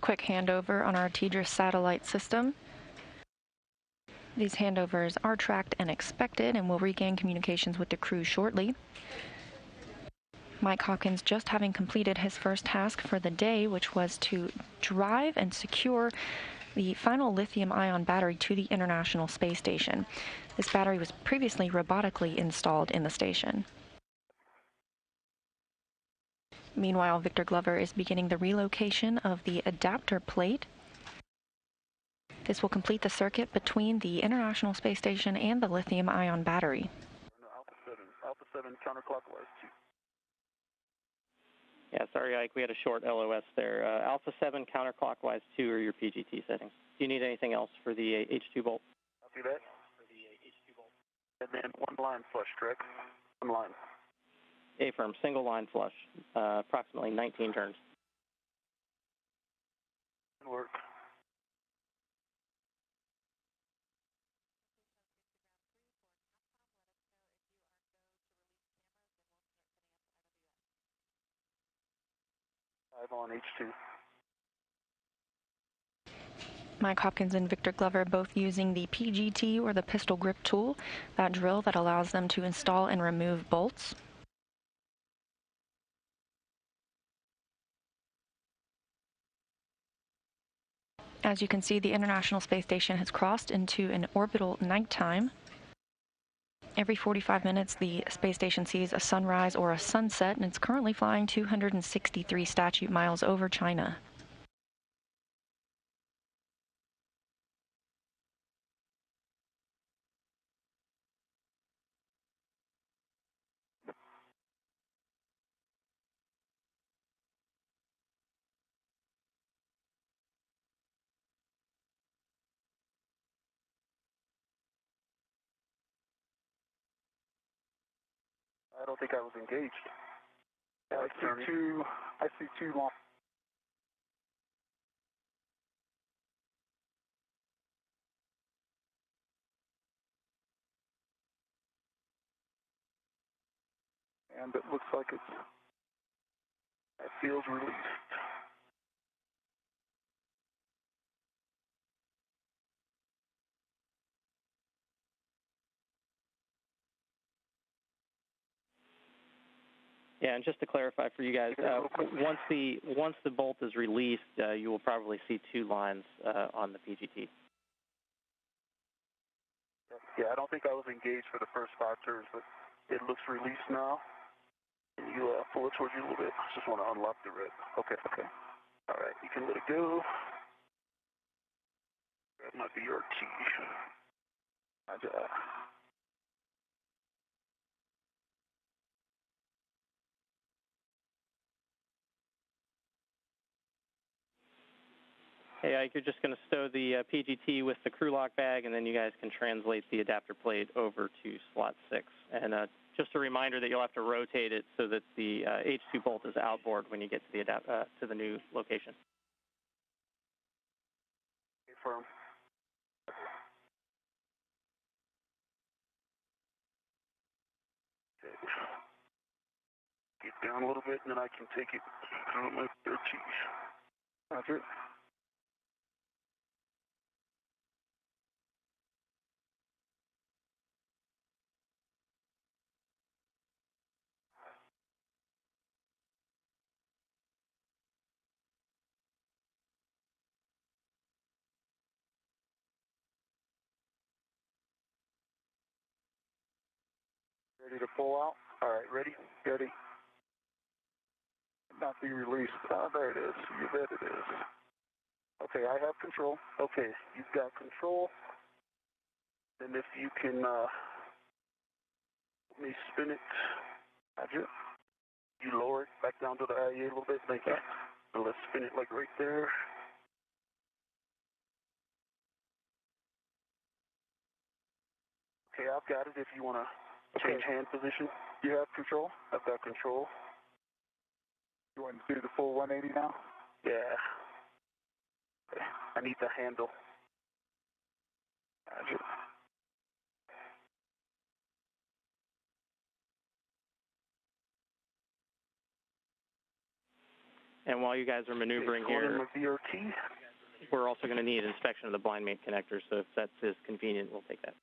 quick handover on our TDRS satellite system. These handovers are tracked and expected, and we'll regain communications with the crew shortly. Mike Hopkins just having completed his first task for the day, which was to drive and secure the final lithium-ion battery to the International Space Station. This battery was previously robotically installed in the station. Meanwhile, Victor Glover is beginning the relocation of the adapter plate. This will complete the circuit between the International Space Station and the lithium-ion battery. Alpha 7 counterclockwise 2. Yeah, sorry, Ike, we had a short LOS there. Alpha 7 counterclockwise 2 are your PGT settings. Do you need anything else for the H2 bolt? I'll do that. For the H2 bolt. And then one line flush, correct? One line. A-firm, single line flush, approximately 19 turns. Good work. On H2. Mike Hopkins and Victor Glover both using the PGT or the pistol grip tool, that drill that allows them to install and remove bolts. As you can see, the International Space Station has crossed into an orbital nighttime. Every 45 minutes, the space station sees a sunrise or a sunset, and it's currently flying 263 statute miles over China. I don't think I was engaged. I see two long. And it looks like it feels released. Yeah, and just to clarify for you guys, once the bolt is released, you will probably see two lines on the PGT. Yeah, I don't think I was engaged for the first 5 turns, but it looks released now. Can you pull it towards you a little bit? I just want to unlock the red. Okay. All right, you can let it go. That might be your T. Hey, Ike, you're just going to stow the PGT with the crew lock bag, and then you guys can translate the adapter plate over to slot 6. And just a reminder that you'll have to rotate it so that the H2 bolt is outboard when you get to the to the new location. Firm. Get down a little bit, and then I can take it through my 13. Roger. Ready to pull out? All right, ready? Ready. Not be released. Oh, there it is. You bet it is. Okay, I have control. Okay, you've got control. And if you can, let me spin it. Roger. You lower it back down to the IEA a little bit. Thank you. And let's spin it like right there. Okay, I've got it if you want to change hand position. You have control? I've got control. You want to do the full 180 now? Yeah. Okay. I need the handle. Roger. And while you guys are maneuvering here, we're also going to need inspection of the blind mate connector, so if that's as convenient, we'll take that.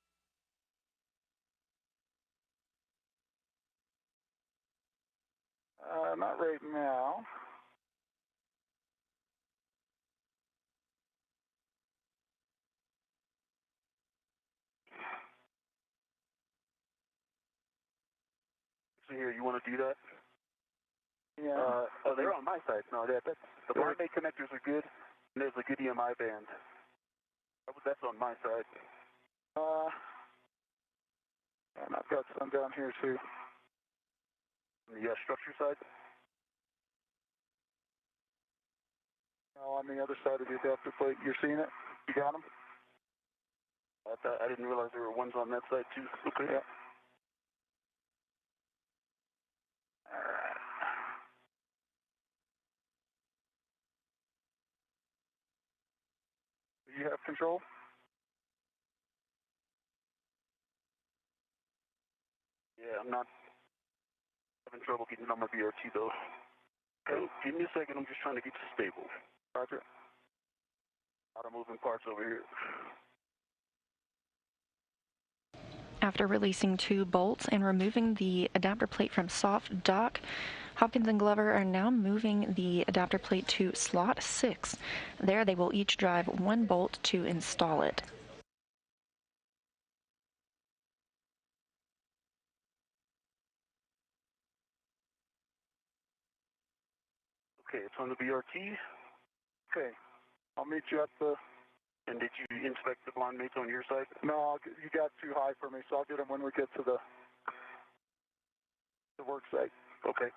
Not right now. So here, you want to do that? Yeah. Oh, they're on my side. No, the blind mate connectors are good, and there's a good EMI band. That's on my side. And I've got some down here too. On the structure side. On the other side of the adapter plate, you're seeing it? You got them? I didn't realize there were ones on that side too. Okay. Yeah. All right. Do you have control? Yeah, I'm not having trouble getting on my BRT though. Okay, give me a second, I'm just trying to get you stable. Roger. A lot of moving parts over here. After releasing 2 bolts and removing the adapter plate from soft dock, Hopkins and Glover are now moving the adapter plate to slot 6. There they will each drive 1 bolt to install it. Okay, it's on the BRT. Okay, I'll meet you at the... And did you inspect the blind mates on your side? No, you got too high for me, so I'll get them when we get to the work site. Okay.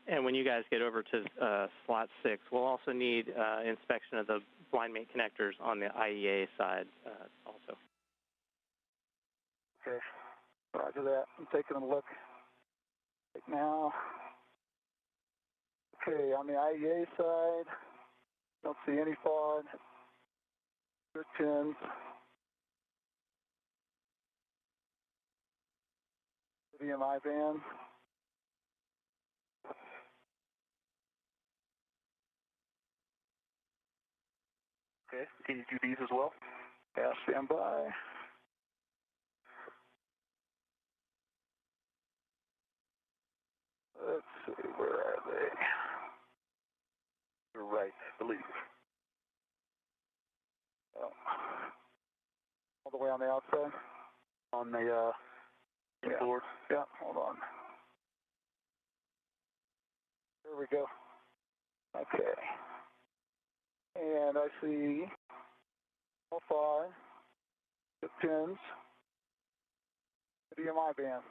And when you guys get over to slot 6, we'll also need inspection of the blind mate connectors on the IEA side also. Okay, roger that. I'm taking a look right now. Okay, on the IEA side, don't see any fog. Good pins. VMI band. Okay, can you do these as well? Yeah, stand by. Let's see, where are they? They're right, I believe. Oh. All the way on the outside? On the board? Yeah, hold on. There we go. Okay. And I see all 5, the pins, the DMI band.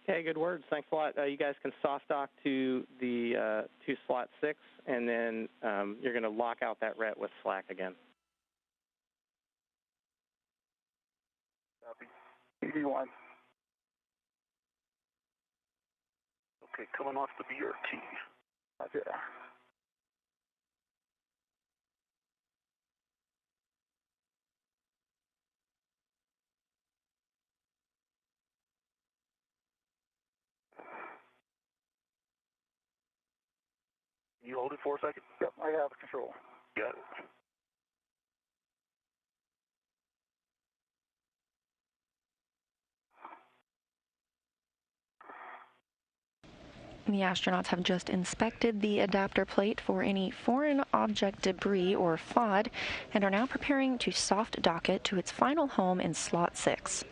Okay, good words. Thanks a lot. You guys can soft dock to the to slot 6, and then you're going to lock out that ret with slack again. Copy. EV1. Okay, coming off the BRT. Okay. You hold it for a second? Yep, I have control. Got it. The astronauts have just inspected the adapter plate for any foreign object debris or FOD and are now preparing to soft dock it to its final home in slot 6.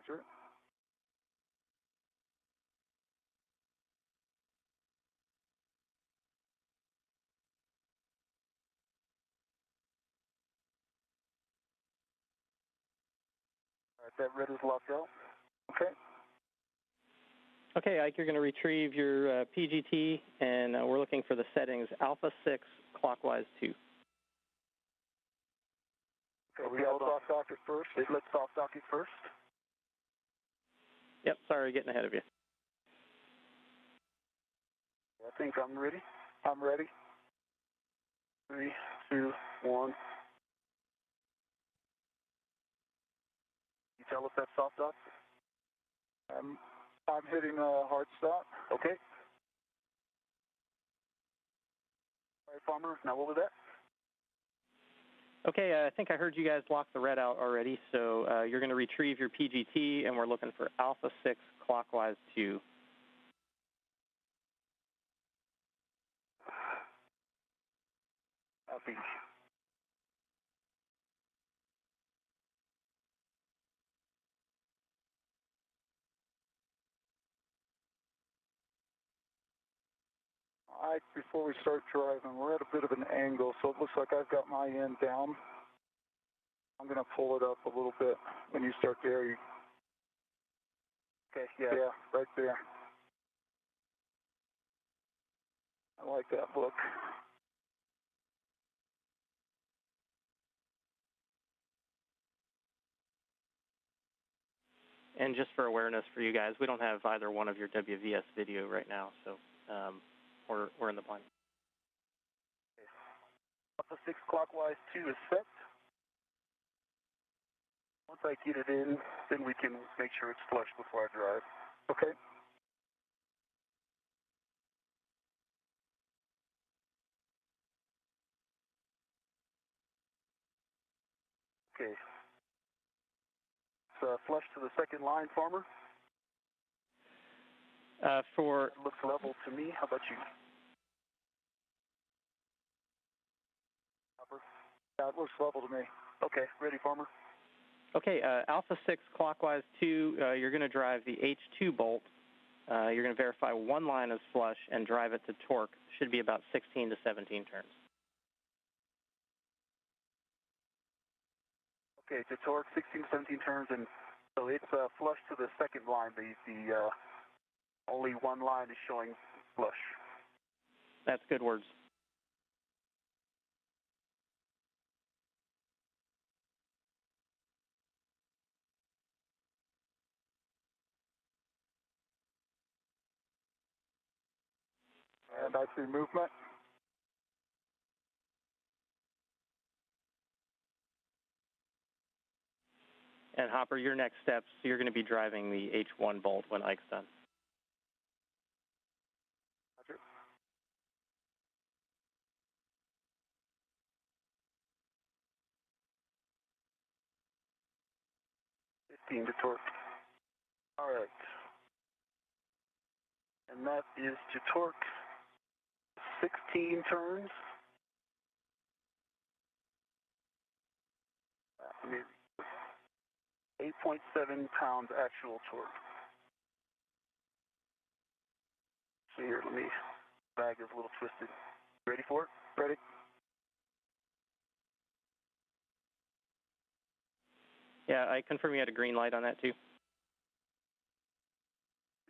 Sure. All right, that red is locked out. Okay. Okay, Ike, you're going to retrieve your PGT, and we're looking for the settings Alpha 6, clockwise 2. Okay, we got soft docket first. Let's soft docket first. Yep, sorry, getting ahead of you. I think I'm ready. I'm ready. 3, 2, 1. You tell us that soft dock? I'm hitting a hard stop. Okay. All right, Farmer. Now what was that? Okay, I think I heard you guys lock the red out already, so you're going to retrieve your PGT, and we're looking for Alpha 6, clockwise 2. Copy. Before we start driving, we're at a bit of an angle, so it looks like I've got my end down. I'm going to pull it up a little bit when you start there. Okay, yeah, right there. I like that look. And just for awareness for you guys, we don't have either one of your WVS video right now, so we're in the blind. Okay. Alpha 6 clockwise 2 is set. Once I get it in, then we can make sure it's flush before I drive. Okay. Okay. It's flush to the second line, Farmer. For it looks level to me. How about you? Yeah, it looks level to me. Okay, ready, Farmer. Okay, Alpha 6 clockwise 2, you're going to drive the H2 bolt. You're going to verify one line is flush and drive it to torque. Should be about 16 to 17 turns. Okay, to torque, 16 to 17 turns, and so it's flush to the second line. The only one line is showing flush. That's good words. And I see movement. And Hopper, your next steps, you're going to be driving the H1 bolt when Ike's done. Roger. 15 to torque. All right. And that is to torque 16 turns. 8.7 pounds actual torque. So here, let me, bag is a little twisted. Ready for it? Ready? Yeah, I confirm you had a green light on that too.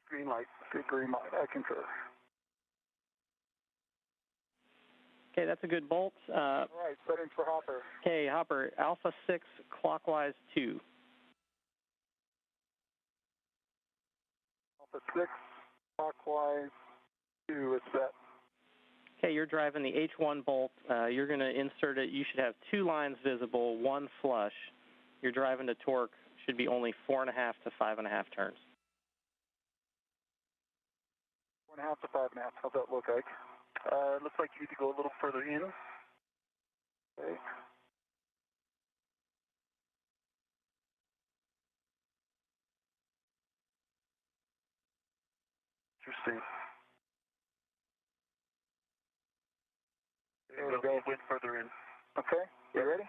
Green light. Good green light. I concur. Okay, that's a good bolt. All right, settings for Hopper. Okay, Hopper, Alpha 6 clockwise 2. Alpha 6 clockwise 2 is set. Okay, you're driving the H1 bolt. You're going to insert it. You should have two lines visible, one flush. You're driving to torque. Should be only 4.5 to 5.5 turns. 4.5 to 5.5. How's that look, Ike? Looks like you need to go a little further in. Okay. Interesting. There we go. Went further in. Okay. You ready?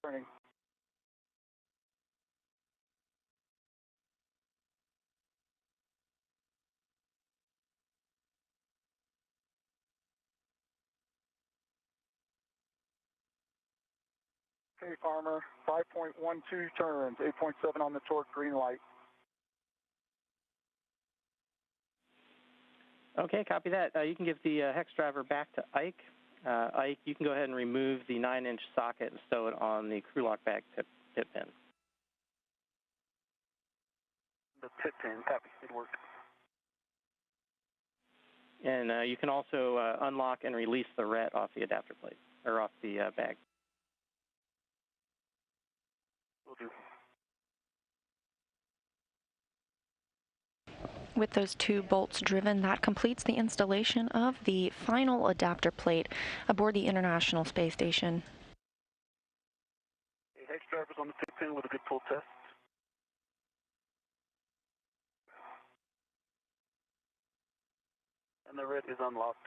Turning. Okay, Farmer. 5.12 turns. 8.7 on the torque. Green light. Okay, copy that. You can give the hex driver back to Ike. Ike, you can go ahead and remove the 9-inch socket and stow it on the crew lock bag tip pin. The tip pin, copy, it worked. And you can also unlock and release the ret off the adapter plate, or off the bag. Will do. With those 2 bolts driven, that completes the installation of the final adapter plate aboard the International Space Station. Hex driver's on the tip pin with a good pull test. And the red is unlocked.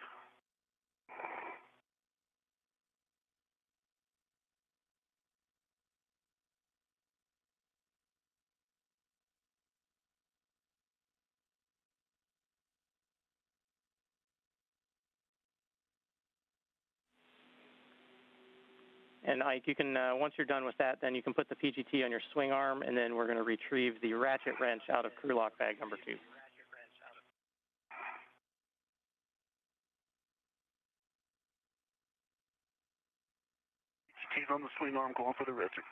And Ike, you can, once you're done with that, then you can put the PGT on your swing arm, and then we're going to retrieve the ratchet wrench out of crew lock bag number 2. PGT's on the swing arm, going for the ratchet.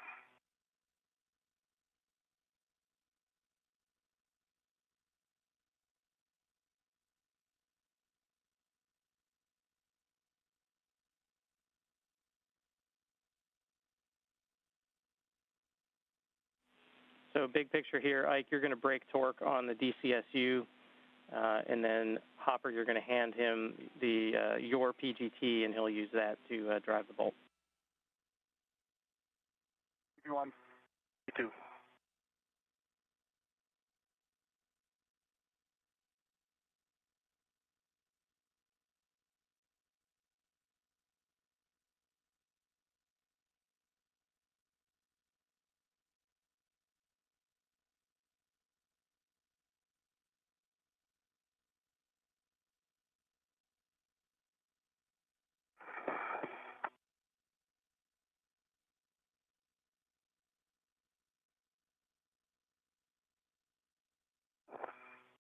So big picture here, Ike, you're going to break torque on the DCSU, and then Hopper, you're going to hand him the your PGT, and he'll use that to drive the bolt. You want me to?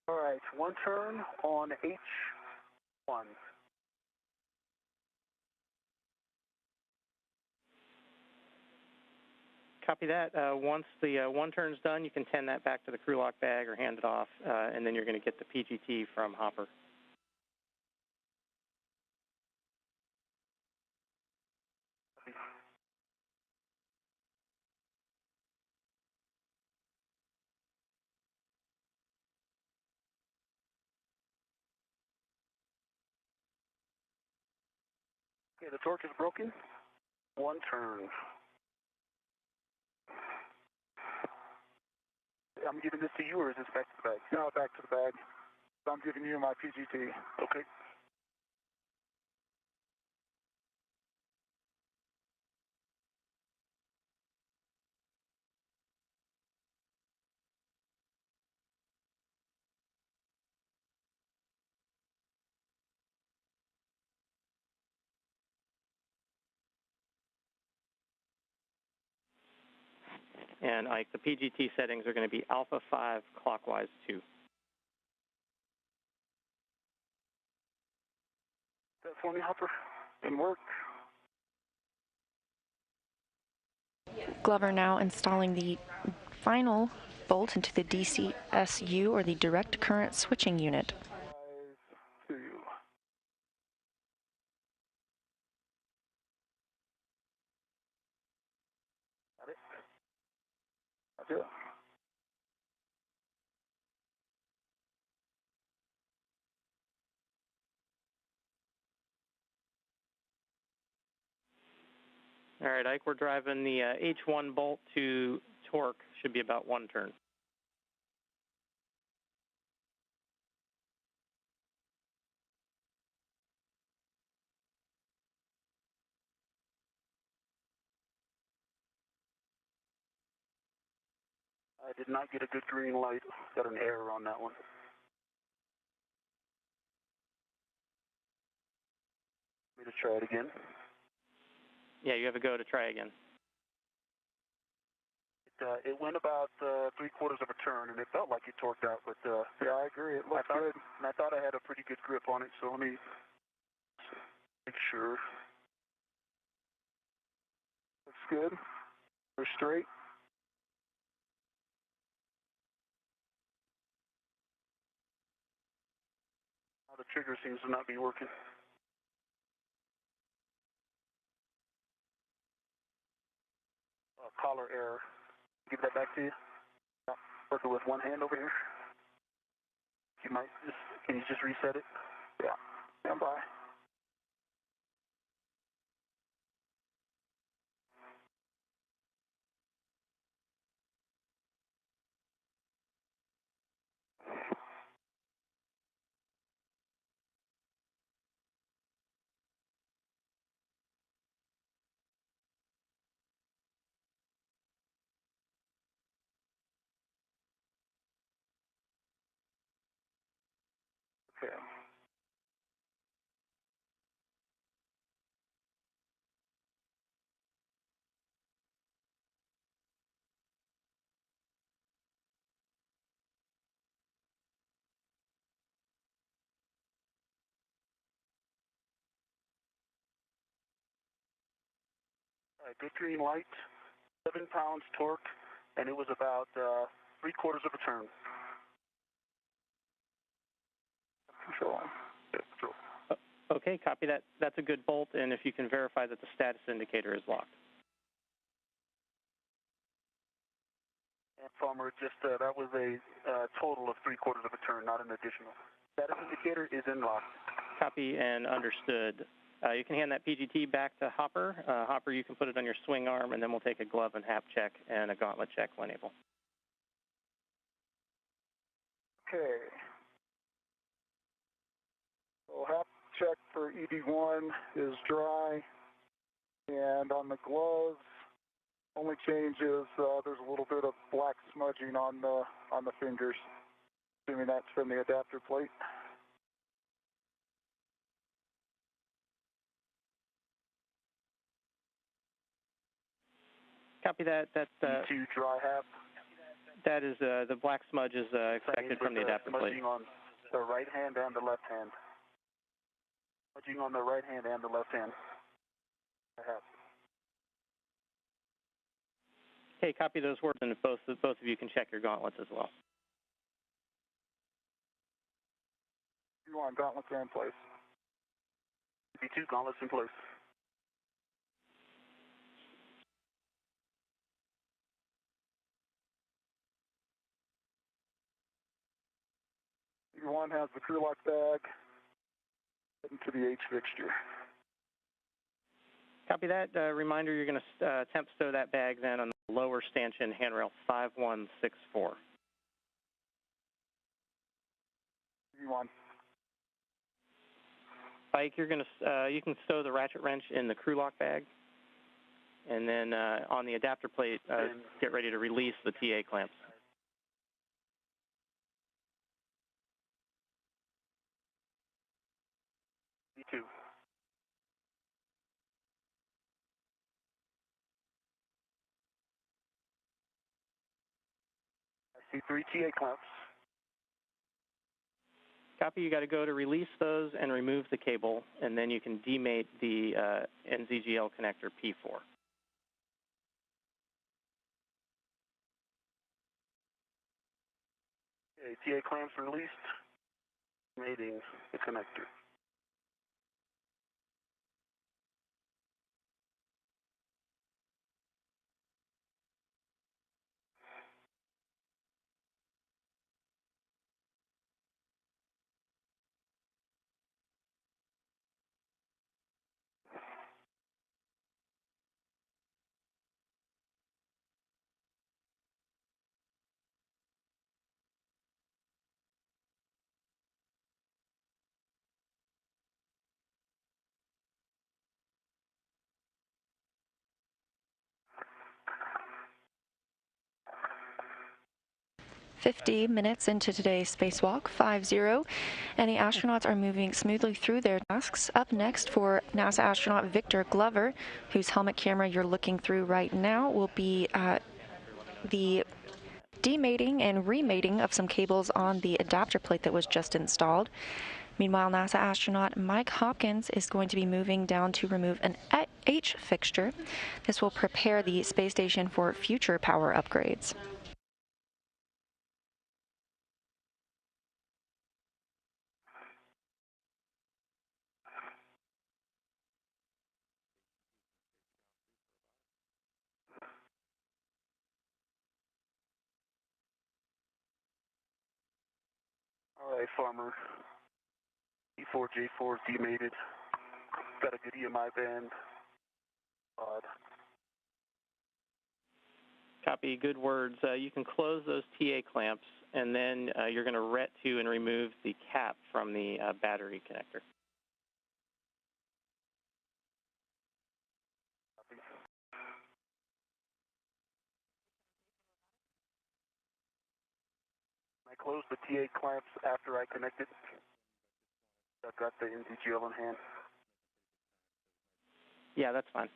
All right, 1 turn on H1. Copy that. Once the 1 turn's done, you can tend that back to the crew lock bag or hand it off, and then you're going to get the PGT from Hopper. Okay, the torque is broken. 1 turn. I'm giving this to you, or is this back to the bag? No, back to the bag. So I'm giving you my PGT. Okay. And Ike, the PGT settings are going to be alpha 5 clockwise 2. That for me, Hopper. Didn't work. Glover now installing the final bolt into the DCSU, or the direct current switching unit. 5, 2. Got it? That's it. All right, Ike, we're driving the H1 bolt to torque. Should be about 1 turn. I did not get a good green light. Got an error on that one. Me to try it again. Yeah, you have a go to try again. It went about 3/4 of a turn, and it felt like it torqued out. But yeah, I agree. It looked good, and I thought I had a pretty good grip on it. So let me make sure. Looks good. We're straight. Now the trigger seems to not be working. Collar error. Give that back to you. Working with one hand over here. You might just, can you just reset it? Yeah. Stand by. Okay. All right, good green light, 7 pounds torque, and it was about 3/4 of a turn. Control. Yeah, control. Okay, copy that. That's a good bolt, and if you can verify that the status indicator is locked. And Farmer, just that was a total of 3/4 of a turn, not an additional. Status indicator is in lock. Copy and understood. You can hand that PGT back to Hopper. Hopper, you can put it on your swing arm, and then we'll take a glove and hap check and a gauntlet check when able. Okay. So hap check for ED1 is dry, and on the gloves, only change is there's a little bit of black smudging on the fingers, assuming that's from the adapter plate. Copy that. E2 dry hap. That is the black smudge is expected from the adapter plate. Smudging on the right hand and the left hand. Smudging on the right hand and the left hand. Okay, copy those words, and both of you can check your gauntlets as well. You want gauntlets are in place. B2 gauntlets in place. One has the crew lock bag into the H fixture. Copy that. Reminder, you're going to temp stow that bag then on the lower stanchion handrail 5164. One. Ike, you're going to you can stow the ratchet wrench in the crew lock bag, and then on the adapter plate, get ready to release the TA clamps. B2. I see 3 TA clamps. Copy, you got to go to release those and remove the cable, and then you can demate the NZGL connector P4. Okay, TA clamps released, mating the connector. "50 minutes into today's spacewalk, 50, and the astronauts are moving smoothly through their tasks. Up next for NASA astronaut Victor Glover, whose helmet camera you're looking through right now, will be the demating and remating of some cables on the adapter plate that was just installed. Meanwhile, NASA astronaut Mike Hopkins is going to be moving down to remove an H fixture. This will prepare the space station for future power upgrades. All right, Farmer. E4J4 is demated. Got a good EMI band. Odd. Copy, good words. You can close those TA clamps, and then you're going to ret to and remove the cap from the battery connector. I closed the TA clamps after I connected. I've got the NDGL in hand. Yeah, that's fine.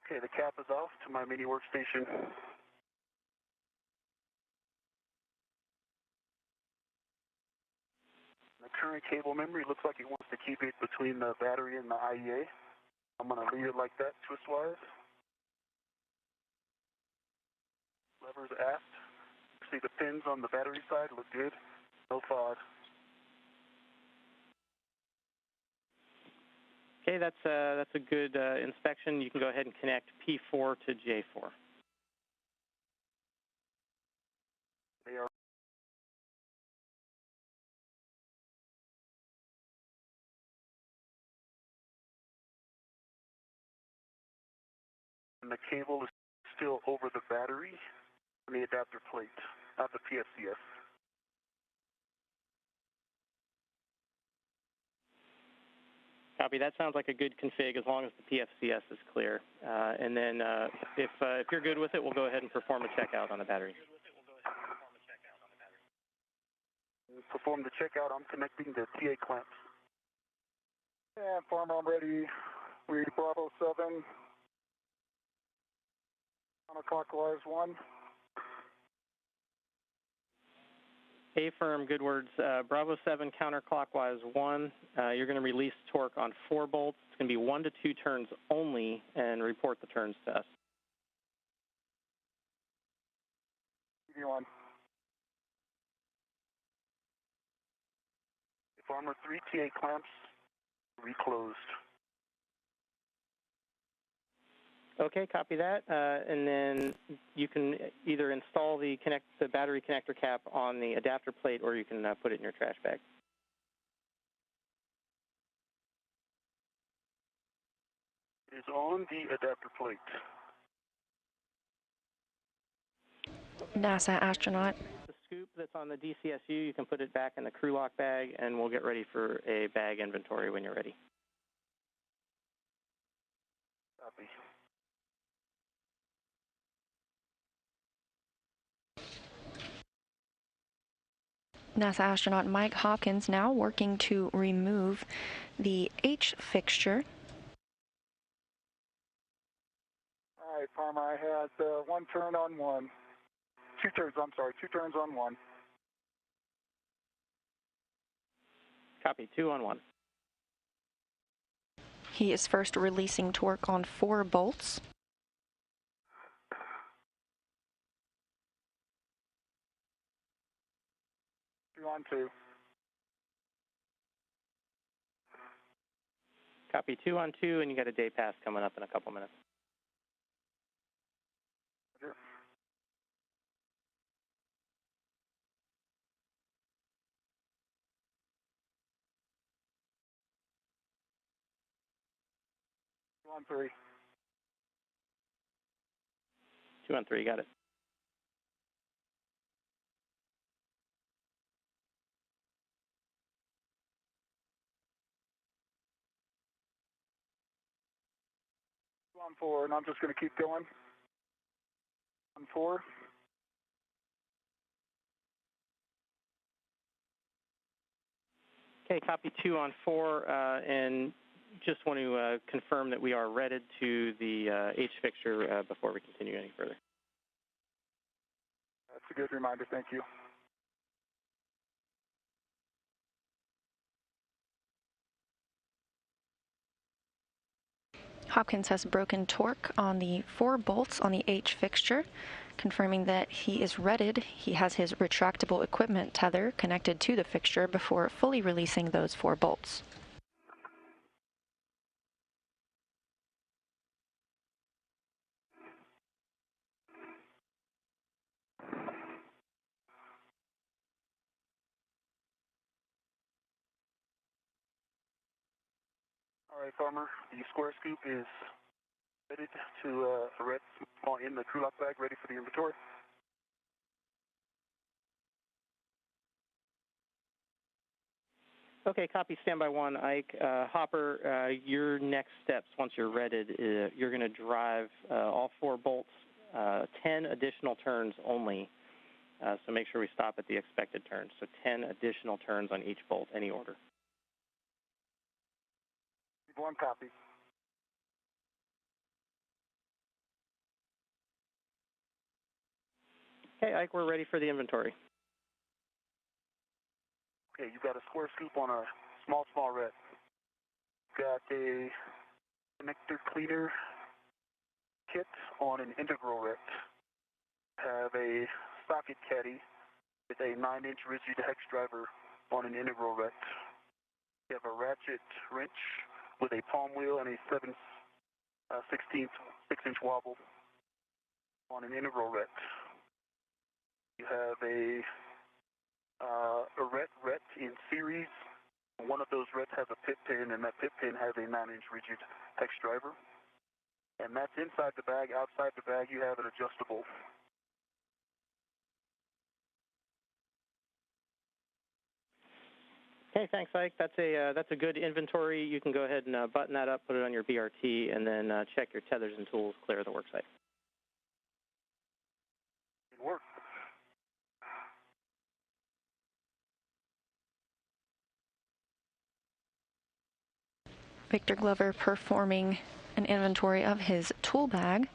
Okay, the cap is off to my mini workstation. The current cable memory looks like it wants to keep it between the battery and the IEA. I'm going to leave it like that, twist-wise. Levers aft. See the pins on the battery side look good. No fog. Okay, that's a good inspection. You can go ahead and connect P4 to J4. They are. And the cable is still over the battery and the adapter plate, not the PSCS. Copy. That sounds like a good config as long as the PFCS is clear. And then if you're good with it, we'll go ahead and perform a checkout on the battery. Perform the checkout. I'm connecting the TA clamps. And Farmer, I'm ready. Read Bravo 7. Counterclockwise 1. A-firm, good words. Bravo 7 counterclockwise 1. You're going to release torque on 4 bolts. It's going to be 1 to 2 turns only, and report the turns to us. TV1. Farmer 3 TA clamps reclosed. Okay, copy that. And then you can either install the battery connector cap on the adapter plate, or you can put it in your trash bag. It is on the adapter plate. NASA astronaut. The scoop that's on the DCSU, you can put it back in the crew lock bag, and we'll get ready for a bag inventory when you're ready. Copy. NASA astronaut Mike Hopkins now working to remove the H fixture. All right, Farmer, I had 1 turn on 1. 2 turns, I'm sorry, 2 turns on 1. Copy, 2 on 1. He is first releasing torque on 4 bolts. 2 on 2. Copy, 2 on 2, and you got a day pass coming up in a couple minutes. On 3. 2 on 3, got it. On 4, and I'm just going to keep going. On 4. Okay, copy 2 on 4, and just want to confirm that we are redded to the H fixture before we continue any further. That's a good reminder, thank you. Hopkins has broken torque on the 4 bolts on the H fixture, confirming that he is redded. He has his retractable equipment tether connected to the fixture before fully releasing those 4 bolts. All right, Farmer, the square scoop is ready to red in the crew lock bag, ready for the inventory. Okay, copy, standby 1, Ike. Hopper, your next steps once you're redded, you're going to drive all 4 bolts 10 additional turns only, so make sure we stop at the expected turns. So 10 additional turns on each bolt, any order. 1 copy. Okay, Ike, we're ready for the inventory. Okay, you've got a square scoop on a small red. Got a connector cleaner kit on an integral red. Have a socket caddy with a 9-inch rigid hex driver on an integral red. You have a ratchet wrench with a palm wheel and a 7/16 6-inch wobble on an integral ret. You have a ret in series. One of those rets has a pit pin, and that pit pin has a 9-inch rigid hex driver. And that's inside the bag. Outside the bag, you have an adjustable. Okay, thanks, Ike. That's a good inventory. You can go ahead and button that up, put it on your BRT, and then check your tethers and tools, clear the work site. Good work. Victor Glover performing an inventory of his tool bag.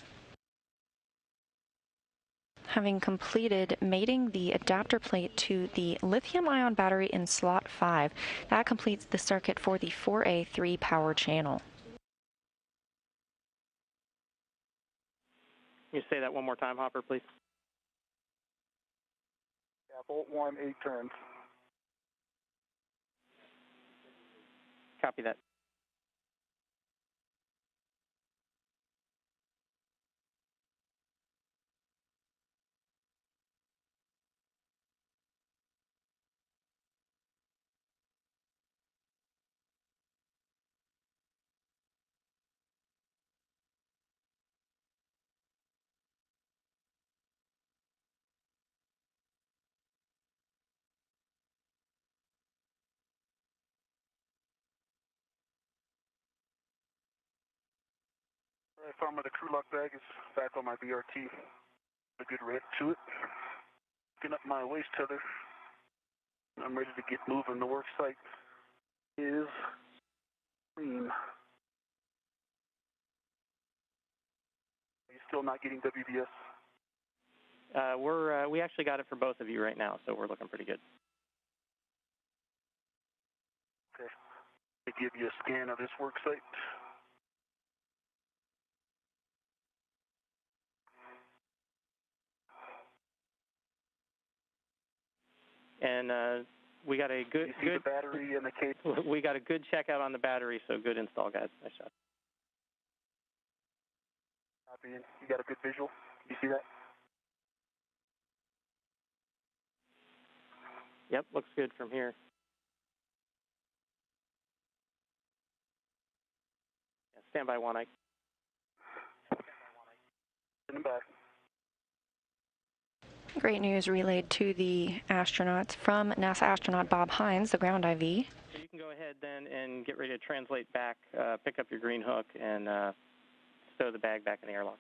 Having completed mating the adapter plate to the lithium-ion battery in slot 5, that completes the circuit for the 4A3 power channel. Can you say that one more time, Hopper, please? Yeah, bolt 1, 8 turns. Copy that. All right, Farmer, the crew lock bag is back on my BRT. A good red to it. Picking up my waste tether. I'm ready to get moving. The work site is clean. Are you still not getting WBS? We actually got it for both of you right now, so we're looking pretty good. Okay. To give you a scan of this work site. And we got a good the battery and the cable. We got a good checkout on the battery, so good install, guys. Nice job. Copy. You got a good visual. You see that? Yep, looks good from here. Yeah, stand by 1, Ike. Send back. Great news relayed to the astronauts from NASA astronaut Bob Hines, the ground IV. So you can go ahead then and get ready to translate back, pick up your green hook, and stow the bag back in the airlock.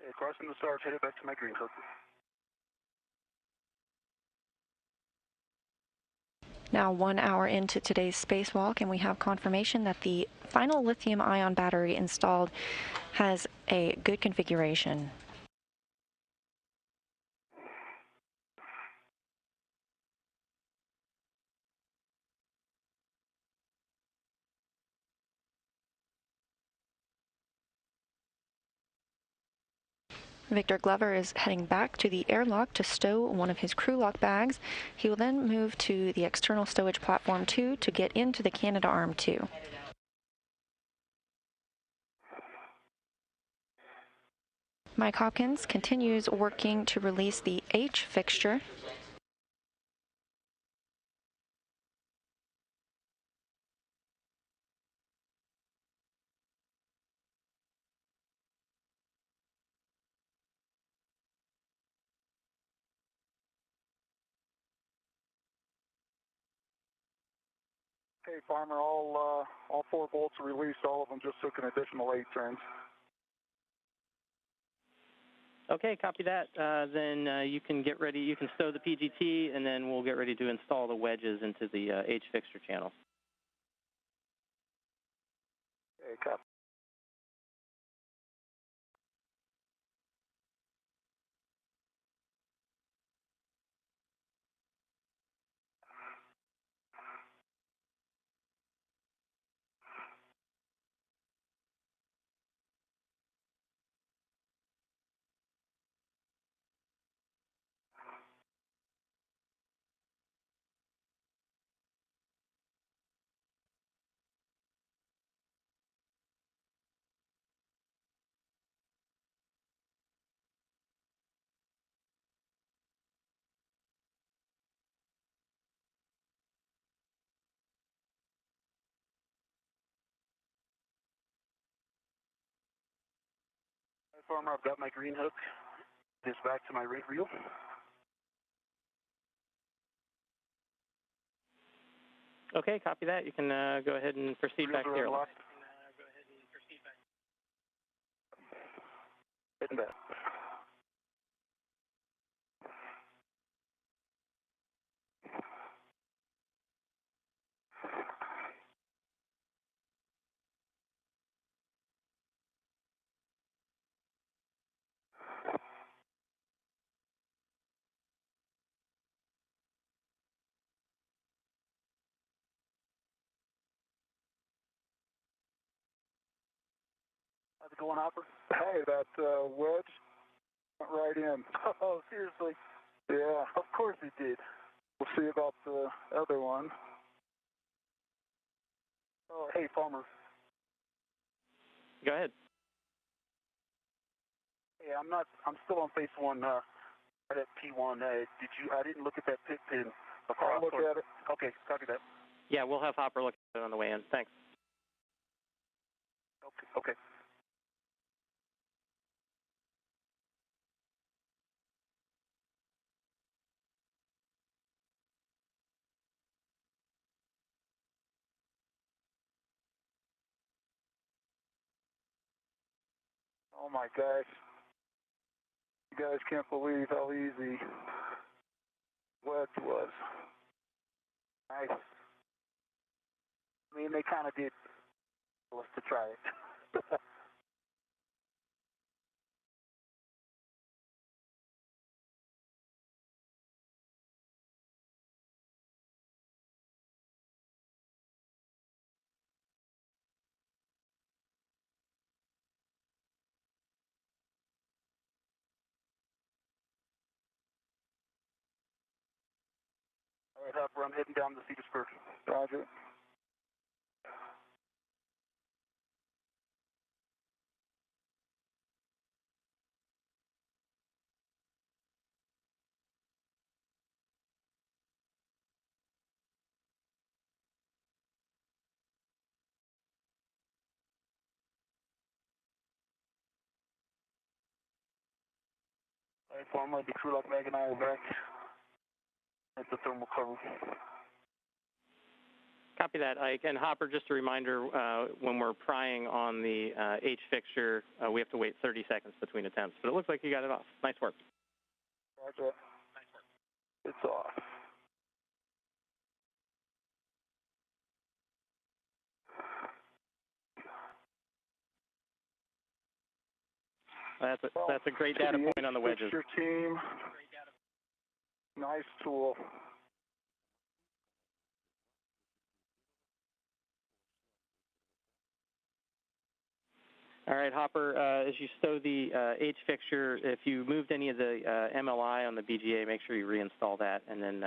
Okay, crossing the stars, headed back to my green hook. Now 1 hour into today's spacewalk, and we have confirmation that the final lithium-ion battery installed has a good configuration. Victor Glover is heading back to the airlock to stow one of his crew lock bags. He will then move to the external stowage platform 2 to get into the Canadarm2. Mike Hopkins continues working to release the H fixture. Okay, Farmer, all 4 bolts are released. All of them just took an additional 8 turns. Okay, copy that. Then you can get ready. You can stow the PGT, and then we'll get ready to install the wedges into the H fixture channel. Okay, copy. Farmer, I've got my green hook. This back to my rig reel. Okay, copy that. You can go ahead and proceed back to the airlock. Heading back. How's it going, Hopper? Hey, that wedge went right in. Oh, seriously? Yeah, of course it did. We'll see about the other one. Oh, hey, Farmer. Go ahead. Hey, I'm still on phase 1, right at P1. I didn't look at that pit pin. I'll look at it. Okay, copy that. Yeah, we'll have Hopper look at it on the way in. Thanks. Okay. Oh my gosh. You guys can't believe how easy wedge was. Nice. I mean, they kind of did tell us to try it. All right, Hopper, I'm heading down the Cedar Spur. Roger. Alright, Farmer, the crew lock bag and I are back at the thermal cover. Copy that, Ike. And Hopper, just a reminder, when we're prying on the H fixture, we have to wait 30 seconds between attempts. But it looks like you got it off. Nice work. Roger. It's off. That's a great data point on the wedges. Your team, nice tool. All right, Hopper, as you stow the H fixture, if you moved any of the MLI on the BGA, make sure you reinstall that, and then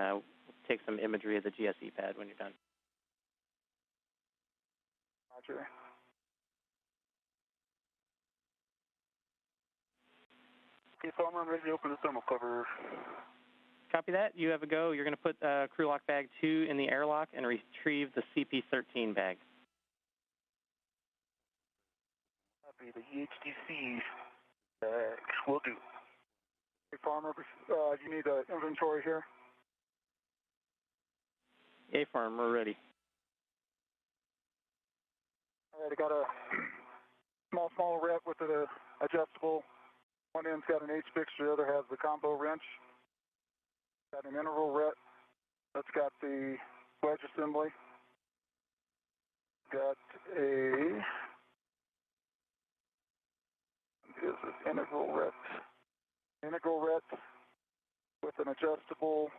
take some imagery of the GSE pad when you're done. Roger. Okay, Farmer, I'm ready to open the thermal cover. Copy that. You have a go. You're going to put crew lock bag 2 in the airlock and retrieve the CP13 bag. Copy the EHDC bag. Will do. Hey, Farmer, you need an inventory here? A Farm, we're ready. All right, I got a small rep with an adjustable. One end's got an H fixture, the other has the combo wrench. Got an integral rep that's got the wedge assembly. Got a integral rep with an adjustable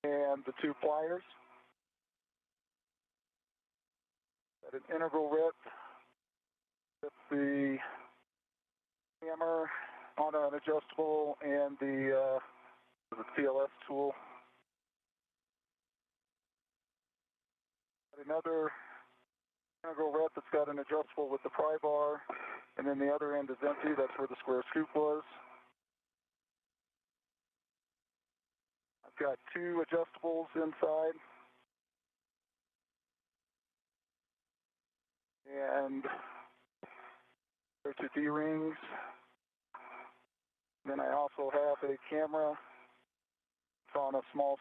and the 2 pliers. Got an integral rep with the hammer on an adjustable and the TLS tool. Got another integral rep that's got an adjustable with the pry bar, and then the other end is empty. That's where the square scoop was. I've got 2 adjustables inside. And there's 2 D-rings. Then I also have a camera. It's on a small.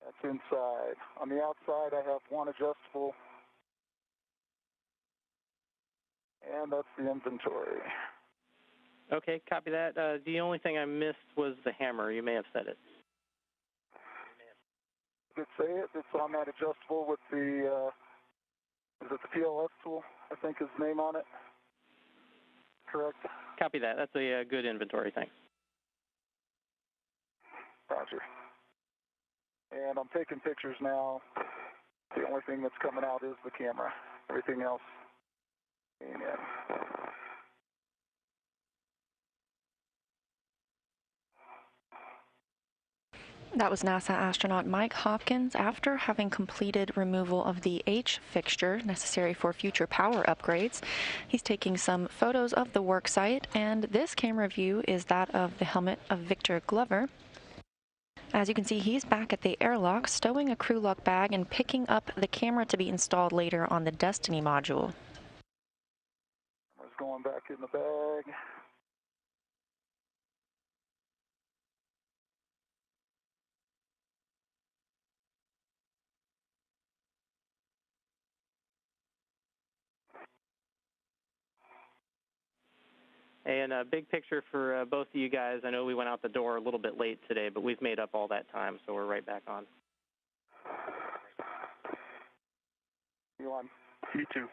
That's inside. On the outside, I have 1 adjustable. And that's the inventory. Okay, copy that. The only thing I missed was the hammer. You may have said it. Did say it. It's on that adjustable with the, is it the TLS tool? I think is the name on it. Correct? Copy that. That's a good inventory. Thanks. Roger. And I'm taking pictures now. The only thing that's coming out is the camera. Everything else came in. That was NASA astronaut Mike Hopkins after having completed removal of the H fixture necessary for future power upgrades. He's taking some photos of the work site, and this camera view is that of the helmet of Victor Glover. As you can see, he's back at the airlock, stowing a crew lock bag and picking up the camera to be installed later on the Destiny module. Camera's going back in the bag. And a big picture for both of you guys. I know we went out the door a little bit late today, but we've made up all that time, so we're right back on. You on? You too.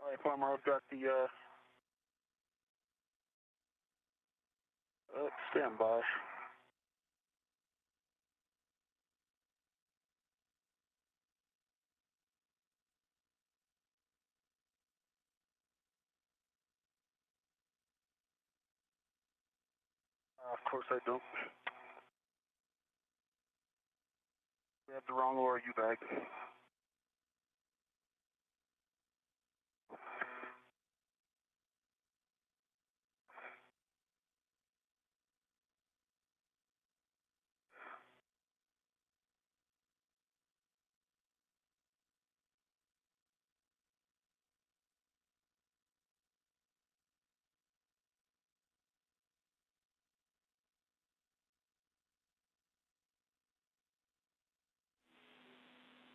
All right, Farmer, I've got the standby. Of course I don't. We have the wrong ORU bag.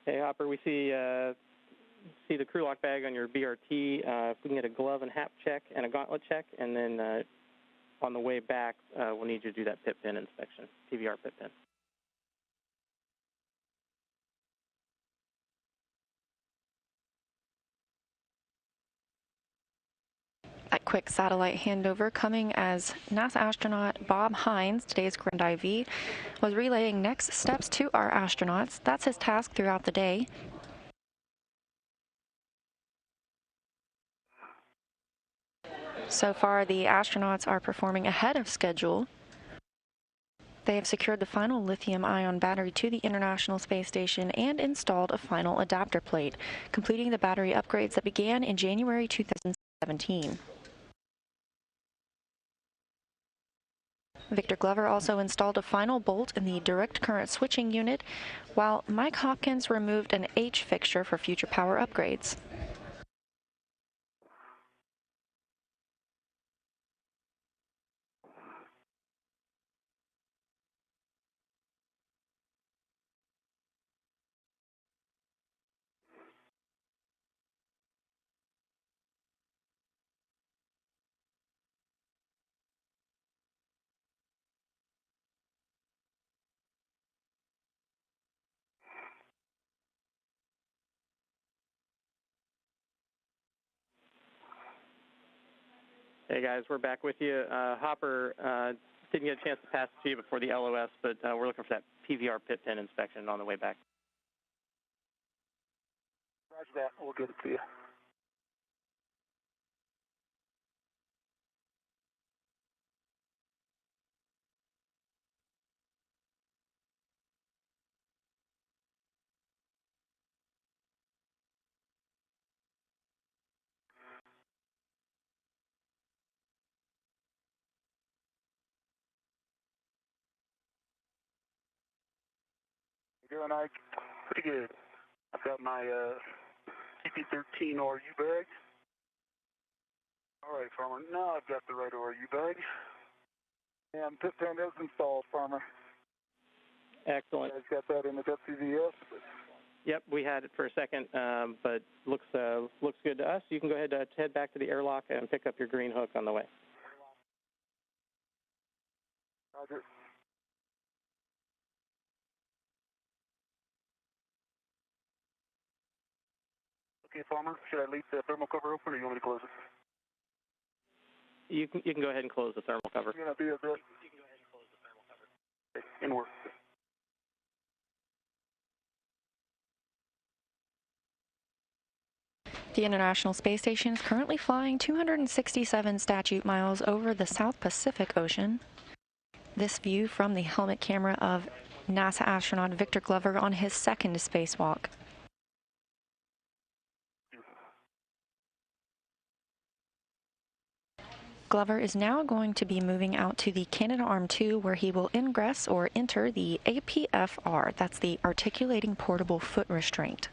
Hey, Hopper, we see the crew lock bag on your BRT. If we can get a glove and hat check and a gauntlet check, and then on the way back, we'll need you to do that pit pin inspection, PVR pit pin. That quick satellite handover coming as NASA astronaut Bob Hines, today's Grand IV, was relaying next steps to our astronauts. That's his task throughout the day. So far, the astronauts are performing ahead of schedule. They have secured the final lithium-ion battery to the International Space Station and installed a final adapter plate, completing the battery upgrades that began in January 2017. Victor Glover also installed a final bolt in the direct current switching unit, while Mike Hopkins removed an H fixture for future power upgrades. Hey guys, we're back with you. Hopper didn't get a chance to pass it to you before the LOS, but we're looking for that PVR pit pin inspection on the way back. Roger that. We'll get it to you. You doing, Ike? Pretty good. I've got my CP13 RU bag. All right, Farmer. Now I've got the right RU bag. And pit pin is installed, Farmer. Excellent. You guys got that in the WVS? Yep, we had it for a second, but looks good to us. You can go ahead and head back to the airlock and pick up your green hook on the way. Roger. Okay, Farmer, should I leave the thermal cover open or you want me to close it? You can go ahead and close the thermal cover. You're going to be a bit. You can go ahead and close the thermal cover. Okay, in work. The International Space Station is currently flying 267 statute miles over the South Pacific Ocean. This view from the helmet camera of NASA astronaut Victor Glover on his second spacewalk. Glover is now going to be moving out to the Canadarm2, where he will ingress or enter the APFR. That's the Articulating Portable Foot Restraint.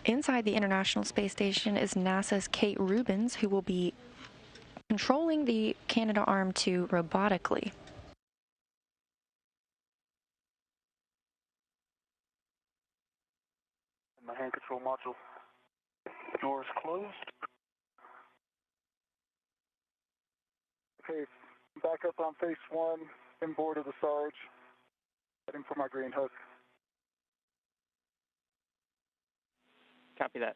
Inside the International Space Station is NASA's Kate Rubins, who will be controlling the Canadarm2 robotically. My hand control module. Doors closed. Okay, back up on face one, inboard of the Sarge. Heading for my green hook. Copy that.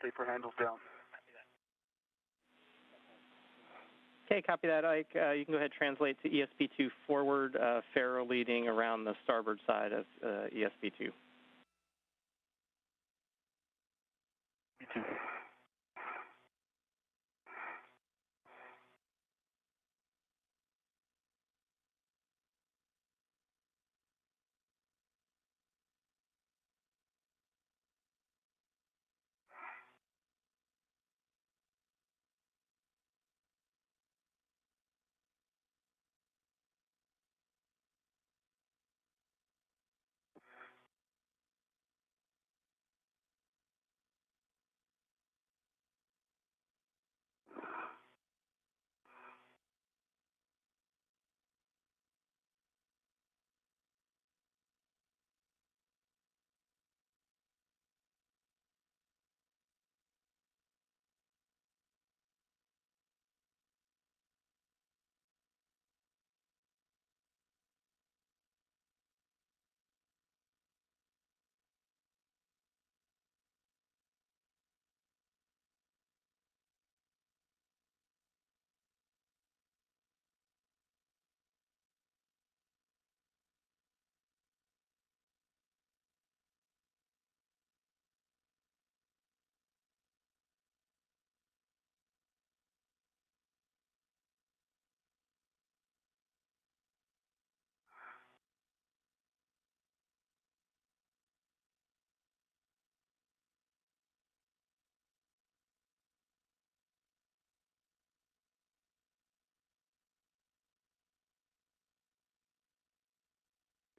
Safer handles down. Okay, copy that, Ike. You can go ahead and translate to ESP2 forward, Faro leading around the starboard side of ESP2. B2.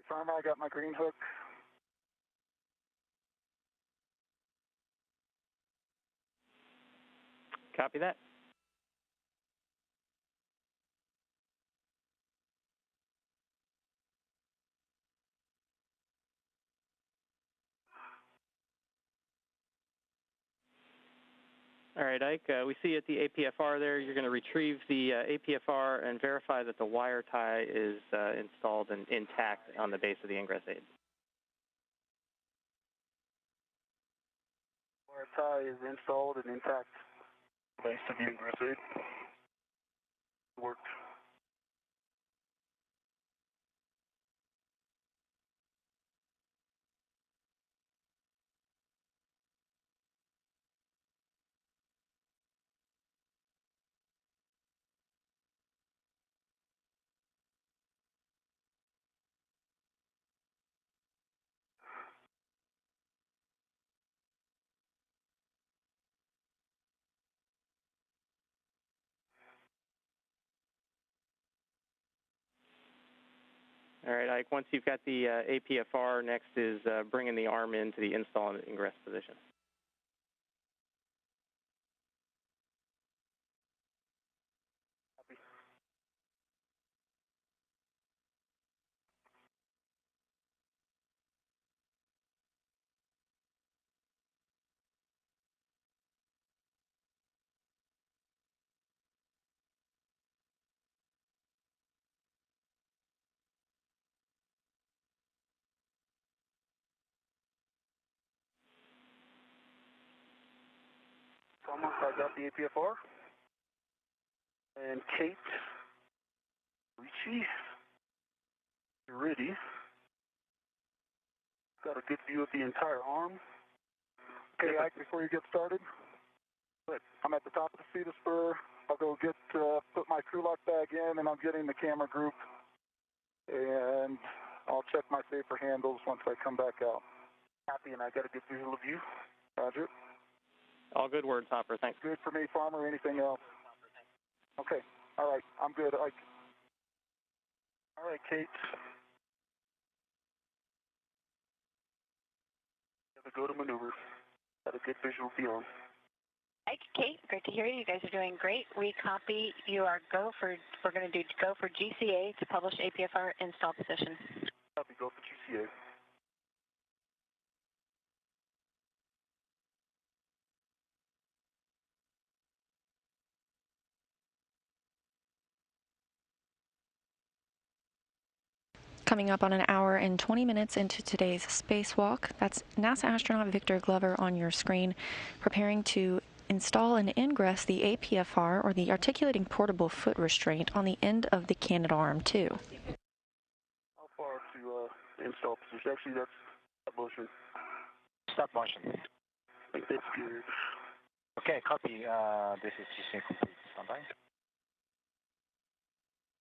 Farmer, I got my green hook. Copy that. All right, Ike, we see at the APFR there, you're going to retrieve the APFR and verify that the wire tie is installed and intact on the base of the ingress aid. Wire tie is installed and intact. Base of the ingress aid. Worked. All right, Ike, once you've got the APFR, next is bringing the arm into the install and ingress position. Almost, I got the APFR. And Kate, Richie, you're ready. Got a good view of the entire arm. Okay, Ike, before you get started, I'm at the top of the feeder spur. I'll go get, put my crew lock bag in, and I'm getting the camera group. And I'll check my safer handles once I come back out. Happy, and I got a good visual of you. Roger. All good words, Hopper. Thanks. Good for me, Farmer. Anything else? Okay. All right. I'm good. All right, Kate. Have a go to maneuver. Had a good visual view. Mike, Kate, great to hear you. You guys are doing great. We copy. You are go for. We're going to do go for GCA to publish APFR install position. Copy. Go for GCA. Coming up on an hour and 20 minutes into today's spacewalk, that's NASA astronaut Victor Glover on your screen, preparing to install and ingress the APFR, or the articulating portable foot restraint, on the end of the Canadarm2. How far to install position? Actually, that's stop motion. Stop motion. It's good. Okay, copy. This is GCA complete. Standby.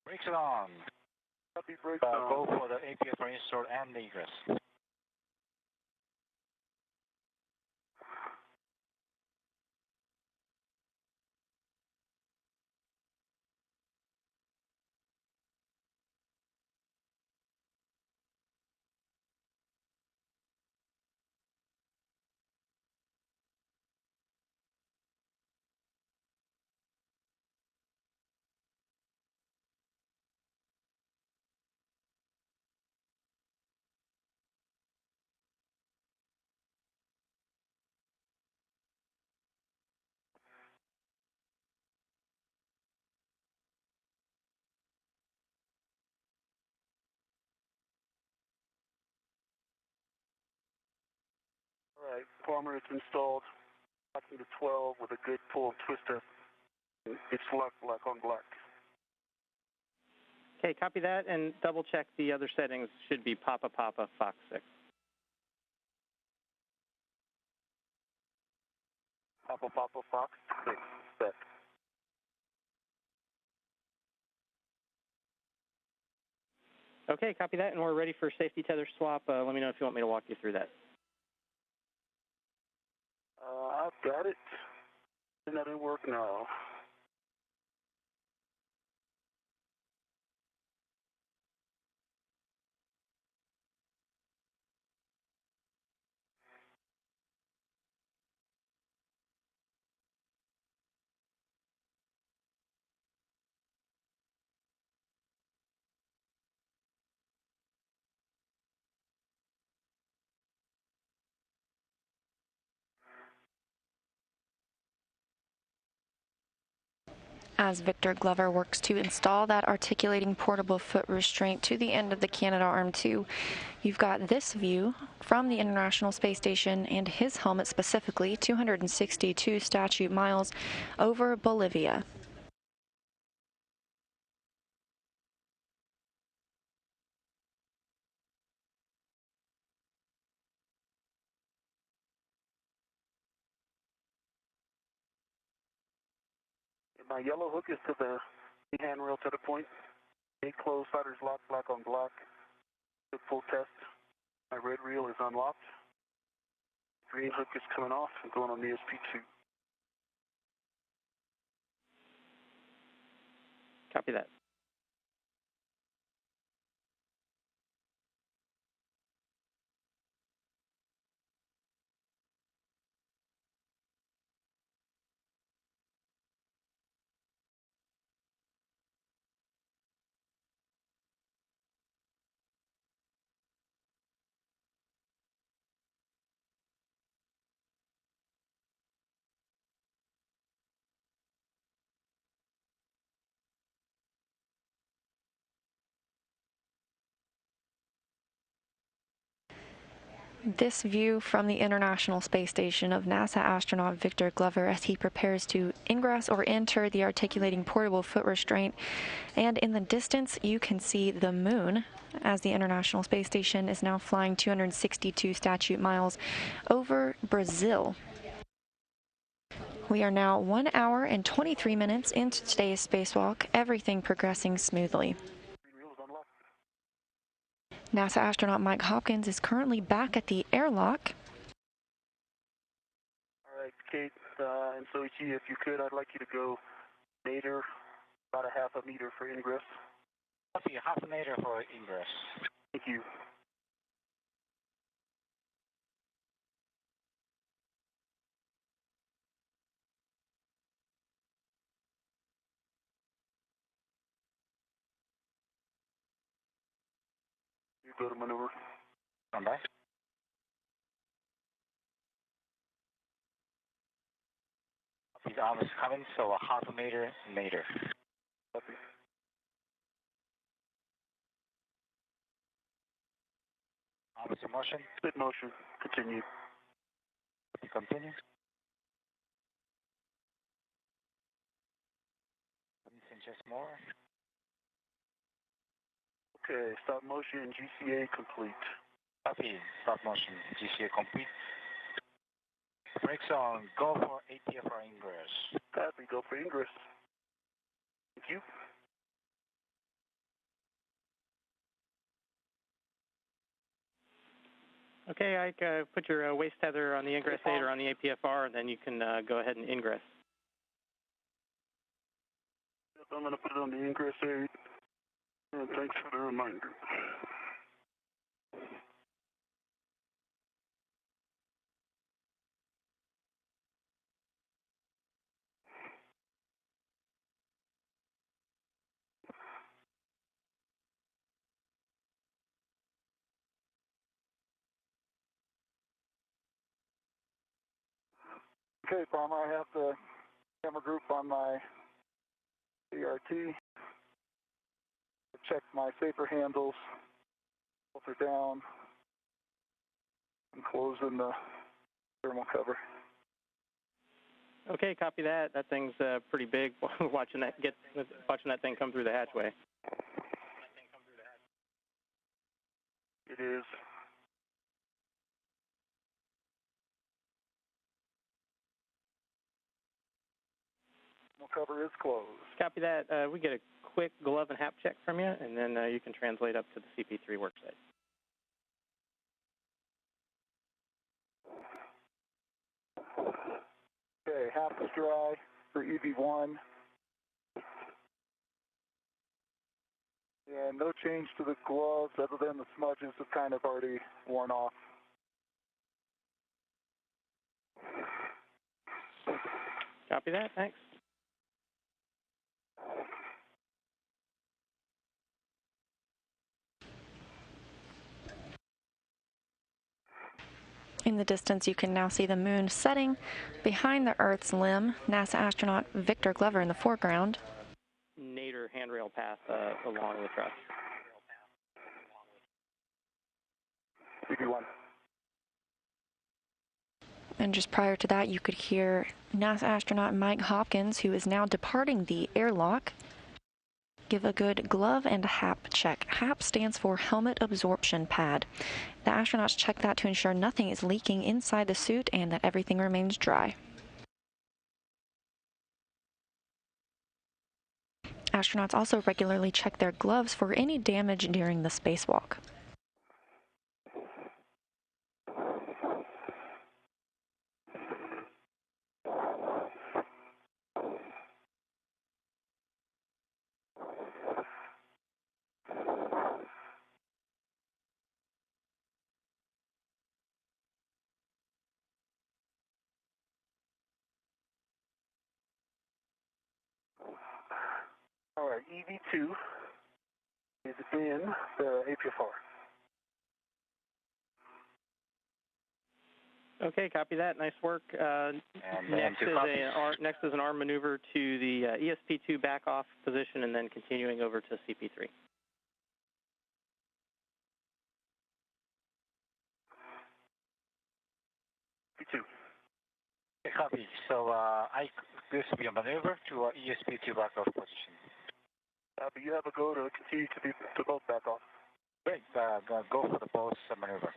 Brakes it on. Copy, brakes Go for the APFR install and the egress. All right, Farmer, it's installed. Locking to 12 with a good pull twister. It's locked black on black. Okay, copy that, and double check the other settings. Should be Papa Papa Fox 6. Papa Papa Fox 6. Set. Okay, copy that, and we're ready for safety tether swap. Let me know if you want me to walk you through that. I've got it. That didn't work now. as Victor Glover works to install that articulating portable foot restraint to the end of the Canadarm2. You've got this view from the International Space Station and his helmet specifically, 262 statute miles over Bolivia. My yellow hook is to the handrail tether point. Gate closed, fighters locked, black on black. Good full test. My red reel is unlocked. Green hook is coming off and going on the ESP2. Copy that. This view from the International Space Station of NASA astronaut Victor Glover as he prepares to ingress or enter the articulating portable foot restraint. And in the distance, you can see the moon as the International Space Station is now flying 262 statute miles over Brazil. We are now 1 hour and 23 minutes into today's spacewalk, everything progressing smoothly. NASA astronaut Mike Hopkins is currently back at the airlock. All right, Kate and Soichi, if you could, I'd like you to go meter, about a half a meter for ingress. Copy, half a meter for ingress. Thank you. You go to maneuver. Stand by. These arms coming, so a half a meter, meter. Copy. Arms in motion. Split motion. Continue. Continue. Please just more. Okay, stop motion, GCA complete. Copy, stop motion, GCA complete. Brakes on, go for APFR ingress. Copy, go for ingress. Thank you. Okay, Ike, put your waist tether on the ingress aid or on the APFR, and then you can go ahead and ingress. Yep, I'm going to put it on the ingress aid. And thanks for the reminder. Okay, Palmer, I have the camera group on my CRT. Check my safer handles. Both are down. I'm closing the thermal cover. Okay, copy that. That thing's pretty big. watching that thing come through the hatchway. It is. Thermal cover is closed. Copy that. We get a quick glove and hap check from you, and then you can translate up to the CP3 worksite. Okay, half is dry for EV1. And no change to the gloves other than the smudges have kind of already worn off. Copy that. Thanks. In the distance, you can now see the moon setting behind the Earth's limb. NASA astronaut Victor Glover in the foreground. Nader handrail path along the truss. CB1. And just prior to that, you could hear NASA astronaut Mike Hopkins, who is now departing the airlock, give a good glove and HAP check. HAP stands for Helmet Absorption Pad. The astronauts check that to ensure nothing is leaking inside the suit and that everything remains dry. Astronauts also regularly check their gloves for any damage during the spacewalk. All right, EV2 is in the APFR. Okay, copy that. Nice work. Next is an arm maneuver to the ESP2 back off position and then continuing over to CP3. EV2. Okay, copy. So this will be a maneuver to ESP2 back off position. But you have a go to continue to both back off. Great. Go for the both maneuver.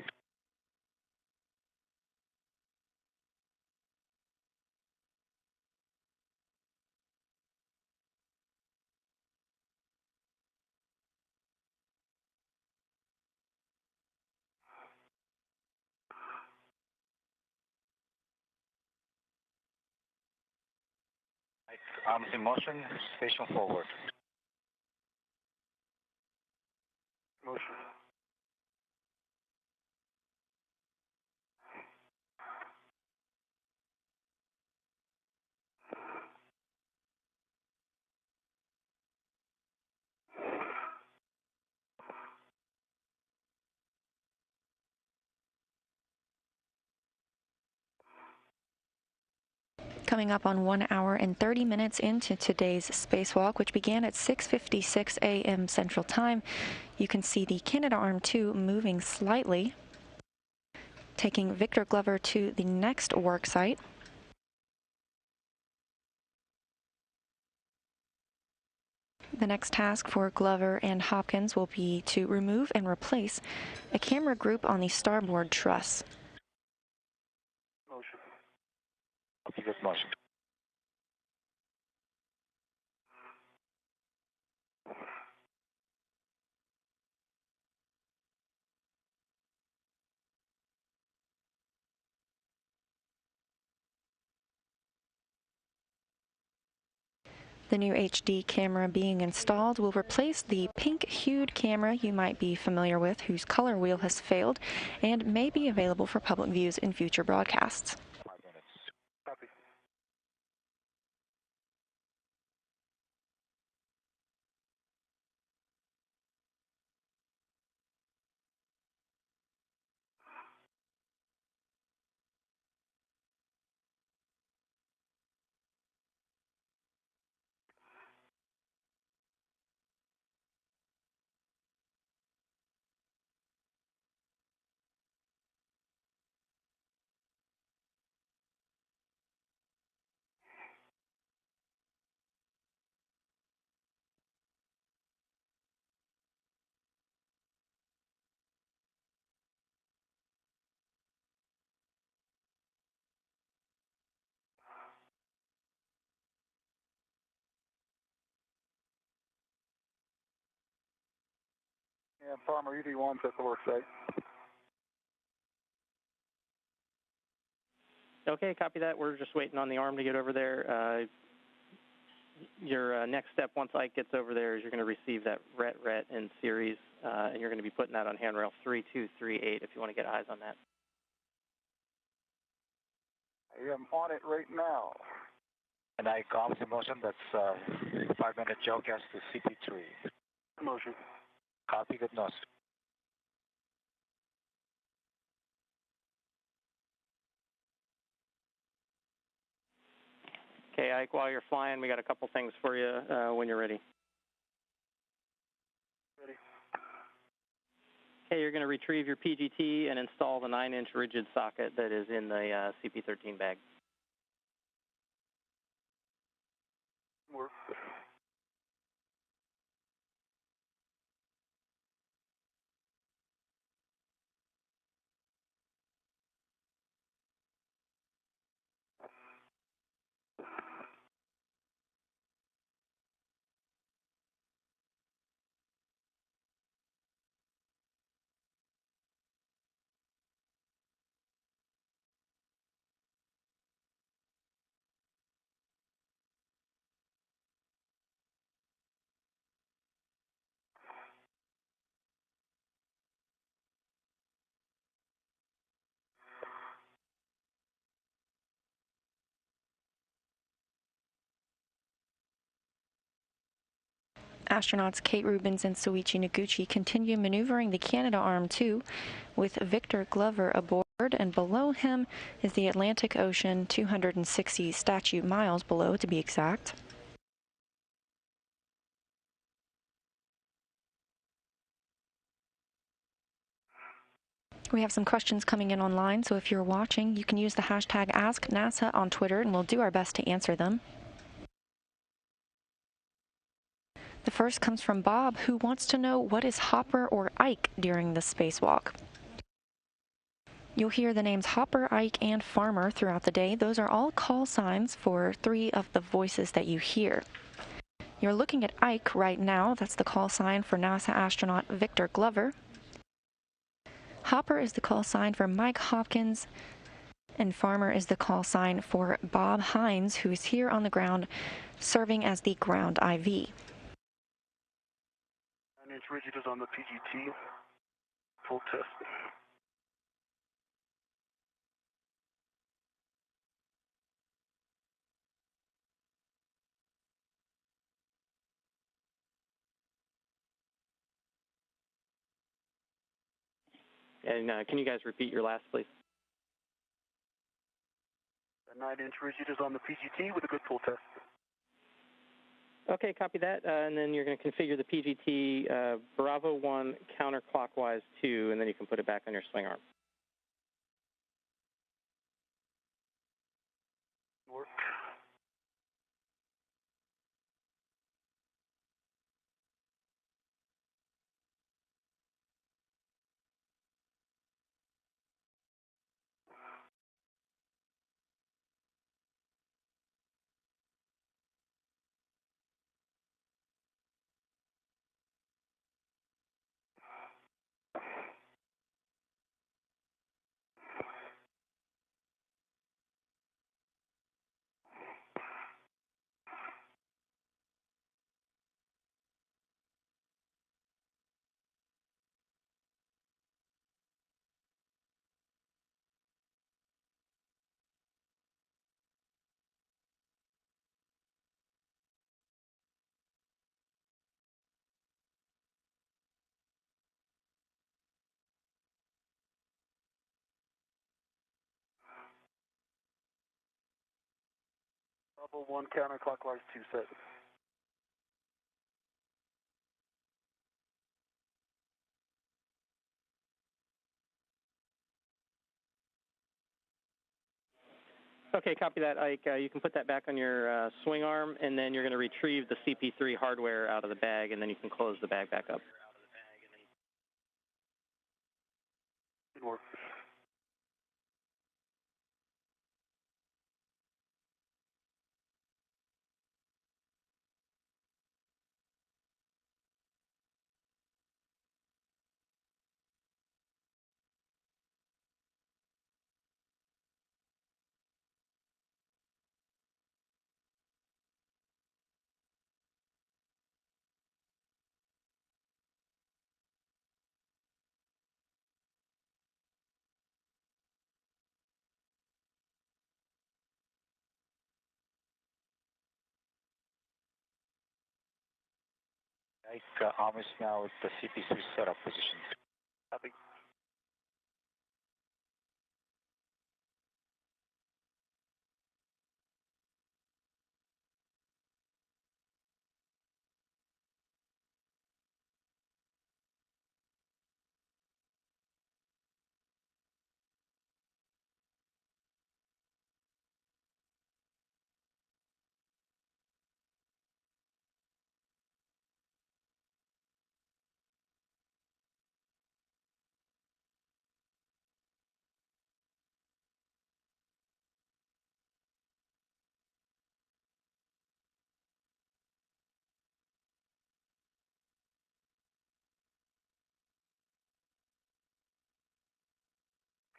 Arms in motion, station forward. Motion. Coming up on 1 hour and 30 minutes into today's spacewalk, which began at 6:56 a.m. Central Time, you can see the Canadarm2 moving slightly, taking Victor Glover to the next work site. The next task for Glover and Hopkins will be to remove and replace a camera group on the starboard truss. Motion. Okay, good motion. The new HD camera being installed will replace the pink-hued camera you might be familiar with, whose color wheel has failed and may be available for public views in future broadcasts. 5 minutes. Copy. Yeah, Farmer EV1's at the work site. Okay, copy that. We're just waiting on the arm to get over there. Your next step once Ike gets over there is you're going to receive that RET in series, and you're going to be putting that on handrail 3238 if you want to get eyes on that. I am on it right now. And I arms in motion, that's 5-minute jawcast to CP3. Motion. Copy, good nose. Okay, Ike, while you're flying, we got a couple things for you when you're ready. Ready. Okay, you're going to retrieve your PGT and install the 9-inch rigid socket that is in the CP13 bag. Work. Astronauts Kate Rubins and Soichi Noguchi continue maneuvering the Canadarm2 with Victor Glover aboard, and below him is the Atlantic Ocean, 260 statute miles below to be exact. We have some questions coming in online, so if you're watching, you can use the hashtag AskNASA on Twitter, and we'll do our best to answer them. The first comes from Bob, who wants to know what is Hopper or Ike during the spacewalk. You'll hear the names Hopper, Ike, and Farmer throughout the day. Those are all call signs for 3 of the voices that you hear. You're looking at Ike right now. That's the call sign for NASA astronaut Victor Glover. Hopper is the call sign for Mike Hopkins, and Farmer is the call sign for Bob Hines, who is here on the ground serving as the ground IV. 9-inch rigid is on the PGT. Full test. And can you guys repeat your last, please? The 9-inch rigid is on the PGT with a good full test. Okay, copy that. And then you're going to configure the PGT Bravo 1 counterclockwise 2, and then you can put it back on your swing arm. Work. Bravo 1 counterclockwise 2 set. Okay, copy that, Ike. You can put that back on your swing arm, and then you're going to retrieve the CP3 hardware out of the bag, and then you can close the bag back up. Good work. Ike, arm is now at the CP3 setup position. Copy.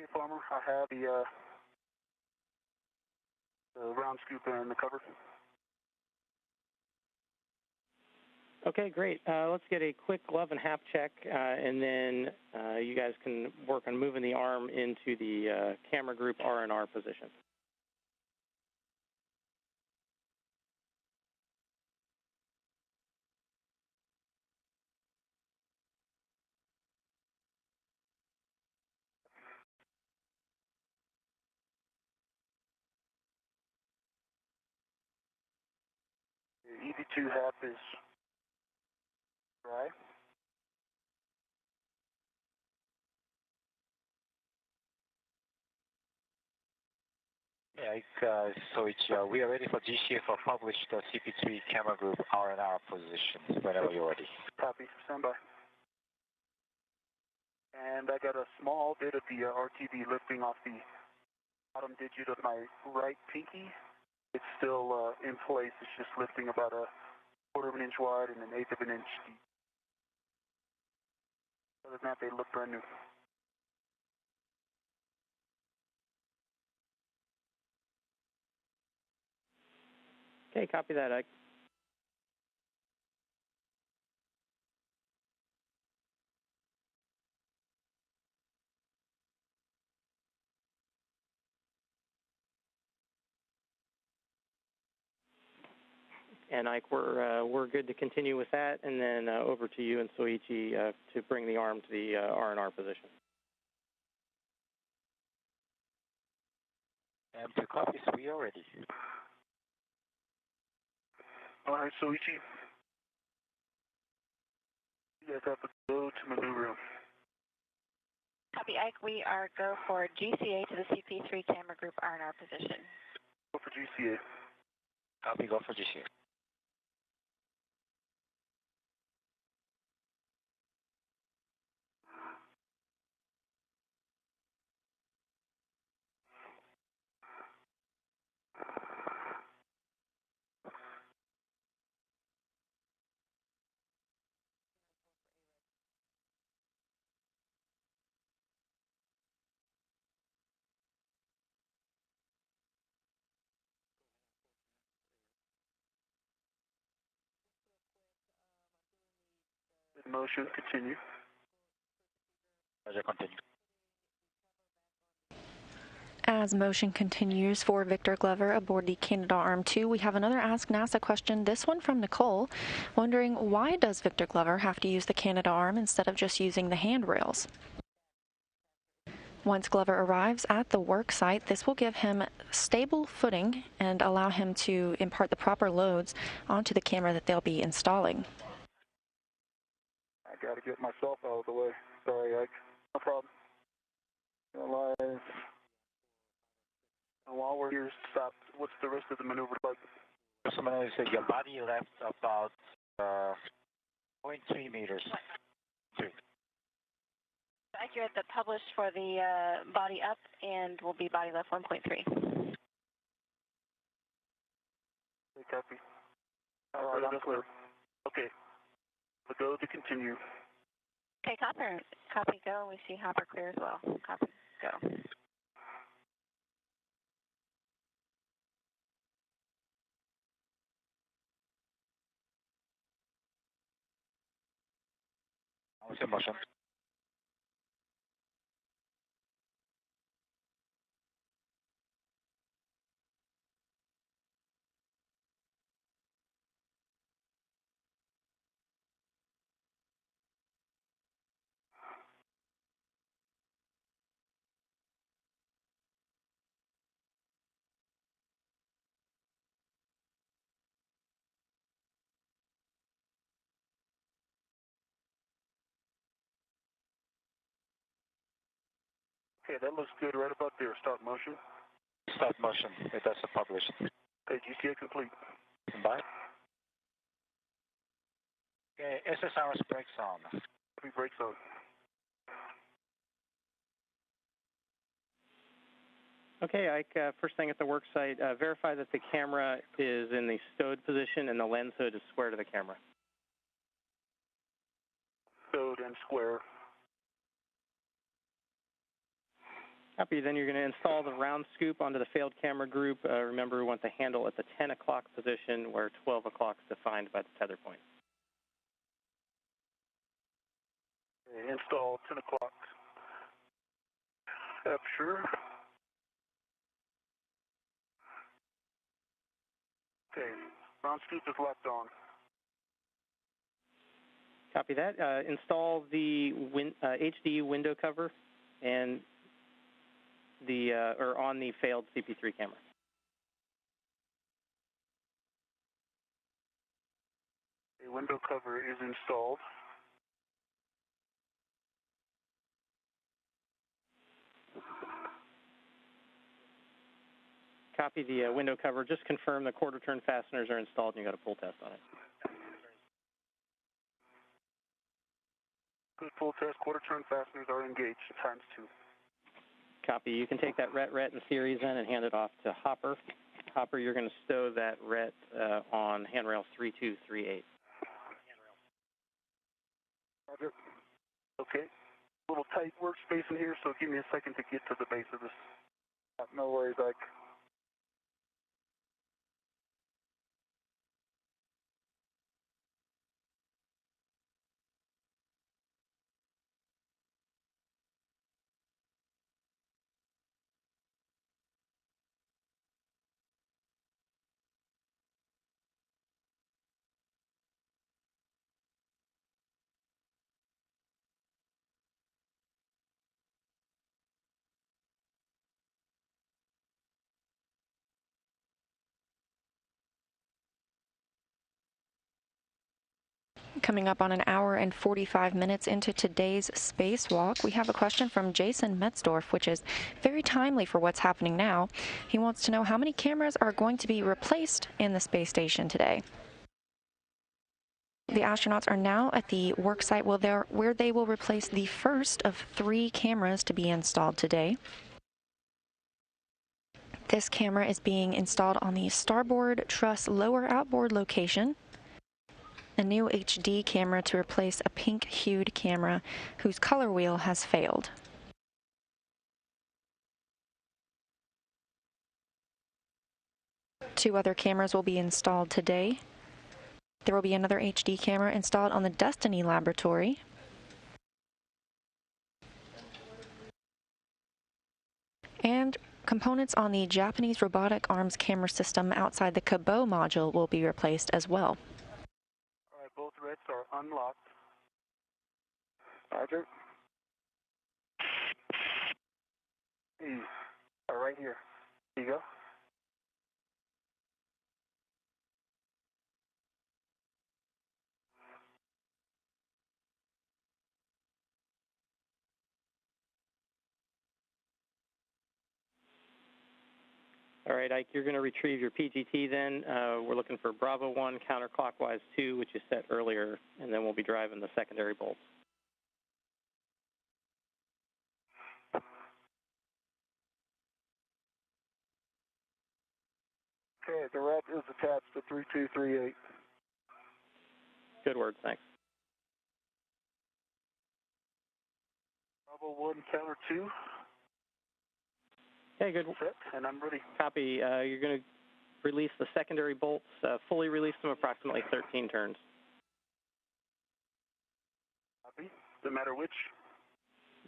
Okay, Farmer, I have the round scoop and the cover. Okay, great. Let's get a quick glove and half check, and then you guys can work on moving the arm into the camera group R&R position. The EV2 half is dry. Yeah, so we are ready for GCA for published CP3 camera group R&R positions whenever you're ready. Copy. Stand by. And I got a small bit of the RTV lifting off the bottom digit of my right pinky. It's still in place. It's just lifting about a quarter of an inch wide and an eighth of an inch deep. Other than that, they look brand new. Okay, copy that, Ike. And Ike, we're good to continue with that, and then over to you and Soichi to bring the arm to the R&R position. And to copy, we are ready. All right, Soichi. You guys have to go to maneuver room. Copy, Ike. We are go for GCA to the CP3 camera group R&R position. Go for GCA. Copy, go for GCA. Motion, continue. Roger, continue. As motion continues for Victor Glover aboard the Canadarm2, we have another Ask NASA question, this one from Nicole, wondering why does Victor Glover have to use the Canadarm instead of just using the handrails? Once Glover arrives at the work site, this will give him stable footing and allow him to impart the proper loads onto the camera that they'll be installing. I gotta get myself out of the way. Sorry, Ike. No problem. Live. And while we're here, stop. What's the rest of the maneuver like? So maneuver said your body left about 0.3 meters. Accurate, the published for the body up and will be body left 1.3. Okay, copy. All right, I'm clear. Okay. We'll go to continue. Okay, copy, go. We see Hopper clear as well. Copy, go. I was in motion. Okay, that looks good right about there. Start motion. Start motion. It does publish. Okay, GCA complete. Bye. Okay, SSRS brakes on. Copy, brakes on. Okay, Ike, first thing at the work site, verify that the camera is in the stowed position and the lens hood is square to the camera. Stowed and square. Copy. Then you're going to install the round scoop onto the failed camera group. Remember, we want the handle at the 10 o'clock position where 12 o'clock is defined by the tether point. Okay, install 10 o'clock. Sure. Okay, round scoop is locked on. Copy that. Install the HD window cover and the or on the failed CP3 camera. A window cover is installed. Copy the window cover. Just confirm the quarter turn fasteners are installed and you got a pull test on it. Good pull test. Quarter turn fasteners are engaged ×2. Copy. You can take that RET in series in and hand it off to Hopper. Hopper, you're going to stow that RET on handrail 3238. Roger. Okay. A little tight workspace in here, so give me a second to get to the base of this. No worries, Ike. Coming up on an hour and 45 minutes into today's spacewalk, we have a question from Jason Metzdorf, which is very timely for what's happening now. He wants to know how many cameras are going to be replaced in the space station today. The astronauts are now at the work site where they will replace the first of 3 cameras to be installed today. This camera is being installed on the starboard truss lower outboard location. A new HD camera to replace a pink-hued camera whose color wheel has failed. Two other cameras will be installed today. There will be another HD camera installed on the Destiny laboratory. And components on the Japanese robotic arms camera system outside the Kibo module will be replaced as well. All right, both RETs are unlocked. Roger. Hey, right here. Here you go. All right, Ike, you're going to retrieve your PGT then. We're looking for Bravo 1, counterclockwise 2, which you set earlier, and then we'll be driving the secondary bolts. Okay, the RET is attached to 3238. Good words, thanks. Bravo 1, counter 2. Okay, good. Set, and I'm ready. Copy. You're going to release the secondary bolts, fully release them approximately 13 turns. Copy. Doesn't matter which?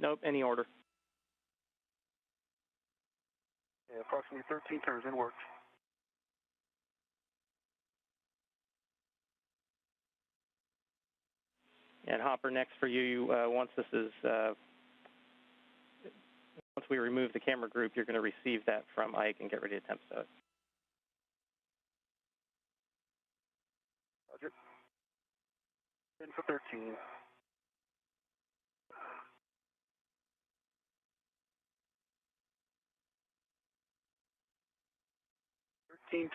Nope, any order. Yeah, approximately 13 turns in work. And Hopper, next for you, once we remove the camera group, you're going to receive that from Ike and get ready to temp stow it. Roger. In for 13.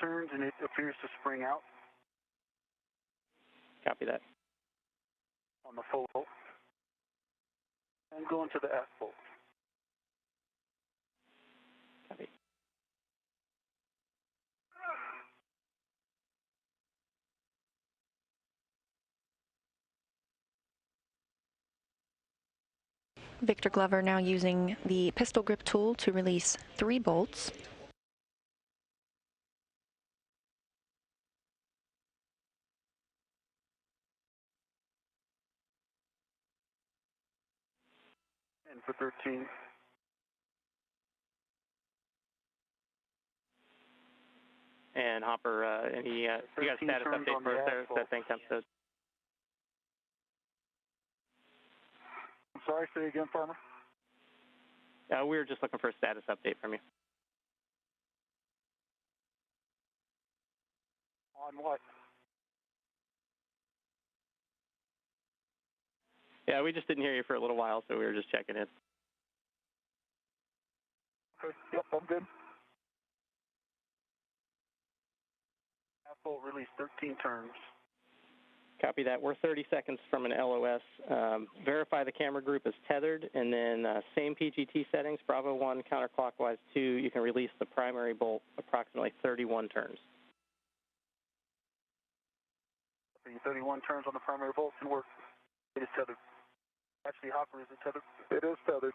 Turns and it appears to spring out. Copy that. On the full bolt. And go into the F bolt. Copy. Victor Glover now using the pistol grip tool to release 3 bolts. And for 13. And Hopper, any you got a status update for us there? That thing temps to. I'm sorry, say again, Farmer? We were just looking for a status update from you. On what? Yeah, we just didn't hear you for a little while, so we were just checking in. Okay, yep, I'm good. Half-bolt release, 13 turns. Copy that. We're 30 seconds from an LOS. Verify the camera group is tethered, and then same PGT settings, Bravo 1, counterclockwise 2. You can release the primary bolt approximately 31 turns. 31 turns on the primary bolt can work. It is tethered. Actually, Hopper, is it tethered? It is tethered.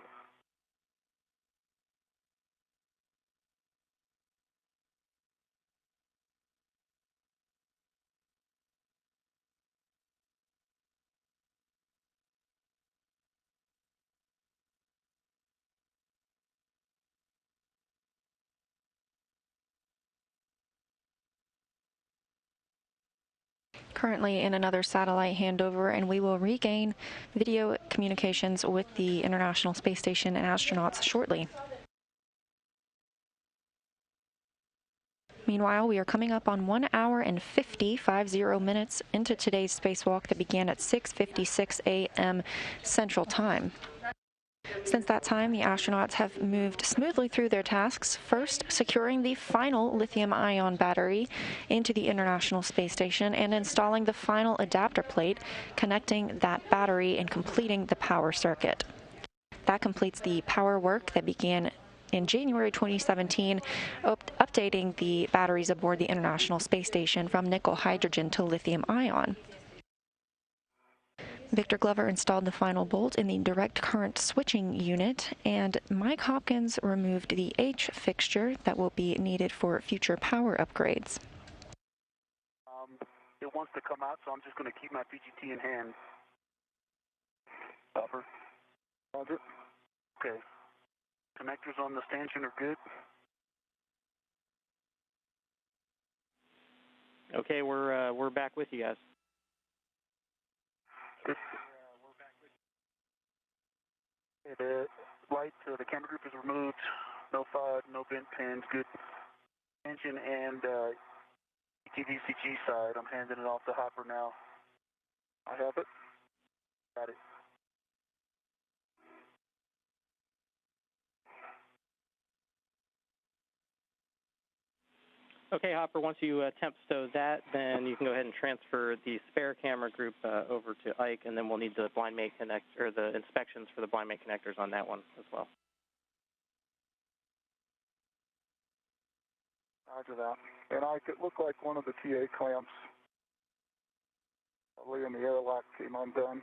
Currently in another satellite handover, and we will regain video communications with the International Space Station and astronauts shortly. Meanwhile, we are coming up on 1 hour and 50 minutes into today's spacewalk that began at 6:56 a.m. Central Time. Since that time, the astronauts have moved smoothly through their tasks, first securing the final lithium-ion battery into the International Space Station and installing the final adapter plate, connecting that battery and completing the power circuit. That completes the power work that began in January 2017, updating the batteries aboard the International Space Station from nickel hydrogen to lithium-ion. Victor Glover installed the final bolt in the direct current switching unit, and Mike Hopkins removed the H fixture that will be needed for future power upgrades. It wants to come out, so I'm just going to keep my PGT in hand. Upper. Roger. Okay. Connectors on the stanchion are good. Okay, we're back with you guys. We're back with you. The light, the camera group is removed. No FOD, no bent pins, good. Engine and ETVCG side. I'm handing it off to Hopper now. I have it. Got it. Okay, Hopper, once you temp stow that, then you can go ahead and transfer the spare camera group over to Ike, and then we'll need the blind mate connect, or the inspections for the blind mate connectors on that one as well. Roger that. And Ike, it looked like one of the TA clamps, probably in the airlock, came undone.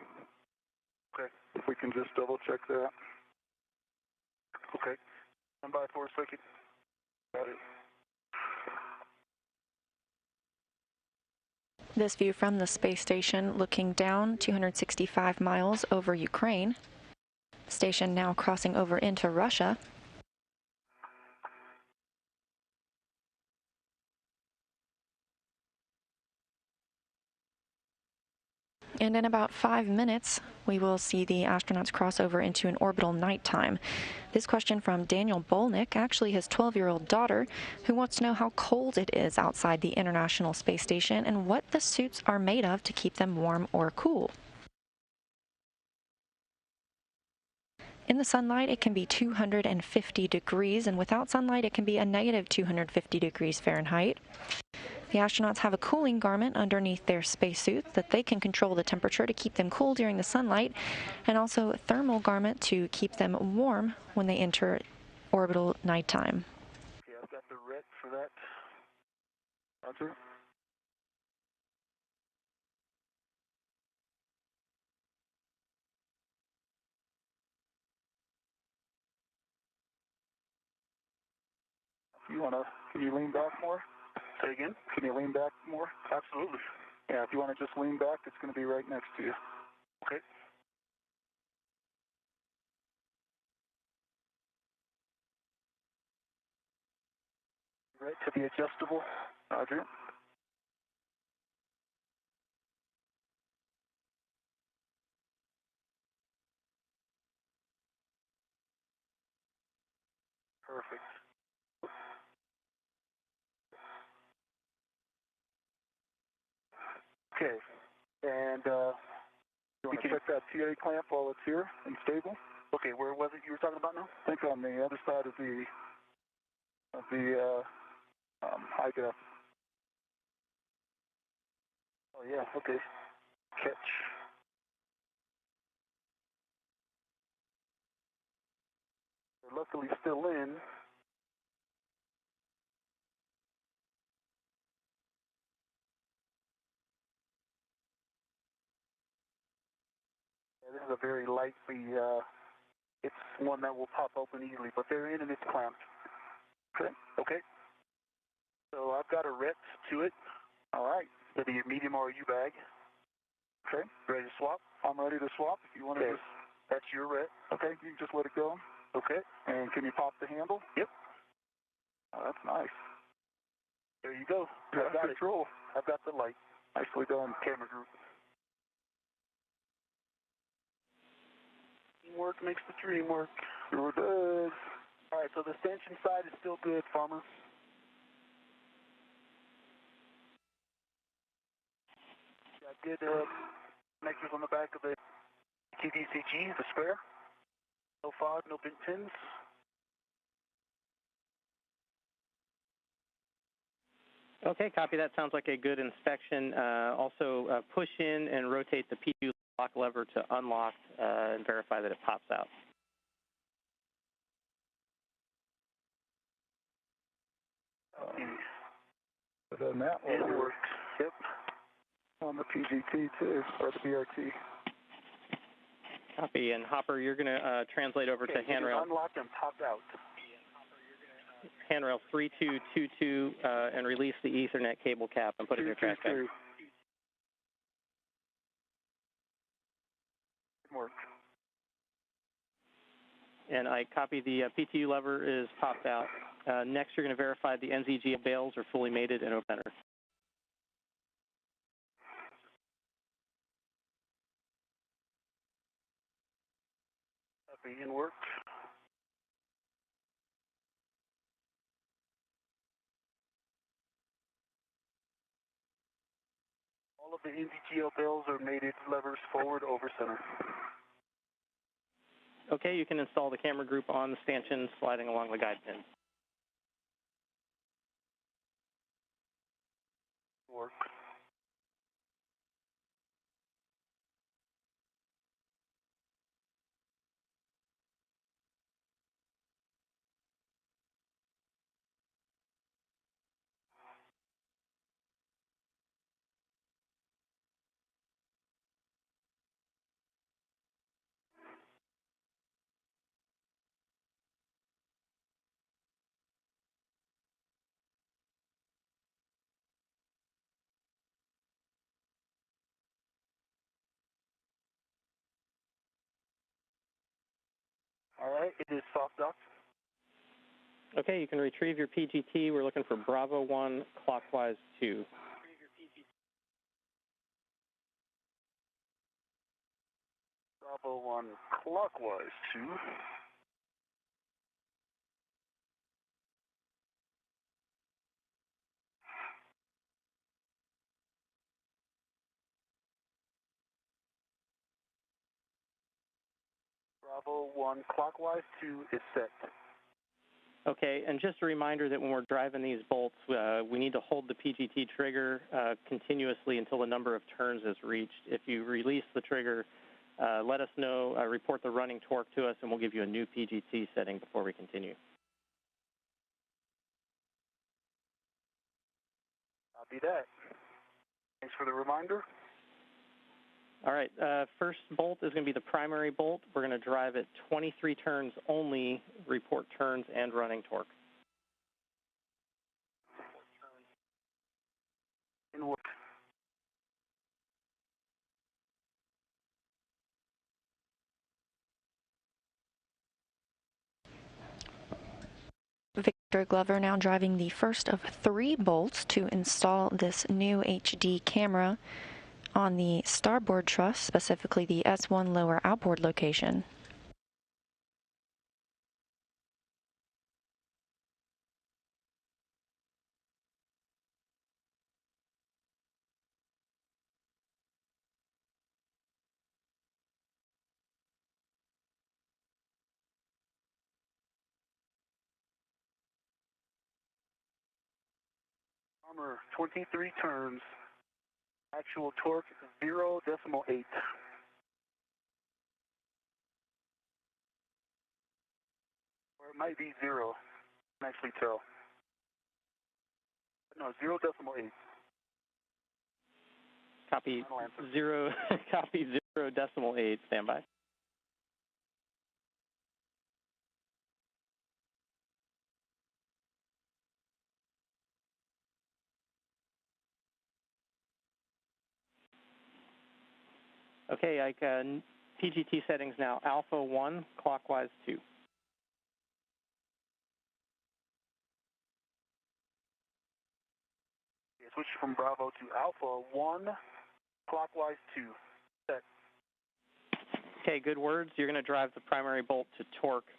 Okay, if we can just double check that. Okay, stand by for a second. Got it. This view from the space station looking down 265 miles over Ukraine. Station now crossing over into Russia. And in about 5 minutes, we will see the astronauts cross over into an orbital nighttime. This question from Daniel Bolnick, actually his 12-year-old daughter, who wants to know how cold it is outside the International Space Station and what the suits are made of to keep them warm or cool. In the sunlight, it can be 250 degrees, and without sunlight, it can be a negative 250 degrees Fahrenheit. The astronauts have a cooling garment underneath their spacesuits that they can control the temperature to keep them cool during the sunlight, and also a thermal garment to keep them warm when they enter orbital nighttime. Okay, I've got the ret for that. Roger. Can you lean back more? Say again? Can you lean back more? Absolutely. Yeah, if you want to just lean back, it's going to be right next to you. Okay. Right to the adjustable. Roger. Perfect. Okay. And you want to check that TA clamp while it's here and stable? Okay, where was it you were talking about now? I think on the other side of the high def. Oh yeah, okay. Catch. They're luckily still in. Yeah, this is a very lightly, it's one that will pop open easily, but they're in and it's clamped. Okay, okay. So I've got a RET to it. All right. It'll be a medium or a U bag. Okay. Ready to swap? I'm ready to swap. If you want to just, that's your RET. Okay, you can just let it go. Okay. And can you pop the handle? Yep. Oh, that's nice. There you go. I've got control. I've got the light. Nicely done, camera group. Teamwork makes the dream work. Sure does. All right, so the extension side is still good, Farmer. Got good connectors on the back of the TDCG, the spare. No fog, no bent pins. Okay, copy that. Sounds like a good inspection. Also, push in and rotate the PU lock lever to unlock and verify that it pops out. But then that one works. Yep. On the PGT too, or the BRT. Copy. And Hopper, you're going to translate over to handrail. Unlock and pop out. Handrail 3222 and release the Ethernet cable cap and put it in your trash bag. Work. And I copy the PTU lever is popped out. Next, you're going to verify the NZG bales are fully mated and open. Copy and work. All of the NZGL bales are mated levers forward over center. Okay, you can install the camera group on the stanchion sliding along the guide pin. Work. All right, it is soft docked. Okay, you can retrieve your PGT. We're looking for Bravo 1, clockwise 2. Bravo 1, clockwise 2. Bravo 1, clockwise 2 is set. Okay, and just a reminder that when we're driving these bolts, we need to hold the PGT trigger continuously until the number of turns is reached. If you release the trigger, let us know, report the running torque to us, and we'll give you a new PGT setting before we continue. Copy that. Thanks for the reminder. All right, first bolt is going to be the primary bolt. We're going to drive it 23 turns only, report turns and running torque. Dr. Glover now driving the first of 3 bolts to install this new HD camera on the starboard truss, specifically the S1 lower outboard location. Armor 23 turns. Actual torque 0.8. Or it might be 0. I can actually tell. No, 0.8. Copy 0. Copy 0.8. Standby. Okay, Ike, PGT settings now, Alpha 1, clockwise 2. Switch from Bravo to Alpha 1, clockwise 2. Set. Okay, good words. You're going to drive the primary bolt to torque.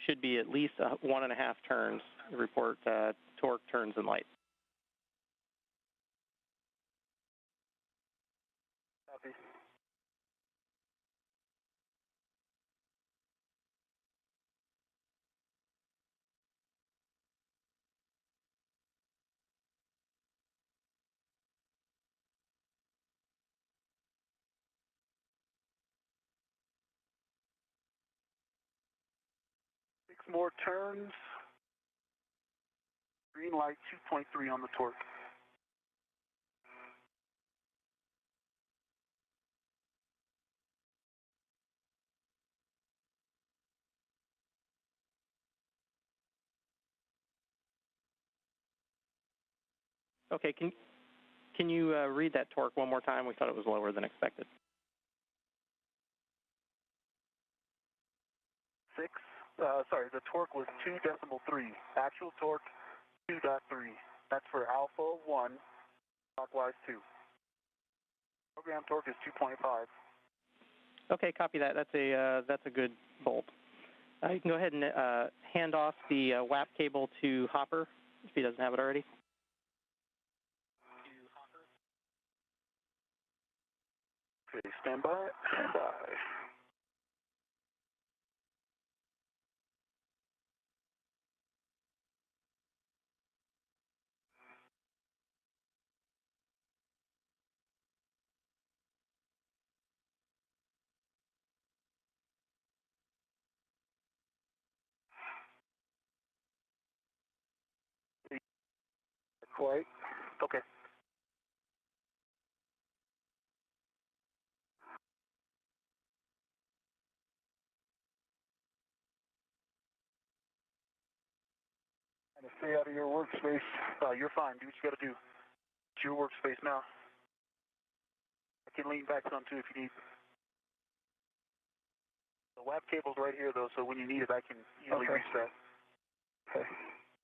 Should be at least 1.5 turns. Report torque, turns, and light. Copy. Six more turns. Green light 2.3 on the torque. Okay, can you read that torque one more time? We thought it was lower than expected. 6. Sorry, the torque was 2.3. Actual torque 2.3. That's for Alpha 1, clockwise 2. Program torque is 2.5. Okay, copy that. That's a good bolt. You can go ahead and hand off the WAP cable to Hopper if he doesn't have it already. Okay, stand by. Stand by. Quite. Okay. And to stay out of your workspace. You're fine. Do what you got to do. It's your workspace now. I can lean back some too if you need. The WAP cable's right here though, so when you need it, I can easily reach that. Okay.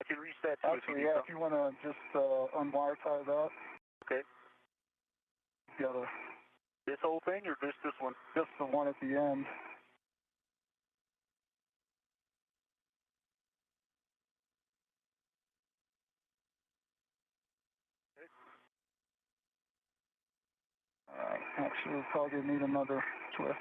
I can reach that too. Actually, if you want to just unwire tie that. Okay. You gotta. This whole thing or just this one? Just the one at the end. Actually, we'll probably need another twist.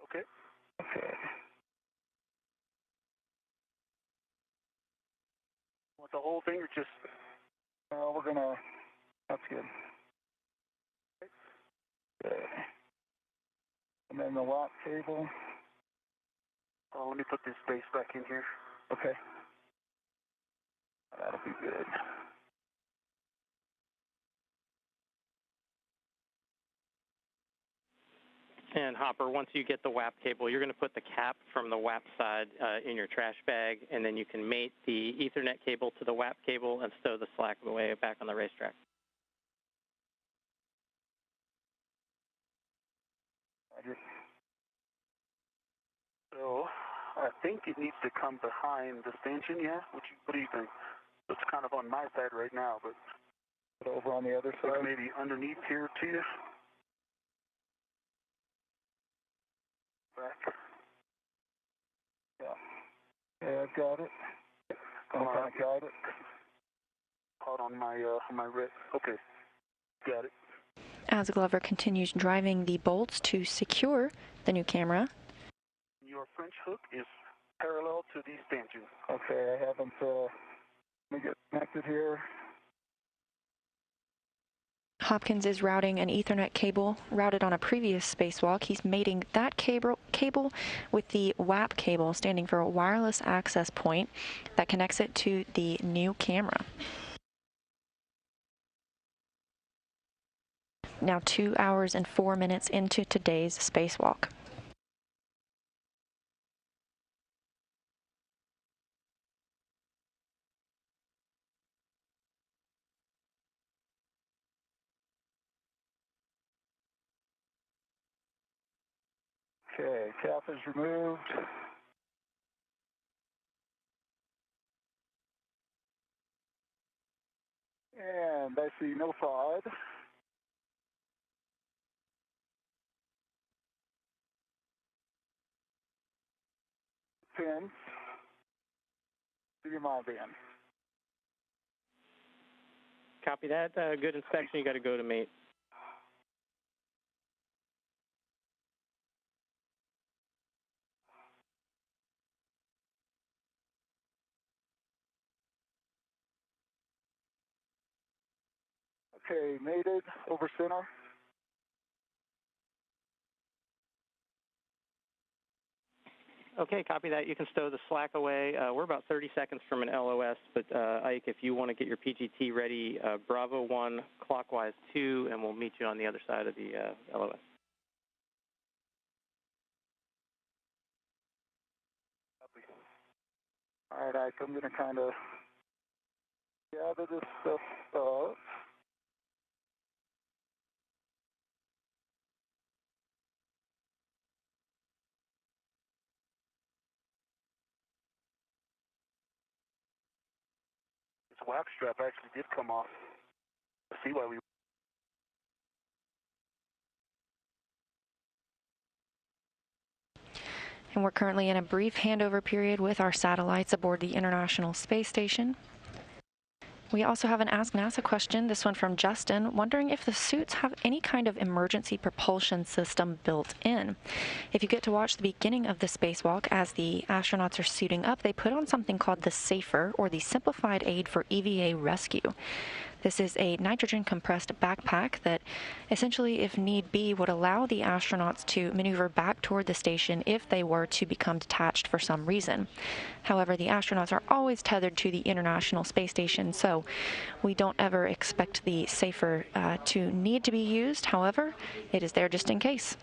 Okay. Okay. Want the whole thing or just? We're gonna. That's good. Okay. And then the lock cable. Oh, let me put this space back in here. Okay. That'll be good. And Hopper, once you get the WAP cable, you're going to put the cap from the WAP side in your trash bag, and then you can mate the Ethernet cable to the WAP cable and stow the slack away back on the racetrack. So I think it needs to come behind the stanchion, yeah? What do you think? It's kind of on my side right now, but over on the other side? Maybe underneath here too. Back. Yeah, I've got it. I got it. Caught on my wrist. Okay, got it. As Glover continues driving the bolts to secure the new camera. Your French hook is parallel to the stanchion. Okay, I haven't, let me get connected here. Hopkins is routing an Ethernet cable routed on a previous spacewalk. He's mating that cable with the WAP cable, standing for wireless access point, that connects it to the new camera. Now 2 hours and 4 minutes into today's spacewalk. Okay, cap is removed. And I see no FOD. Pins to your mod band. Copy that. Good inspection. You got to go to mate. Okay, mated over center. Okay, copy that. You can stow the slack away. We're about 30 seconds from an LOS, but Ike, if you want to get your PGT ready, Bravo 1, clockwise 2, and we'll meet you on the other side of the LOS. All right, Ike, I'm going to kind of gather this stuff up. This wax strap actually did come off. Let's see why we... And we're currently in a brief handover period with our satellites aboard the International Space Station. We also have an Ask NASA question, this one from Justin, wondering if the suits have any kind of emergency propulsion system built in. If you get to watch the beginning of the spacewalk as the astronauts are suiting up, they put on something called the SAFER, or the Simplified Aid for EVA Rescue. This is a nitrogen compressed backpack that essentially, if need be, would allow the astronauts to maneuver back toward the station if they were to become detached for some reason. However, the astronauts are always tethered to the International Space Station, so we don't ever expect the SAFER to need to be used. However, it is there just in case.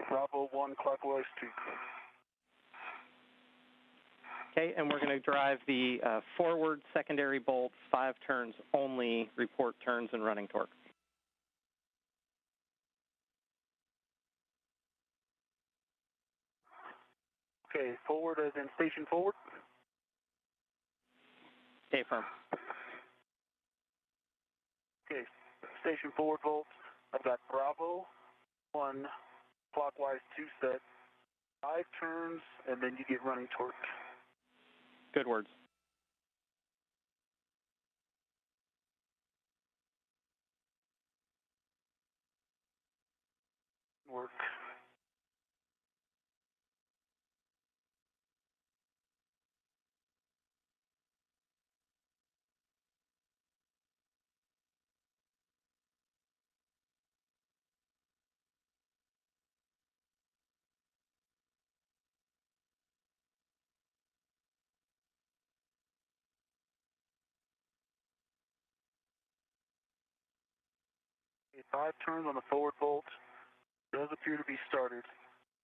Bravo 1, clockwise 2. Okay, and we're going to drive the forward secondary bolt, 5 turns only, report turns and running torque. Okay, forward as in station forward. Okay, firm. Okay, station forward volts. I've got Bravo 1, clockwise 2 set, 5 turns, and then you get running torque. Good words. Work. 5 turns on the forward bolt. Does appear to be started.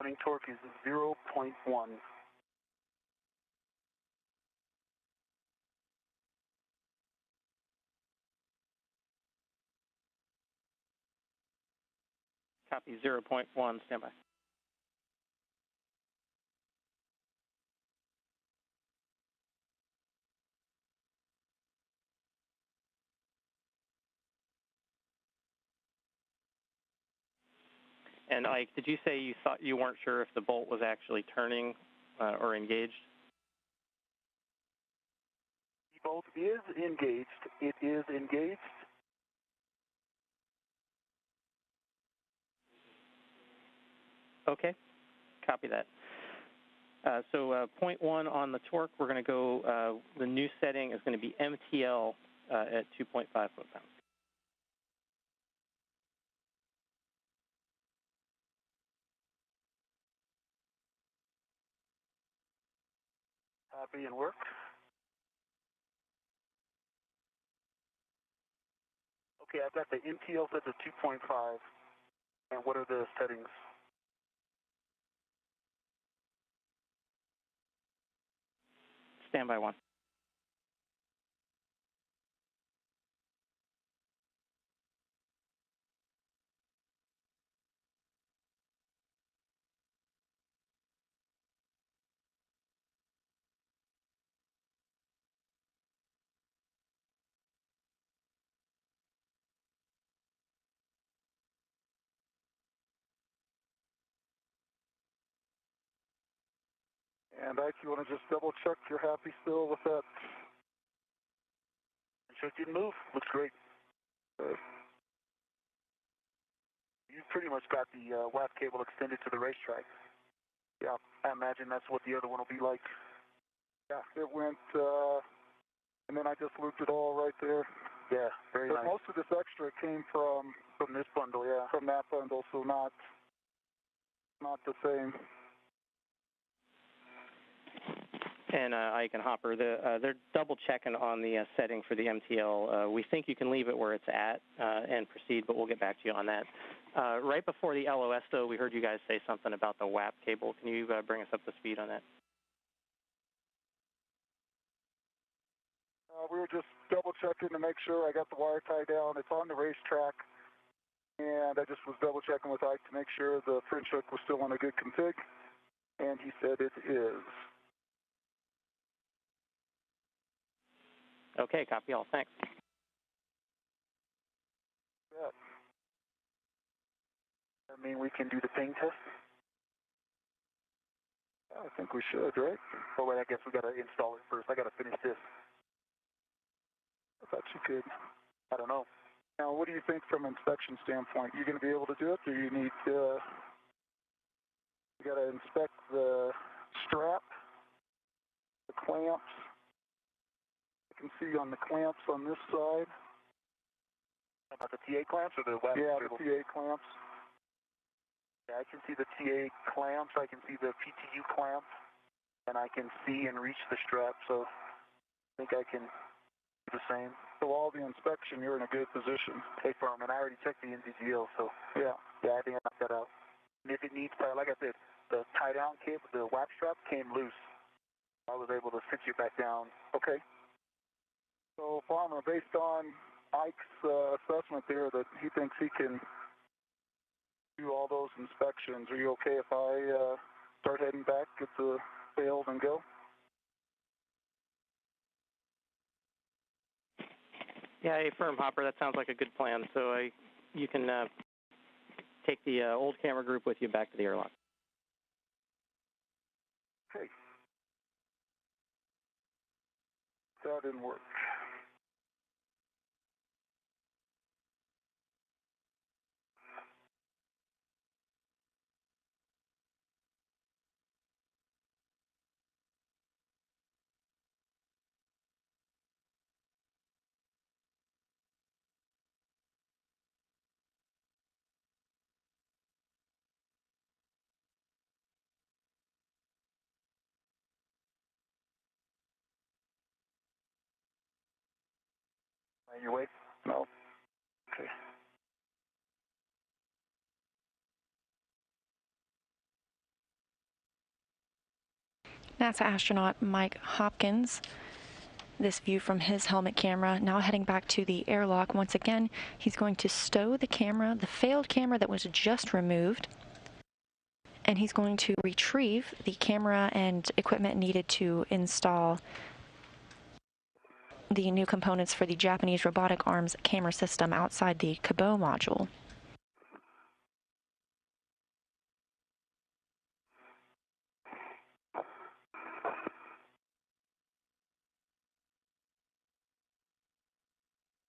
Running torque is 0.1. Copy 0.1, standby. And Ike, did you say you weren't sure if the bolt was actually turning or engaged? The bolt is engaged. It is engaged. Okay, copy that. So 0.1 on the torque, we're going to go, the new setting is going to be MTL at 2.5 foot-pounds. Copy and work. Okay, I've got the MTL set to 2.5. And what are the settings? Standby 1. And Ike, you want to just double check you're happy still with that? Check didn't move. Looks great. You pretty much got the WAP cable extended to the racetrack. Yeah, I imagine that's what the other one will be like. Yeah, it went, and then I just looped it all right there. Yeah, very nice. Most of this extra came from this bundle, yeah. From that bundle, so not the same. And Ike and Hopper, they're double checking on the setting for the MTL. We think you can leave it where it's at and proceed, but we'll get back to you on that. Right before the LOS, though, we heard you guys say something about the WAP cable. Can you bring us up to speed on that? We were just double checking to make sure I got the wire tied down. It's on the racetrack, and I just was double checking with Ike to make sure the French hook was still on a good config, and he said it is. Okay, copy all. Thanks. Yeah. I mean, we can do the ping test? I think we should, right? Oh, wait, I guess we got to install it first. I got to finish this. I thought you could. I don't know. Now, what do you think from an inspection standpoint? You going to be able to do it, or you need to... You got to inspect the strap, the clamps. I can see on the clamps on this side. About the TA clamps or the WAP? Yeah, the TA clamps. Yeah, I can see the TA clamps. I can see the PTU clamp, and I can see and reach the strap. So I think I can do the same. So all the inspection, you're in a good position. Hey, firm, and I already checked the NVGL. So yeah, I think I knocked that out. And if it needs, like I said, the tie-down cable, the WAP strap came loose. I was able to fit you back down. Okay. So, Farmer, based on Ike's assessment there that he thinks he can do all those inspections, are you okay if I start heading back, get the sales and go? Yeah, hey, firm, Hopper, that sounds like a good plan. So you can take the old camera group with you back to the airlock. Okay. That didn't work. On your way? No. Okay. NASA astronaut Mike Hopkins. This view from his helmet camera. Now heading back to the airlock. Once again, he's going to stow the camera, the failed camera that was just removed, and he's going to retrieve the camera and equipment needed to install the new components for the Japanese robotic arms camera system outside the Kibo module.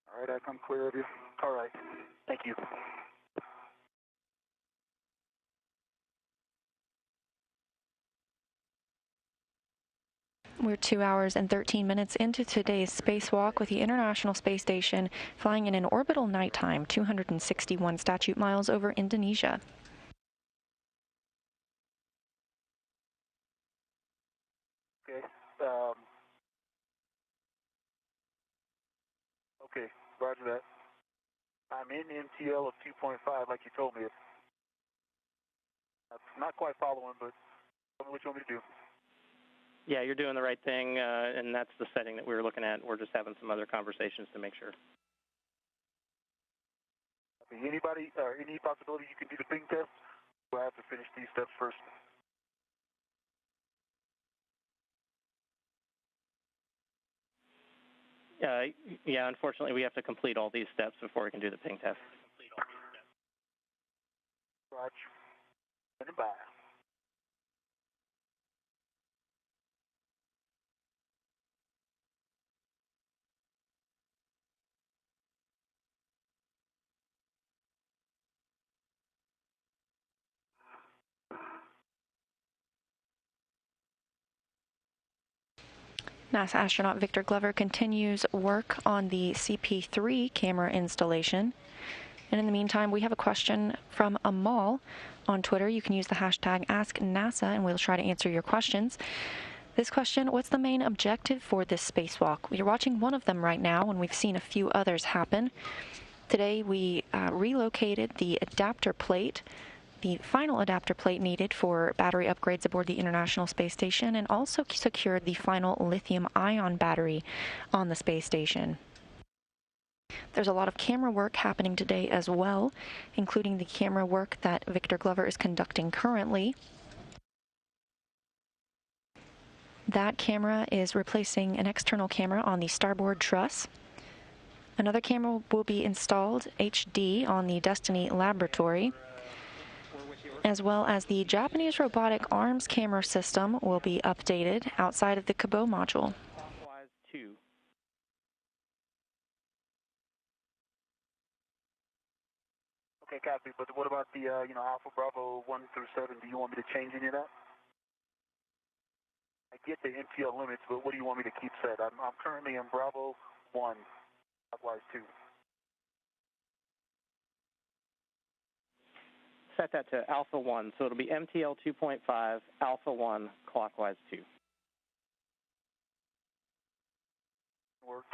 All right, I'm clear of you. All right, thank you. We're 2 hours and 13 minutes into today's spacewalk with the International Space Station flying in an orbital nighttime, 261 statute miles over Indonesia. Okay. Okay, roger that. I'm in MTL of 2.5 like you told me. I'm not quite following, but tell me what you want me to do. Yeah, you're doing the right thing, and that's the setting that we were looking at. We're just having some other conversations to make sure. Okay, anybody, any possibility you can do the ping test? We'll have to finish these steps first. Yeah, unfortunately, we have to complete all these steps before we can do the ping test. Roger. Standing by. NASA astronaut Victor Glover continues work on the CP3 camera installation. And in the meantime, we have a question from Amal on Twitter. You can use the hashtag AskNASA, and we'll try to answer your questions. This question: what's the main objective for this spacewalk? We're watching one of them right now, and we've seen a few others happen. Today, we relocated the adapter plate, the final adapter plate needed for battery upgrades aboard the International Space Station, and also secured the final lithium-ion battery on the space station. There's a lot of camera work happening today as well, including the camera work that Victor Glover is conducting currently. That camera is replacing an external camera on the starboard truss. Another camera will be installed HD on the Destiny laboratory, as well as the Japanese robotic arms camera system will be updated outside of the Kibo module. Clockwise 2. Okay, copy. But what about the, Alpha Bravo 1 through 7? Do you want me to change any of that? I get the MTL limits, but what do you want me to keep set? I'm currently in Bravo 1, clockwise 2. Set that to Alpha 1, so it'll be MTL 2.5, Alpha 1, clockwise 2. Work.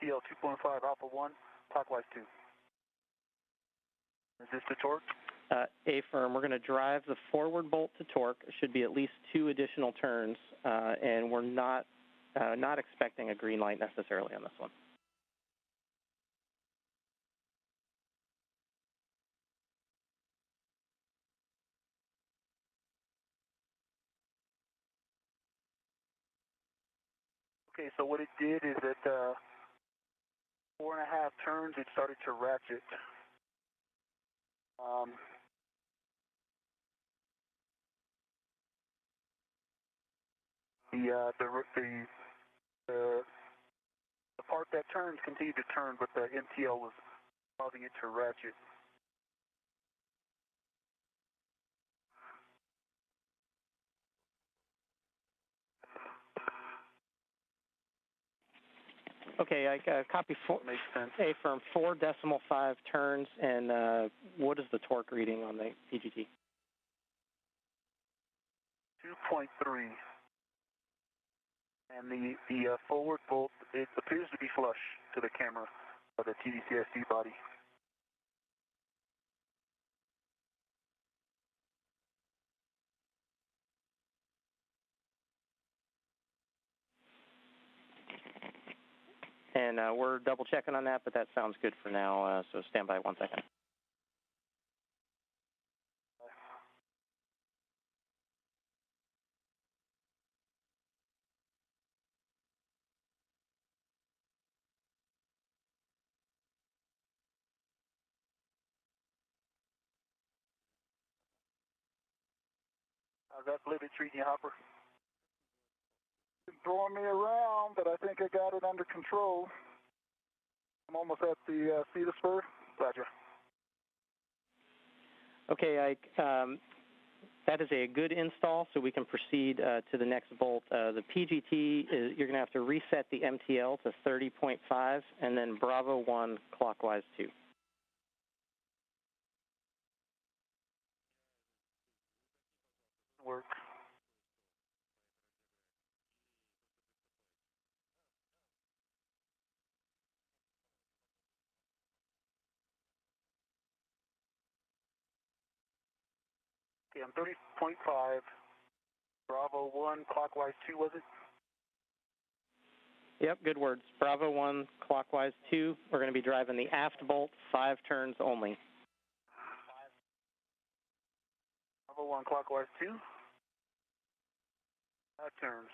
MTL 2.5, Alpha 1, clockwise 2. Is this the torque? A-firm, we're going to drive the forward bolt to torque. It should be at least 2 additional turns, and we're not expecting a green light necessarily on this one. Okay, so what it did is that 4.5 turns, it started to ratchet. The part that turns continued to turn, but the MTL was causing it to ratchet. Okay, I copy four, Makes sense. A-firm 4.5 turns, and what is the torque reading on the PGT? 2.3. And the forward bolt, it appears to be flush to the camera of the TDCSD body. And we're double checking on that, but that sounds good for now, so stand by 1 second. How's that blizzard treating you, Hopper? Been throwing me around, but I think I got it under control. I'm almost at the Cedar Spur. Roger. Okay, Ike, that is a good install, so we can proceed to the next bolt. The PGT, you're going to have to reset the MTL to 30.5, and then Bravo 1 clockwise 2. Work. Okay, I'm 30.5. Bravo 1 clockwise 2, was it? Yep, good words. Bravo 1 clockwise 2. We're going to be driving the aft bolt, 5 turns only. Bravo 1 clockwise 2. 5 turns.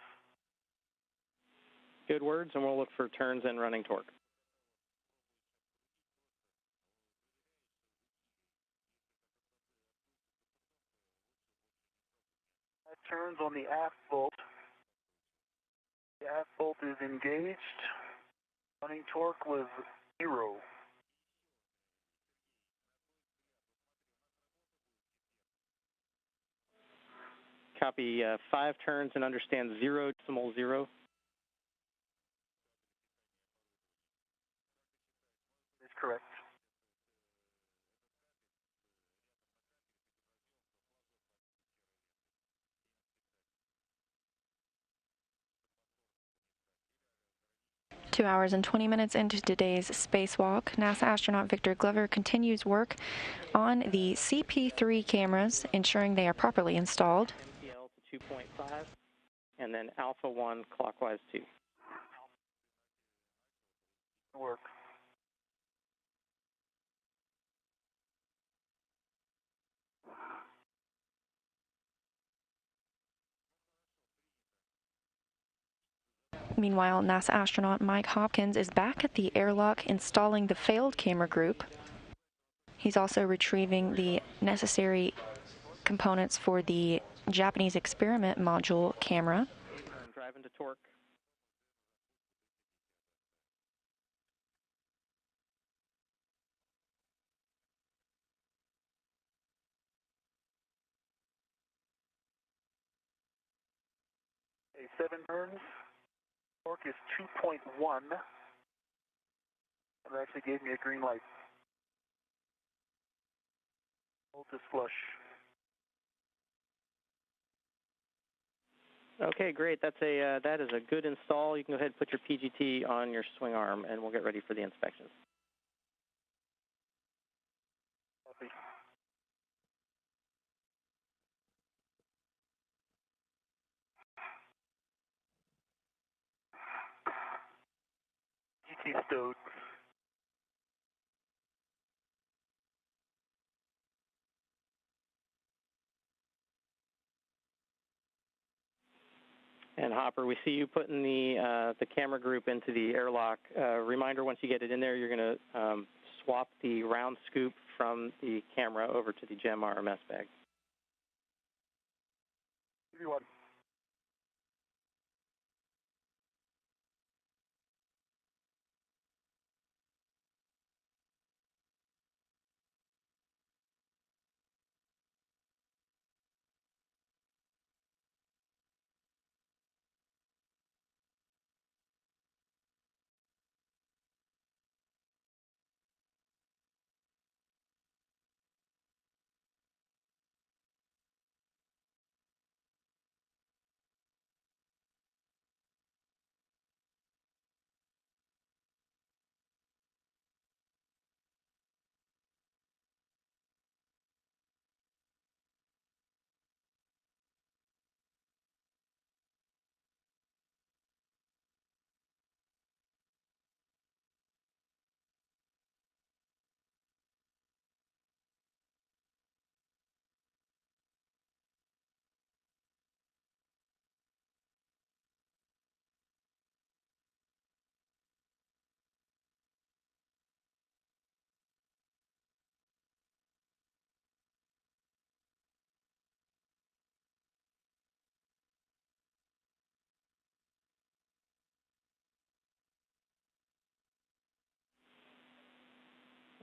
Good words, and we'll look for turns and running torque. Turns on the aft bolt. The aft bolt is engaged. Running torque was 0. Copy 5 turns and understand 0.0. Is correct. Two hours and 20 minutes into today's spacewalk, NASA astronaut Victor Glover continues work on the CP3 cameras, ensuring they are properly installed. MTL to 2.5, and then Alpha 1 clockwise 2. Work. Meanwhile, NASA astronaut Mike Hopkins is back at the airlock installing the failed camera group. He's also retrieving the necessary components for the Japanese experiment module camera. Driving to torque. A 7 turns. Torque is 2.1. That actually gave me a green light. Bolt is flush. Okay, great. That is a good install. You can go ahead and put your PGT on your swing arm, and we'll get ready for the inspection. Copy. GT stowed. And Hopper, we see you putting the camera group into the airlock. Reminder, once you get it in there, you're going to swap the round scoop from the camera over to the GEM RMS bag. Everyone.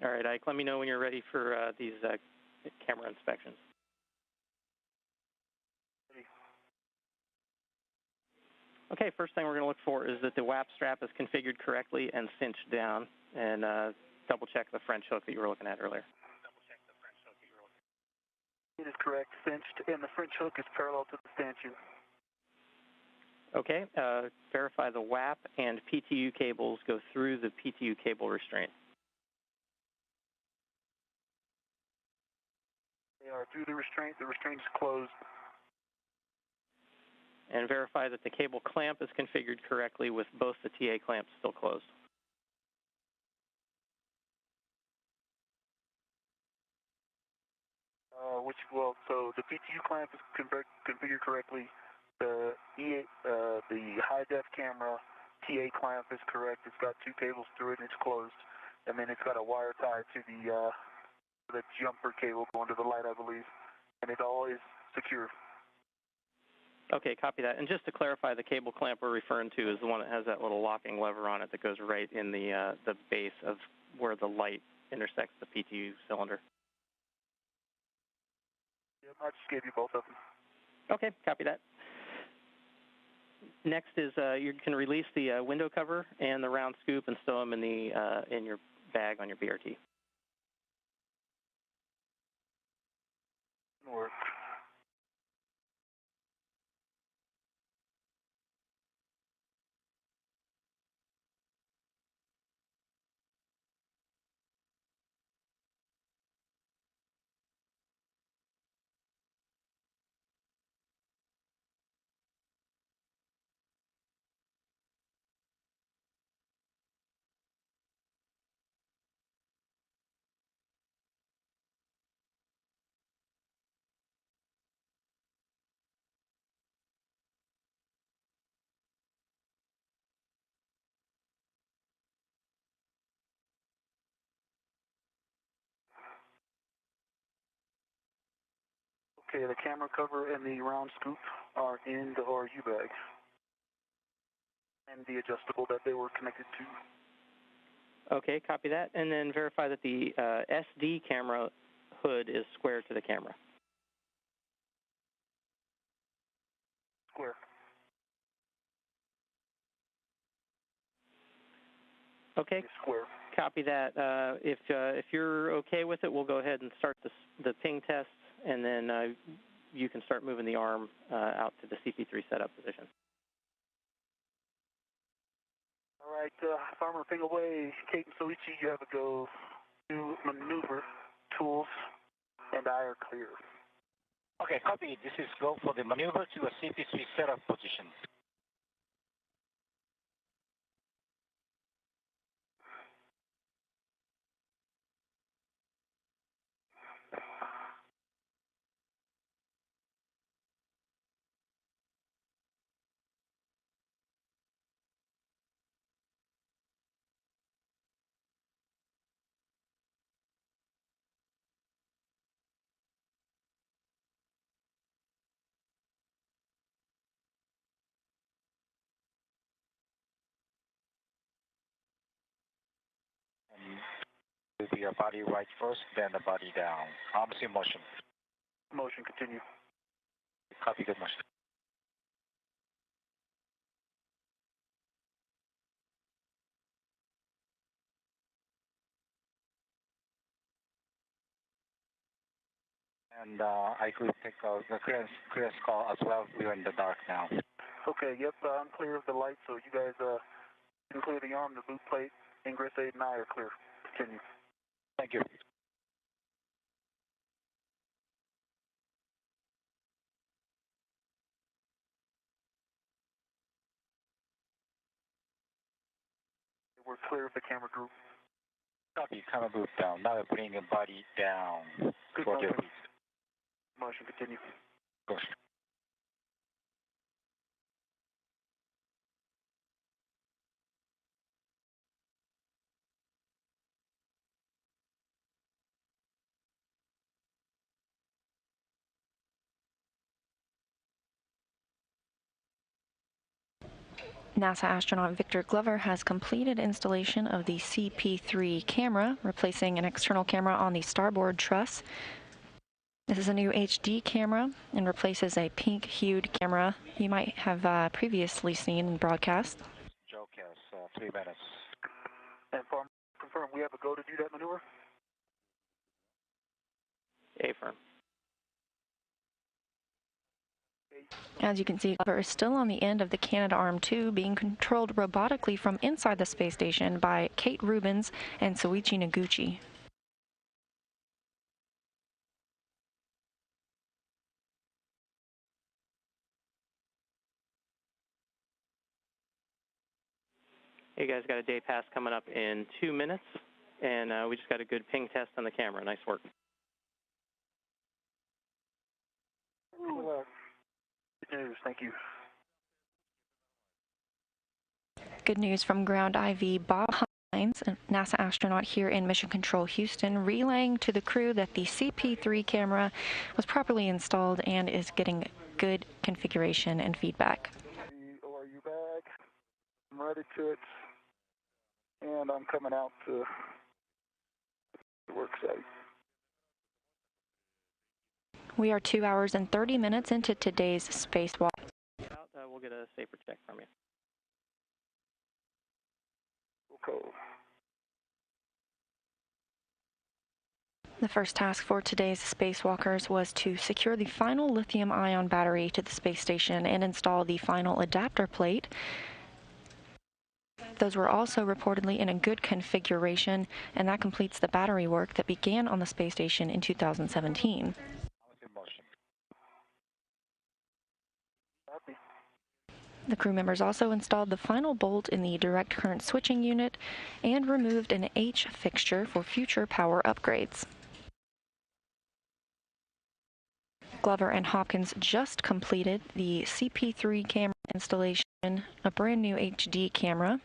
All right, Ike, let me know when you're ready for these camera inspections. Okay, first thing we're going to look for is that the WAP strap is configured correctly and cinched down, and double check the French hook that you were looking at earlier. It is correct, cinched, and the French hook is parallel to the stanchion. Okay, verify the WAP and PTU cables go through the PTU cable restraint. They are through the restraint is closed. And verify that the cable clamp is configured correctly with both the TA clamps still closed. So the PTU clamp is configured correctly. The high def camera TA clamp is correct. It's got two cables through it and it's closed. And then it's got a wire tied to the jumper cable going to the light, I believe. And it all is secure. Okay, copy that. And just to clarify, the cable clamp we're referring to is the one that has that little locking lever on it that goes right in the base of where the light intersects the PTU cylinder. Yep, I just gave you both of them. Okay, copy that. Next is you can release the window cover and the round scoop and stow them in your bag on your BRT. Work. Okay, the camera cover and the round scoop are in the RU bag. And the adjustable that they were connected to. Okay, copy that. And then verify that the SD camera hood is square to the camera. Square. Okay, square. Copy that. If you're okay with it, we'll go ahead and start the ping test, and then you can start moving the arm out to the CP3 setup position. All right, Farmer, ping away. Kate and Soichi, you have a go to maneuver tools, and I are clear. Okay, copy. This is go for the maneuver to a CP3 setup position. Will be your body right first, then the body down. Arms in motion. Motion, continue. Copy, good motion. And I could take the clearance call as well. We're in the dark now. Okay, yep, I'm clear of the light, so you guys can clear the arm, the boot plate, ingress aid, and I are clear. Continue. Thank you. We're clear of the camera group. Copy, camera group down. Now we're bringing the body down. Good for motion. the feet. Motion, continue. Go. NASA astronaut Victor Glover has completed installation of the CP3 camera, replacing an external camera on the starboard truss. This is a new HD camera and replaces a pink-hued camera you might have previously seen in broadcast. Joe Cass, 3 minutes. And confirm we have a go to do that maneuver? Affirm. As you can see, Glover is still on the end of the Canadarm2, being controlled robotically from inside the space station by Kate Rubens and Soichi Noguchi. Hey guys, got a day pass coming up in 2 minutes, and we just got a good ping test on the camera. Nice work. Good news, thank you. Good news from ground IV Bob Hines, a NASA astronaut here in Mission Control Houston, relaying to the crew that the CP3 camera was properly installed and is getting good configuration and feedback. The ORU bag, I'm ready to it, and I'm coming out to the work site. We are 2 hours and 30 minutes into today's spacewalk. We'll get a safer check from you. Okay. The first task for today's spacewalkers was to secure the final lithium-ion battery to the space station and install the final adapter plate. Those were also reportedly in a good configuration, and that completes the battery work that began on the space station in 2017. The crew members also installed the final bolt in the direct current switching unit and removed an H fixture for future power upgrades. Glover and Hopkins just completed the CP3 camera installation, a brand new HD camera.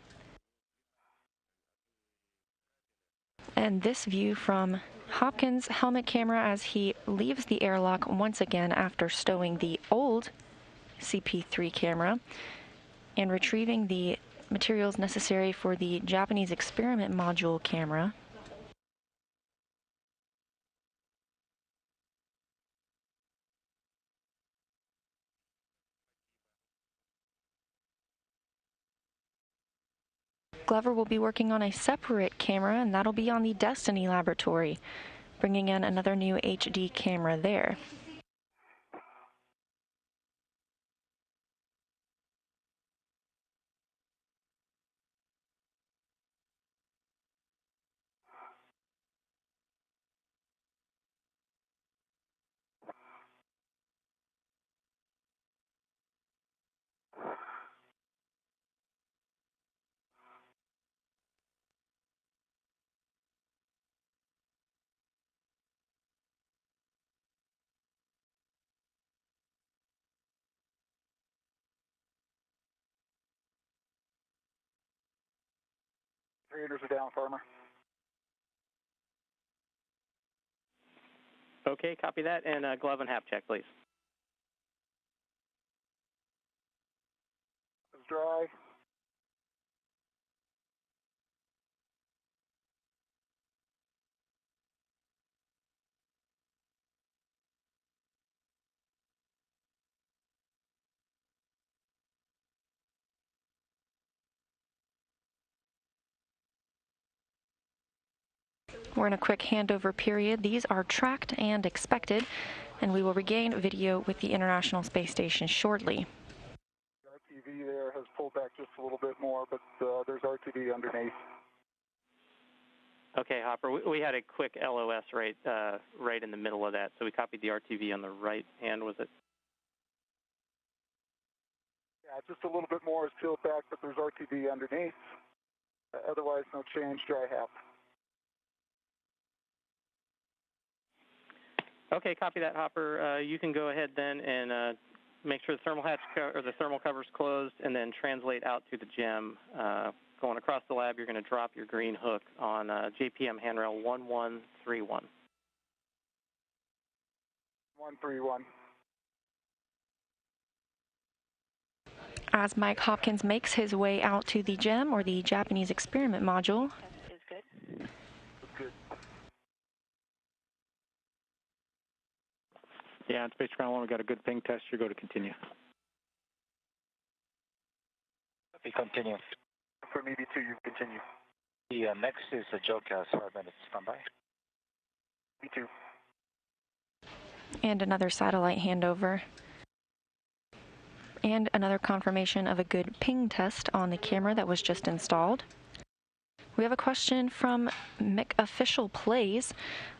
And this view from Hopkins' helmet camera as he leaves the airlock once again after stowing the old CP3 camera and retrieving the materials necessary for the Japanese experiment module camera. Glover will be working on a separate camera, and that'll be on the Destiny laboratory, bringing in another new HD camera there. Readers are down, Farmer. Okay, copy that, and glove and hap check, please. It's dry. We're in a quick handover period. These are tracked and expected, and we will regain video with the International Space Station shortly. RTV there has pulled back just a little bit more, but there's RTV underneath. Okay, Hopper, we had a quick LOS right in the middle of that, so we copied the RTV on the right hand, was it? Yeah, just a little bit more is peeled back, but there's RTV underneath. Otherwise, no change, dry hap. Okay, copy that, Hopper. You can go ahead then and make sure the thermal hatch or the thermal cover's closed, and then translate out to the gem. Going across the lab, you're going to drop your green hook on JPM handrail 1131. 131. As Mike Hopkins makes his way out to the GEM, or the Japanese Experiment Module. Is good. Good. Yeah, on Space Ground 1, we got a good ping test. You go to continue. We continue. For me, B2, you continue. The next is the JOCAS, 5 minutes. Standby. B2. And another satellite handover. And another confirmation of a good ping test on the camera that was just installed. We have a question from McOfficialPlays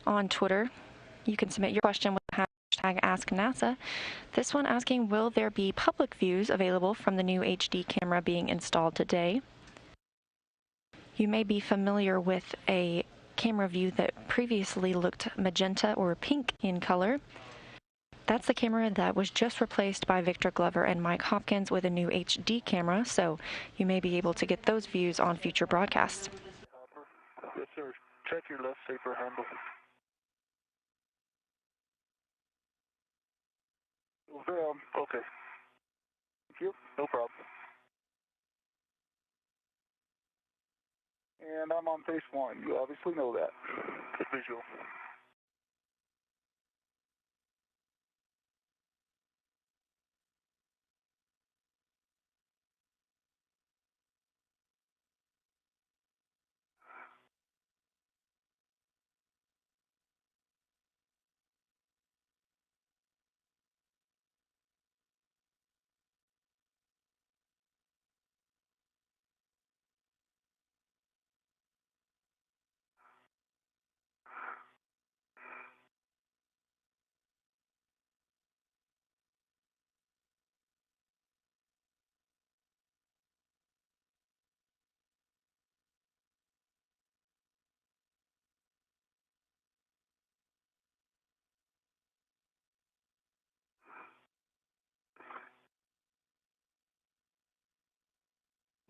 on Twitter. You can submit your question with the hashtag AskNASA. This one asking, will there be public views available from the new HD camera being installed today? You may be familiar with a camera view that previously looked magenta or pink in color. That's the camera that was just replaced by Victor Glover and Mike Hopkins with a new HD camera, so you may be able to get those views on future broadcasts. Yes, sir. Check your left safer handle. Okay. Thank you. No problem. And I'm on phase 1. You obviously know that. Good visual.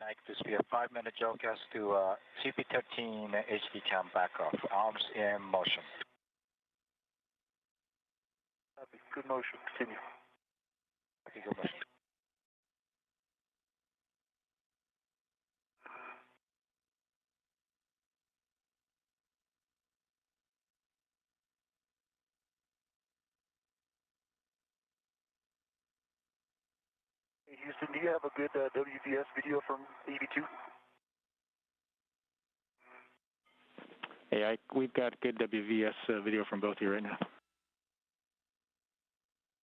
Nike, this will be a 5-minute JOCAS to CP13 HD cam back off. Arms in motion. Copy. Good motion. Continue. Okay, good motion. Hey, Houston, do you have a good WVS video from EV2? Hey, we've got good WVS video from both of you right now.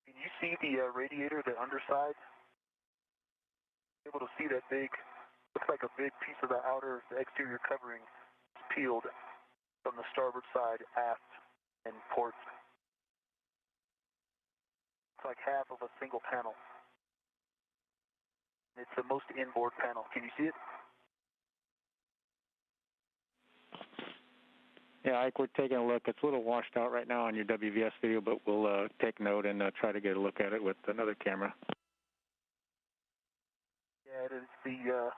Can you see the radiator, the underside? Able to see that big, looks like a big piece of the exterior covering peeled from the starboard side, aft, and port. It's like half of a single panel. It's the most inboard panel. Can you see it? Yeah, Ike, we're taking a look. It's a little washed out right now on your WVS video, but we'll take note and try to get a look at it with another camera. Yeah, it is the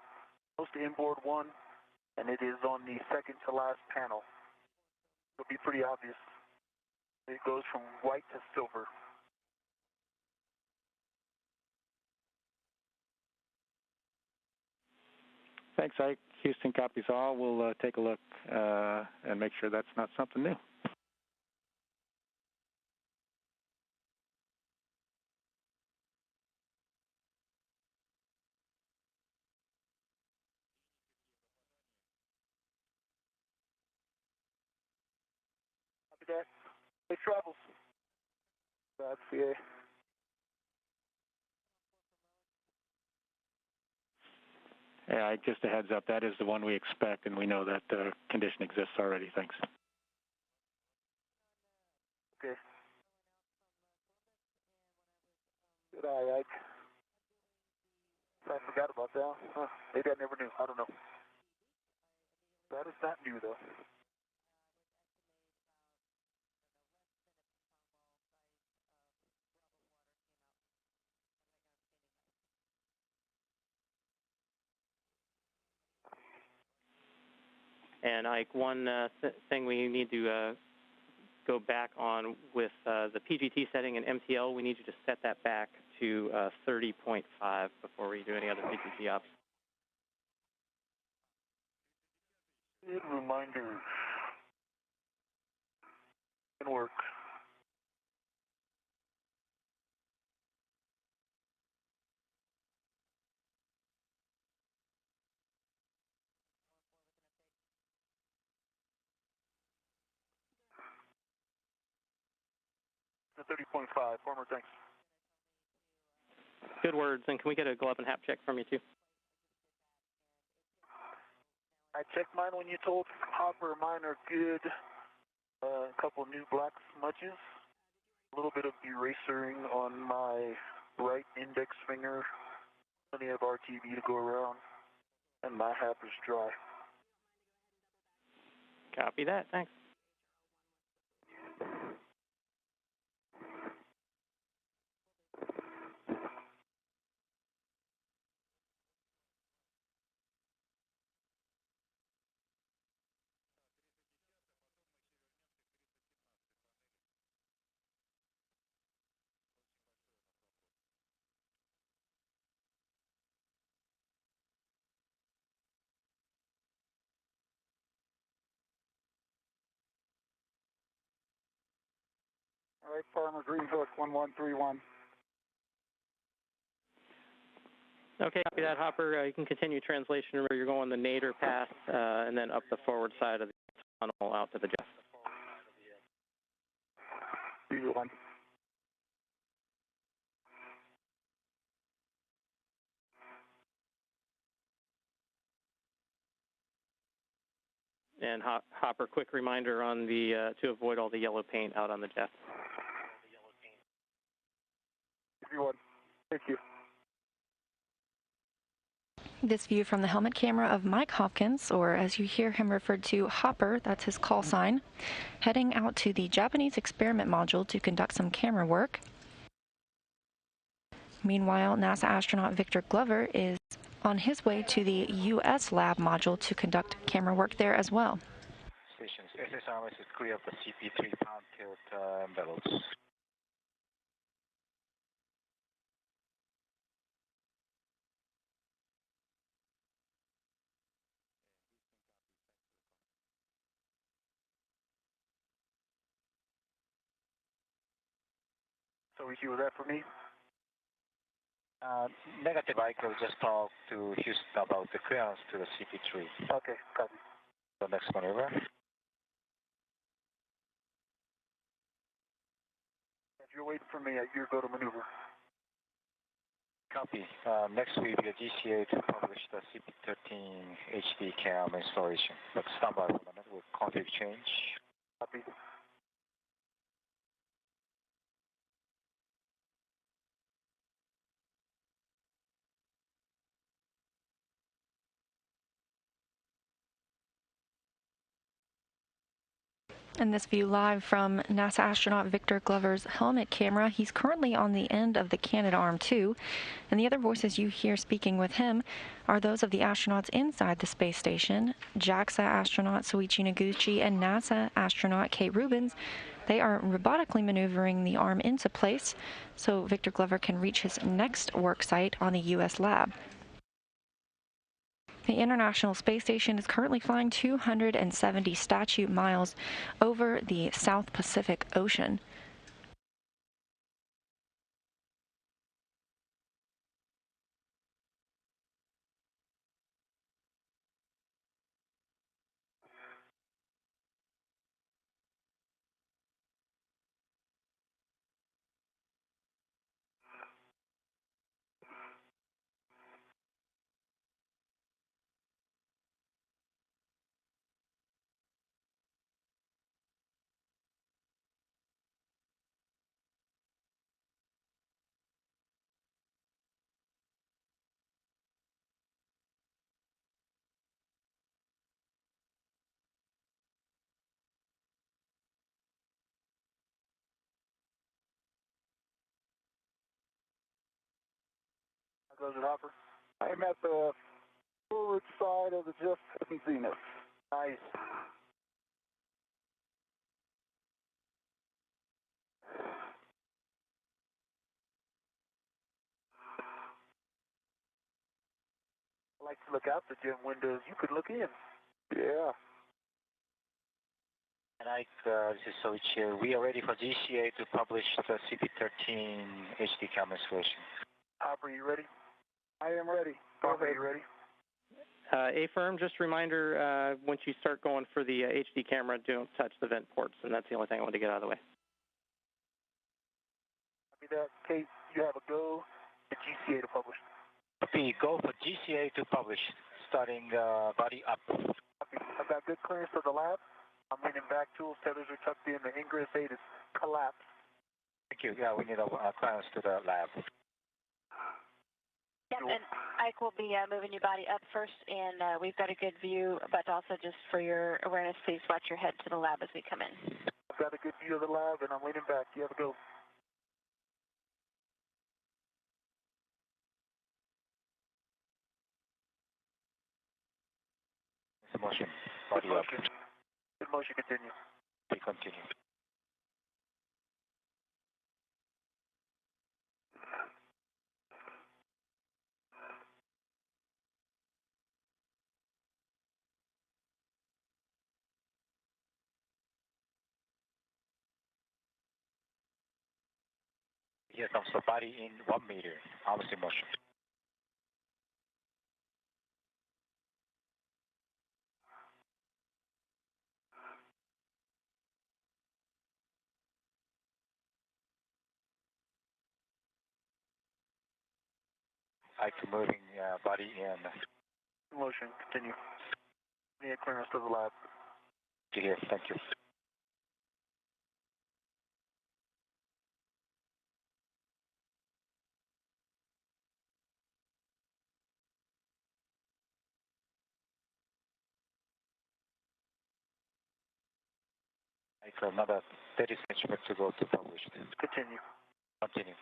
most inboard one, and it is on the second to last panel. It'll be pretty obvious. It goes from white to silver. Thanks, Ike. Houston copies all. We'll take a look and make sure that's not something new. Copy that. Safe travels. CA. Yeah, just a heads up, that is the one we expect, and we know that condition exists already. Thanks. Okay. Good eye, Ike. I forgot about that. Huh. Maybe I never knew. I don't know. That is not new, though. And Ike, one thing we need to go back on with the PGT setting and MTL. We need you to set that back to 30.5 before we do any other PGT ops. Good reminder. Good work. The 30.5. Former, thanks. Good words. And can we get a glove and hap check from you, too? I checked mine when you told Hopper. Mine are good. A couple new black smudges. A little bit of erasering on my right index finger. Plenty of RTVE to go around. And my hap is dry. Copy that. Thanks. All right, Farmer Green Hook, 1131. Okay, copy that, Hopper. You can continue translation. Remember, you're going the nadir path and then up the forward side of the tunnel out to the Jeff. One. And Hopper, quick reminder on the to avoid all the yellow paint out on the Jeff. Everyone, thank you. This view from the helmet camera of Mike Hopkins, or as you hear him referred to, Hopper, that's his call sign, heading out to the Japanese experiment module to conduct some camera work. Meanwhile, NASA astronaut Victor Glover is on his way to the U.S. lab module to conduct camera work there as well. Stations, SSRS is clear of the CP3 pound tilt envelopes. So you that for me? Negative. I could just talk to Houston about the clearance to the CP3. Okay, copy. So next maneuver. If you're waiting for me, you go to maneuver. Copy. Next will be the GCA to publish the CP13 HD cam installation. But stand by for a minute with config change. Copy. In this view live from NASA astronaut Victor Glover's helmet camera, he's currently on the end of the Canadarm2, and the other voices you hear speaking with him are those of the astronauts inside the space station, JAXA astronaut Soichi Noguchi and NASA astronaut Kate Rubins. They are robotically maneuvering the arm into place so Victor Glover can reach his next work site on the U.S. lab. The International Space Station is currently flying 270 statute miles over the South Pacific Ocean. Goes it, Hopper? I'm at the forward side of the Jeff Zenith. Nice. look out the gym windows, you could look in. Yeah. And this is Soich here. We are ready for GCA to publish the CP13 HD camera installation. Hopper, you ready? I am ready. Hopper, you ready? A-firm, just a reminder, once you start going for the HD camera, don't touch the vent ports, and that's the only thing I want to get out of the way. Copy that. Kate, you have a go to GCA to publish. Copy, go for GCA to publish, starting body up. Copy. I've got good clearance for the lab. I'm leaning back, tools, tethers are tucked in, the ingress aid is collapsed. Thank you. Yeah, we need a clearance to the lab. Yep, and Ike will be moving your body up first, and we've got a good view, but also just for your awareness, please watch your head to the lab as we come in. I've got a good view of the lab, and I'm leaning back. You have a go. Good motion. Body Good up. motion. Good motion, continue. We continue. Here comes the body in 1 meter. Almost in motion. Ike moving body in. Good motion, continue. Need clearance to the lab. Here, thank you. Ike, another 30 centimeters to go to publish. Continue. Continue.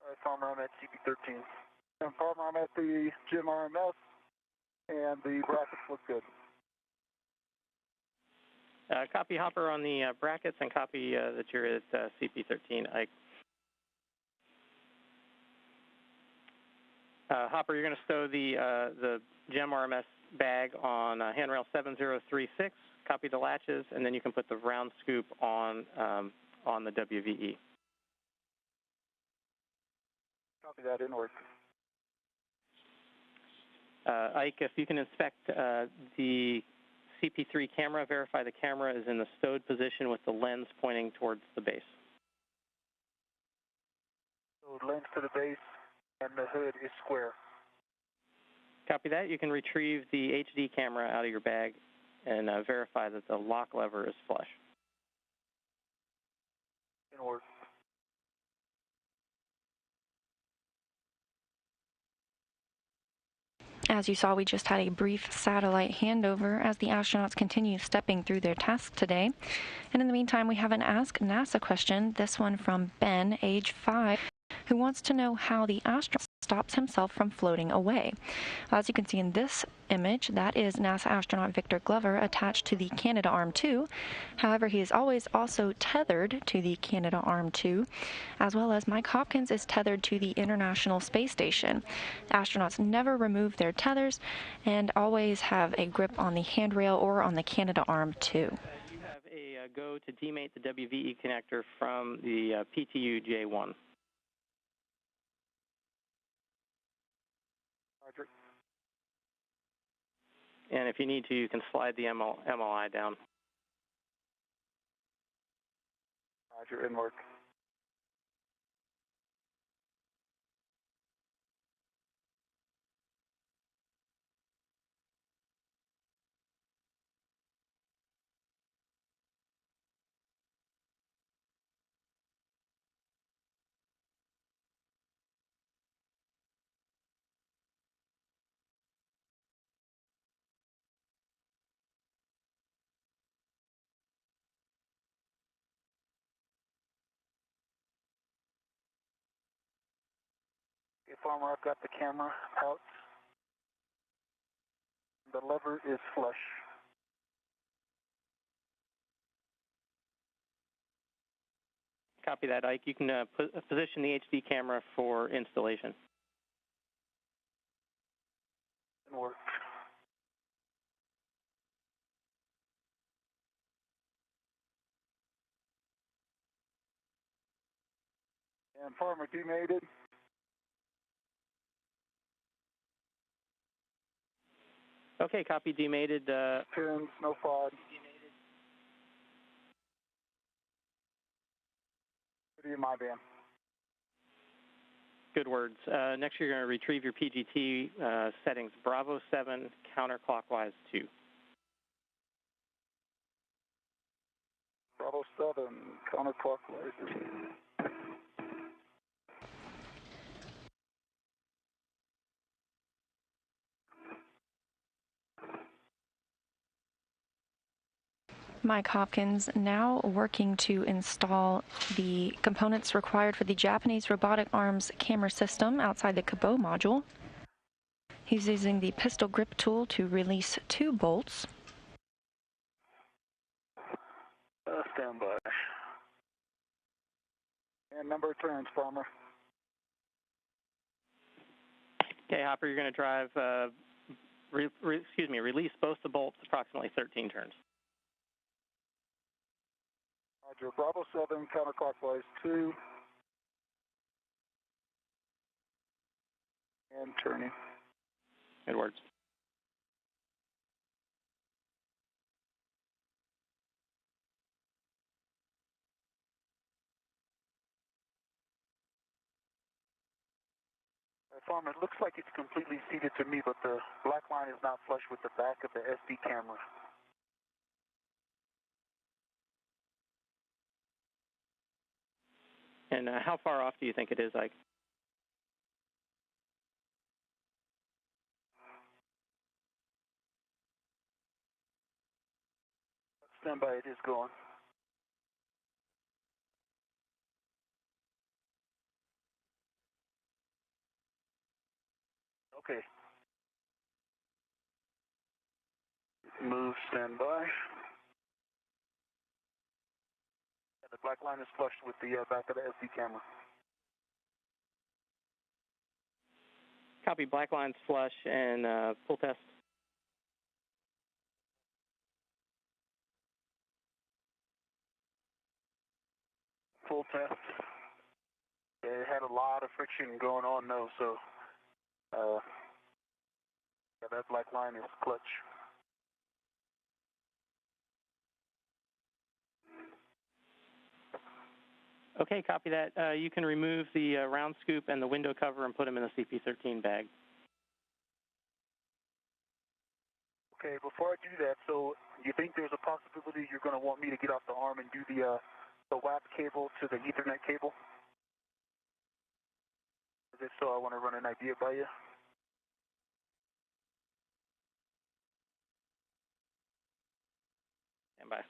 All right, Farmer, I'm at CP13. And Farmer, I'm at the gym RMS, and the brackets look good. Copy Hopper on the brackets, and copy that you're at CP13. Ike. Hopper, you're going to stow the GEM RMS bag on handrail 7036. Copy the latches, and then you can put the round scoop on the WVE. Copy that, inward. Ike, if you can inspect the CP3 camera, verify the camera is in the stowed position with the lens pointing towards the base. So lens to the base, and the hood is square. Copy that. You can retrieve the HD camera out of your bag and verify that the lock lever is flush. Inward. As you saw, we just had a brief satellite handover as the astronauts continue stepping through their tasks today. And in the meantime, we have an Ask NASA question, this one from Ben, age 5, who wants to know how the astronaut stops himself from floating away. As you can see in this image, that is NASA astronaut Victor Glover attached to the Canadarm2. However, he is always also tethered to the Canadarm2, as well as Mike Hopkins is tethered to the International Space Station. Astronauts never remove their tethers and always have a grip on the handrail or on the Canadarm2. You have a go to demate the WVE connector from the PTU J1. Roger. And if you need to, you can slide the MLI down. Roger, inward. Farmer, I've got the camera out. The lever is flush. Copy that, Ike. You can position the HD camera for installation. Work. And Farmer demated. Okay, copy demated. Pins, no FOD. What my band? Good words. Next, you're going to retrieve your PGT settings. Bravo 7, counterclockwise 2. Bravo 7, counterclockwise 2. Mike Hopkins now working to install the components required for the Japanese robotic arms camera system outside the Kibo module. He's using the pistol grip tool to release 2 bolts. Stand by. And number of turns, Farmer. Okay, Hopper, you're going to drive, release both the bolts approximately 13 turns. Roger, Bravo 7, counterclockwise 2. And turning. Good words. Farmer, it looks like it's completely seated to me, but the black line is not flush with the back of the SD camera. And how far off do you think it is, Ike? Stand by, it is going. Okay. Move, stand by. The black line is flushed with the back of the SD camera. Copy, black line's flush and full test. Full test. It had a lot of friction going on though, so yeah, that black line is clutch. Okay, copy that. You can remove the round scoop and the window cover and put them in the CP13 bag. Okay, before I do that, so you think there's a possibility you're going to want me to get off the arm and do the WAP cable to the Ethernet cable? If so, I want to run an idea by you. Stand by.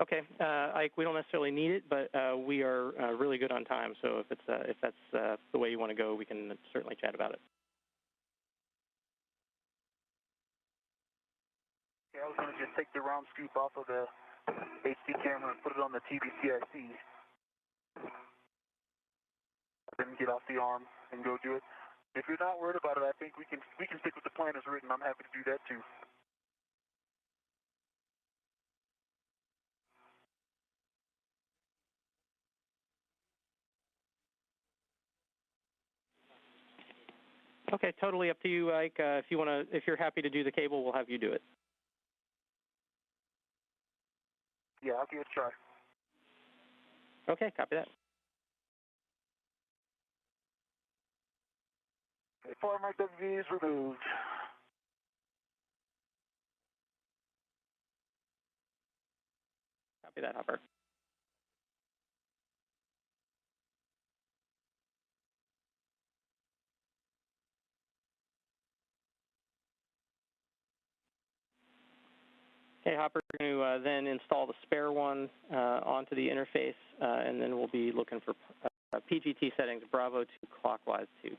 Okay, Ike, we don't necessarily need it, but we are really good on time. So if that's the way you want to go, we can certainly chat about it. Okay, I was going to just take the round scoop off of the HD camera and put it on the TVCIC. Then get off the arm and go do it. If you're not worried about it, I think we can stick with the plan as written. I'm happy to do that too. Okay, totally up to you, Ike. If you're happy to do the cable, we'll have you do it. Yeah, I'll give it a try. Okay, copy that. Okay, Farmer WV is removed. Copy that, Hopper. Okay, Hopper, we're going to then install the spare one onto the interface, and then we'll be looking for PGT settings, Bravo 2, clockwise 2. TV1.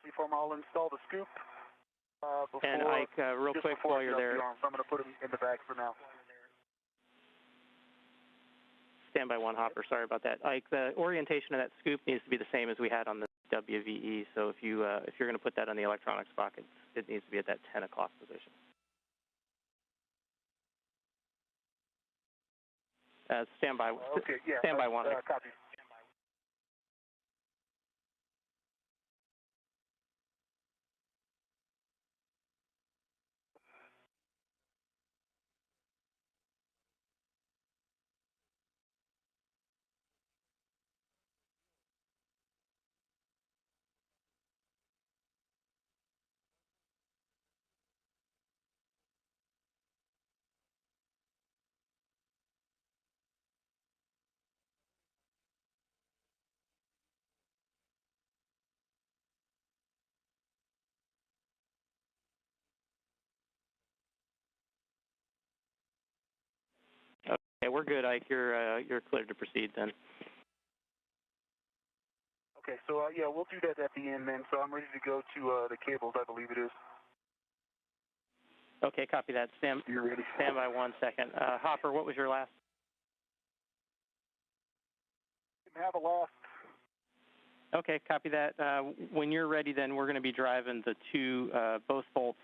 Before I'll install the scoop. And Ike, real quick while you're there. So I'm going to put them in the bag for now. Standby 1, Hopper, sorry about that. Ike, the orientation of that scoop needs to be the same as we had on the WVE, so if you're going to put that on the electronics bucket, it needs to be at that 10 o'clock position. Standby. Okay, yeah. Standby 1. Copy. Okay, we're good, Ike. You're cleared to proceed then. Okay, so yeah, we'll do that at the end then. So I'm ready to go to the cables, I believe it is. Okay, copy that. You're ready. Stand by 1 second. Hopper, what was your last? Didn't have a last. Okay, copy that. When you're ready, then we're going to be driving the two, both bolts,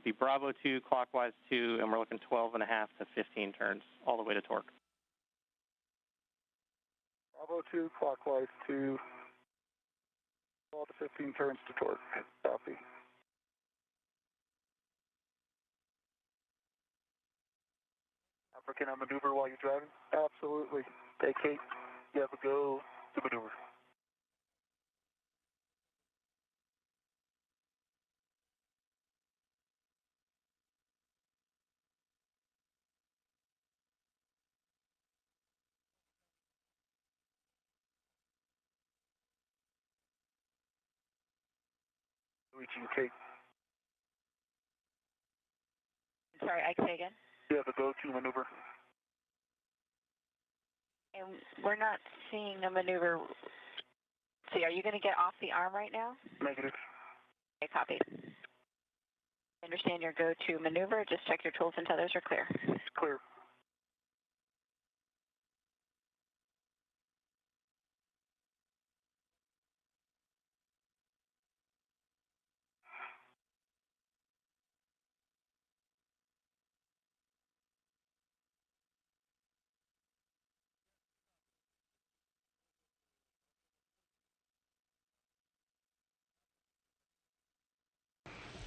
be Bravo 2, clockwise 2, and we're looking 12.5 to 15 turns all the way to torque. Bravo 2, clockwise 2, 12 to 15 turns to torque. Copy. Can I maneuver while you're driving? Absolutely. Hey, Kate, you have a go to maneuver. Reaching Kate. Sorry, I can say again. You have a go-to maneuver. And we're not seeing a maneuver. See, are you going to get off the arm right now? Negative. Okay, copy. Understand your go-to maneuver. Just check your tools and tethers are clear. Clear.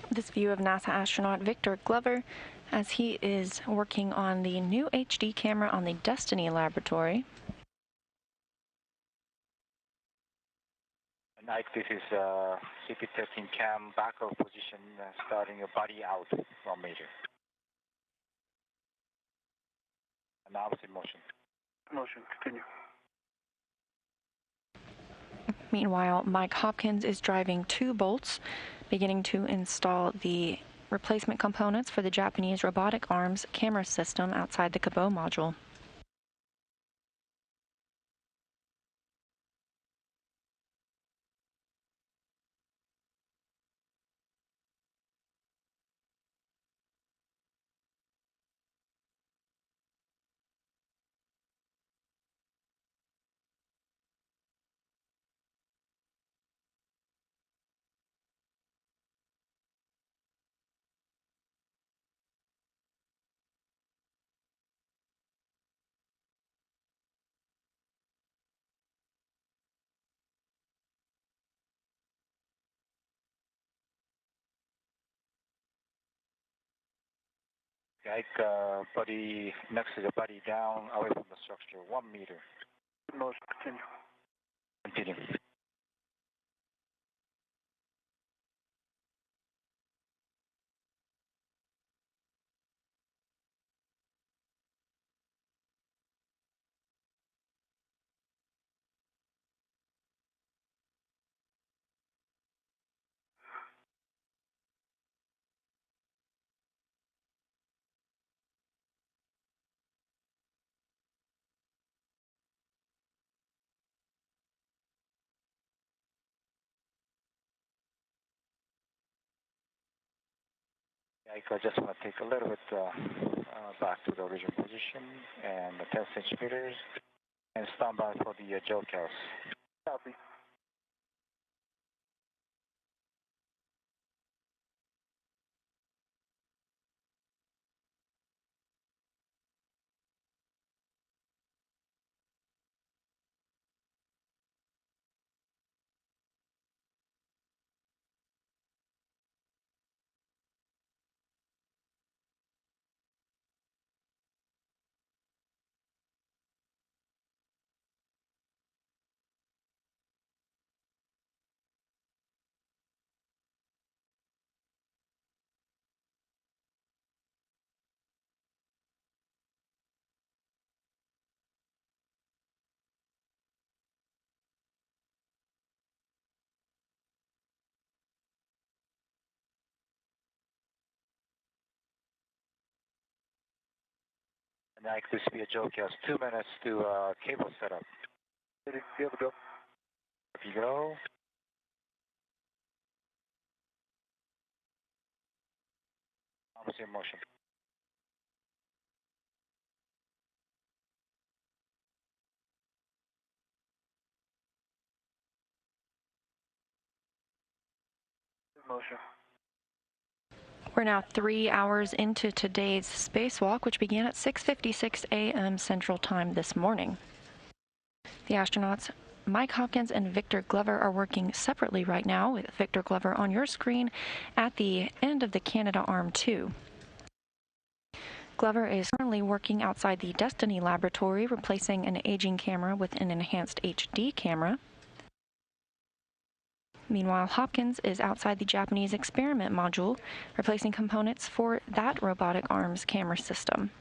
This view of NASA astronaut Victor Glover as he is working on the new HD camera on the Destiny laboratory. Ike, this is CP13 cam backup position, starting a body out from major. And opposite motion. Motion, continue. Meanwhile, Mike Hopkins is driving two bolts, beginning to install the replacement components for the Japanese robotic arms camera system outside the Kibo module. Ike, body next to the body down, away from the structure, 1 meter. Motion, continue. Continue. I just want to take a little bit back to the original position and the 10 centimeters and stand by for the joke house. Copy. And like this be a joke house. 2 minutes to cable setup. Ready? You have a go. If you go. Almost in motion. Motion. We're now 3 hours into today's spacewalk, which began at 6:56 a.m. Central Time this morning. The astronauts Mike Hopkins and Victor Glover are working separately right now, with Victor Glover on your screen at the end of the Canadarm2. Glover is currently working outside the Destiny laboratory, replacing an aging camera with an enhanced HD camera. Meanwhile, Hopkins is outside the Japanese experiment module, replacing components for that robotic arms camera system.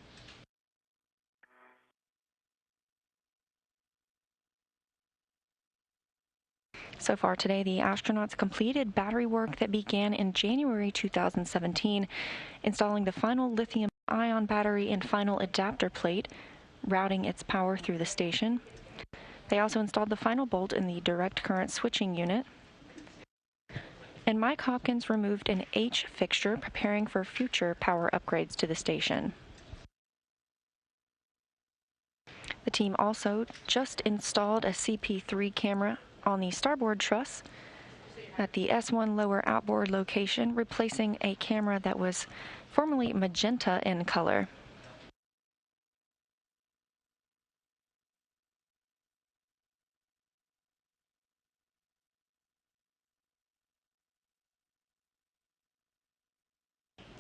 So far today, the astronauts completed battery work that began in January 2017, installing the final lithium-ion battery and final adapter plate, routing its power through the station. They also installed the final bolt in the direct current switching unit. And Mike Hopkins removed an H fixture, preparing for future power upgrades to the station. The team also just installed a CP3 camera on the starboard truss at the S1 lower outboard location, replacing a camera that was formerly magenta in color.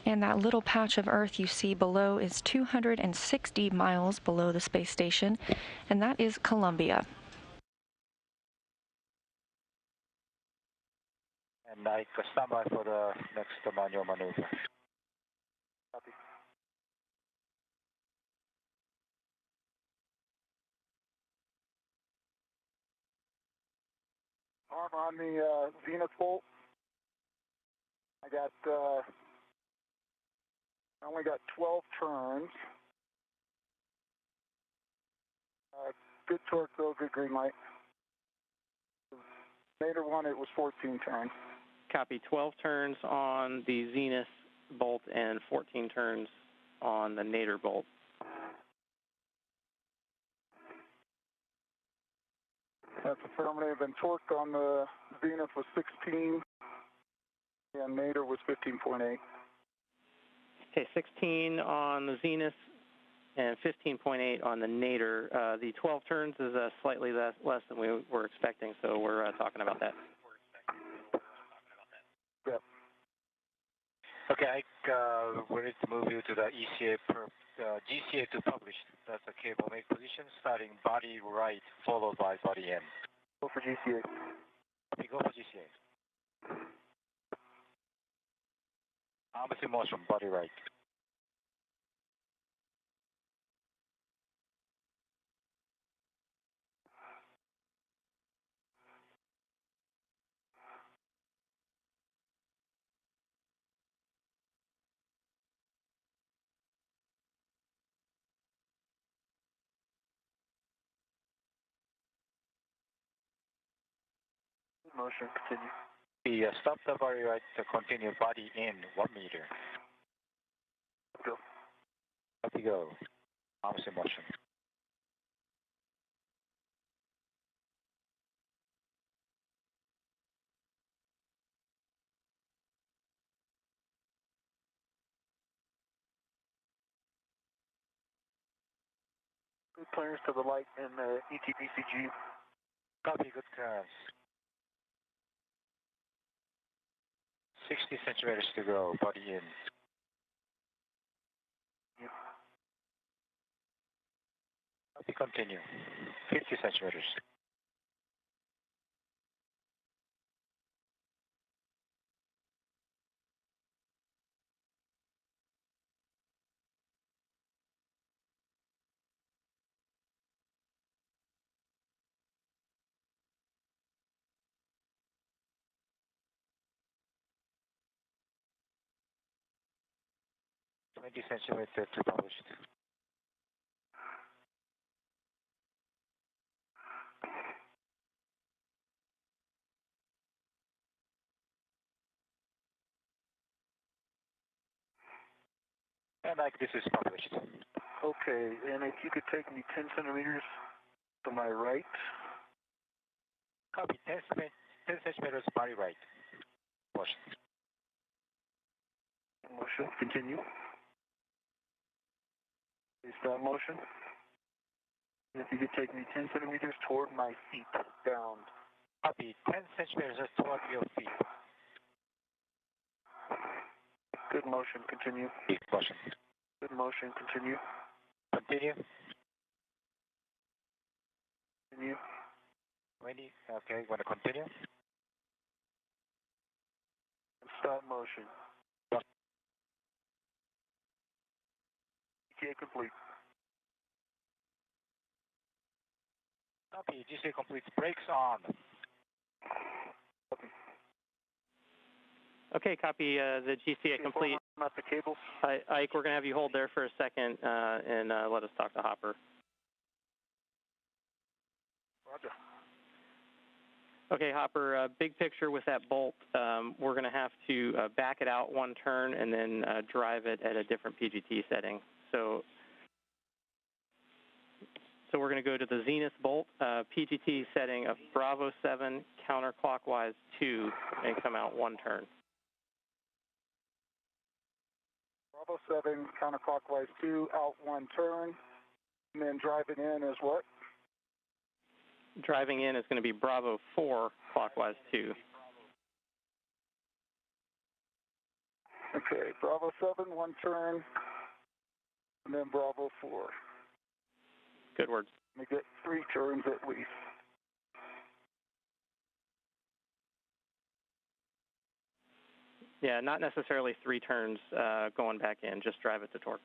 And that little patch of Earth you see below is 260 miles below the space station, and that is Columbia. And I stand by for the next manual maneuver. Copy. Arm on the zenith bolt. I only got 12 turns. Good torque though, good green light. Later one, it was 14 turns. Copy. 12 turns on the zenith bolt and 14 turns on the nadir bolt. That's affirmative. And torque on the zenith was 16, and nadir was 15.8. Okay, 16 on the zenith and 15.8 on the nadir. The 12 turns is slightly less than we were expecting, so we're talking about that. Yep. Okay, we need to move you to the ECA GCA to publish. That's a cable make position, starting body right, followed by body end. Go for GCA. Okay, go for GCA. Arms in motion, body right. Motion, continue. The stop the body right to continue body in 1 meter. go. Copy, go. Arms in motion. Good clearance to the light and ETBCG. Copy, good clearance. 60 centimeters to go, body in. Yep. Copy, continue. 50 centimeters. Twenty centimeters to published. And like this is published. Okay, and if you could take me 10 centimeters to my right. Copy, 10 centimeters body right. Motion. Motion, continue. Stop motion. And if you could take me 10 centimeters toward my feet, down. Copy, 10 centimeters toward your feet. Good motion, continue. Motion. Good motion, continue. Continue. Continue. 20, okay, want to continue? Stop motion. Stop. ETA complete. Copy, GCA complete. Brakes on. Copy. Okay, copy the GCA complete. Not the cable. Ike, we're going to have you hold there for a second and let us talk to Hopper. Roger. Okay, Hopper, big picture with that bolt. We're going to have to back it out one turn and then drive it at a different PGT setting. So we're going to go to the Zenith bolt, PGT setting of Bravo 7, counterclockwise 2, and come out one turn. Bravo 7, counterclockwise 2, out one turn, and then drive it in as what? Driving in is going to be Bravo 4, clockwise 2. Okay, Bravo 7, one turn, and then Bravo 4. Good words. Let me get 3 turns at least. Yeah, not necessarily 3 turns going back in, just drive it to torque.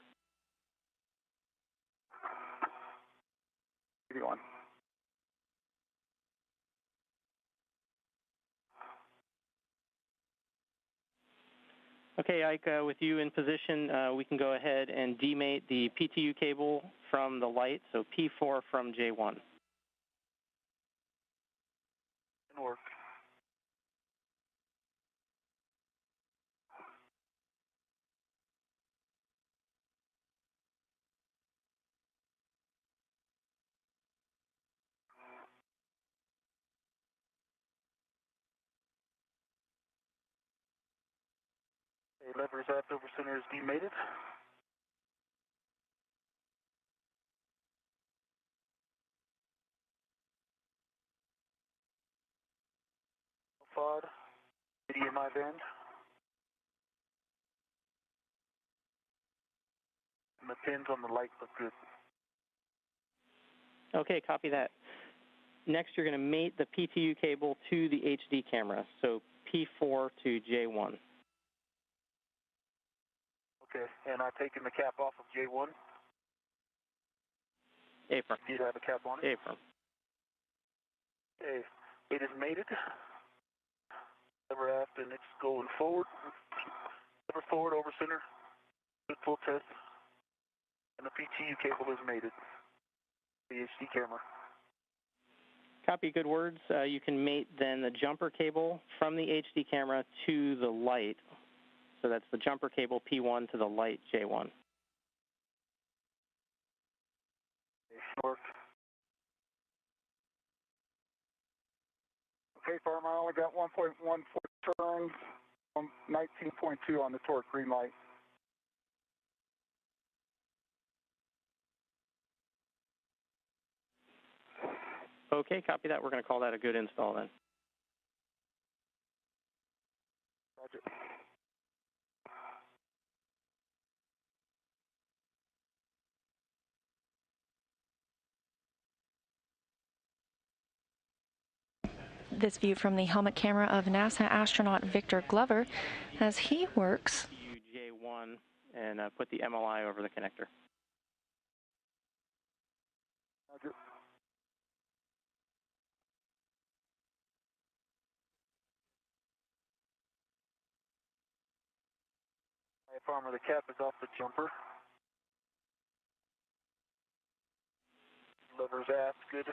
81. Okay, Ike, with you in position, we can go ahead and demate the PTU cable from the light, so P4 from J1. Can work. Okay, lever adaptover center is demated. FOD, HDMI band. And the pins on the light look good. Okay, copy that. Next, you're going to mate the PTU cable to the HD camera, so P4 to J1. Okay, and I've taken the cap off of J1. A-firm. Do you have a cap on it? A-firm. Okay, it is mated. Lever aft and it's going forward. Lever forward over center. Good full test. And the PTU cable is mated. The HD camera. Copy, good words. You can mate then the jumper cable from the HD camera to the light. So that's the jumper cable P1 to the light J1. Work. Okay, farmer, I only got 1.14 turns, 19.2 on the torque, green light. Okay, copy that. We're going to call that a good install then. Roger. This view from the helmet camera of NASA astronaut Victor Glover as he works J1 and put the MLI over the connector. Roger. All right, farmer, the cap is off the jumper. Lever's aft, good.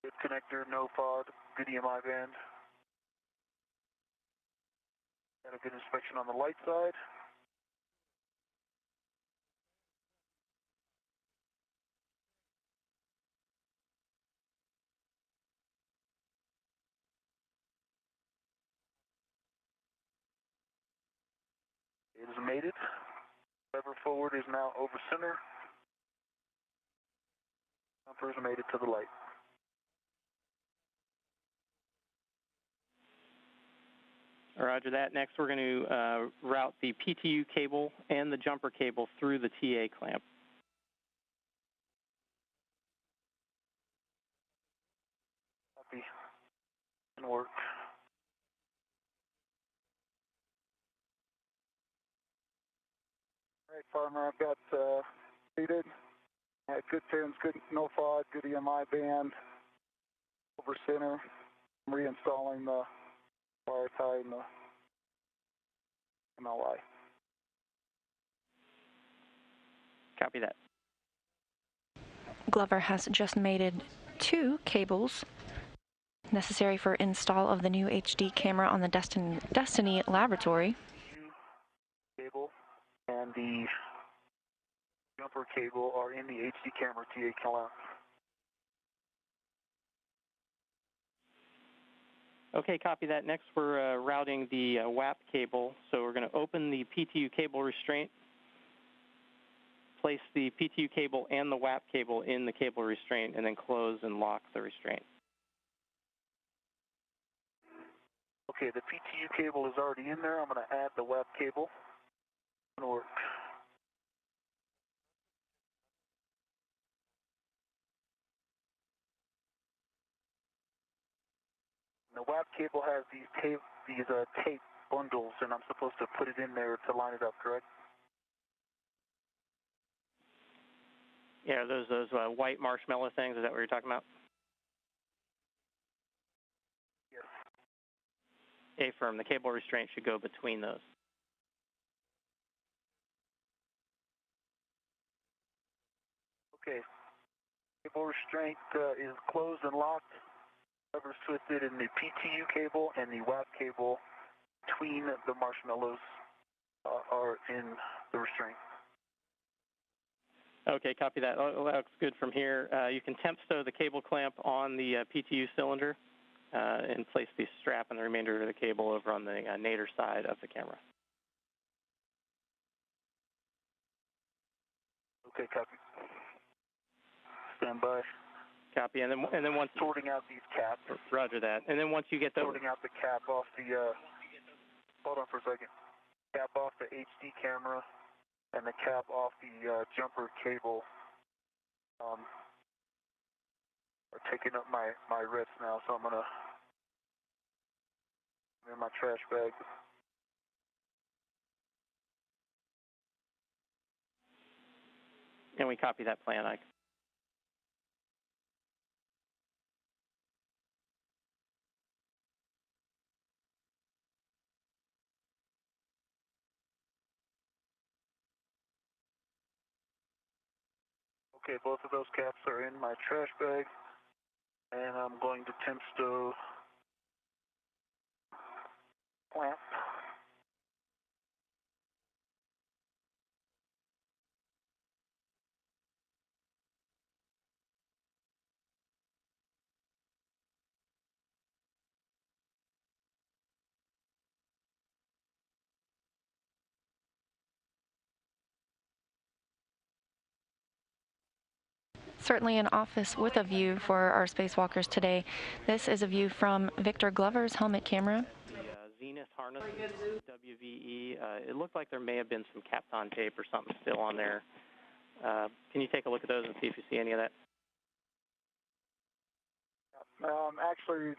Good connector, no fog, good EMI band. Got a good inspection on the light side. It is mated. Lever forward is now over center. Jumper is mated to the light. Roger that. Next, we're going to route the PTU cable and the jumper cable through the TA clamp. Copy. And work. All right, farmer, I've got seated. Good pins, good no fog, good EMI band. Over center. I'm reinstalling the wire tie and the MLI. Copy that. Glover has just mated 2 cables necessary for install of the new HD camera on the Destiny laboratory. Cable and the jumper cable are in the HD camera TA clamp. Okay, copy that. Next, we're routing the WAP cable. So we're going to open the PTU cable restraint, place the PTU cable and the WAP cable in the cable restraint, and then close and lock the restraint. Okay, the PTU cable is already in there. I'm going to add the WAP cable. It's going to work. The WAP cable has these tape bundles, and I'm supposed to put it in there to line it up, correct? Yeah, those white marshmallow things. Is that what you're talking about? Yes. A-firm. The cable restraint should go between those. Okay. Cable restraint is closed and locked. Lever's twisted in the PTU cable and the WAP cable between the marshmallows are in the restraint. Okay, copy that. Looks good from here. You can temp stow the cable clamp on the PTU cylinder and place the strap and the remainder of the cable over on the nadir side of the camera. Okay, copy. Stand by. Copy, and then once sorting out these caps. Roger that. And then once you get the sorting out the cap off the hold on for a second. Cap off the HD camera and the cap off the jumper cable are taking up my wrist now, so I'm gonna in my trash bag. And we copy that plan, Ike. Okay, both of those caps are in my trash bag, and I'm going to temp stow clamp. certainly an office with a view for our spacewalkers today. This is a view from Victor Glover's helmet camera. The Zenith harness, WVE, it looked like there may have been some Kapton tape or something still on there. Can you take a look at those and see if you see any of that? Actually,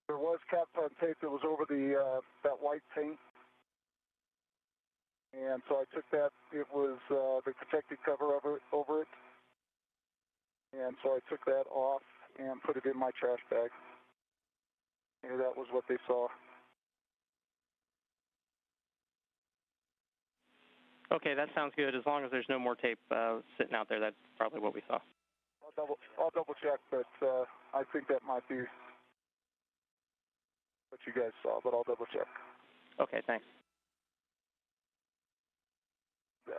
there was Kapton tape that was over the that white paint. And so I took that, it was the protective cover over it. And so I took that off and put it in my trash bag. And that was what they saw. Okay, that sounds good. As long as there's no more tape sitting out there, that's probably what we saw. I'll double check, but I think that might be what you guys saw, but I'll double check. Okay, thanks. Yeah.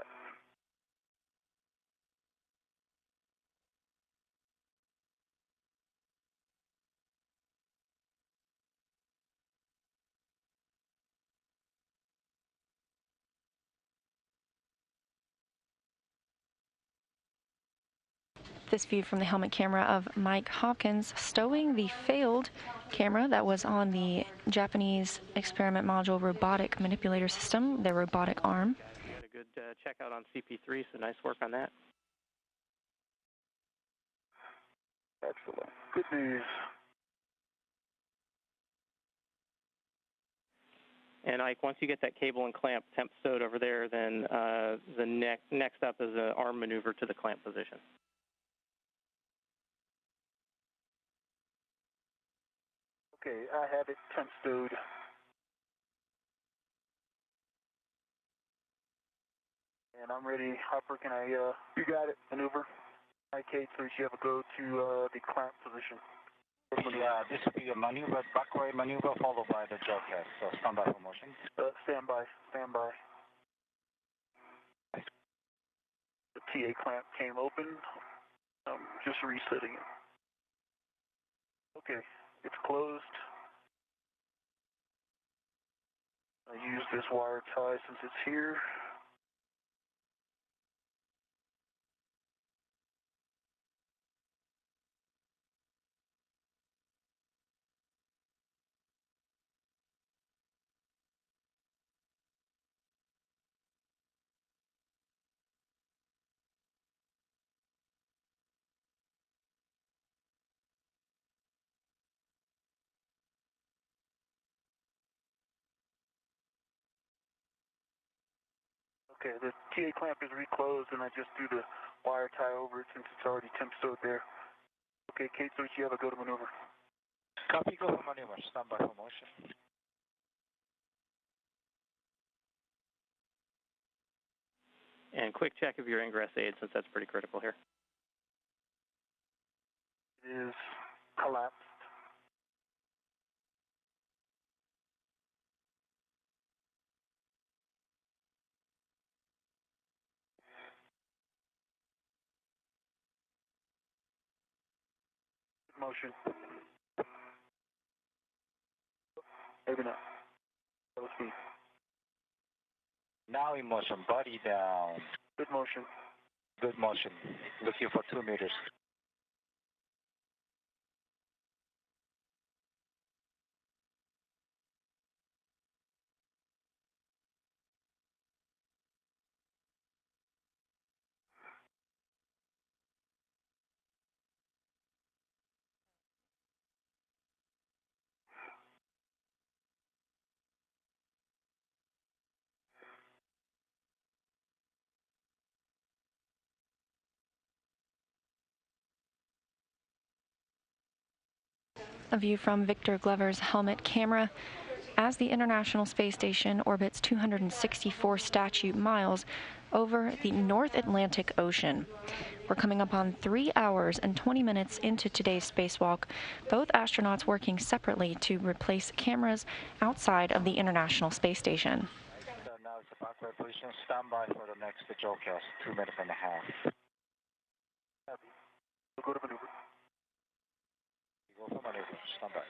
This view from the helmet camera of Mike Hopkins stowing the failed camera that was on the Japanese experiment module robotic manipulator system, their robotic arm. You had a good checkout on CP3, so nice work on that. Excellent. Good news. And Ike, once you get that cable and clamp temp stowed over there, then the next up is an arm maneuver to the clamp position. Okay, I have it temp stowed. And I'm ready. Hopper, can I, you got it, maneuver. IK, please, you have a go to the clamp position. Yeah, this will be a maneuver, backward maneuver followed by the jaw cast. So stand by for motion. Stand by, stand by. The TA clamp came open. I'm just resetting it. Okay, it's closed. I use this wire tie since it's here. Okay, the TA clamp is reclosed, and I just do the wire tie over it since it's already temp stowed there. Okay, Kate, so you have a go to maneuver. Copy, go for maneuver. Stand by for motion. And quick check of your ingress aid, since that's pretty critical here. It is collapsed. Motion. Maybe not. That was me. Now in motion, body down. Good motion. Good motion. Looking for 2 meters. A view from Victor Glover's helmet camera as the International Space Station orbits 264 statute miles over the North Atlantic Ocean. We're coming up on 3 hours and 20 minutes into today's spacewalk, both astronauts working separately to replace cameras outside of the International Space Station. Now it's a backward position. Stand by for the next jaw cast. 2 minutes and a half. We'll go to maneuver. Go for maneuver. Stand by.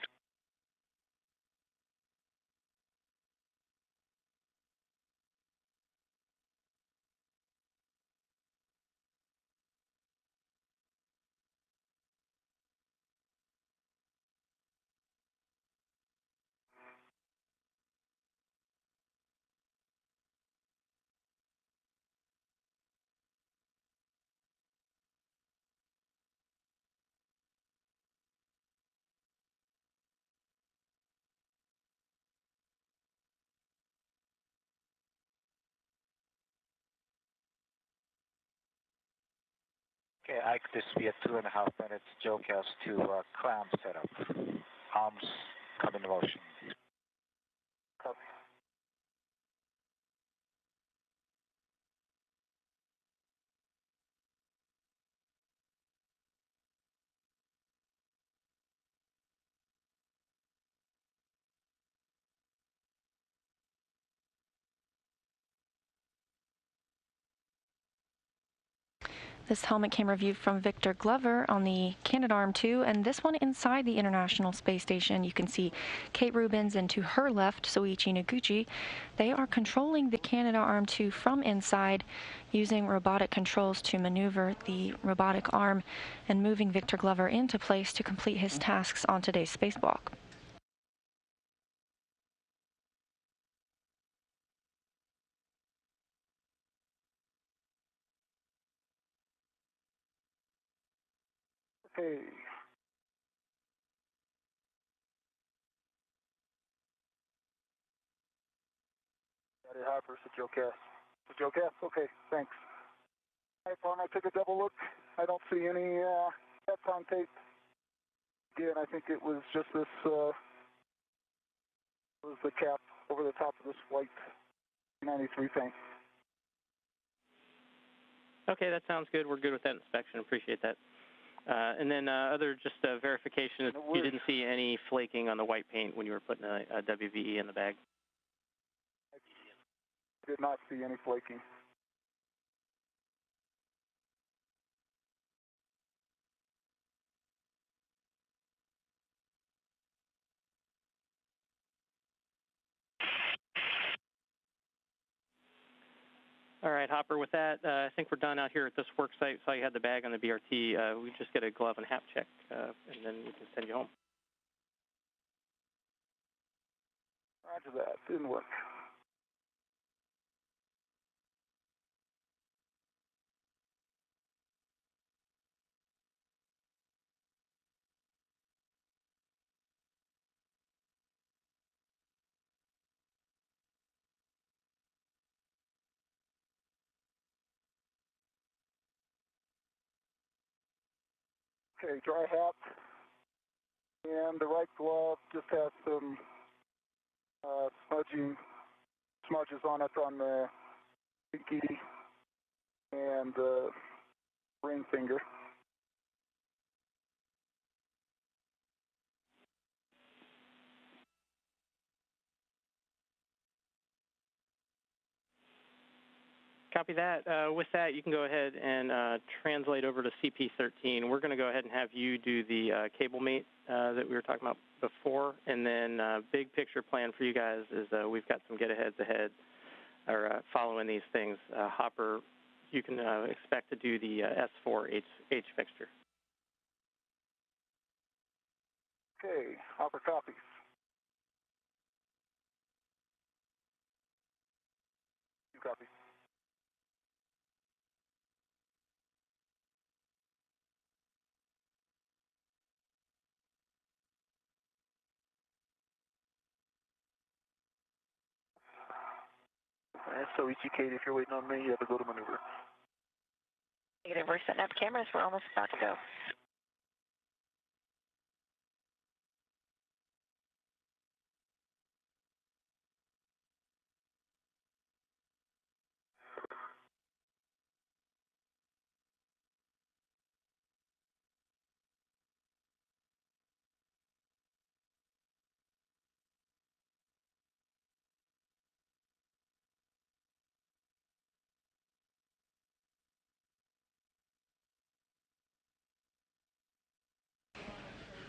Okay, this will be a 2.5 minutes JOCAS to clamp setup. Arms come into motion. Copy. This helmet camera view from Victor Glover on the Canadarm2, and this one inside the International Space Station. You can see Kate Rubins, and to her left, Soichi Noguchi. They are controlling the Canadarm2 from inside, using robotic controls to maneuver the robotic arm and moving Victor Glover into place to complete his tasks on today's spacewalk. Okay. Got it, Hopper, it's a JOCAS. It's a JOCAS? Okay, thanks. All right, Farm, I took a double look. I don't see any steps on tape. Again, I think it was just this, was the cap over the top of this white 93 thing. Okay, that sounds good. We're good with that inspection. Appreciate that. And then other just verification, you didn't see any flaking on the white paint when you were putting a WVE in the bag? I did not see any flaking. All right, Hopper, with that, I think we're done out here at this work site. Saw you had the bag on the BRT. We just get a glove and hat check, and then we can send you home. Roger that. Didn't work. Okay, dry hat. And the right glove just has some smudges on it on the pinky and ring finger. Copy that. With that, you can go ahead and translate over to CP13. We're going to go ahead and have you do the cable mate that we were talking about before, and then big picture plan for you guys is we've got some get-aheads ahead, or following these things. Hopper, you can expect to do the S4 H fixture. Okay, Hopper copies. You copy. So ETK, if you're waiting on me, you have to go to maneuver. Negative, we're setting up cameras. We're almost about to go.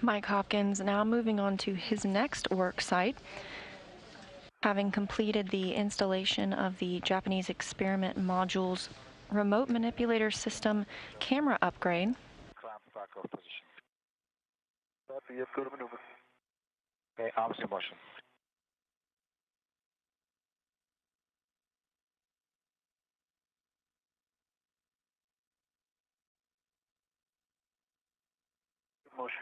Mike Hopkins now moving on to his next work site, having completed the installation of the Japanese experiment module's remote manipulator system camera upgrade. Clamp back off position. Copy, yes, go to maneuver. Okay, arms in motion. Motion.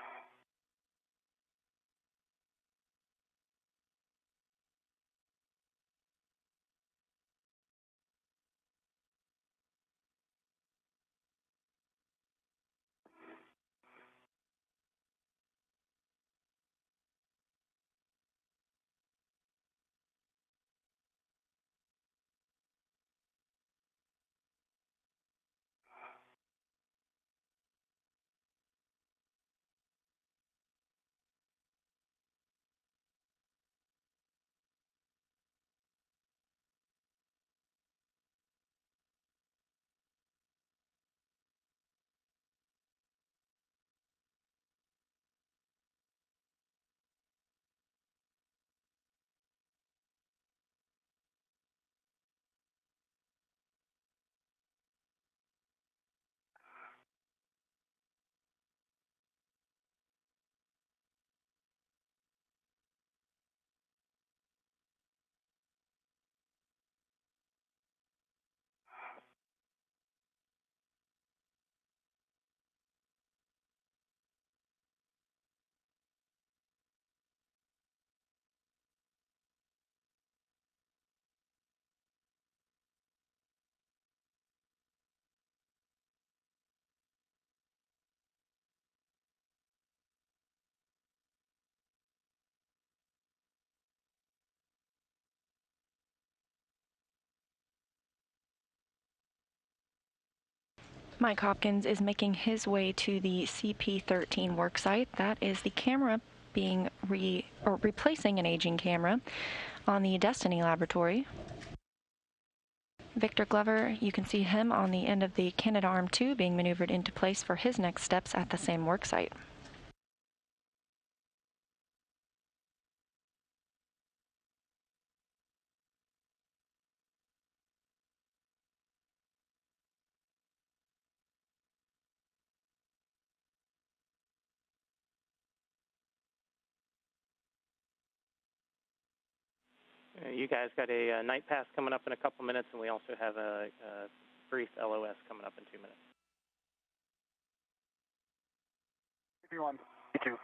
Mike Hopkins is making his way to the CP-13 worksite. That is the camera being replacing an aging camera on the Destiny laboratory. Victor Glover, you can see him on the end of the Canadarm2 being maneuvered into place for his next steps at the same worksite. You guys got a night pass coming up in a couple minutes, and we also have a brief LOS coming up in 2 minutes. Everyone, thank you.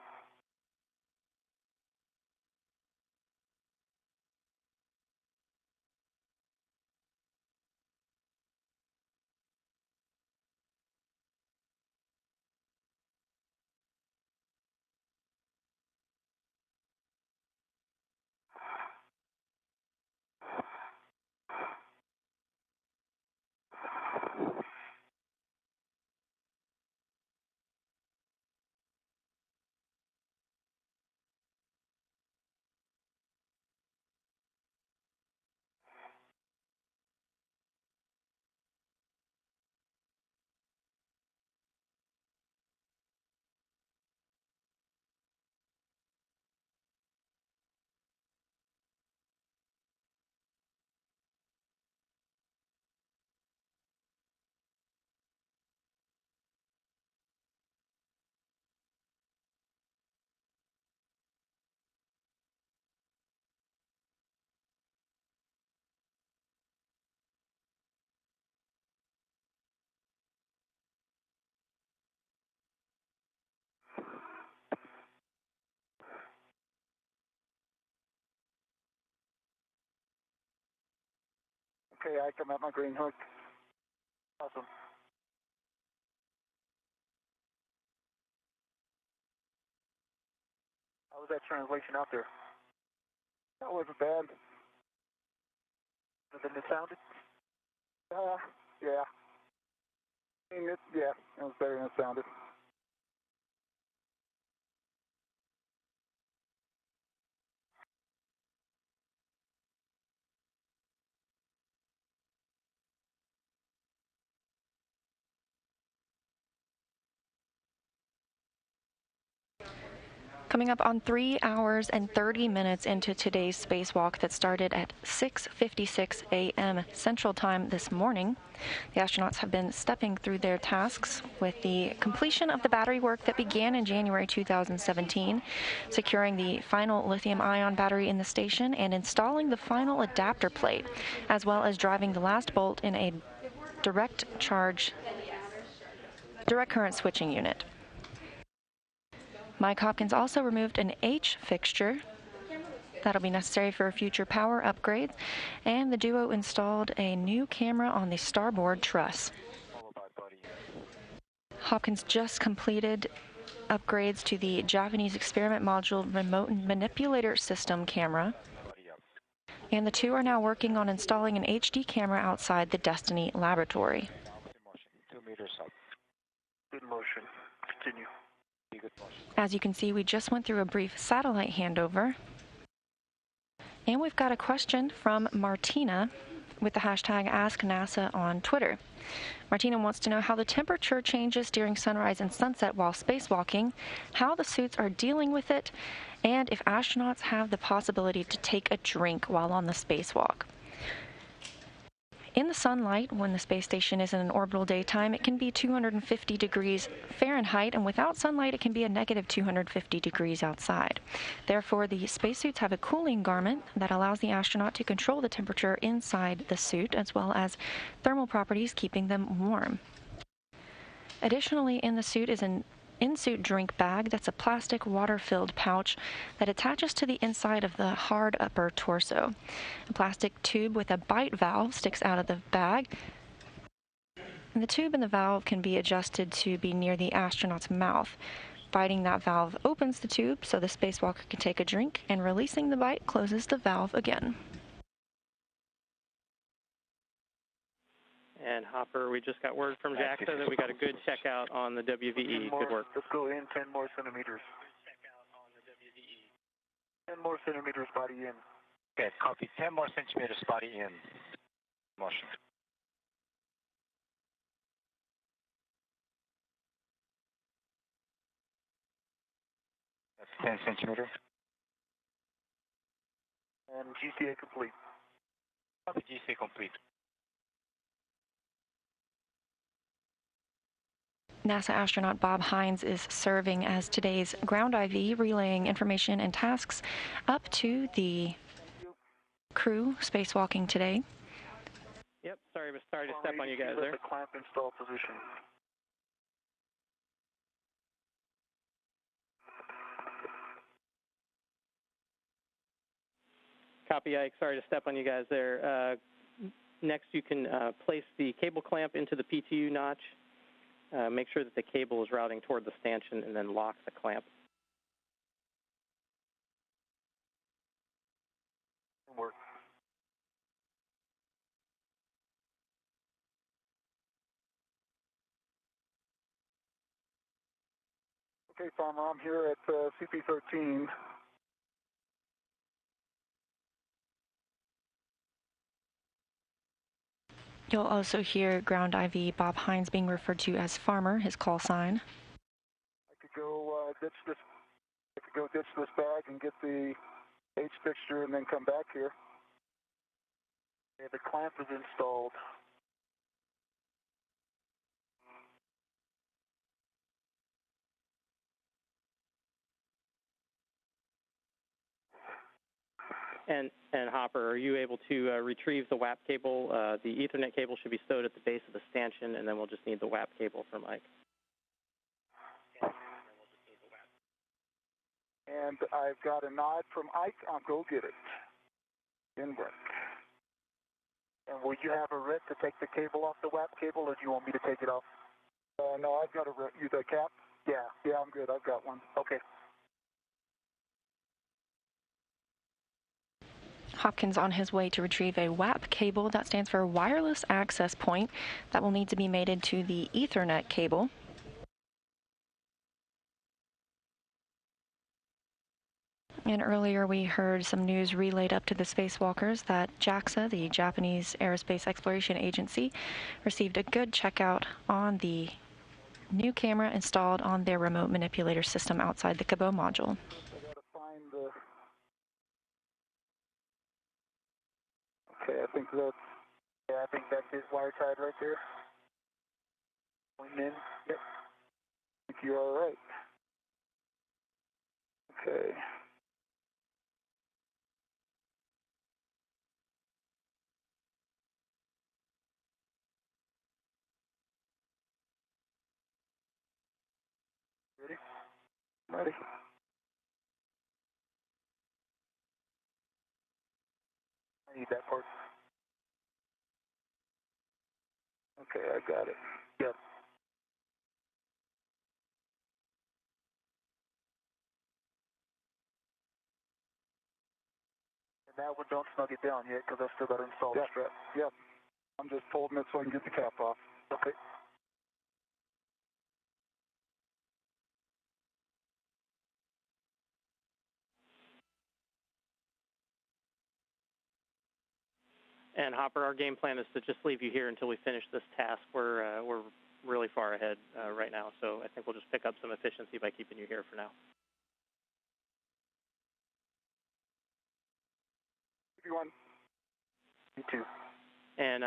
Okay, I come at my green hook. Awesome. How was that translation out there? That wasn't bad. Better than it sounded? Yeah. I mean, it was better than it sounded. Coming up on 3 hours and 30 minutes into today's spacewalk that started at 6:56 a.m. Central Time this morning, the astronauts have been stepping through their tasks with the completion of the battery work that began in January 2017, securing the final lithium-ion battery in the station and installing the final adapter plate, as well as driving the last bolt in a direct current switching unit. Mike Hopkins also removed an H fixture that'll be necessary for future power upgrades, and the duo installed a new camera on the starboard truss. Hopkins just completed upgrades to the Japanese experiment module remote manipulator system camera, and the two are now working on installing an HD camera outside the Destiny laboratory. 2 meters up. Good motion. Continue. As you can see, we just went through a brief satellite handover. And we've got a question from Martina with the hashtag AskNASA on Twitter. Martina wants to know how the temperature changes during sunrise and sunset while spacewalking, how the suits are dealing with it, and if astronauts have the possibility to take a drink while on the spacewalk. In the sunlight, when the space station is in an orbital daytime, it can be 250 degrees Fahrenheit, and without sunlight, it can be a negative 250 degrees outside. Therefore, the spacesuits have a cooling garment that allows the astronaut to control the temperature inside the suit, as well as thermal properties keeping them warm. Additionally, in the suit is an in-suit drink bag that's a plastic water-filled pouch that attaches to the inside of the hard upper torso. A plastic tube with a bite valve sticks out of the bag, and the tube and the valve can be adjusted to be near the astronaut's mouth. Biting that valve opens the tube so the spacewalker can take a drink, and releasing the bite closes the valve again. And Hopper, we just got word from JAXA that we got a good checkout on the WVE. Good work. Let's go in 10 more centimeters. 10 more centimeters body in. Okay, copy. 10 more centimeters body in. Motion. That's 10 centimeters. And GCA complete. Copy, GCA complete. NASA astronaut Bob Hines is serving as today's ground IV, relaying information and tasks up to the crew spacewalking today. Yep, sorry to step on you guys there. The clamp install position. Copy, Ike. Sorry to step on you guys there. Next, you can place the cable clamp into the PTU notch. Make sure that the cable is routing toward the stanchion, and then lock the clamp. Work. Okay, Farmer, I'm here at CP13. You'll also hear ground IV Bob Hines being referred to as Farmer, his call sign. I could go ditch this. I could go ditch this bag and get the H fixture and then come back here. Okay, the clamp is installed. And Hopper, are you able to retrieve the WAP cable? The Ethernet cable should be stowed at the base of the stanchion, and then we'll just need the WAP cable from Ike. And I've got a nod from Ike. I'll go get it. In work. And will you have a RIT to take the cable off the WAP cable, or do you want me to take it off? No, I've got a RIT. You the cap? Yeah, I'm good. I've got one. Okay. Hopkins on his way to retrieve a WAP cable, that stands for wireless access point, that will need to be mated to the Ethernet cable. And earlier we heard some news relayed up to the spacewalkers that JAXA, the Japanese Aerospace Exploration Agency, received a good checkout on the new camera installed on their remote manipulator system outside the Kibo module. Okay, I think that's his wire tied right there. Going in. Yep. I think you're all right. Okay. Ready? Ready. I need that part. Okay, I got it. Yep. And that one, don't snug it down yet, because I've still got to install the strap. Yep. I'm just folding it so I can get the cap off. Okay. And Hopper, our game plan is to just leave you here until we finish this task. We're really far ahead right now, so I think we'll just pick up some efficiency by keeping you here for now. Everyone. Me too. And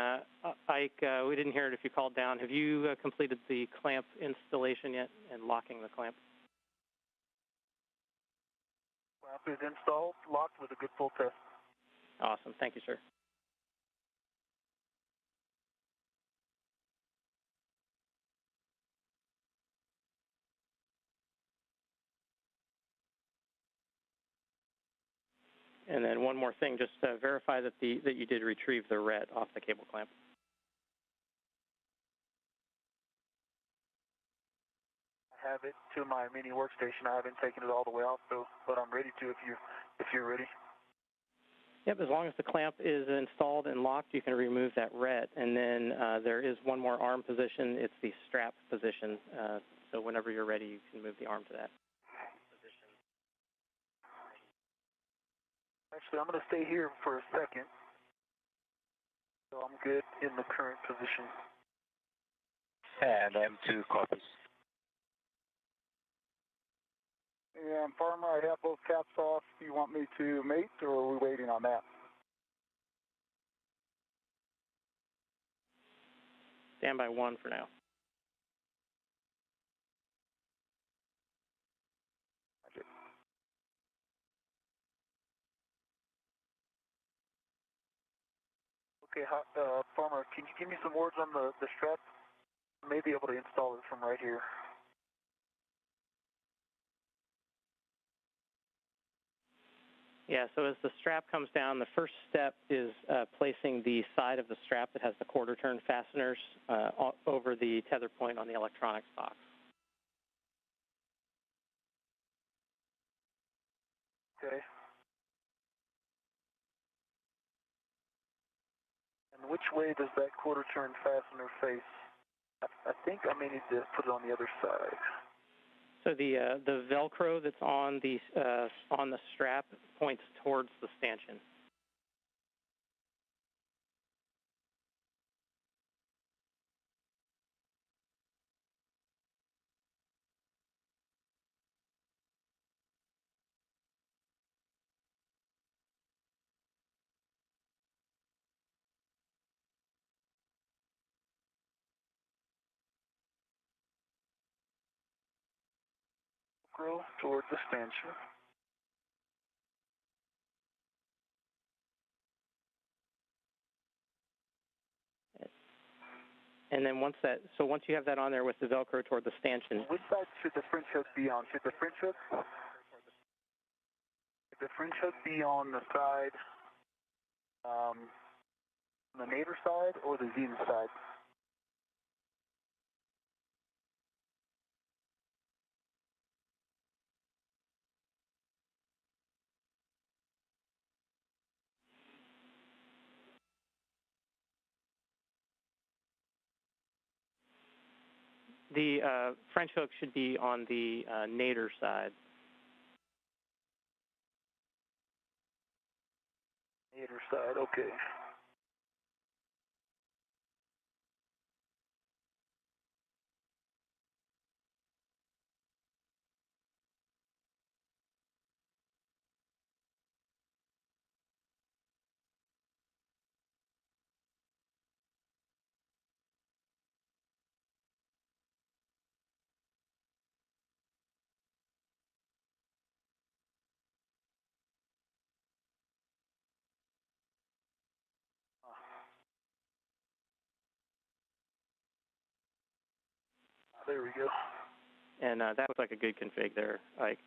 Ike, we didn't hear it if you called down. Have you completed the clamp installation yet and locking the clamp? Clamp is installed, locked with a good full test. Awesome. Thank you, sir. And then one more thing, just verify that that you did retrieve the ret off the cable clamp. I have it to my mini workstation. I haven't taken it all the way off, though, but I'm ready to if you're ready. Yep, as long as the clamp is installed and locked, you can remove that ret. And then there is one more arm position. It's the strap position. So whenever you're ready, you can move the arm to that position. Actually, I'm going to stay here for a second. So I'm good in the current position. And M2 copies. And Farmer, I have both caps off. Do you want me to mate, or are we waiting on that? Stand by 1 for now. Okay, Farmer, can you give me some words on the strap? I may be able to install it from right here. Yeah, so as the strap comes down, the first step is placing the side of the strap that has the quarter turn fasteners over the tether point on the electronics box. Okay. And which way does that quarter turn fastener face? I think I may need to put it on the other side. So the Velcro that's on the strap points towards the stanchion. Velcro towards the stanchion. And then once you have that on there with the Velcro toward the stanchion. Which side should the French hook be on? Should the French hook be on the side, on the nadir side or the zenith side? The French hook should be on the nadir side. Nadir side, okay. There we go. And that looks like a good config there, Ike.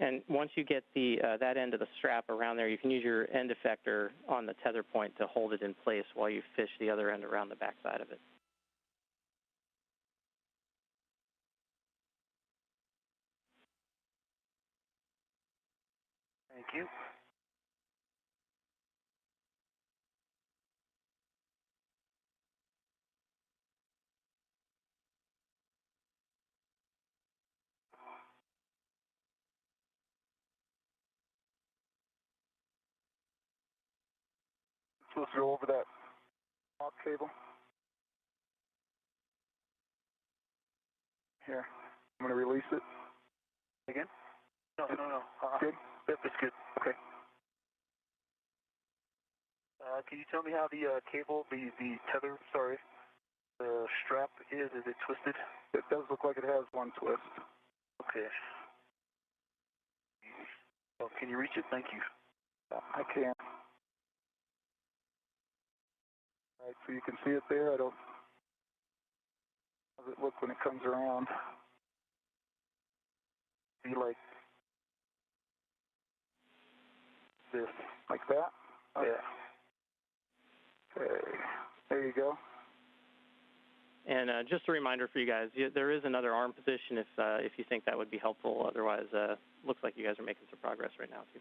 And once you get that end of the strap around there, you can use your end effector on the tether point to hold it in place while you fish the other end around the backside of it. Thank you. Supposed to go over that lock cable. Here, I'm going to release it. Again? No. Good? Yep, it's good. Okay. Can you tell me how the cable, the tether, the strap is? Is it twisted? It does look like it has one twist. Okay. Oh, can you reach it? Thank you. I can. All right, so you can see it there. How does it look when it comes around? Be like this, like that? Okay. Yeah. Okay, there you go. And just a reminder for you guys, there is another arm position if you think that would be helpful. Otherwise, looks like you guys are making some progress right now, too.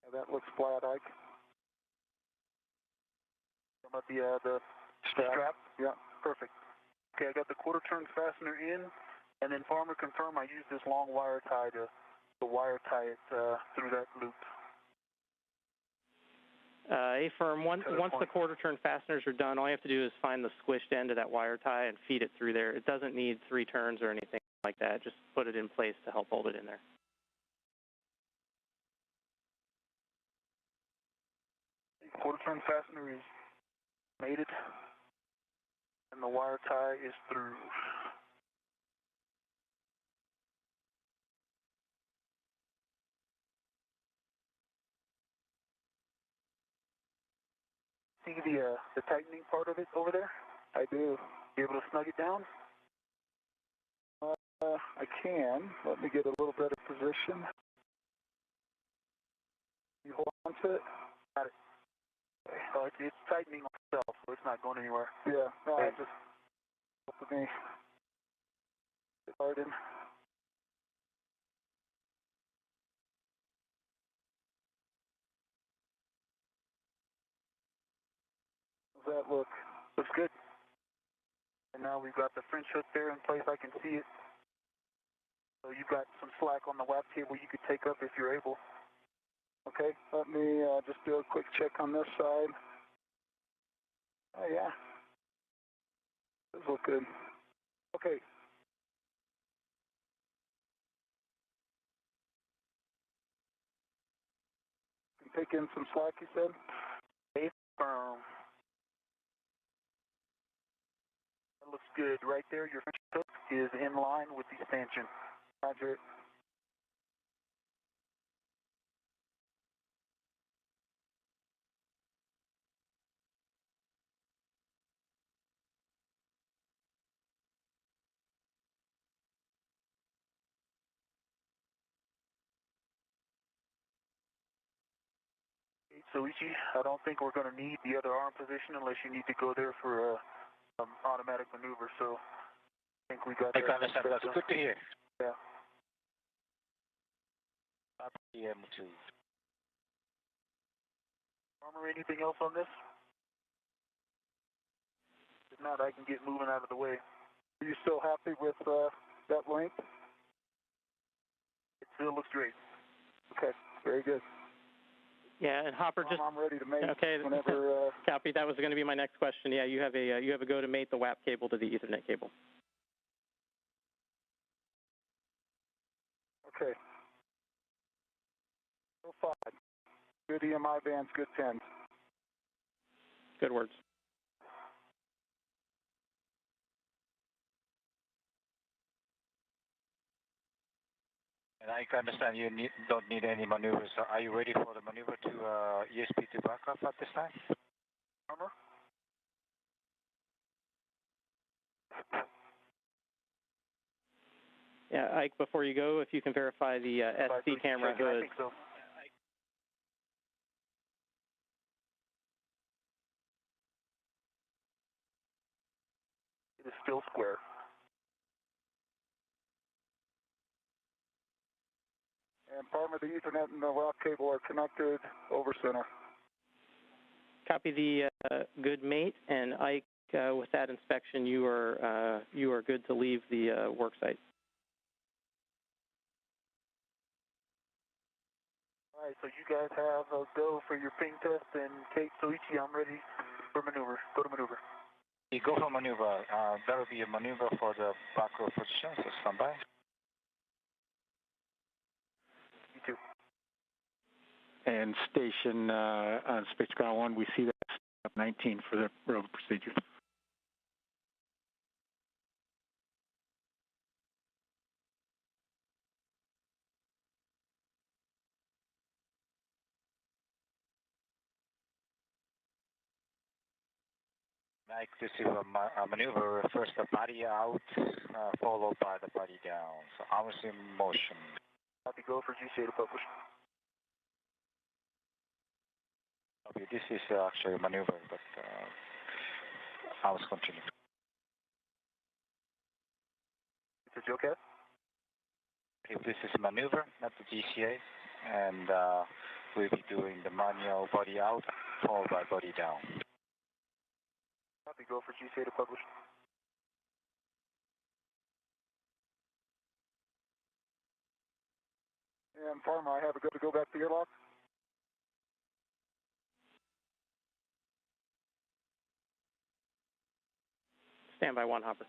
Yeah, that looks flat, Ike. How about the strap? Yeah, perfect. Okay, I got the quarter turn fastener in, and then farmer confirm I use this long wire tie to wire tie it through that loop. A-firm, once the quarter turn fasteners are done, all you have to do is find the squished end of that wire tie and feed it through there. It doesn't need 3 turns or anything like that. Just put it in place to help hold it in there. Quarter turn fastener is mated, and the wire tie is through. See the tightening part of it over there? I do. You able to snug it down? I can. Let me get a little better position. You hold on to it? Got it. So it's tightening itself, so it's not going anywhere. Yeah, no, I just help me get hard in. How's that look? Looks good. And now we've got the French hook there in place. I can see it. So you've got some slack on the WAP cable you could take up if you're able. Okay, let me just do a quick check on this side. Oh yeah, does look good. Okay. Take in some slack, you said? A-firm. That looks good. Right there, your French hook is in line with the stanchion. Roger it. So Ichi, I don't think we're going to need the other arm position unless you need to go there for automatic maneuver. So I think we got that. I understand. That's good to hear. Yeah. Farmer, anything else on this? If not, I can get moving out of the way. Are you still happy with that length? It still looks great. Okay, very good. Yeah, and Hopper, just I'm ready to mate. Okay, whenever. Copy. That was going to be my next question. Yeah, you have a go to mate the WAP cable to the Ethernet cable. Okay. So 5. Good EMI bands, good pins. Good words. And I can understand you don't need any maneuvers. So are you ready for the maneuver to ESP to backup at this time? Farmer? Yeah, Ike, before you go, if you can verify the SC camera hood. I think so. It is still square. And Farmer, the Ethernet and the WAP cable are connected over center. Copy the good mate, and Ike, with that inspection, you are good to leave the work site. All right, so you guys have a go for your ping test, and Kate Soichi, I'm ready for maneuver. Go to maneuver. You go for maneuver. That will be a maneuver for the back row position, so stand by. You too. And station on Space Ground 1, we see that 19 for the road procedure. Like this is a maneuver, first the body out, followed by the body down. So arms in motion. Copy, go for GCA to publish. Okay, this is actually a maneuver, but arms continue. It's a JOCAT? If this is a maneuver, not the GCA, and we'll be doing the manual body out, followed by body down. Copy, go for GCA to publish. And Farmer, I have a go to go back to your lock. Stand by 1, Hopper.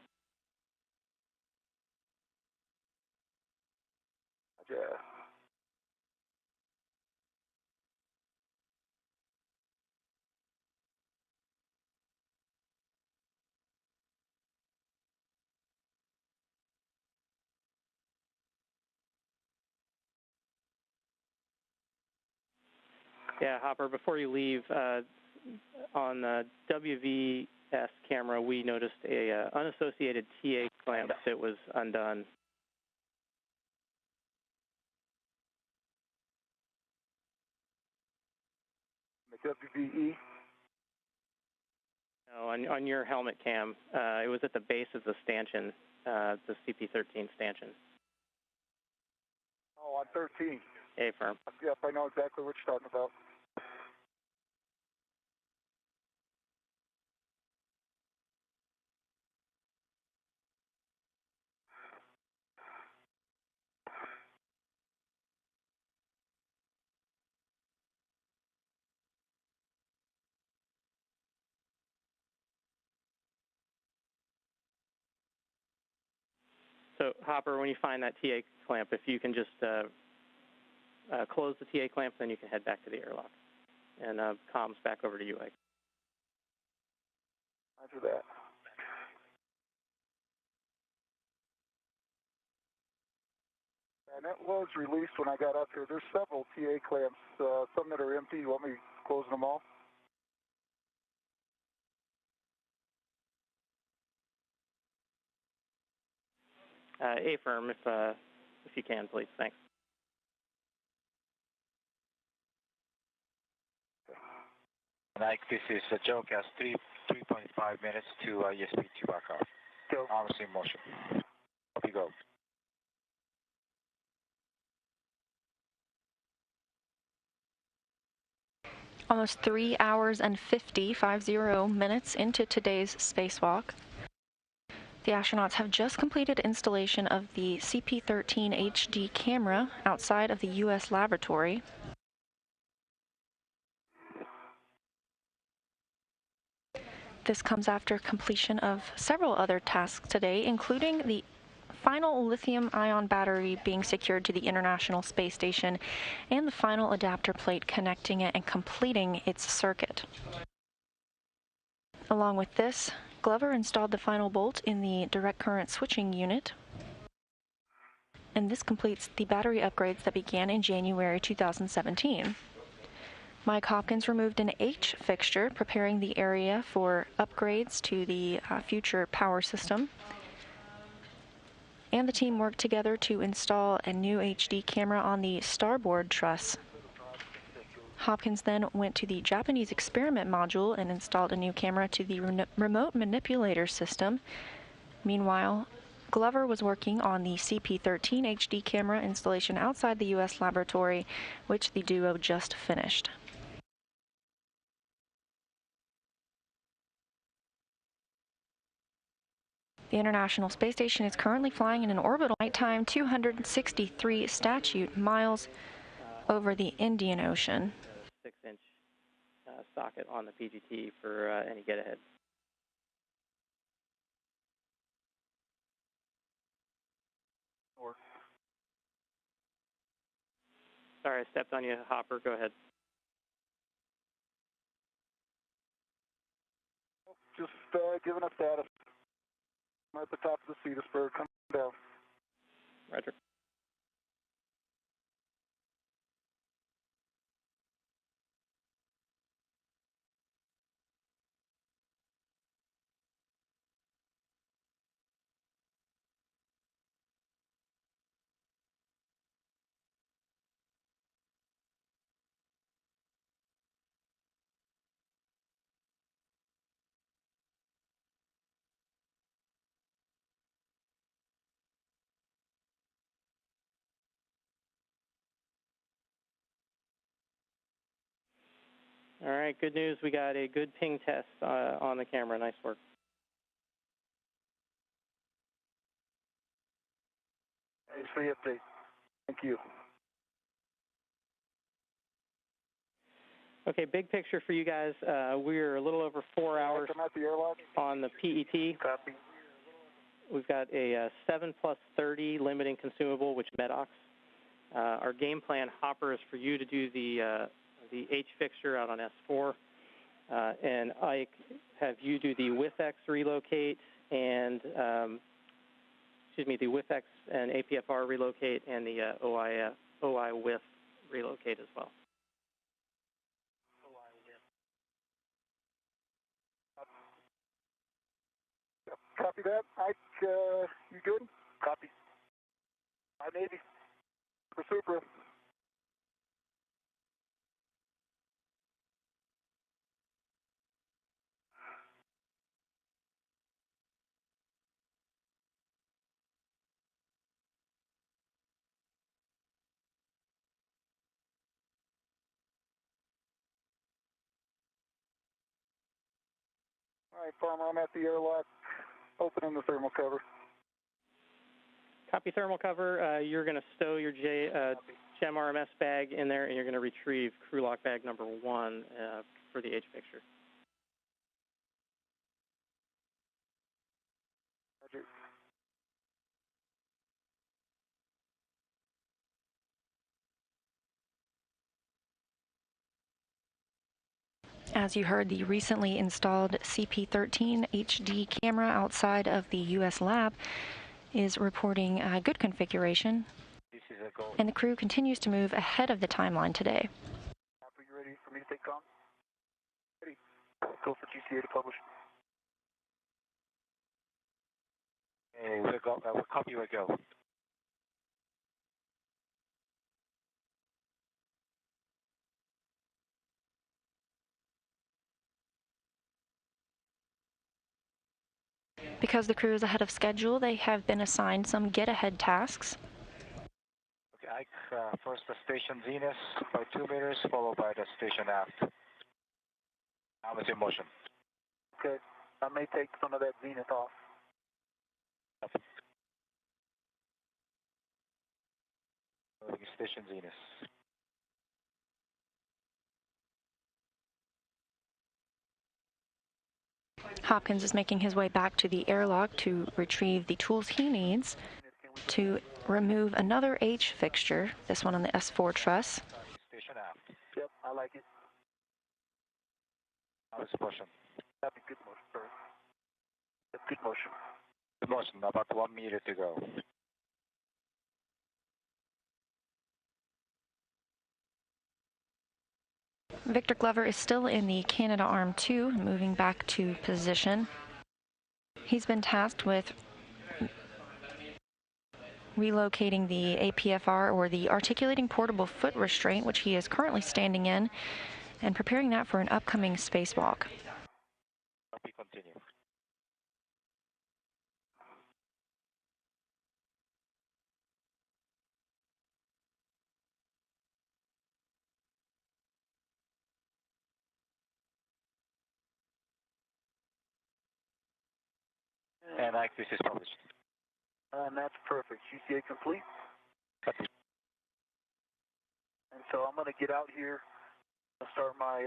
Yeah. Yeah, Hopper, before you leave, on the WVS camera, we noticed a unassociated TA clamp that was undone. The WVE? No, on your helmet cam, it was at the base of the stanchion, the CP13 stanchion. Oh, on 13. A-firm. Yep, I know exactly what you're talking about. So, Hopper, when you find that TA clamp, if you can just close the TA clamp, then you can head back to the airlock. And comms back over to you, Ike. Roger that. And that was released when I got up here. There's several TA clamps, some that are empty. You want me closing them all? A-firm, if you can, please. Thanks. Like this is a JOCAS 3.5 minutes to ESP2 back off. Go. Arms in motion. Copy, go. Almost 3 hours and 50 minutes into today's spacewalk. The astronauts have just completed installation of the CP13 HD camera outside of the U.S. laboratory. This comes after completion of several other tasks today, including the final lithium-ion battery being secured to the International Space Station and the final adapter plate connecting it and completing its circuit. Along with this, Glover installed the final bolt in the direct current switching unit, and this completes the battery upgrades that began in January 2017. Mike Hopkins removed an H fixture, preparing the area for upgrades to the future power system. And the team worked together to install a new HD camera on the starboard truss. Hopkins then went to the Japanese experiment module and installed a new camera to the remote manipulator system. Meanwhile, Glover was working on the CP13 HD camera installation outside the U.S. laboratory, which the duo just finished. The International Space Station is currently flying in an orbital nighttime 263 statute miles over the Indian Ocean. 6-inch socket on the PGT for any get-ahead. Sorry, I stepped on you, Hopper. Go ahead. Just giving up status. I'm at the top of the Cedarburg. Come down. Roger. All right, good news. We got a good ping test on the camera. Nice work. Thanks for the update. Thank you. Okay, big picture for you guys. We're a little over 4 hours on the PET. Copy. We've got a 7+30 limiting consumable, which MEDOX. Our game plan, Hopper, is for you to do the H fixture out on S4, and Ike, have you do the WIFX relocate and, the WIFX and APFR relocate and the OI WIF relocate as well. Copy that. Ike, you good? Copy. Hi, Navy. Super. All right, Farmer, I'm at the airlock, opening the thermal cover. Copy thermal cover. You're going to stow your GEM RMS bag in there, and you're going to retrieve crew lock bag number 1 for the H fixture. Roger. As you heard, the recently installed CP13 HD camera outside of the U.S. lab is reporting a good configuration, and the crew continues to move ahead of the timeline today. Are you ready for me to take comm? Ready. Go for GCA to publish. Hey, we'll copy, we'll go. Because the crew is ahead of schedule, they have been assigned some get-ahead tasks. Okay, Ike, first the station zenith by 2 meters, followed by the station aft. Now it's in motion. Okay, I may take some of that zenith off. Yep. Moving station zenith. Hopkins is making his way back to the airlock to retrieve the tools he needs to remove another H fixture, this one on the S4 truss. Station aft. Yep, I like it. Now it's motion. That'd be good motion, sir. That's good motion. Good motion, about 1 meter to go. Victor Glover is still in the Canada Arm 2, moving back to position. He's been tasked with relocating the APFR, or the articulating portable foot restraint, which he is currently standing in, and preparing that for an upcoming spacewalk. Copy, continue. And Ike, this is published. And that's perfect. GCA complete. Copy. And so I'm going to get out here, I'll start my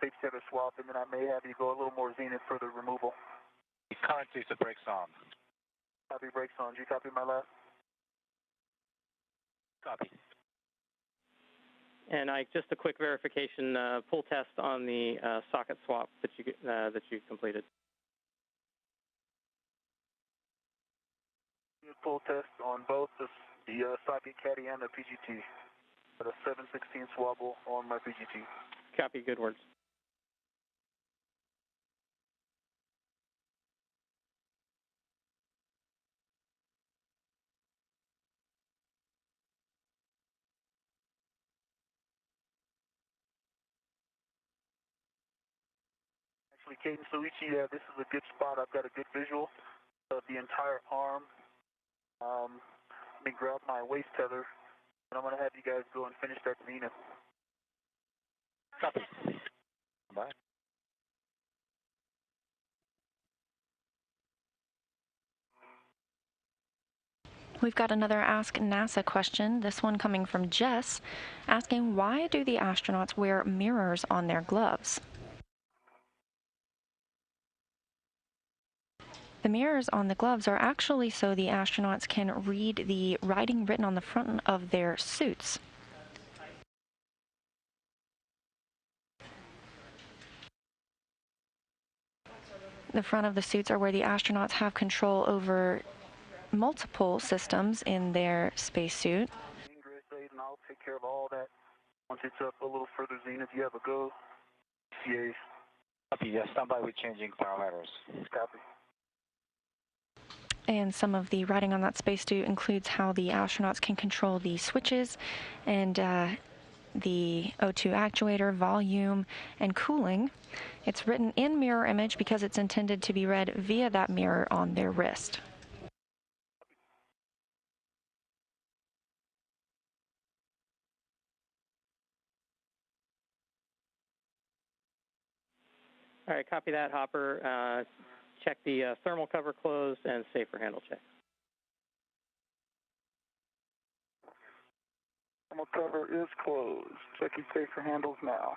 tape setter swap, and then I may have you go a little more zenith for the removal. Currently the brakes on. Copy, brakes on. Do you copy my last? Copy. And Ike, just a quick verification, pull test on the socket swap that you completed. Full test on both the socket caddy and the PGT. With a 7/16 swabble on my PGT. Copy, good words. Actually, Caden Suichi, this is a good spot. I've got a good visual of the entire arm. Let me grab my waist tether, and I'm going to have you guys go and finish that zenith. Copy. We've got another Ask NASA question, this one coming from Jess, asking why do the astronauts wear mirrors on their gloves? The mirrors on the gloves are actually so the astronauts can read the writing written on the front of their suits. The front of the suits are where the astronauts have control over multiple systems in their spacesuit. And I'll take care of all that once it's up a little further zenith. You have a go. CA. Copy. Yes, stand by with changing parameters. Copy. And some of the writing on that spacesuit includes how the astronauts can control the switches and the O2 actuator, volume, and cooling. It's written in mirror image because it's intended to be read via that mirror on their wrist. All right, copy that, Hopper. Check the thermal cover closed and safer handle check. Thermal cover is closed. Checking safer handles now.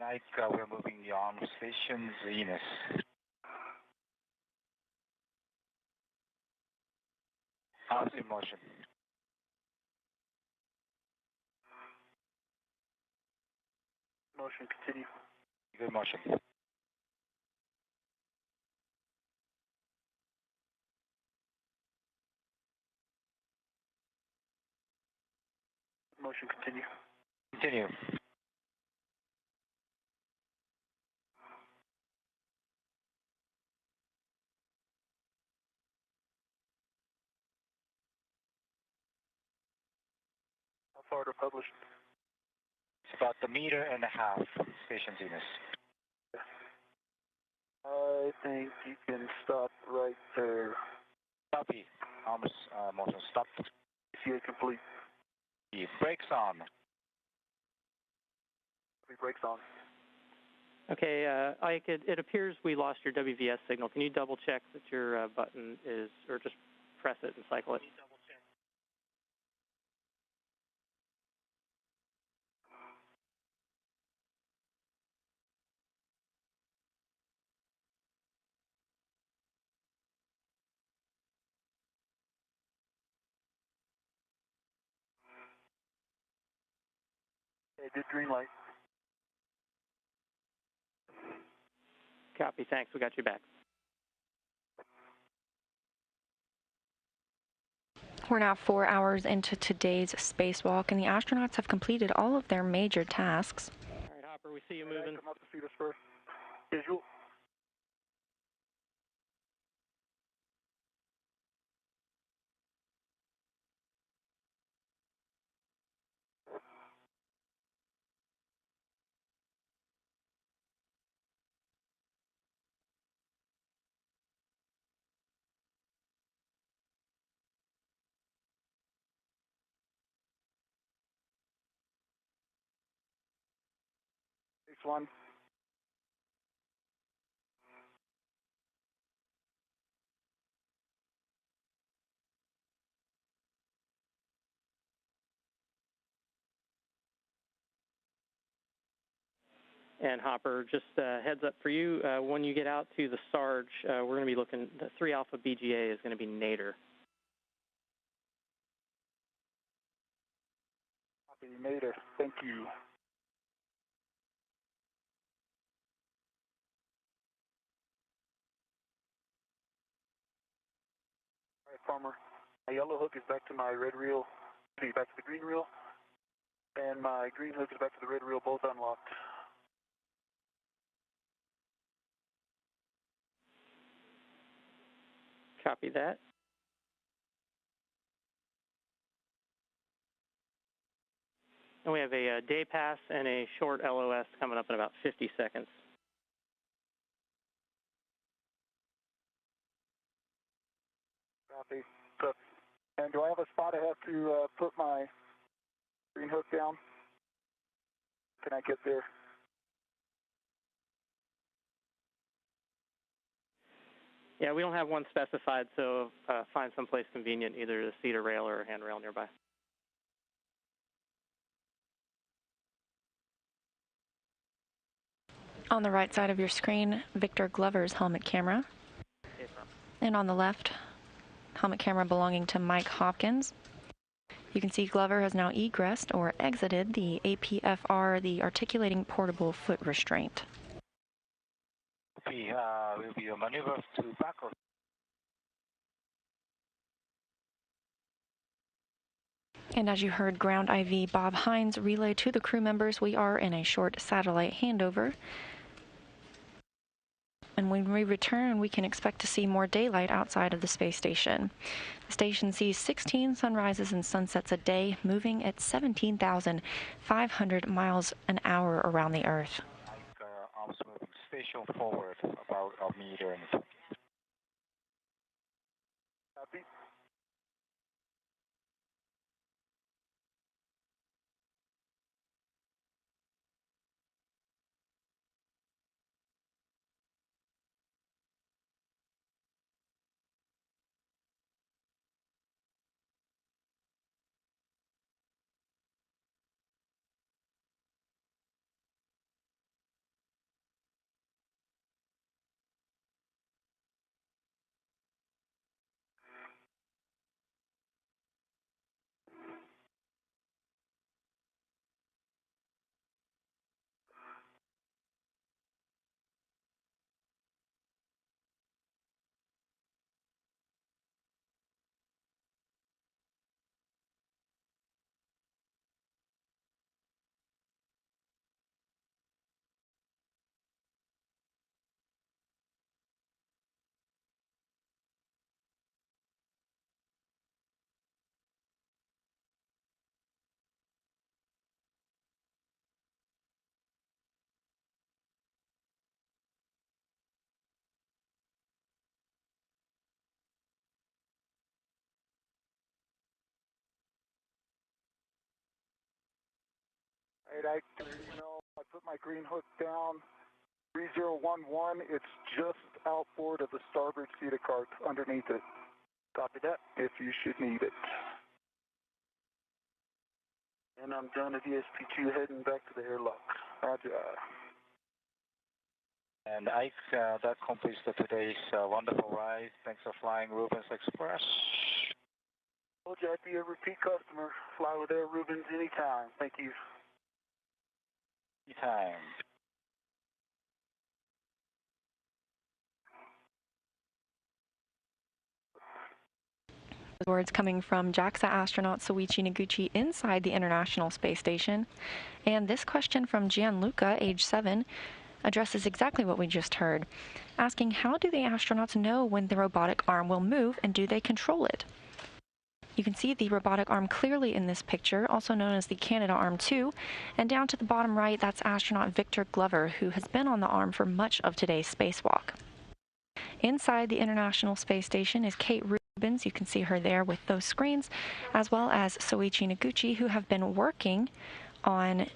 And we're moving the arm station zenith. Arms in motion. Motion, continue. Good motion. Motion, continue. Continue. How far to publish? It's about 1.5 meters station zenith. I think you can stop right there. Copy. Arms motion stop. CA complete. The brakes on. Brakes on. Okay, Ike, it appears we lost your WVS signal. Can you double check that your button is, or just press it and cycle it? Okay, good green light. Copy, thanks. We got you back. We're now 4 hours into today's spacewalk, and the astronauts have completed all of their major tasks. All right, Hopper, we see you moving. Come up to see this first. Visual. One. And Hopper, just heads up for you, when you get out to the Sarge, we're going to be looking, the 3 Alpha BGA is going to be nadir. Copy, nadir. Thank you. All right, Farmer. My yellow hook is back to my red reel, back to the green reel, and my green hook is back to the red reel, both unlocked. Copy that. And we have a day pass and a short LOS coming up in about 50 seconds. Copy. And do I have have a spot I have to put my green hook down? Can I get there? Yeah, we don't have one specified, so find someplace convenient, either a seat or rail or a handrail nearby. On the right side of your screen, Victor Glover's helmet camera. And on the left, helmet camera belonging to Mike Hopkins. You can see Glover has now egressed or exited the APFR, the articulating portable foot restraint. Will be a maneuver to back off. And as you heard Ground IV Bob Hines relay to the crew members, we are in a short satellite handover. And when we return, we can expect to see more daylight outside of the space station. The station sees 16 sunrises and sunsets a day, moving at 17,500 miles an hour around the Earth. Arms moving station forward about a meter and 20. Copy. Right, I put my green hook down, 3011, it's just outboard of the starboard seat of cart, underneath it. Copy that, if you should need it. And I'm done at ESP2, heading back to the airlock. Roger. And Ike, that completes today's wonderful ride. Thanks for flying Rubens Express. Told you I'd be a repeat customer. Fly with Air Rubens anytime. Thank you. Time. Words coming from JAXA astronaut Soichi Noguchi inside the International Space Station. And this question from Gianluca, age 7, addresses exactly what we just heard, asking how do the astronauts know when the robotic arm will move and do they control it? You can see the robotic arm clearly in this picture, also known as the Canadarm2, and down to the bottom right, that's astronaut Victor Glover, who has been on the arm for much of today's spacewalk. Inside the International Space Station is Kate Rubins. You can see her there with those screens, as well as Soichi Noguchi, who have been working on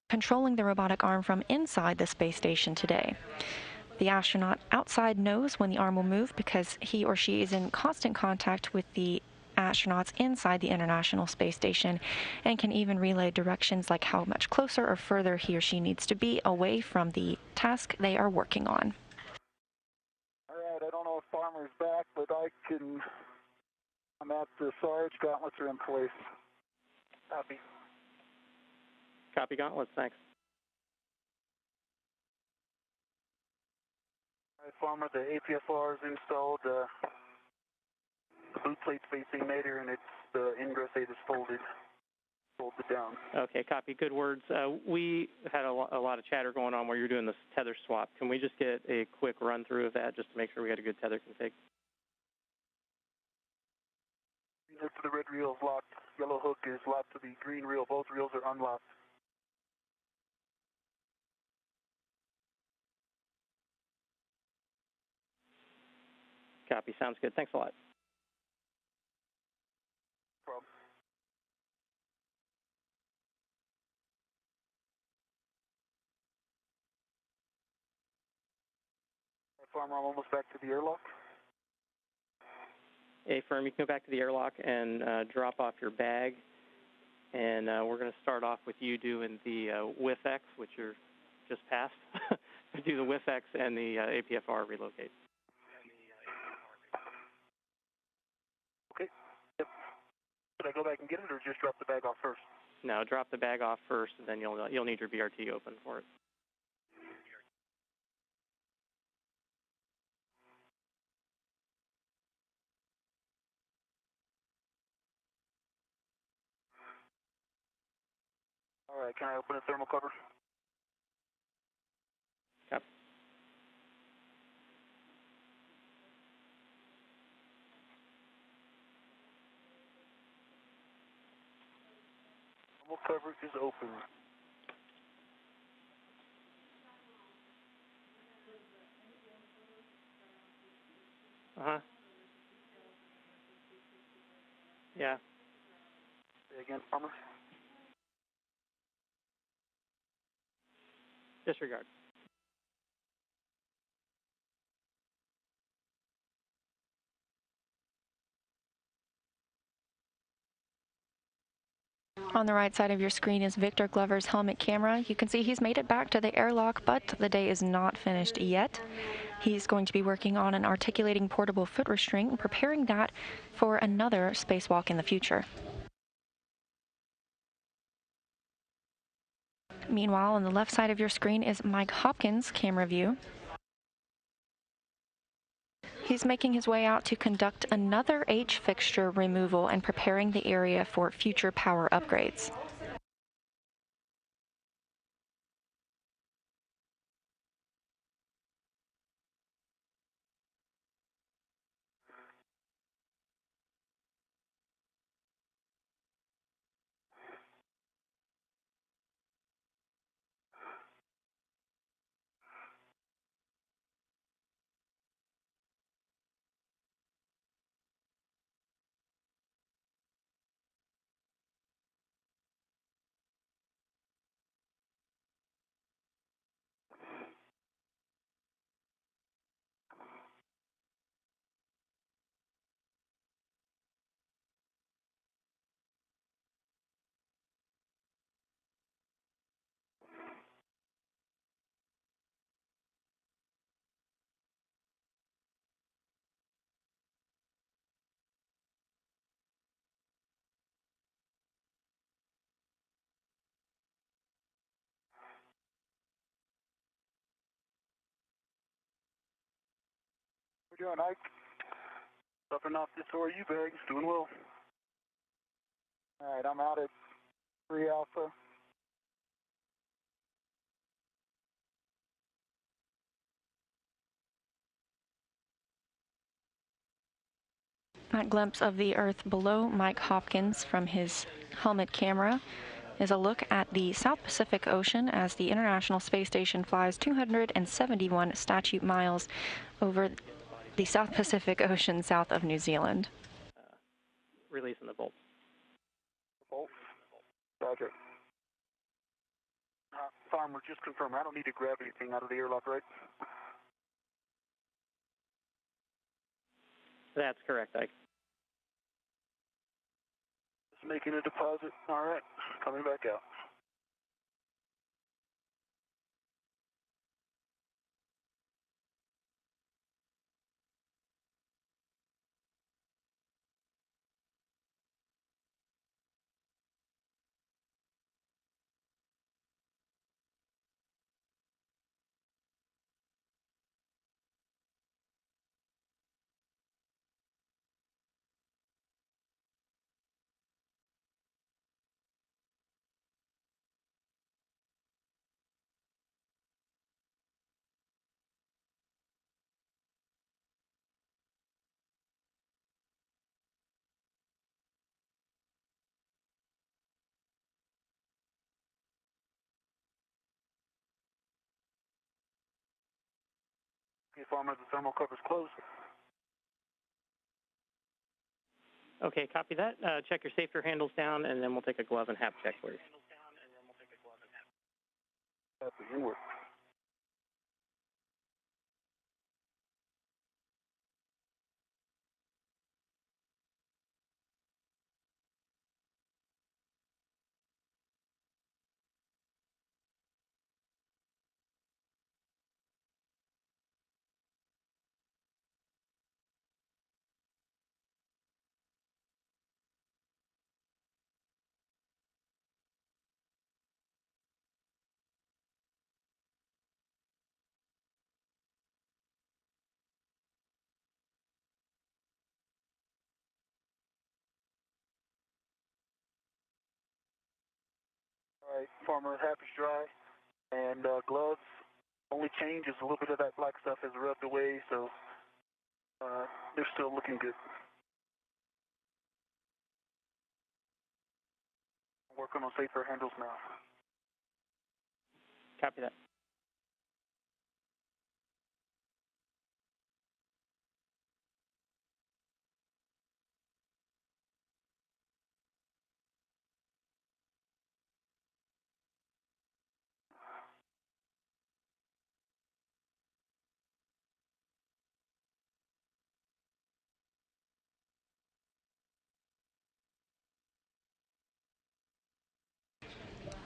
controlling the robotic arm from inside the space station today. The astronaut outside knows when the arm will move because he or she is in constant contact with the astronauts inside the International Space Station and can even relay directions like how much closer or further he or she needs to be away from the task they are working on. All right, I don't know if Farmer's back, but I'm at the Sarge. Gauntlets are in place. Copy. Copy, Gauntlets, thanks. All right, Farmer, the APFR is installed. The boot plate's facing nadir, and the ingress aid is folded down. Okay, copy. Good words. We had a lot of chatter going on where you're doing this tether swap. Can we just get a quick run through of that just to make sure we had a good tether config? Green hook to the red reel is locked. Yellow hook is locked to the green reel. Both reels are unlocked. Copy. Sounds good. Thanks a lot. Farmer, I'm almost back to the airlock. A firm, you can go back to the airlock and drop off your bag. And we're going to start off with you doing the WIF-X, which you're just past. Do the WIF-X and the APFR relocate. Okay. Yep. Should I go back and get it, or just drop the bag off first? No, drop the bag off first, and then you'll need your BRT open for it. All right, can I open the thermal cover? Yep. Thermal cover is open. Uh-huh. Yeah. Say again, Farmer? Disregard. On the right side of your screen is Victor Glover's helmet camera. You can see he's made it back to the airlock, but the day is not finished yet. He's going to be working on an articulating portable foot restraint and preparing that for another spacewalk in the future. Meanwhile, on the left side of your screen is Mike Hopkins' camera view. He's making his way out to conduct another H fixture removal and preparing the area for future power upgrades. How you doing, Ike? Stuffing off this ORU bag. Doing well. All right, I'm out at 3 Alpha. That glimpse of the Earth below Mike Hopkins from his helmet camera is a look at the South Pacific Ocean as the International Space Station flies 271 statute miles over the South Pacific Ocean south of New Zealand. Releasing the bolt. Bolt? Roger. Farmer, just confirm, I don't need to grab anything out of the airlock, right? That's correct, Ike. Just making a deposit. All right, coming back out. Okay, Farmer, the thermal cover's closed. Okay, copy that. Check your safety handles down, and then we'll take a glove and hap check for you. Copy, inward. Right, farmer happy's dry, and gloves. Only change is a little bit of that black stuff has rubbed away, so they're still looking good. Working on safer handles now. Copy that.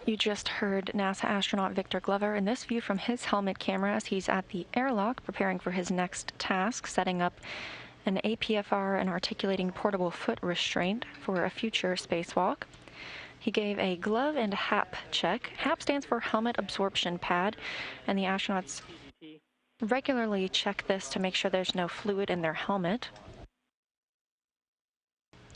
You just heard NASA astronaut Victor Glover in this view from his helmet camera as he's at the airlock preparing for his next task, setting up an APFR and articulating portable foot restraint for a future spacewalk. He gave a glove and HAP check. HAP stands for Helmet Absorption Pad, and the astronauts regularly check this to make sure there's no fluid in their helmet.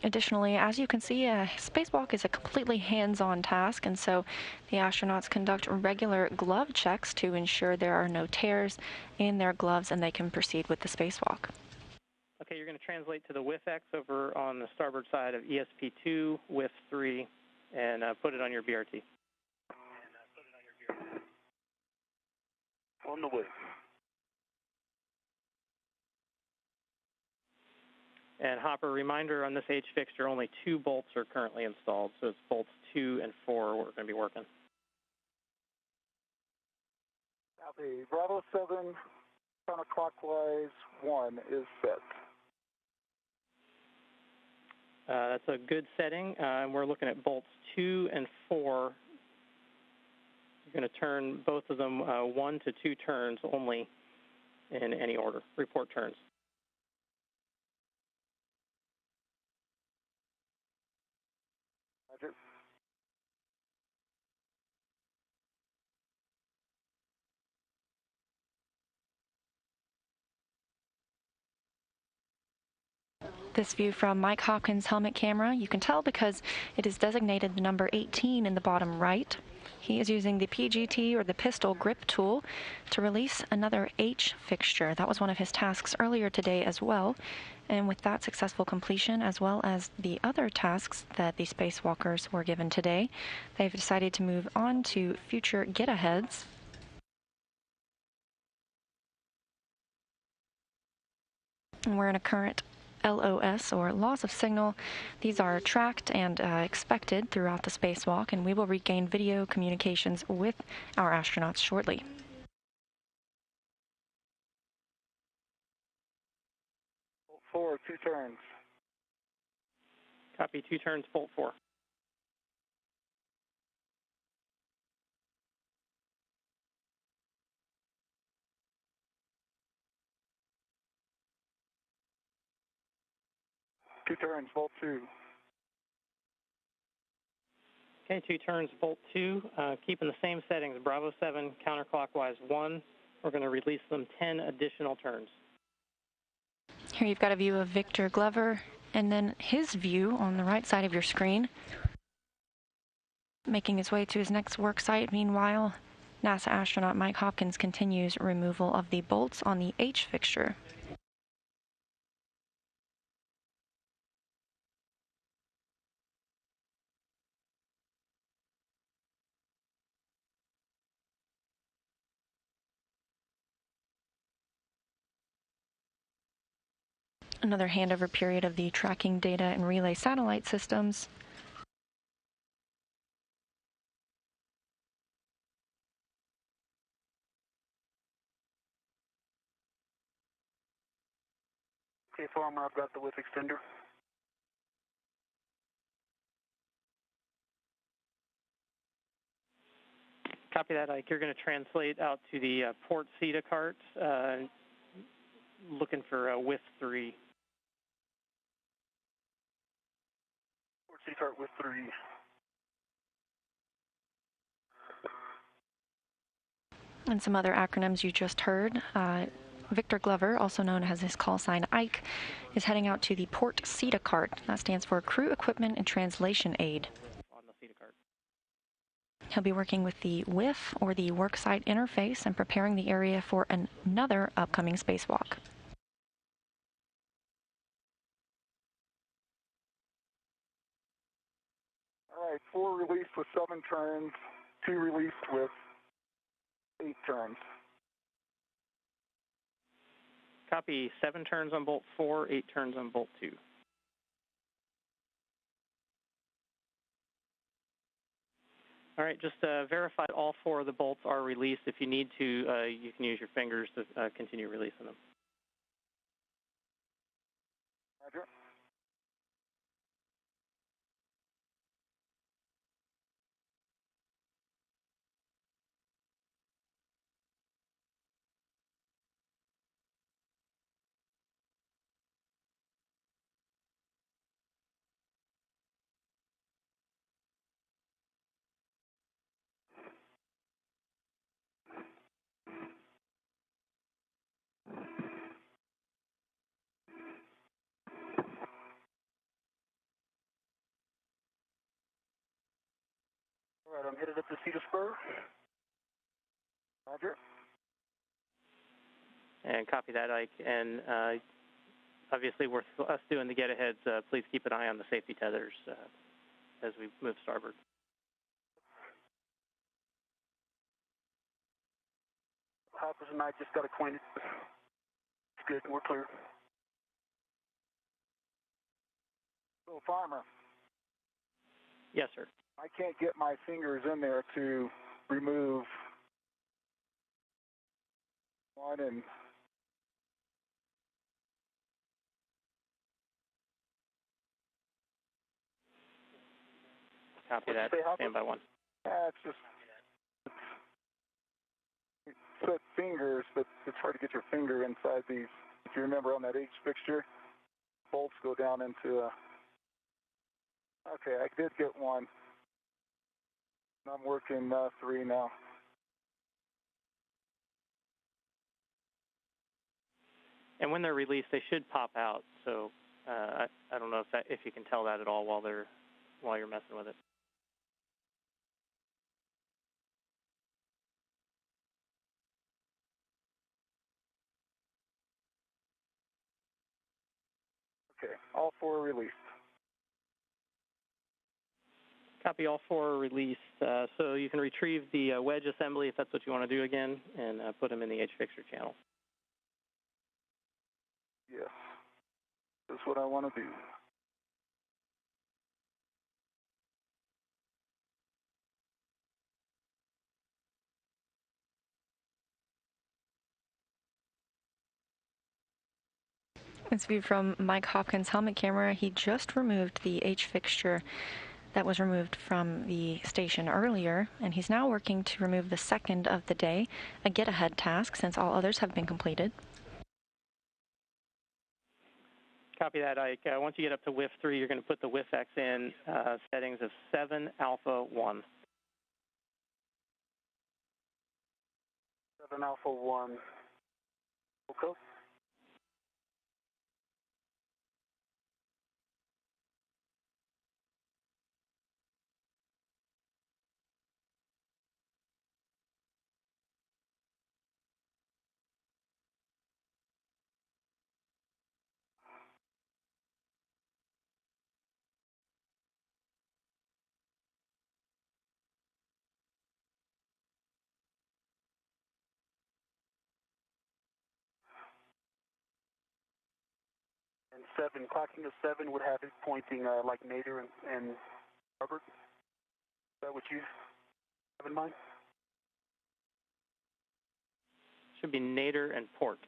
Additionally, as you can see, a spacewalk is a completely hands-on task, and so the astronauts conduct regular glove checks to ensure there are no tears in their gloves and they can proceed with the spacewalk. Okay, you're going to translate to the WIF-X over on the starboard side of ESP2, WIF-3, and put it on your BRT. On the way. And Hopper, reminder on this H fixture, only 2 bolts are currently installed, so it's bolts 2 and 4 we're going to be working. Copy. Bravo 7, counterclockwise 1 is set. That's a good setting, and we're looking at bolts 2 and 4. You're going to turn both of them 1 to 2 turns only in any order. Report turns. Roger. This view from Mike Hopkins' helmet camera, you can tell because it is designated the number 18 in the bottom right. He is using the PGT, or the pistol grip tool, to release another H fixture. That was one of his tasks earlier today as well. And with that successful completion, as well as the other tasks that the spacewalkers were given today, they've decided to move on to future get-aheads. And we're in a current LOS, or loss of signal. These are tracked and expected throughout the spacewalk, and we will regain video communications with our astronauts shortly. Bolt 4, 2 turns. Copy, 2 turns, bolt 4. Two turns, bolt 2. Okay, 2 turns, bolt 2. Keeping the same settings, Bravo 7, counterclockwise 1. We're going to release them 10 additional turns. Here you've got a view of Victor Glover, and then his view on the right side of your screen, making his way to his next work site. Meanwhile, NASA astronaut Mike Hopkins continues removal of the bolts on the H fixture. Another handover period of the tracking data and relay satellite systems. Okay, farmer, I've got the WIF extender. Copy that, Ike. You're going to translate out to the port CETA cart, looking for WIF 3. Port C cart WIF 3. And some other acronyms you just heard. Victor Glover, also known as his call sign Ike, is heading out to the port CETA cart. That stands for Crew Equipment and Translation Aid. On the CETA cart. He'll be working with the WIF, or the Worksite Interface, and preparing the area for another upcoming spacewalk. All right, 4 released with 7 turns, 2 released with 8 turns. Copy, 7 turns on bolt 4, 8 turns on bolt 2. All right, just verify all 4 of the bolts are released. If you need to, you can use your fingers to continue releasing them. Roger. All right, I'm headed up to Cedar Spur. Roger. And copy that, Ike. And obviously, with us doing the get-aheads, please keep an eye on the safety tethers as we move starboard. Hoppers and I just got acquainted. It's good, we're clear. So, Farmer. Yes, sir. I can't get my fingers in there to remove one and Copy that. Stand by 1. it's just set fingers, but it's hard to get your finger inside these. If you remember on that H fixture, bolts go down into a... Okay, I did get one. I'm working 3 now. And when they're released, they should pop out. So I don't know if you can tell that at all while you're messing with it. Okay, all 4 released. Copy, all 4 are released. So you can retrieve the wedge assembly if that's what you want to do again, and put them in the H fixture channel. Yes, that's what I want to do. It's viewed from Mike Hopkins' helmet camera. He just removed the H fixture that was removed from the station earlier, and he's now working to remove the second of the day, a get-ahead task since all others have been completed. Copy that, Ike. Once you get up to WIF 3, you're going to put the WIF-X in settings of 7 alpha 1. 7 alpha 1. Okay. And 7, clocking to 7 would have it pointing like nadir and starboard. Is that what you have in mind? Should be nadir and port.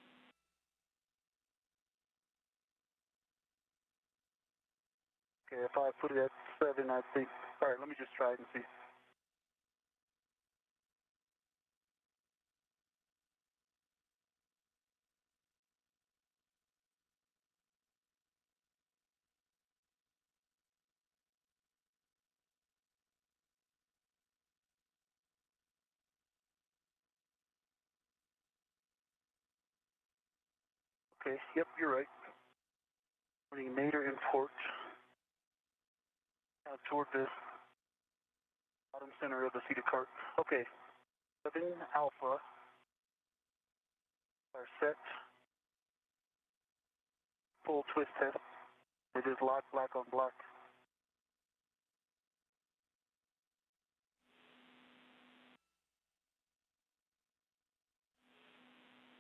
Okay, if I put it at 7, I think... All right, let me just try it and see. Okay, yep, you're right. Putting nadir and port out toward the Bottom center of the seated cart. Okay. 7 Alpha. Are set. Full twist test. It is locked black on black.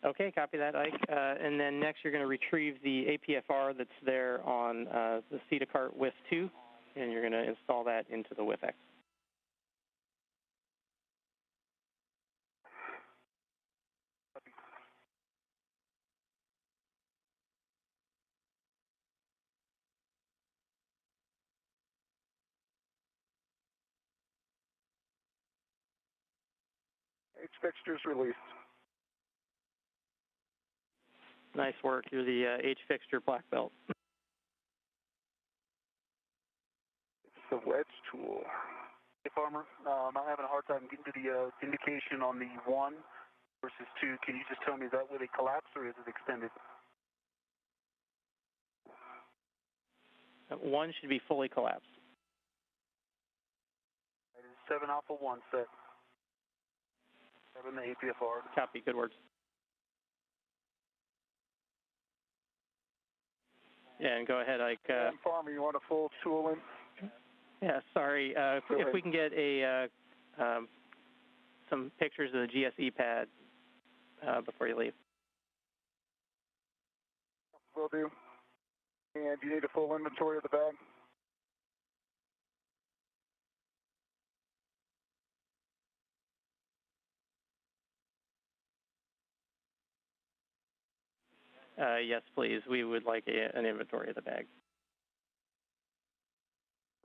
Okay, copy that, Ike. And then next you're going to retrieve the APFR that's there on the seated cart with 2, and you're going to install that into the with X. H fixtures released. Nice work. You're the H fixture black belt. It's the wedge tool. Hey, Farmer, I'm having a hard time getting to the indication on the 1 versus 2. Can you just tell me, is that where they collapse or is it extended? 1 should be fully collapsed. That is 7 Alpha 1 set. 7 the APFR. Copy. Good words. Yeah, and go ahead, Ike. Farmer, you want a full tool in? Yeah, sorry. If we can get a some pictures of the GSE pad before you leave. Will do. And do you need a full inventory of the bag? Yes, please. We would like an inventory of the bag.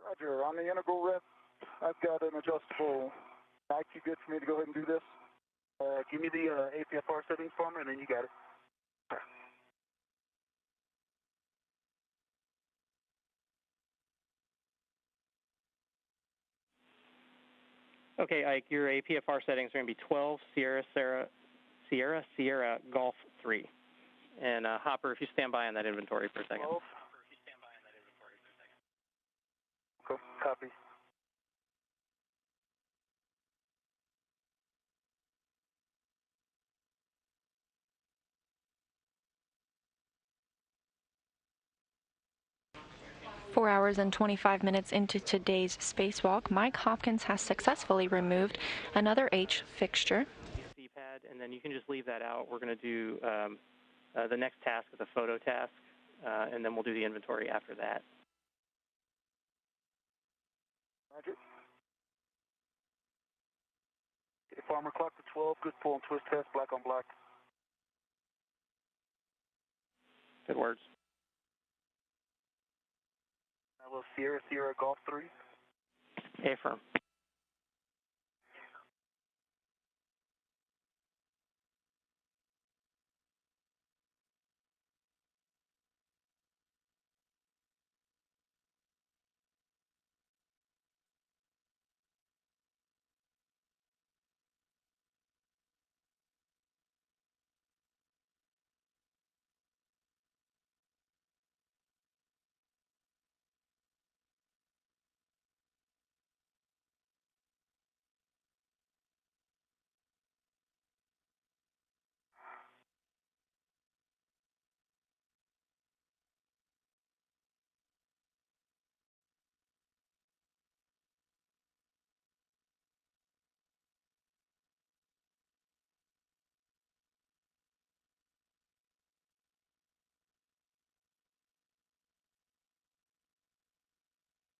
Roger. On the integral rep, I've got an adjustable. You good for me to go ahead and do this? Give me the APFR settings for me, and then you got it. Okay, Ike, your APFR settings are going to be 12 Sierra Golf 3. And Hopper, if you stand by on that inventory for a second. Cool. Copy. Four hours and 25 minutes into today's spacewalk, Mike Hopkins has successfully removed another H fixture. Pad, and then you can just leave that out. We're going to do the next task is a photo task, and then we'll do the inventory after that. Roger. Okay, Farmer, clock to 12. Good pull and twist test, black on black. Good words. Now we'll Sierra Golf 3. Affirm.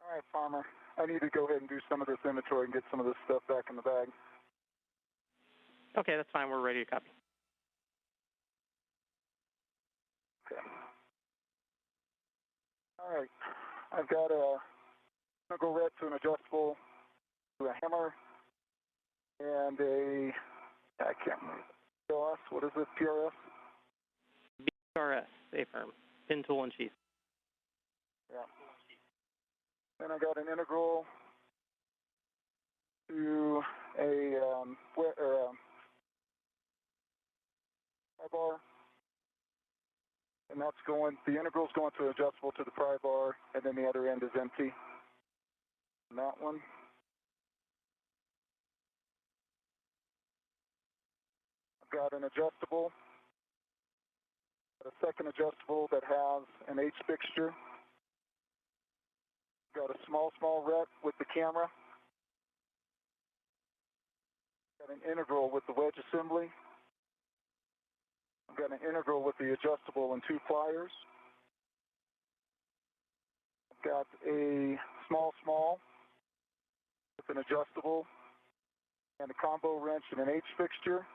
All right, Farmer. I need to go ahead and do some of this inventory and get some of this stuff back in the bag. Okay, that's fine. We're ready to copy. Okay. All right. I've got a integral red to an adjustable, to a hammer, and a, I can't remember. PRS, what is this, PRS? PRS, Affirm. Pin tool and sheath. Yeah. Then I got an integral to a pry bar, and that's going. The integral's going to adjustable to the pry bar, and then the other end is empty. And that one. got an adjustable, a second adjustable that has an H fixture. Got a small rec with the camera. Got an integral with the wedge assembly. I've got an integral with the adjustable and 2 pliers. I've got a small with an adjustable and a combo wrench and an H fixture.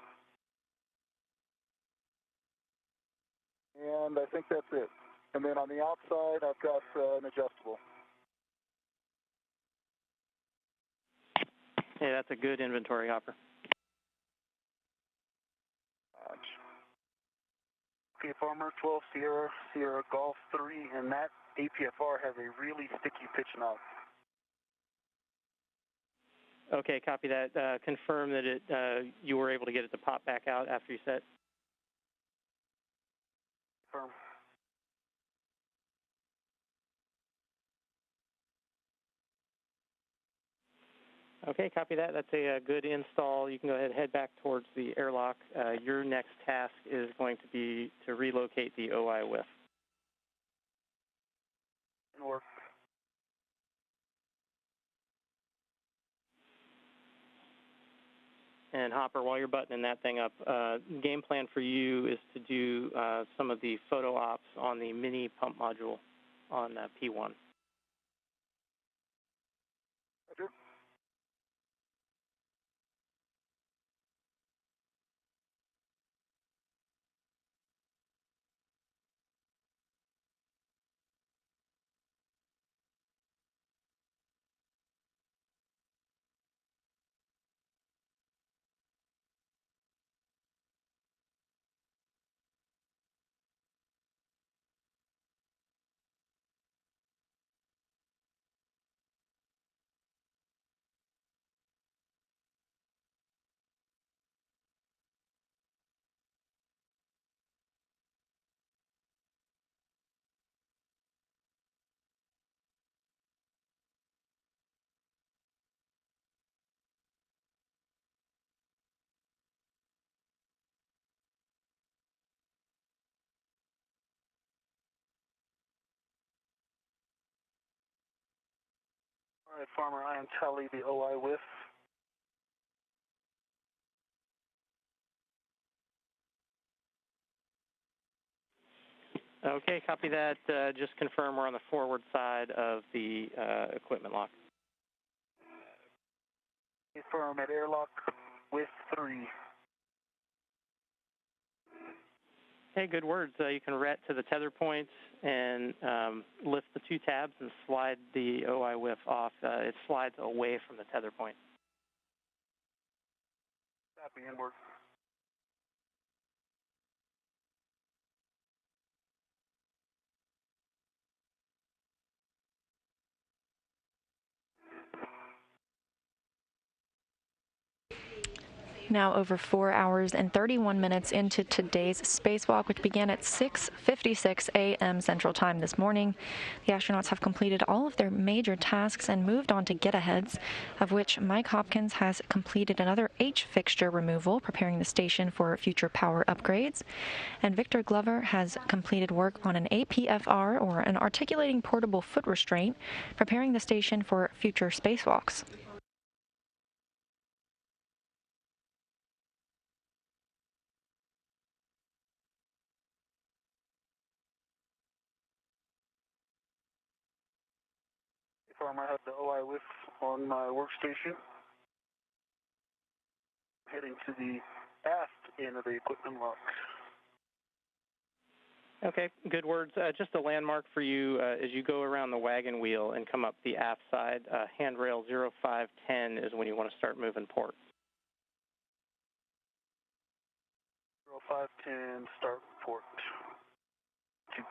And I think that's it. And then on the outside, I've got an adjustable. Hey, that's a good inventory, Hopper. Okay, Farmer 12 Sierra Golf 3, and that APFR has a really sticky pitch knob. Okay, copy that. Confirm that you were able to get it to pop back out after you set. Confirm. Okay, copy that. That's a good install. You can go ahead and head back towards the airlock. Your next task is going to be to relocate the OI whiff. Work. And Hopper, while you're buttoning that thing up, game plan for you is to do some of the photo ops on the mini pump module on P1. All right, Farmer, I am tally the OI whiff. Okay, copy that. Just confirm we're on the forward side of the equipment lock. Confirm at airlock with 3. Hey, good words. You can ret to the tether points and lift the 2 tabs and slide the OI whiff off. It slides away from the tether point. Copy, inward. Now over 4 hours and 31 minutes into today's spacewalk, which began at 6:56 a.m. Central Time this morning. The astronauts have completed all of their major tasks and moved on to get-aheads, of which Mike Hopkins has completed another H fixture removal, preparing the station for future power upgrades. And Victor Glover has completed work on an APFR, or an articulating portable foot restraint, preparing the station for future spacewalks. Farmer, I have the OI whiff on my workstation. Heading to the aft end of the equipment lock. Okay, good words. Just a landmark for you as you go around the wagon wheel and come up the aft side. Handrail 0510 is when you want to start moving ports. 0510, start port. 2.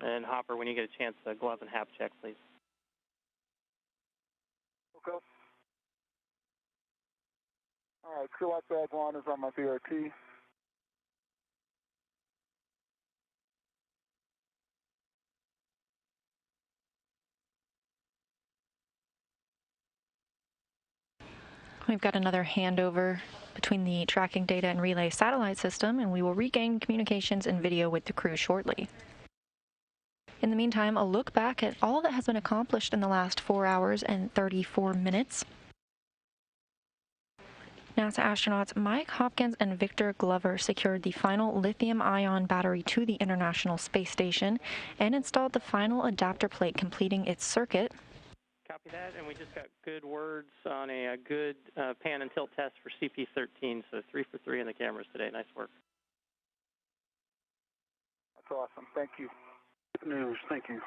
And Hopper, when you get a chance, glove and hap check, please. Okay. All right, crew lock bag 1 is on my BRT. We've got another handover between the tracking data and relay satellite system, and we will regain communications and video with the crew shortly. In the meantime, a look back at all that has been accomplished in the last 4 hours and 34 minutes. NASA astronauts Mike Hopkins and Victor Glover secured the final lithium-ion battery to the International Space Station and installed the final adapter plate, completing its circuit. Copy that, and we just got good words on a good pan and tilt test for CP13, so 3 for 3 in the cameras today. Nice work. That's awesome. Thank you. Good news. Thank you.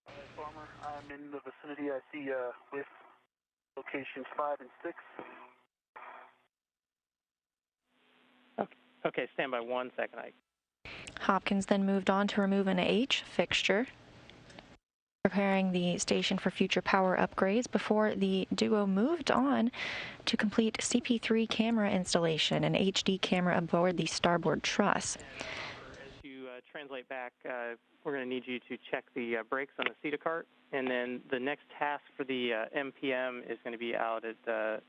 All right, Farmer, I'm in the vicinity. I see with locations 5 and 6. Okay, stand by 1 second. Hopkins then moved on to remove an H fixture, preparing the station for future power upgrades before the duo moved on to complete CP3 camera installation, an HD camera aboard the starboard truss. As you translate back, we're going to need you to check the brakes on the CETA cart, and then the next task for the MPM is going to be out at the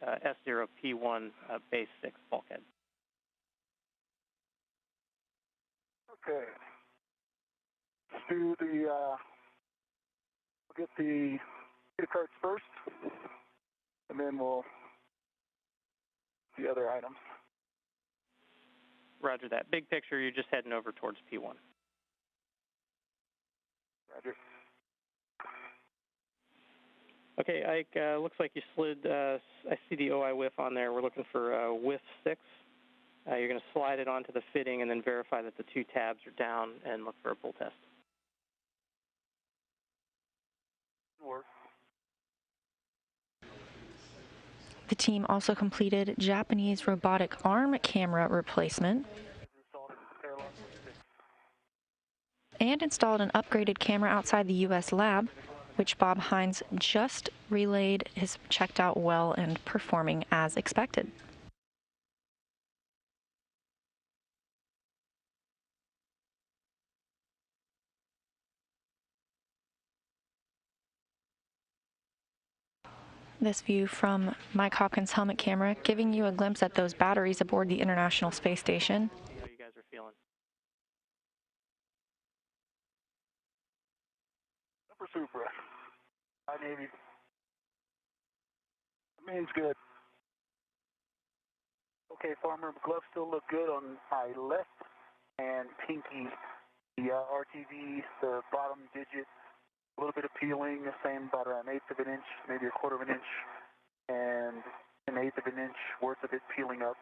S0P1 base 6 bulkhead. Okay. Let's do the, we'll get the CETA carts first, and then we'll the other items. Roger that. Big picture, you're just heading over towards P1. Roger. Okay, Ike, looks like you slid, I see the OI whiff on there. We're looking for whiff 6. You're going to slide it onto the fitting and then verify that the 2 tabs are down and look for a pull test. Work. The team also completed Japanese robotic arm camera replacement and installed an upgraded camera outside the U.S. lab, which Bob Hines just relayed is checked out well and performing as expected. This view from Mike Hopkins' helmet camera, giving you a glimpse at those batteries aboard the International Space Station. See how you guys are feeling. Super. Hi, Navy. That means good. Okay, Farmer, gloves still look good on my left and pinky. The RTVE, the bottom digit, a little bit of peeling, the same about an 1/8 of an inch, maybe a 1/4 of an inch, and an 1/8 of an inch worth of it peeling up.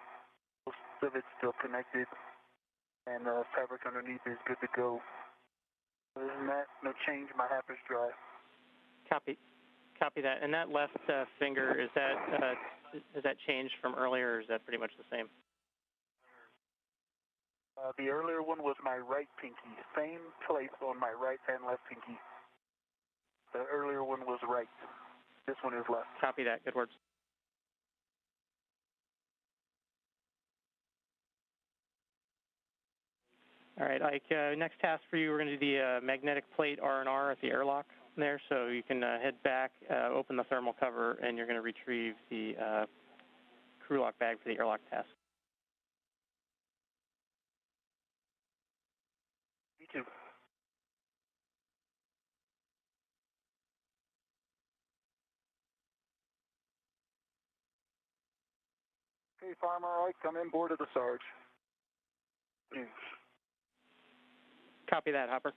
Most of it's still connected, and the fabric underneath is good to go. Other than that, no change. My hap is dry. Copy that. And that left finger, is that changed from earlier, or is that pretty much the same? The earlier one was my right pinky. Same place on my right and left pinky. The earlier one was right. This one is left. Copy that. Good words. All right, Ike, next task for you, we're going to do the magnetic plate R&R at the airlock there. So you can head back, open the thermal cover, and you're going to retrieve the crew lock bag for the airlock task. Me too. Okay, Farmer, Ike, come in board of the Sarge. News. Copy that, Hopper.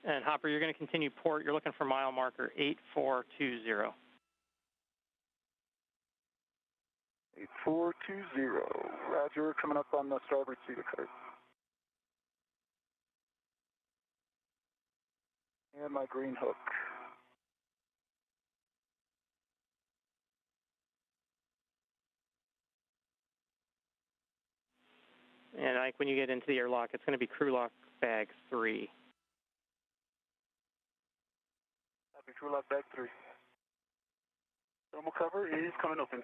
And Hopper, you're going to continue port. You're looking for mile marker 8420. 8420. Roger, coming up on the starboard CETA cart. And my green hook. And like when you get into the airlock, it's going to be crew lock bag 3. Copy, crew lock bag 3. Thermal cover is coming open.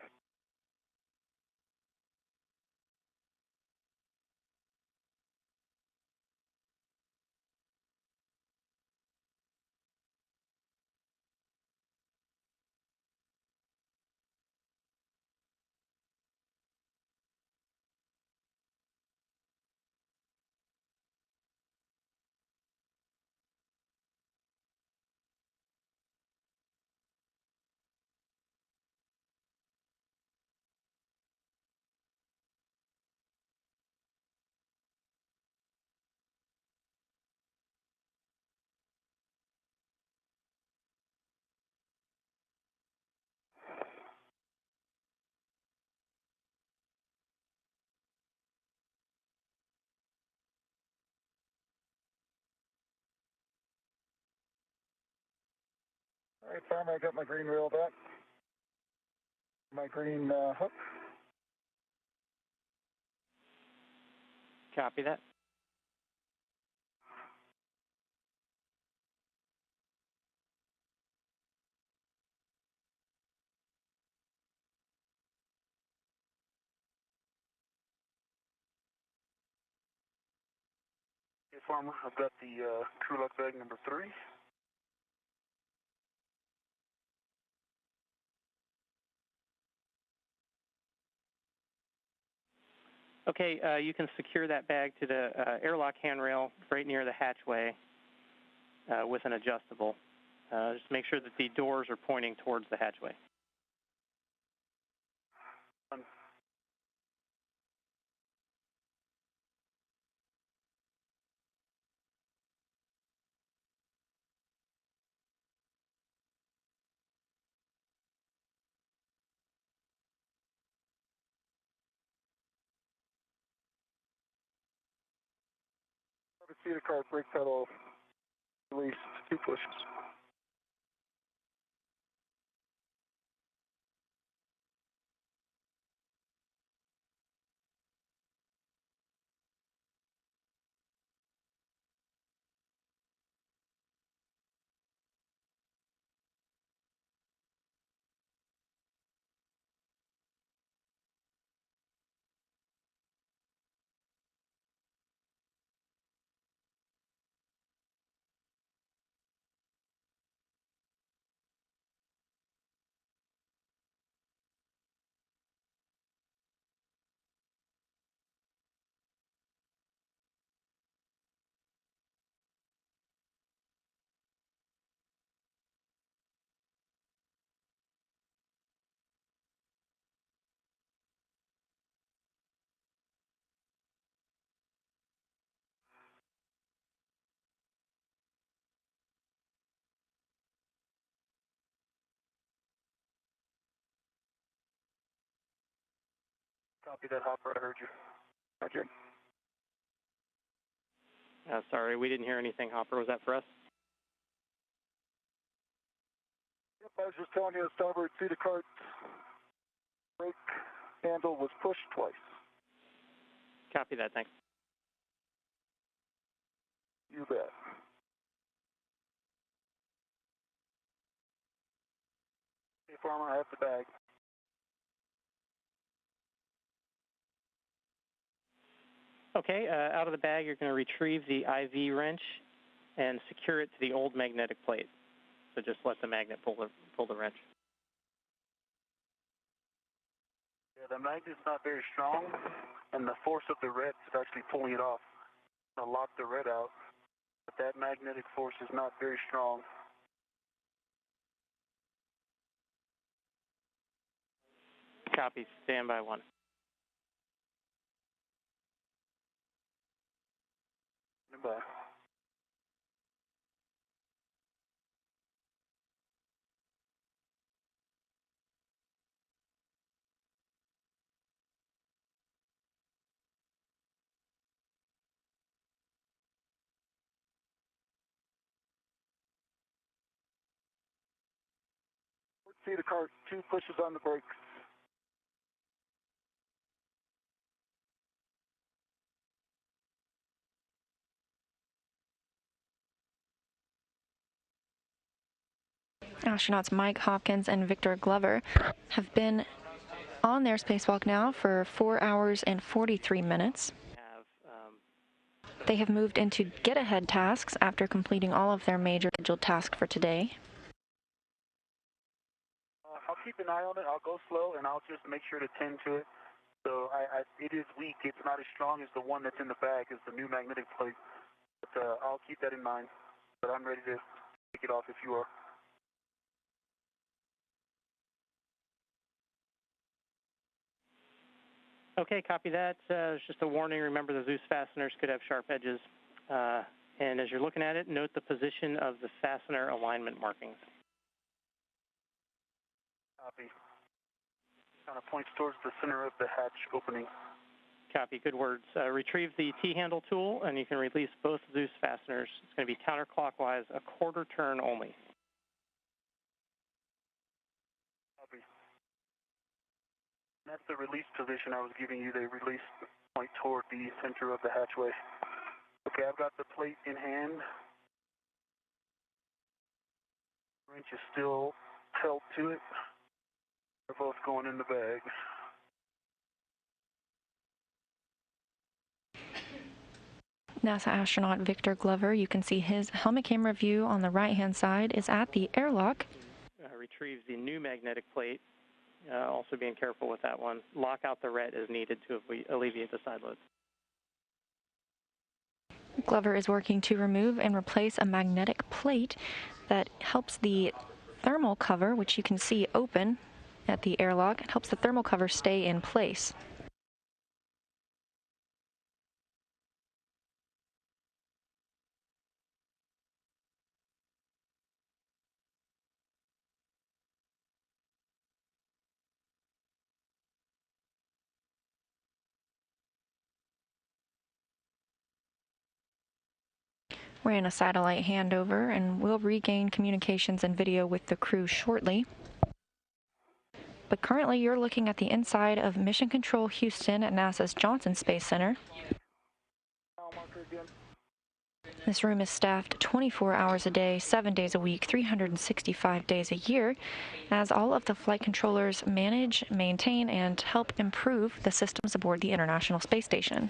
All right, Farmer, I got my green reel back. My green hook. Copy that. Okay, Farmer, I've got the crew lock bag number 3. Okay, you can secure that bag to the airlock handrail right near the hatchway with an adjustable. Just make sure that the doors are pointing towards the hatchway. See the car brake pedal release 2 pushes. Copy that, Hopper. I heard you. Roger. Sorry, we didn't hear anything, Hopper. Was that for us? Yep, I was just telling you, the starboard seat of cart brake handle was pushed twice. Copy that, thanks. You bet. Hey, Farmer, I have the bag. Okay, out of the bag, you're going to retrieve the IV wrench and secure it to the old magnetic plate. So just let the magnet pull the wrench. Yeah, the magnet's not very strong, and the force of the red is actually pulling it off. I'll lock the red out, but that magnetic force is not very strong. Copy, standby 1. Goodbye. See the cart, 2 pushes on the brakes. Astronauts Mike Hopkins and Victor Glover have been on their spacewalk now for 4 hours and 43 minutes. They have moved into get-ahead tasks after completing all of their major scheduled tasks for today. I'll keep an eye on it. I'll go slow, and I'll just make sure to tend to it. So it is weak. It's not as strong as the one that's in the bag, is the new magnetic plate. But I'll keep that in mind. But I'm ready to take it off if you are. Okay, copy that. It's just a warning. Remember, the Zeus fasteners could have sharp edges. And as you're looking at it, note the position of the fastener alignment markings. Copy. Kind of points towards the center of the hatch opening. Copy, good words. Retrieve the T-handle tool, and you can release both Zeus fasteners. It's going to be counterclockwise, a quarter turn only. Copy. That's the release position I was giving you. They release point toward the center of the hatchway. Okay, I've got the plate in hand. Wrench is still held to it. They're both going in the bag. NASA astronaut Victor Glover, you can see his helmet camera view on the right-hand side is at the airlock. Retrieve the new magnetic plate. Also being careful with that one. Lock out the ret as needed to alleviate the side loads. Glover is working to remove and replace a magnetic plate that helps the thermal cover, which you can see open at the airlock. It helps the thermal cover stay in place. We're in a satellite handover, and we'll regain communications and video with the crew shortly. But currently, you're looking at the inside of Mission Control Houston at NASA's Johnson Space Center. This room is staffed 24 hours a day, 7 days a week, 365 days a year, as all of the flight controllers manage, maintain, and help improve the systems aboard the International Space Station.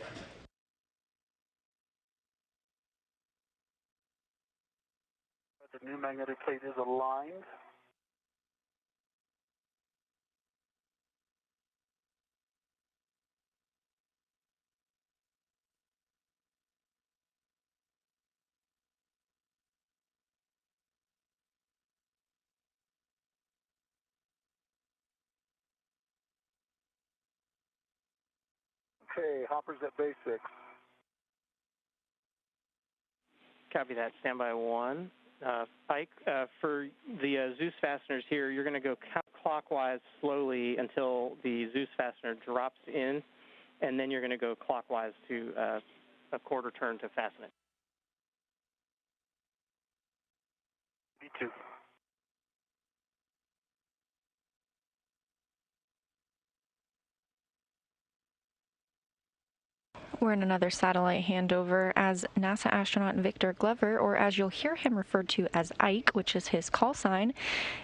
The new magnetic plate is aligned. Okay, hoppers at base 6. Copy that. Standby 1. Ike, for the Zeus fasteners here, you're going to go counterclockwise slowly until the Zeus fastener drops in, and then you're going to go clockwise to a quarter turn to fasten it. B2. We're in another satellite handover as NASA astronaut Victor Glover, or as you'll hear him referred to as Ike, which is his call sign,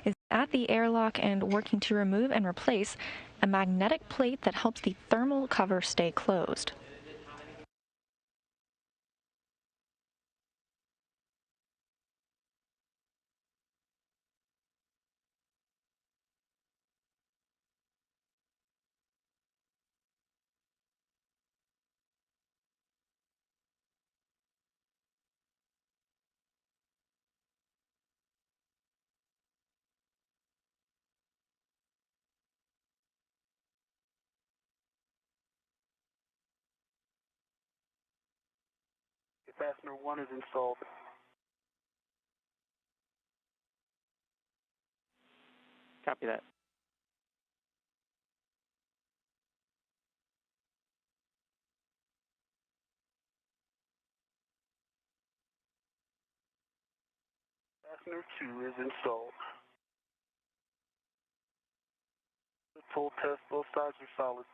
is at the airlock and working to remove and replace a magnetic plate that helps the thermal cover stay closed. Fastener 1 is installed. Copy that. Fastener 2 is installed. The full test, both sides are solid.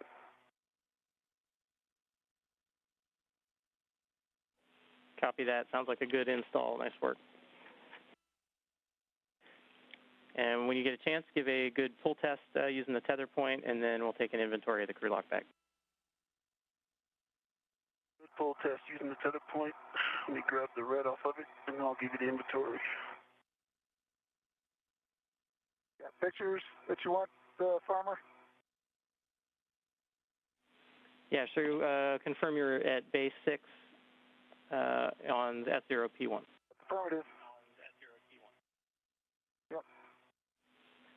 Copy that. Sounds like a good install. Nice work. And when you get a chance, give a good pull test using the tether point, and then we'll take an inventory of the crew lock bag. Good pull test using the tether point. Let me grab the red off of it, and I'll give you the inventory. Got pictures that you want, Farmer? Yeah, so confirm you're at base 6 on S0P1. Affirmative. Yep.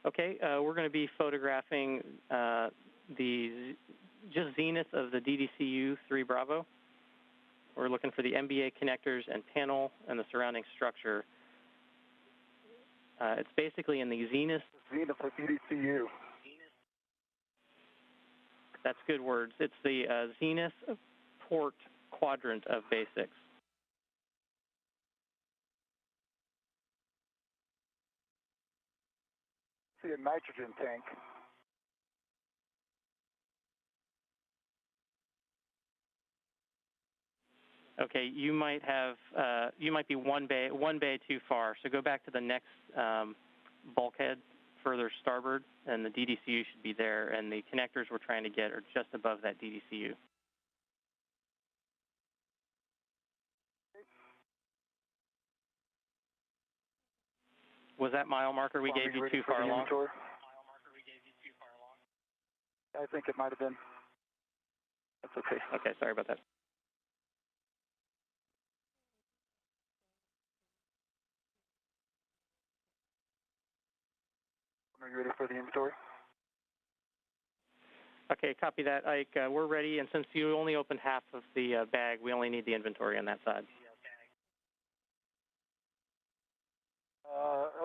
Okay, we're going to be photographing the just zenith of the DDCU 3 Bravo. We're looking for the MBA connectors and panel and the surrounding structure. It's basically in the zenith. Zenith of DDCU. That's good words. It's the zenith port quadrant of base 6. See a nitrogen tank. Okay, you might be one bay too far. So go back to the next bulkhead further starboard, and the DDCU should be there. And the connectors we're trying to get are just above that DDCU. Was that mile marker we gave you too far along? I think it might have been. That's okay. Okay, sorry about that. Are you ready for the inventory? Okay, copy that, Ike. We're ready, and since you only opened half of the bag, we only need the inventory on that side.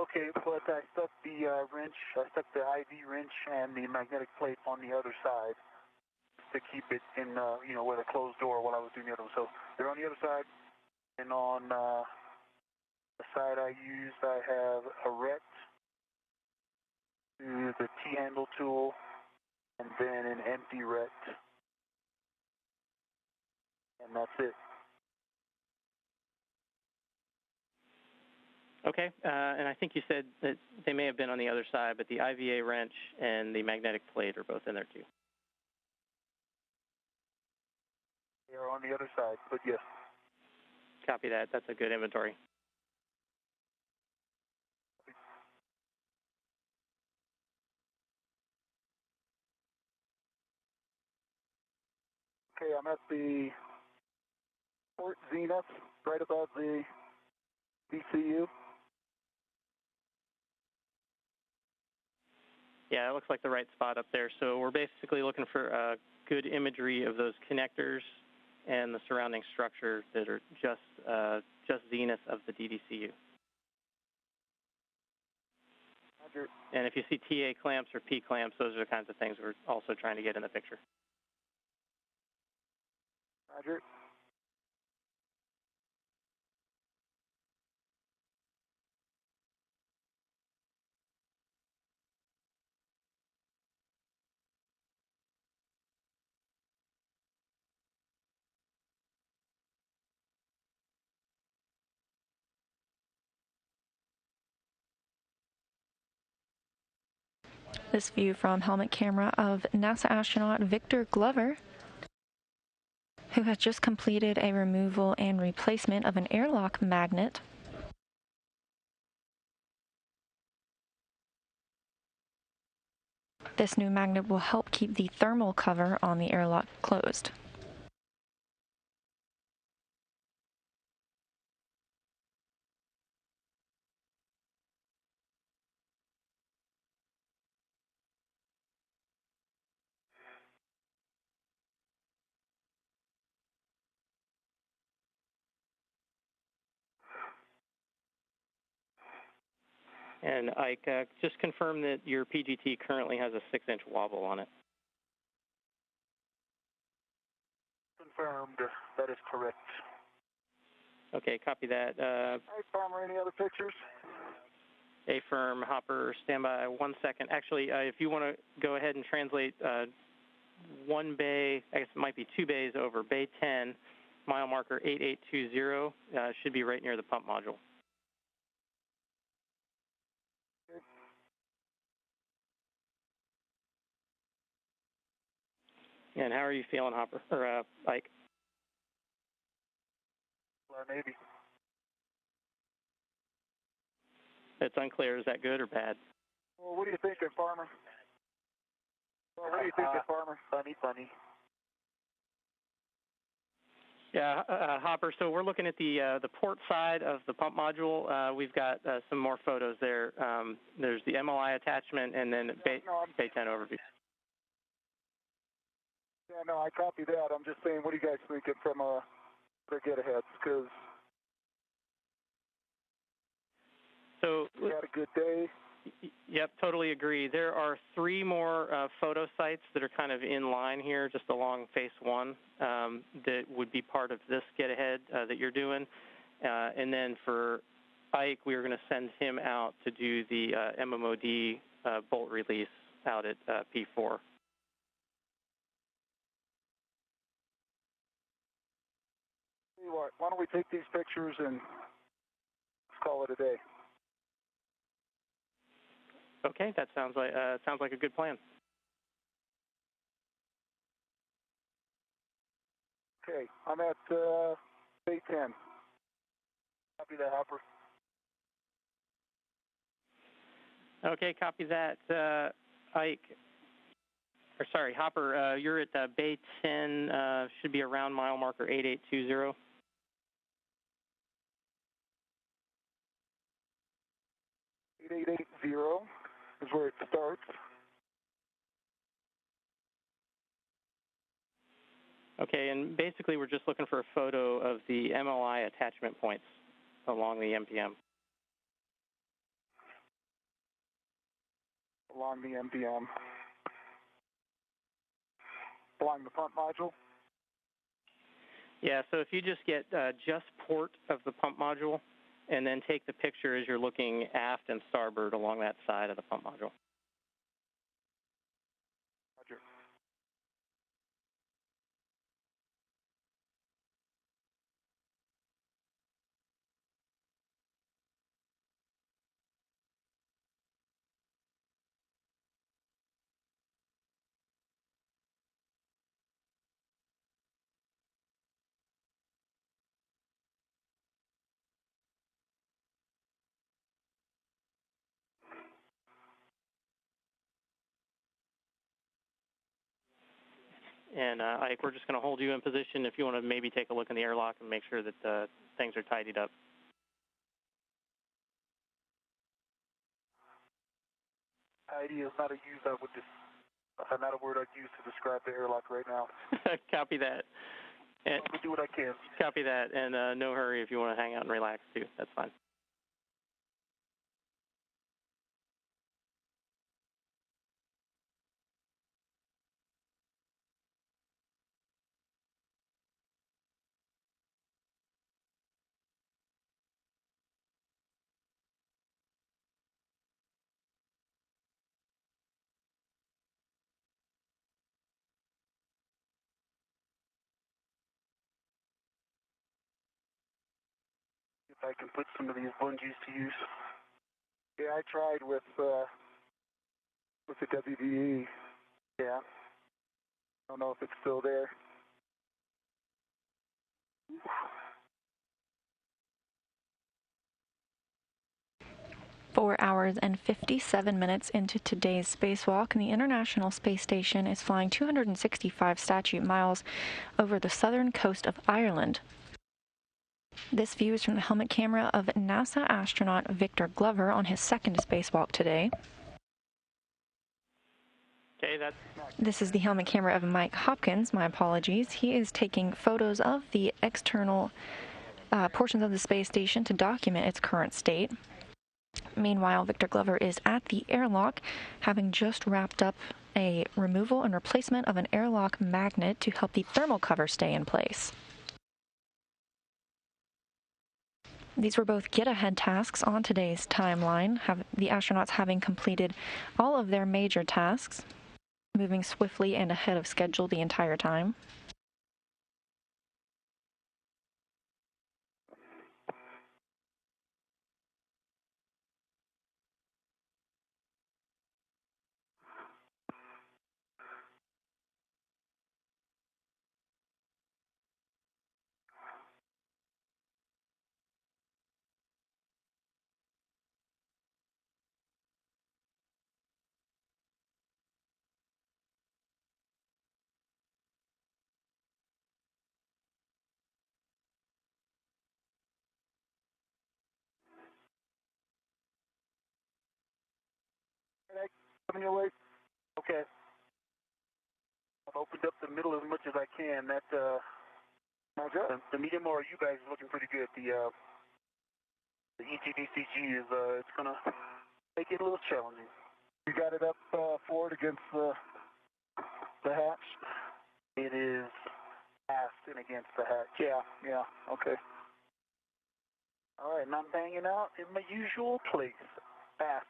Okay, but I stuck the wrench, I stuck the IV wrench and the magnetic plate on the other side to keep it in, you know, with a closed door while I was doing the other one. So they're on the other side, and on the side I used, I have a ret, the T-handle tool, and then an empty ret, and that's it. Okay, and I think you said that they may have been on the other side, but the IVA wrench and the magnetic plate are both in there too. They are on the other side, but yes. Copy that. That's a good inventory. Okay, I'm at the port zenith, right above the DCU. Yeah, it looks like the right spot up there. So we're basically looking for good imagery of those connectors and the surrounding structure that are just zenith of the DDCU. Roger. And if you see TA clamps or P clamps, those are the kinds of things we're also trying to get in the picture. Roger. This view from helmet camera of NASA astronaut Victor Glover, who has just completed a removal and replacement of an airlock magnet. This new magnet will help keep the thermal cover on the airlock closed. And Ike, just confirm that your PGT currently has a 6-inch wobble on it. Confirmed. That is correct. Okay, copy that. All right, Farmer, any other pictures? A-firm, Hopper, stand by 1 second. Actually, if you want to go ahead and translate one bay, I guess it might be 2 bays over, bay 10, mile marker 8820, should be right near the pump module. And how are you feeling, Hopper, or Ike? Maybe. It's unclear. Is that good or bad? Well, what are you thinking, Farmer? Well, what are you thinking, Farmer? Funny. Yeah, Hopper, so we're looking at the port side of the pump module. We've got some more photos there. There's the MOI attachment and then Bay 10 overview. Yeah, no, I copy that. I'm just saying, what are you guys thinking from the get-aheads? Because we had a good day. Yep, totally agree. There are 3 more photo sites that are kind of in line here, just along Phase 1, that would be part of this get-ahead that you're doing. And then for Ike, we were going to send him out to do the MMOD bolt release out at P4. Tell you what, why don't we take these pictures and let's call it a day. Okay, that sounds like a good plan. Okay, I'm at Bay 10. Copy that, Hopper. Okay, copy that, Ike. Or sorry, Hopper, you're at Bay 10, should be around mile marker 8820. 8880 is where it starts. Okay, and basically we're just looking for a photo of the MOI attachment points along the MPM. Along the MPM. Along the pump module? Yeah, so if you just get just port of the pump module and then take the picture as you're looking aft and starboard along that side of the pump module. Roger. And Ike, we're just going to hold you in position if you want to maybe take a look in the airlock and make sure that things are tidied up. Tidy is not a word I'd use to describe the airlock right now. Copy that. And I'll do what I can. Copy that, and no hurry if you want to hang out and relax too. That's fine. If I can put some of these bungees to use. Yeah, I tried with the WVE. Yeah. I don't know if it's still there. 4 hours and 57 minutes into today's spacewalk, and the International Space Station is flying 265 statute miles over the southern coast of Ireland. This view is from the helmet camera of NASA astronaut Victor Glover on his second spacewalk today. Okay, This is the helmet camera of Mike Hopkins. My apologies. He is taking photos of the external portions of the space station to document its current state. Meanwhile, Victor Glover is at the airlock, having just wrapped up a removal and replacement of an airlock magnet to help the thermal cover stay in place. These were both get-ahead tasks on today's timeline, the astronauts having completed all of their major tasks, moving swiftly and ahead of schedule the entire time. Coming your way? Okay. I've opened up the middle as much as I can. That, the medium or you guys are looking pretty good. The ETDCG is, it's gonna make it a little challenging. You got it up forward against the hatch? It is aft and against the hatch. Yeah, okay. All right, and I'm banging out in my usual place, aft.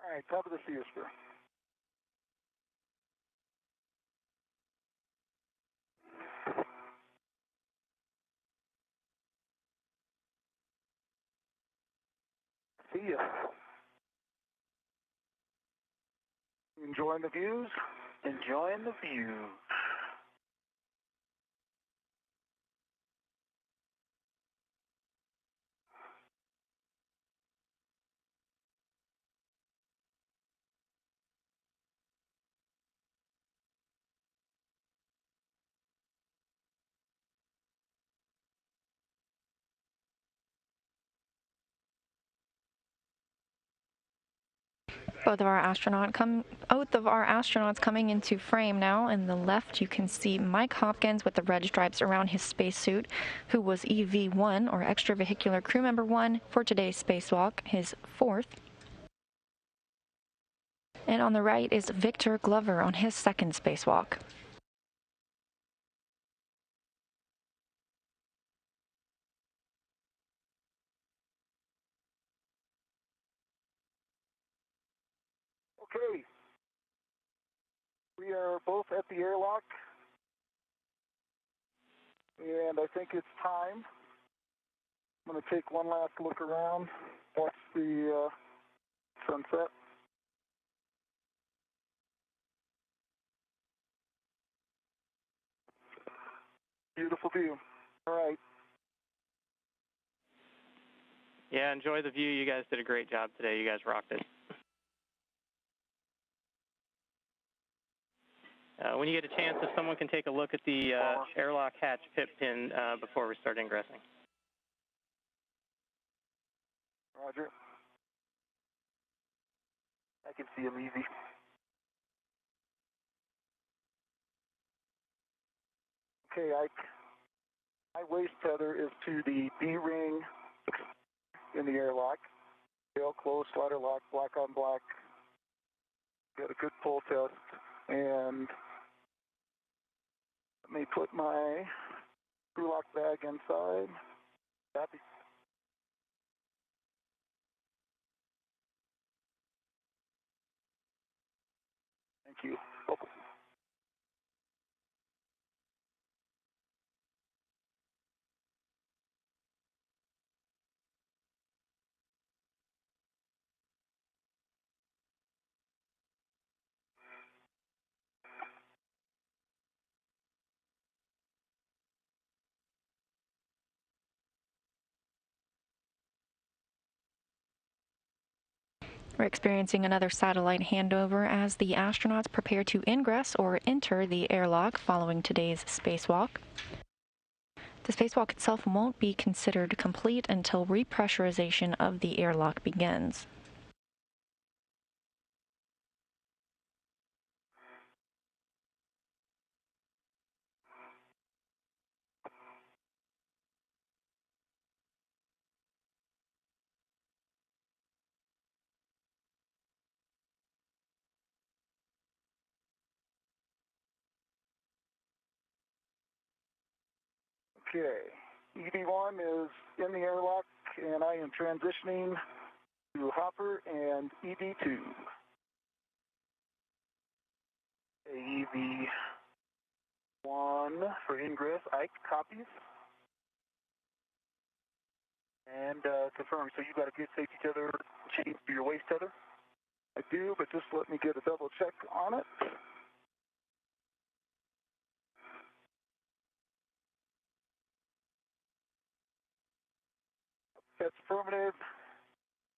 All right, top of the sphere. See ya. Enjoying the views? Enjoying the view. Both of our astronauts coming into frame now. In the left, you can see Mike Hopkins with the red stripes around his spacesuit, who was EV1, or extravehicular crew member 1, for today's spacewalk, his 4th. And on the right is Victor Glover on his 2nd spacewalk. Okay. We are both at the airlock, and I think it's time. I'm going to take one last look around, watch the sunset. Beautiful view. All right. Yeah, enjoy the view. You guys did a great job today. You guys rocked it. When you get a chance, if someone can take a look at the airlock hatch pip pin before we start ingressing. Roger. I can see him easy. Okay, my waist tether is to the D-ring in the airlock. Tail closed, slider lock, black on black. Got a good pull test. And let me put my crew lock bag inside. Copy. Thank you. Okay. We're experiencing another satellite handover as the astronauts prepare to ingress or enter the airlock following today's spacewalk. The spacewalk itself won't be considered complete until repressurization of the airlock begins. Okay. EV1 is in the airlock, and I am transitioning to Hopper and EV2. EV1 for ingress, Ike copies. And confirm, so you got a good safety tether chain for your waist tether? I do, but just let me get a double check on it. That's affirmative.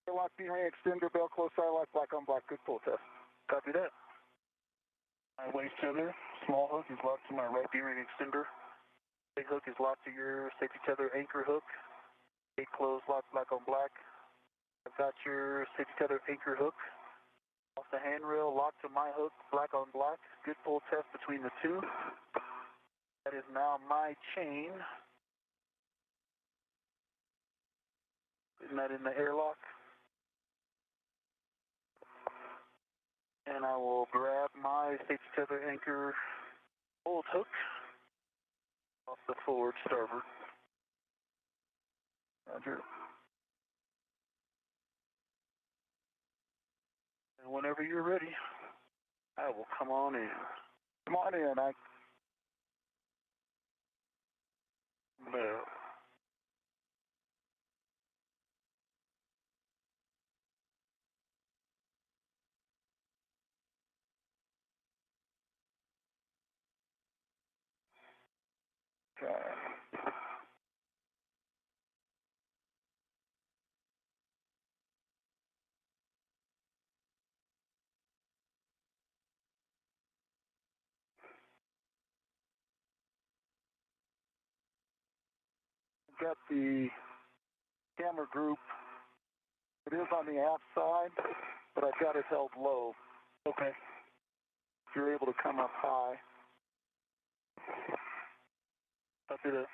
Airlock B-ring extender, Velcro, lock, black on black, good pull test. Copy that. My waist tether, small hook is locked to my right B-ring extender. Big hook is locked to your safety tether anchor hook. Gate closed, lock, black on black. I've got your safety tether anchor hook. Off the handrail, locked to my hook, black on black. Good pull test between the two. That is now my chain. Isn't that in the airlock? And I will grab my safety tether anchor bolt hook off the forward starboard. Roger. And whenever you're ready, I will come on in. Come on in, Ike. No. Okay. Got the camera group. It is on the aft side, but I've got it held low. Okay. If you're able to come up high. Copy that.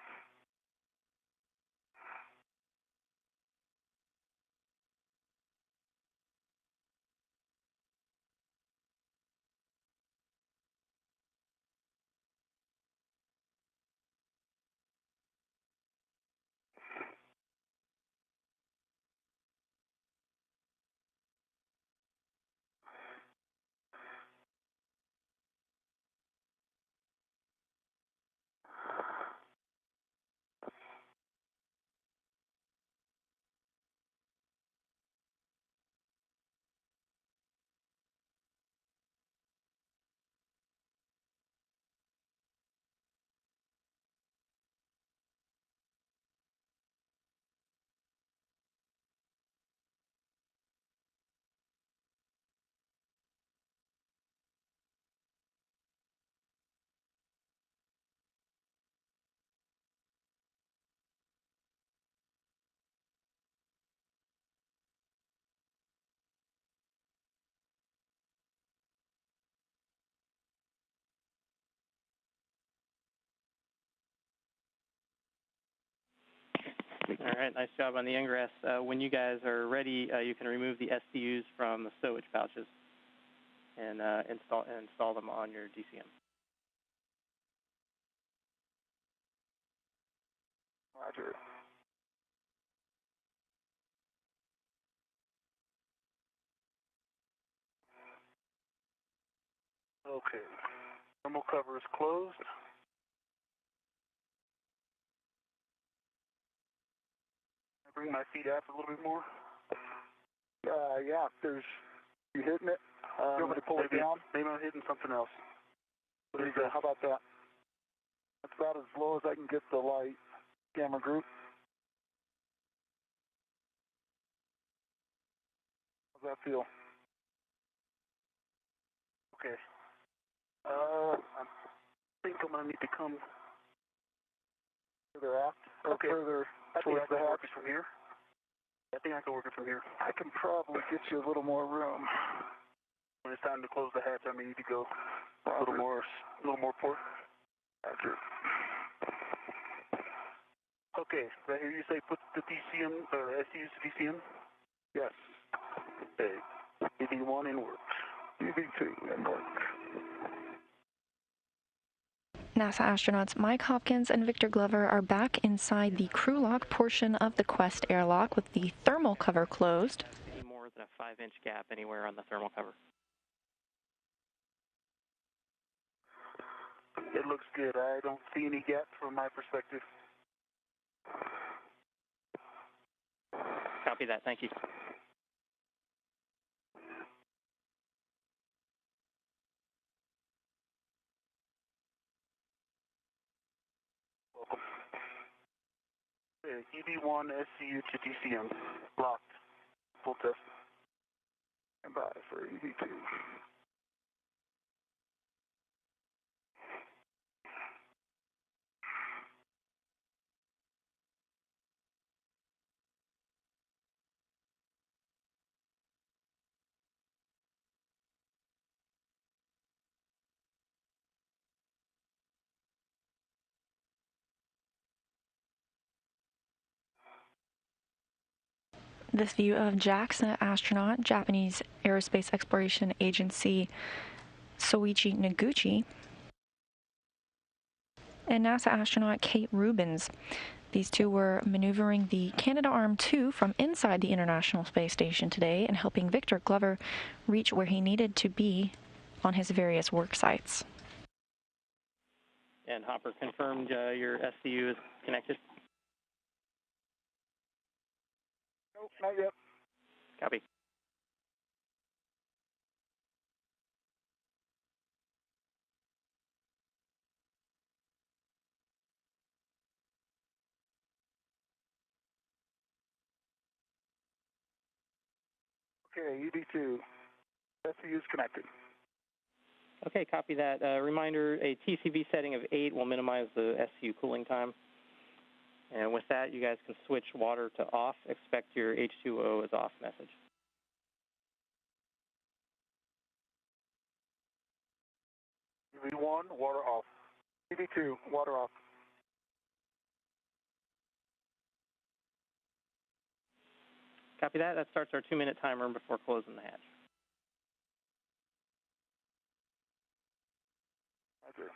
All right, nice job on the ingress. When you guys are ready, you can remove the STUs from the stowage pouches and install them on your DCM. Roger. Okay. Thermal cover is closed. Bring my feet up a little bit more. Yeah, you hitting it? You want me to pull it down? Maybe I'm hitting something else. What is that? How about that? That's about as low as I can get the light. Camera group. How's that feel? Okay. I think I'm going to need to come further aft. Okay. Further towards the hatch. From here. I think I can work it from here. I can probably get you a little more room. When it's time to close the hatch, I may need to go a little more port. After. Okay, right here you say put the DCM, SUs to DCM? Yes. Okay. EV1 in work. EV2 in work. NASA astronauts Mike Hopkins and Victor Glover are back inside the crew lock portion of the Quest airlock with the thermal cover closed. Any more than a 5-inch gap anywhere on the thermal cover. It looks good. I don't see any gaps from my perspective. Copy that. Thank you. Welcome. EB1 SCU to DCM. Locked. Full test. And by for EB2. This view of JAXA astronaut, Japanese Aerospace Exploration Agency Soichi Noguchi, and NASA astronaut Kate Rubins. These two were maneuvering the Canadarm2 from inside the International Space Station today and helping Victor Glover reach where he needed to be on his various work sites. And Hopper confirmed your SCU is connected? Nope, not yet. Copy. Okay, EB2. SCU is connected. Okay, copy that. Reminder, a TCV setting of 8 will minimize the SCU cooling time. And with that, you guys can switch water to off. Expect your H2O is off message. EB1, water off. EB2, water off. Copy that. That starts our 2-minute timer before closing the hatch. Roger.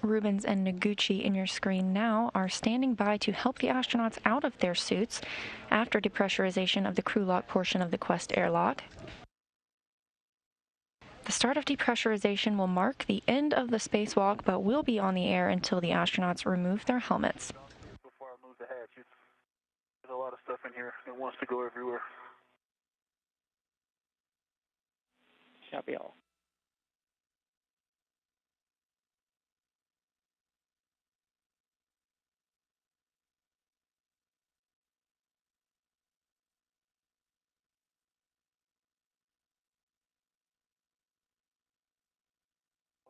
Rubins and Noguchi in your screen now are standing by to help the astronauts out of their suits after depressurization of the crew lock portion of the Quest airlock. The start of depressurization will mark the end of the spacewalk, but will be on the air until the astronauts remove their helmets. Before I move the hatch, there's a lot of stuff in here. It wants to go everywhere. Copy all.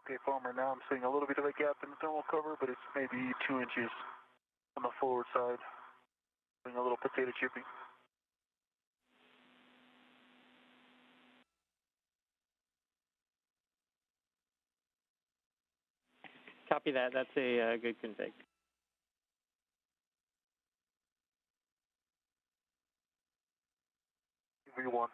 Okay, Farmer, now I'm seeing a little bit of a gap in the thermal cover, but it's maybe 2 inches on the forward side. Doing a little potato chipping. Copy that. That's a good config. EB1.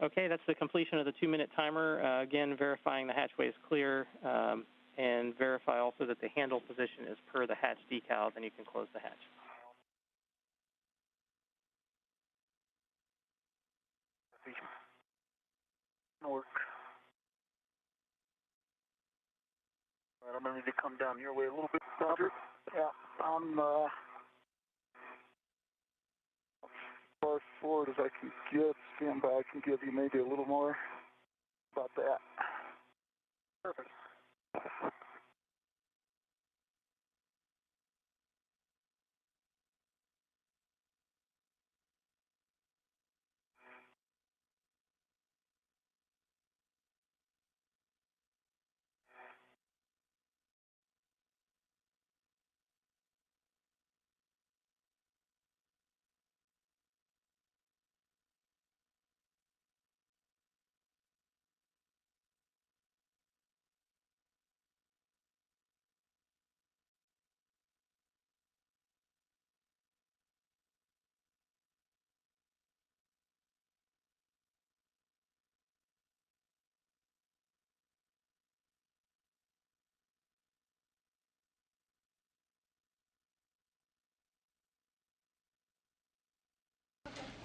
Okay, that's the completion of the 2-minute timer. Again, verifying the hatchway is clear, and verify also that the handle position is per the hatch decal, then you can close the hatch. Work. All right, I'm going to need to come down your way a little bit, Roger. Yeah, I'm, first forward as I can get. Stand by, I can give you maybe a little more about that. Perfect.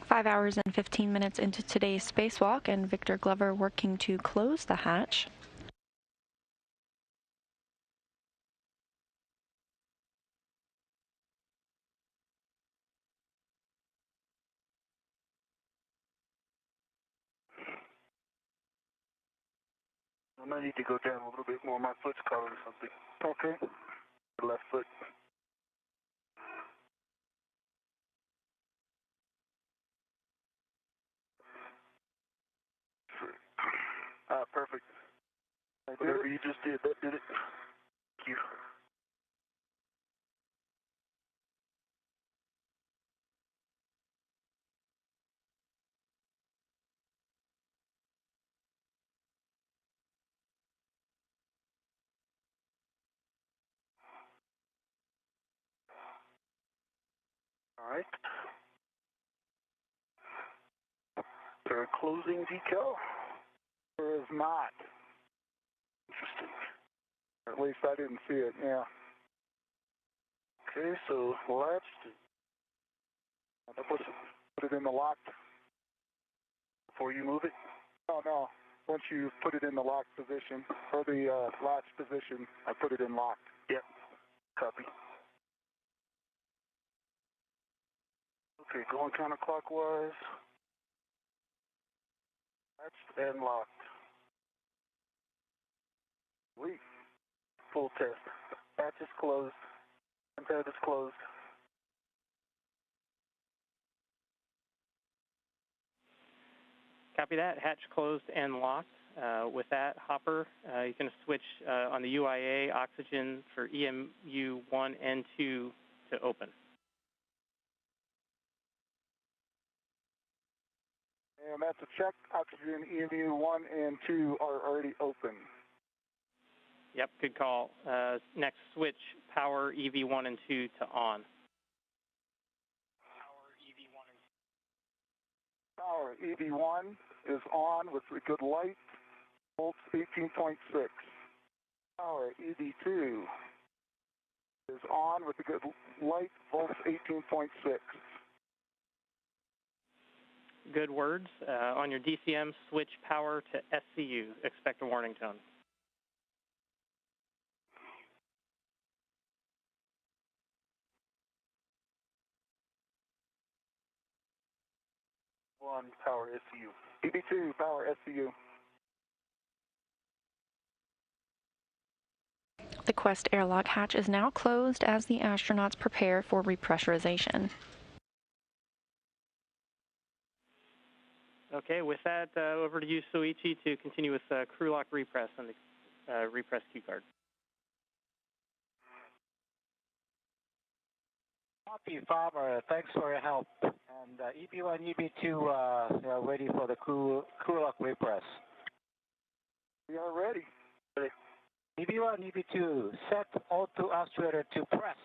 5 hours and 15 minutes into today's spacewalk, and Victor Glover working to close the hatch. I might need to go down a little bit more. My foot's caught or something. Okay. The left foot. Perfect. Whatever you just did, that did it. Thank you. All right. They're closing decal. There is not. Interesting. Or at least I didn't see it, yeah. Okay, so latched. Put it in the locked before you move it? No. Once you put it in the locked position, or the latch position, I put it in locked. Yep. Copy. Okay, going counterclockwise. Latched and locked. Sweet. Full test. Hatch is closed. Pad is closed. Copy that. Hatch closed and locked. With that, Hopper, you can switch on the UIA oxygen for EMU 1 and 2 to open. And that's a check. Oxygen EMU 1 and 2 are already open. Yep, good call. Next, switch power EV1 and 2 to on. Power EV1 is on with a good light, volts 18.6. Power EV2 is on with a good light, volts 18.6. Good words. On your DCM, switch power to SCU. Expect a warning tone. One power SCU. EV2 power SCU. The Quest airlock hatch is now closed as the astronauts prepare for repressurization. Okay, with that, over to you, Soichi, to continue with crew lock repress and the repress cue card. Copy, Farmer. Thanks for your help. And EB1, EB2 are ready for the crew lock repress. We are ready. EB1, EB2, set O2 actuator to press.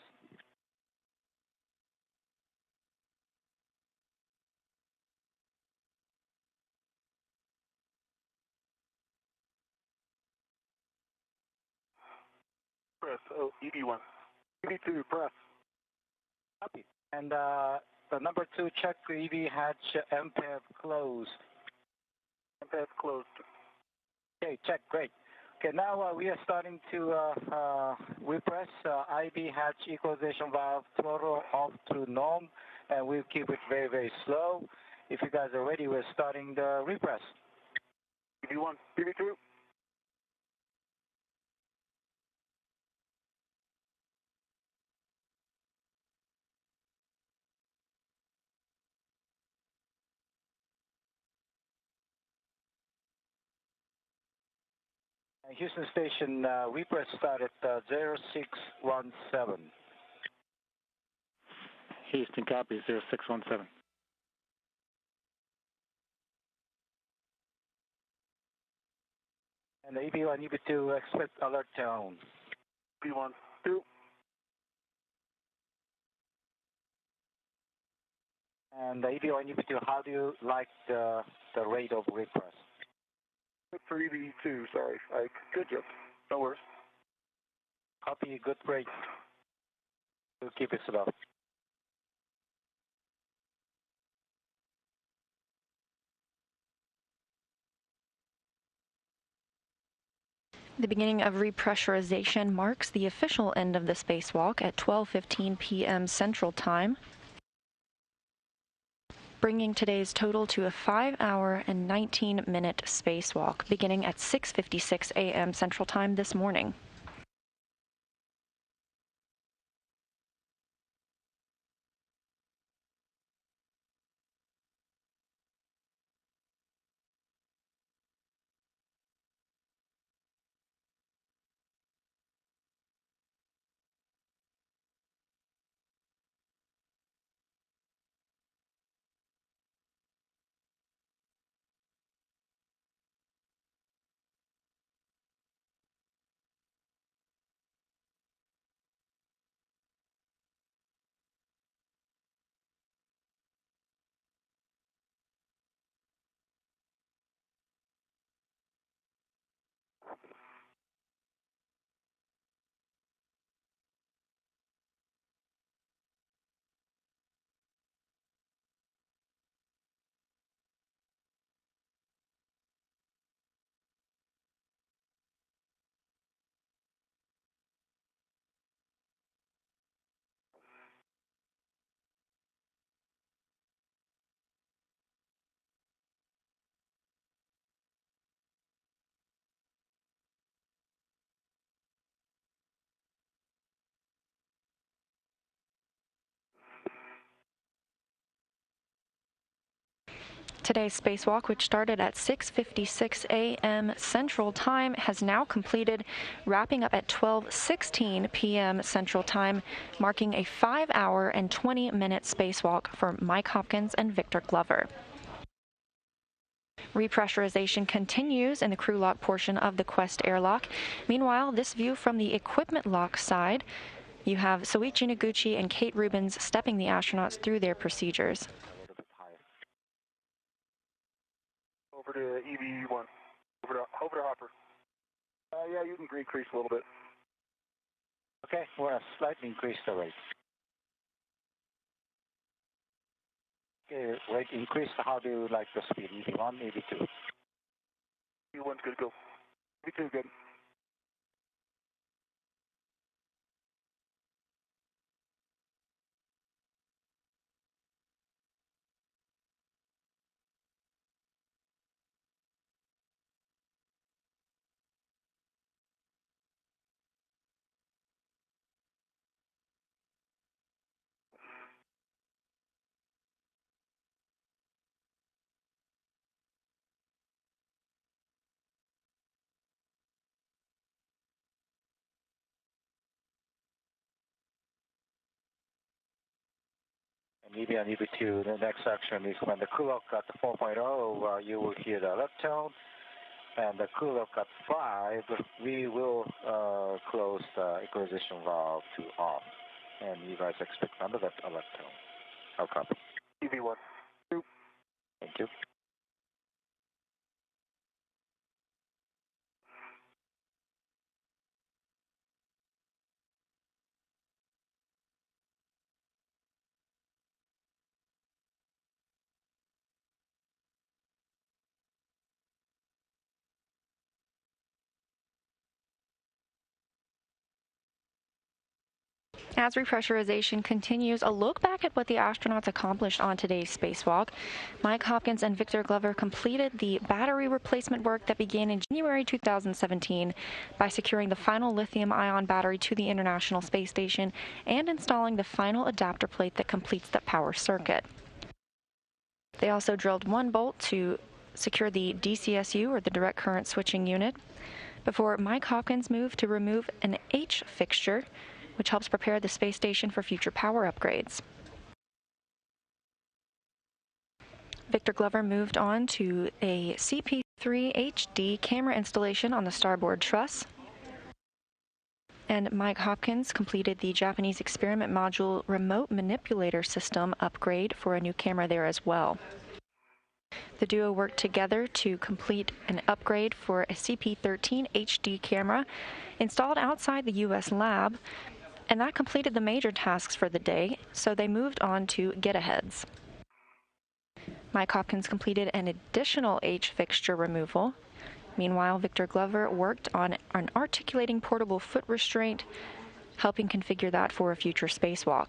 Press. Oh, EB1. EB2, press. Copy. And the number 2, check the EV hatch MPEV closed. MPEV closed. Okay, check. Great. Okay, now we are starting to repress IB hatch equalization valve throttle off to norm, and we'll keep it very, very slow. If you guys are ready, we're starting the repress. EV1, EV2. Houston Station, repress start at 0617. Houston copy, 0617. And the EV1, EV2, expect alert tone. EV1, 2. And the EV1, EV2, how do you like the rate of repress? For EV2, sorry, Ike. Good job. No worries. Copy, good rate. We'll keep it slow. The beginning of repressurization marks the official end of the spacewalk at 12:15 p.m. Central Time, bringing today's total to a 5-hour and 19-minute spacewalk, beginning at 6:56 a.m. Central Time this morning. Today's spacewalk, which started at 6:56 a.m. Central Time, has now completed, wrapping up at 12:16 p.m. Central Time, marking a 5-hour and 20-minute spacewalk for Mike Hopkins and Victor Glover. Repressurization continues in the crew lock portion of the Quest airlock. Meanwhile, this view from the equipment lock side, you have Soichi Noguchi and Kate Rubins stepping the astronauts through their procedures. Over to EV1. Over to Hopper. Yeah, you can increase a little bit. Okay, we'll slightly increase the rate. Okay, rate increase. How do you like the speed? EV1, EV2? EV1's good to go. EV2 good. And EV1, EV2, the next action is when the crew lock at 4.0, you will hear the alert tone. And the crew lock at 5, we will close the equalization valve to off. And you guys expect under that alert tone. I'll copy. EV1. 2. Thank you. As repressurization continues, a look back at what the astronauts accomplished on today's spacewalk. Mike Hopkins and Victor Glover completed the battery replacement work that began in January 2017 by securing the final lithium-ion battery to the International Space Station and installing the final adapter plate that completes the power circuit. They also drilled one bolt to secure the DCSU, or the direct current switching unit, before Mike Hopkins moved to remove an H fixture, which helps prepare the space station for future power upgrades. Victor Glover moved on to a CP3 HD camera installation on the starboard truss, and Mike Hopkins completed the Japanese experiment module remote manipulator system upgrade for a new camera there as well. The duo worked together to complete an upgrade for a CP13 HD camera installed outside the U.S. lab, and that completed the major tasks for the day, so they moved on to get-aheads. Mike Hopkins completed an additional H fixture removal. Meanwhile, Victor Glover worked on an articulating portable foot restraint, helping configure that for a future spacewalk.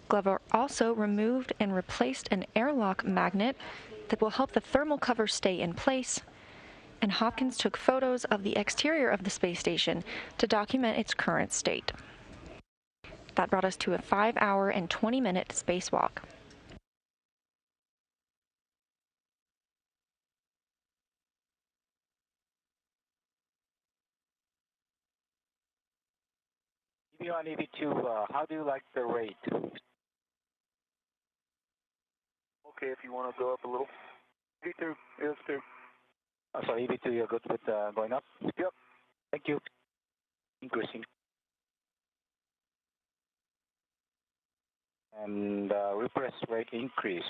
Glover also removed and replaced an airlock magnet that will help the thermal cover stay in place, and Hopkins took photos of the exterior of the space station to document its current state. That brought us to a 5-hour and 20-minute spacewalk. EV1, EV2, how do you like the rate? Okay, if you want to go up a little. EV2, yes, too. Sorry, EV2, you're good with going up? Yep. Thank you. Increasing. And repress rate increased.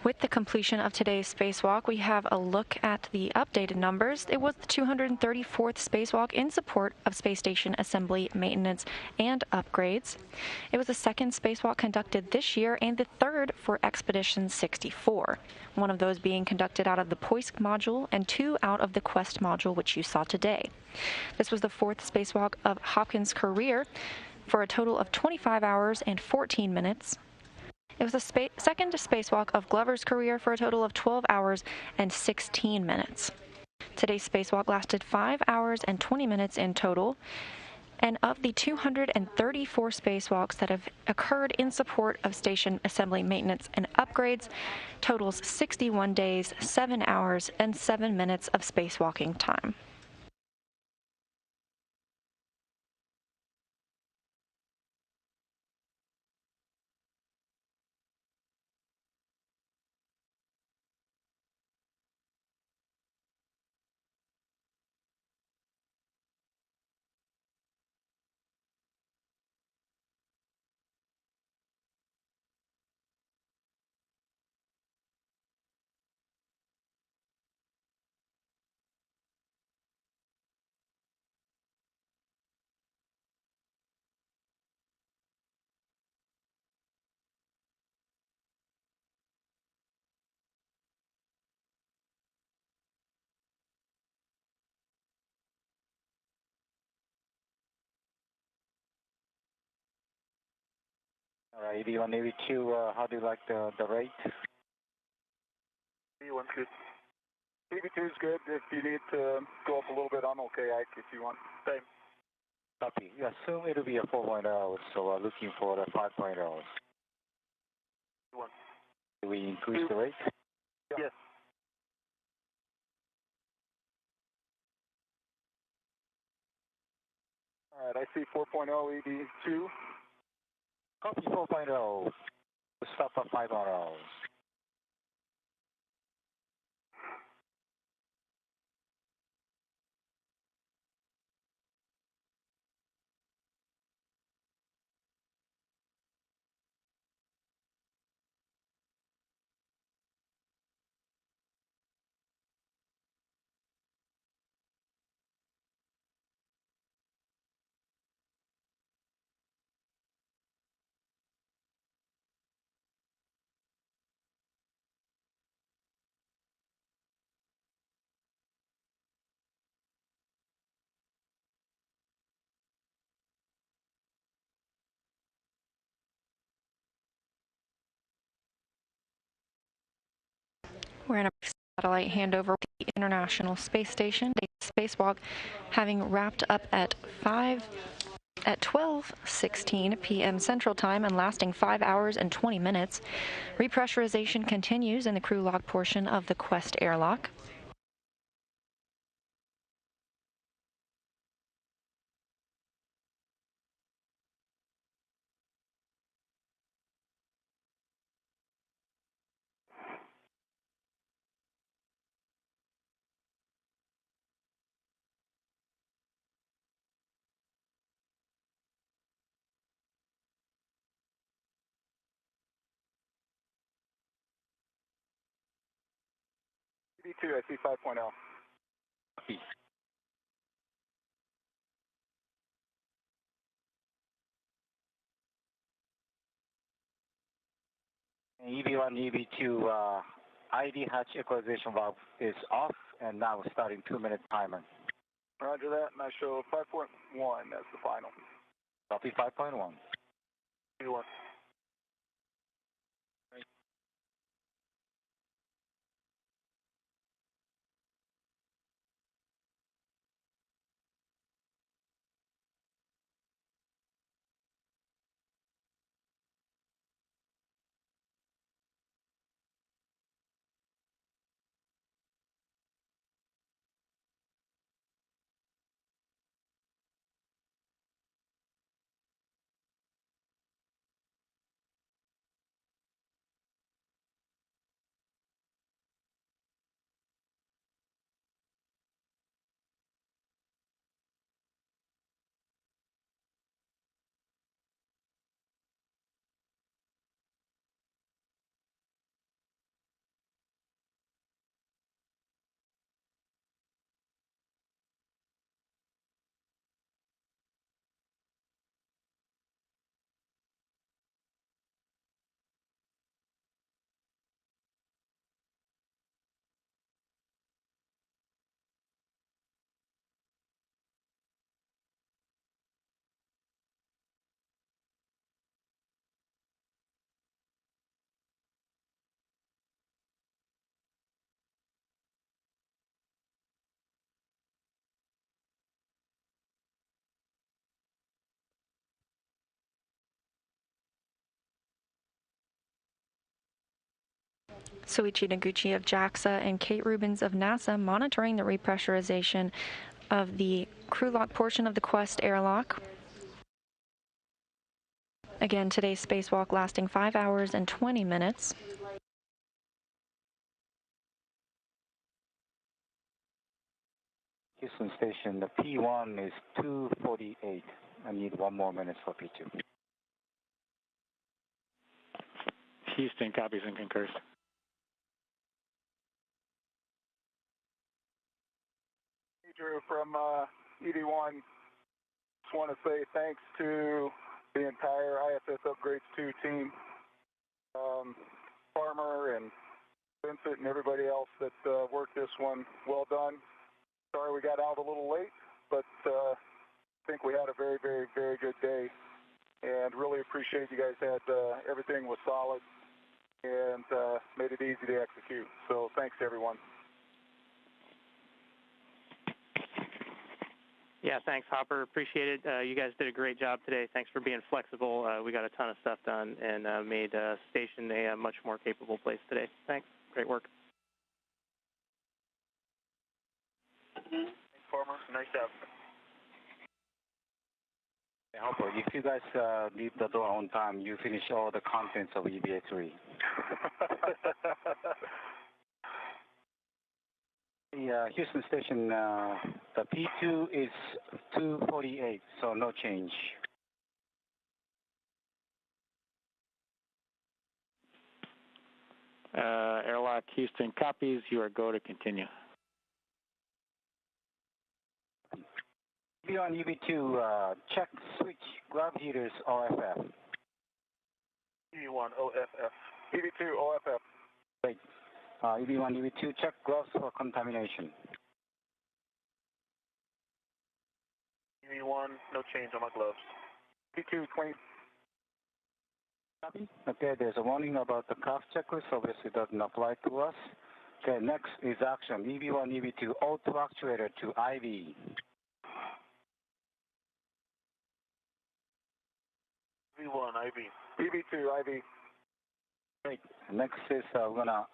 With the completion of today's spacewalk, we have a look at the updated numbers. It was the 234th spacewalk in support of space station assembly, maintenance, and upgrades. It was the second spacewalk conducted this year and the third for Expedition 64, one of those being conducted out of the POISC module and 2 out of the Quest module, which you saw today. This was the 4th spacewalk of Hopkins' career for a total of 25 hours and 14 minutes. It was the second spacewalk of Glover's career for a total of 12 hours and 16 minutes. Today's spacewalk lasted 5 hours and 20 minutes in total, And of the 234 spacewalks that have occurred in support of station assembly maintenance and upgrades, totals 61 days, 7 hours, and 7 minutes of spacewalking time. All right, EV1, EV2, how do you like the rate? EV1's good. EV2's good. If you need to go up a little bit, I'm okay, Ike, if you want. Same. Copy. Yeah, assume it'll be a 4.0, so we're looking for the 5.0. One. Do we increase the rate? Yes. All right, I see 4.0 EV2. Copy 4.0. We'll stop at 5.0. We're in a satellite handover with the International Space Station. The spacewalk having wrapped up at 12:16 p.m. Central Time and lasting 5 hours and 20 minutes. Repressurization continues in the crew lock portion of the Quest airlock. EV2, I see 5.0. Copy. EV1, EV2, ID hatch equalization valve is off, and now we're starting 2-minute timer. Roger that, and I show 5.1 as the final. Copy 5.1. EV1. Soichi Noguchi of JAXA and Kate Rubins of NASA monitoring the repressurization of the crew lock portion of the Quest airlock. Again, today's spacewalk lasting 5 hours and 20 minutes. Houston Station, the P1 is 2:48. I need 1 more minute for P2. Houston copies and concurs. Hey, Drew, from ED1, just want to say thanks to the entire ISS Upgrades 2 team, Farmer and Vincent and everybody else that worked this one. Well done. Sorry we got out a little late, but I think we had a very, very, very good day, and really appreciate you guys had everything was solid and made it easy to execute. So thanks, everyone. Yeah, thanks, Hopper. Appreciate it. You guys did a great job today. Thanks for being flexible. We got a ton of stuff done and made Station a much more capable place today. Thanks. Great work. Thanks, Farmer. Nice job. Hey, Hopper, if you guys leave the door on time, you finish all the contents of EVA 3. The Houston Station, the P2 is 2:48, so no change. Airlock Houston copies. You are go to continue. EV1, EV2, check switch glove heaters OFF. EV1 OFF. EV2 OFF. Great. EV1, EV2, check gloves for contamination. EV1, no change on my gloves. EV2 20. Copy. Okay, there's a warning about the CAF checklist, obviously doesn't apply to us. Okay, next is action. EV1, EV2, auto actuator to IV. EV1 IV. EV2 IV. Great. Next is we're gonna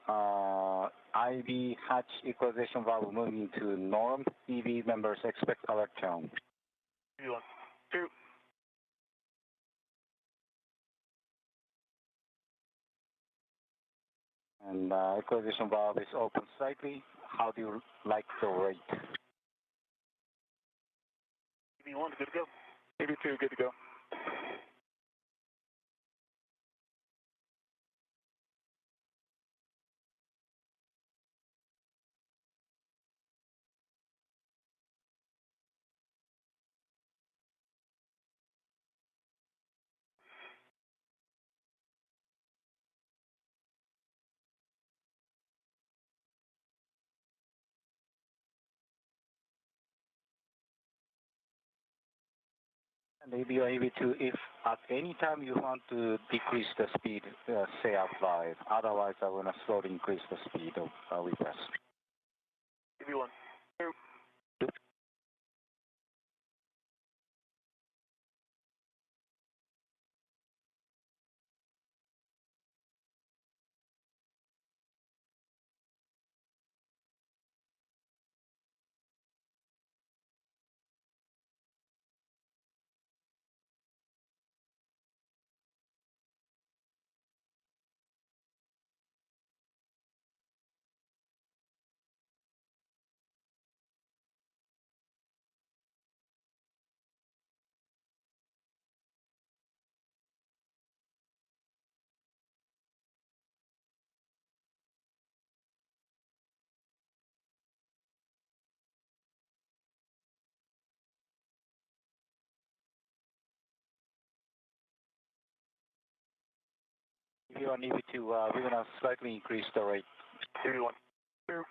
IV hatch equalization valve moving to norm. EV members expect alert tone. EV1 2. And equalization valve is open slightly. How do you like the rate? EV1 good to go. EV2 good to go. And EV1, EV2, if at any time you want to decrease the speed, say out loud. Otherwise, I'm going to slowly increase the speed of repress. EV1 2. EV1, EV2, we're going to slightly increase the rate. EV1 2.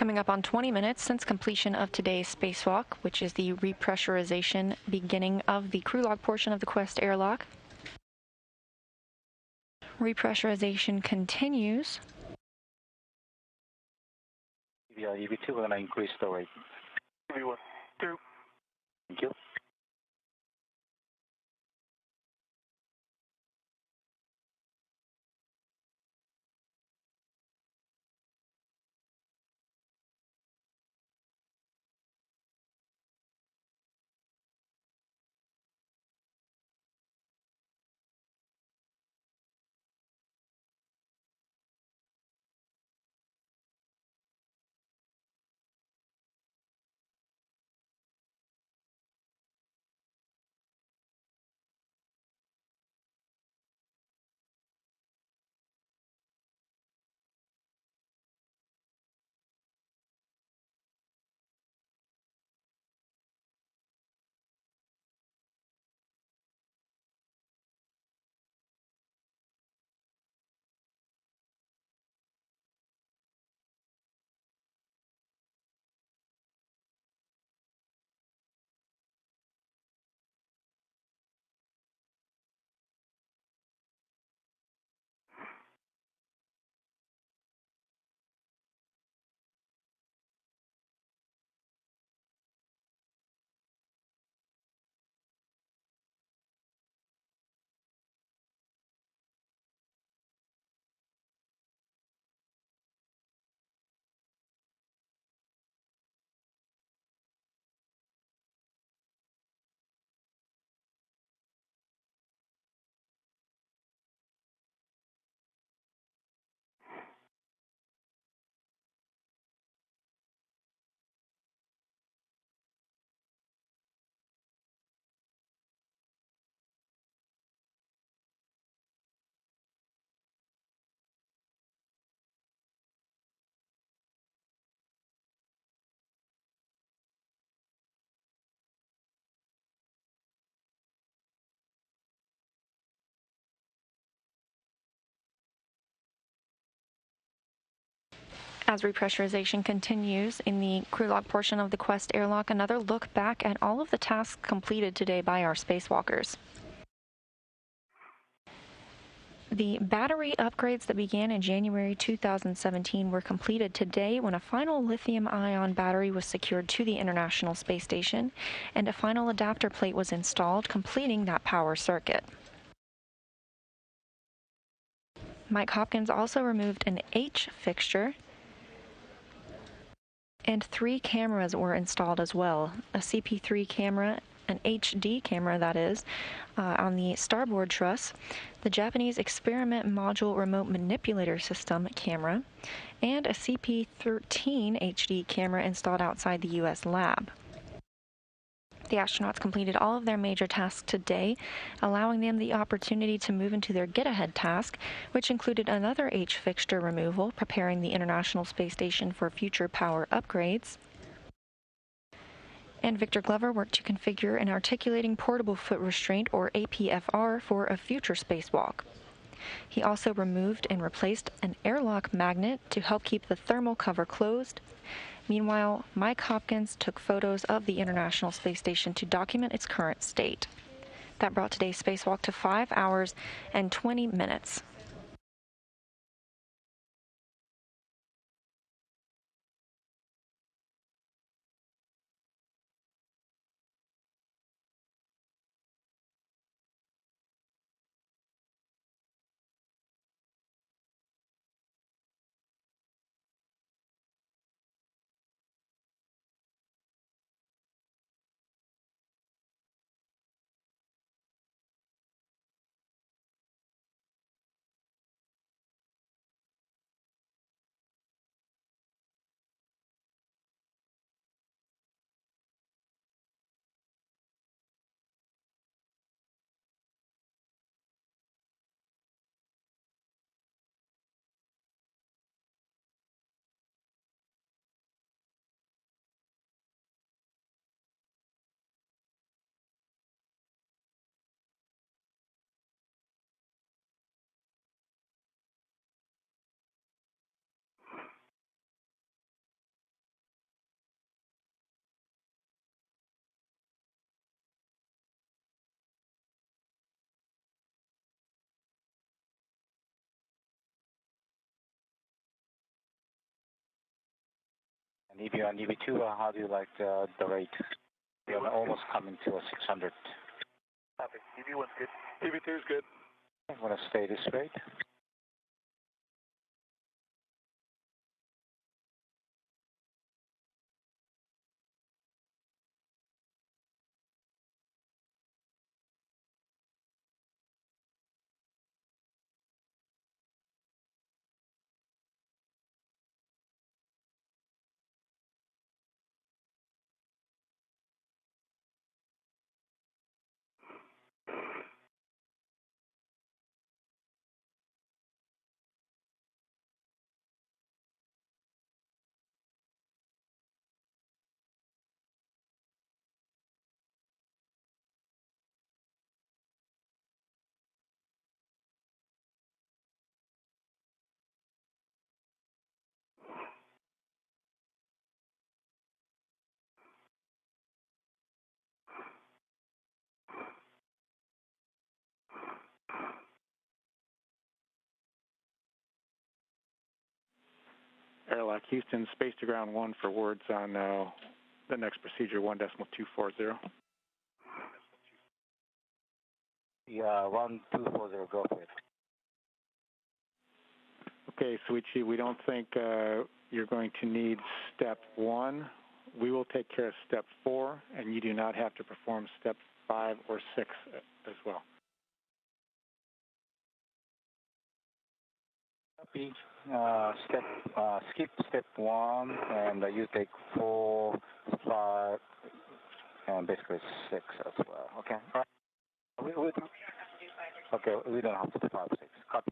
Coming up on 20 minutes since completion of today's spacewalk, which is the repressurization beginning of the crew log portion of the Quest airlock. Repressurization continues. EV2, we're going to increase the rate. EV1, 2. Thank you. As repressurization continues in the crew log portion of the Quest airlock, another look back at all of the tasks completed today by our spacewalkers. The battery upgrades that began in January 2017 were completed today when a final lithium-ion battery was secured to the International Space Station and a final adapter plate was installed, completing that power circuit. Mike Hopkins also removed an H fixture, and 3 cameras were installed as well. A CP3 camera, an HD camera that is, on the starboard truss, the Japanese Experiment Module Remote Manipulator System camera, and a CP13 HD camera installed outside the U.S. lab. The astronauts completed all of their major tasks today, allowing them the opportunity to move into their get-ahead task, which included another H fixture removal, preparing the International Space Station for future power upgrades. And Victor Glover worked to configure an articulating portable foot restraint, or APFR, for a future spacewalk. He also removed and replaced an airlock magnet to help keep the thermal cover closed. Meanwhile, Mike Hopkins took photos of the International Space Station to document its current state. That brought today's spacewalk to 5 hours and 20 minutes. EV1, EV2, how do you like the rate? You're almost coming to a 600. Copy. EV1's good. EV2's good. I'm going to stay this rate. Airlock Houston, space to ground 1 for words on the next procedure, 1.240. Yeah, 1240, go for it. Okay, Suichi, we don't think you're going to need step 1. We will take care of step 4, and you do not have to perform step 5 or 6 as well. Copy. Skip step 1, and you take 4, 5, and basically 6 as well. Okay. All right. Okay, we don't have to do 5, 6. Copy.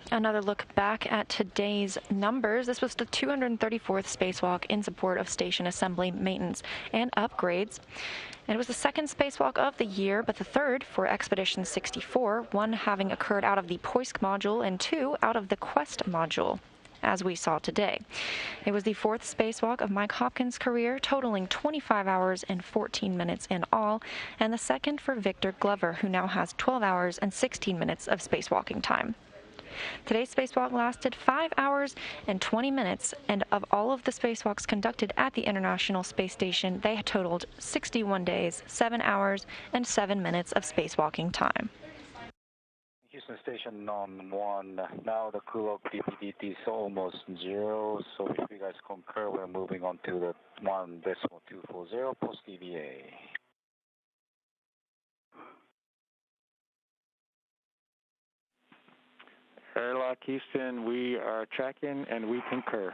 Another look back at today's numbers. This was the 234th spacewalk in support of station assembly, maintenance, and upgrades. And it was the second spacewalk of the year, but the third for Expedition 64, one having occurred out of the Poisk module and 2 out of the Quest module, as we saw today. It was the 4th spacewalk of Mike Hopkins' career, totaling 25 hours and 14 minutes in all, and the second for Victor Glover, who now has 12 hours and 16 minutes of spacewalking time. Today's spacewalk lasted 5 hours and 20 minutes, and of all of the spacewalks conducted at the International Space Station, they totaled 61 days, 7 hours, and 7 minutes of spacewalking time. Houston Station on 1. Now the crew of DPDT is almost 0, so if you guys concur, we're moving on to the 1.240 post DVA. Airlock Houston, we are tracking and we concur.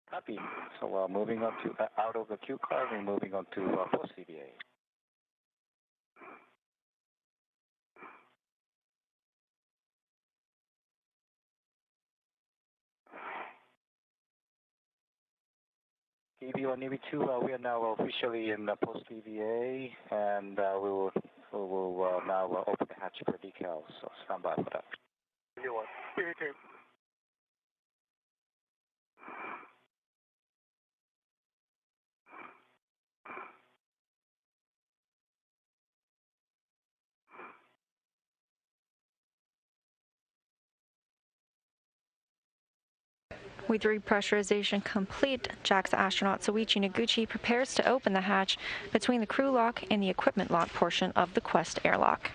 Copy. So moving on to out of the Q car, we're moving on to post DVA. EV1, EV2, we are now officially in the post DVA, and we will now open the hatch for decals, so stand by for that. EV1. EV2. With repressurization complete, JAXA astronaut Soichi Noguchi prepares to open the hatch between the crew lock and the equipment lock portion of the Quest airlock.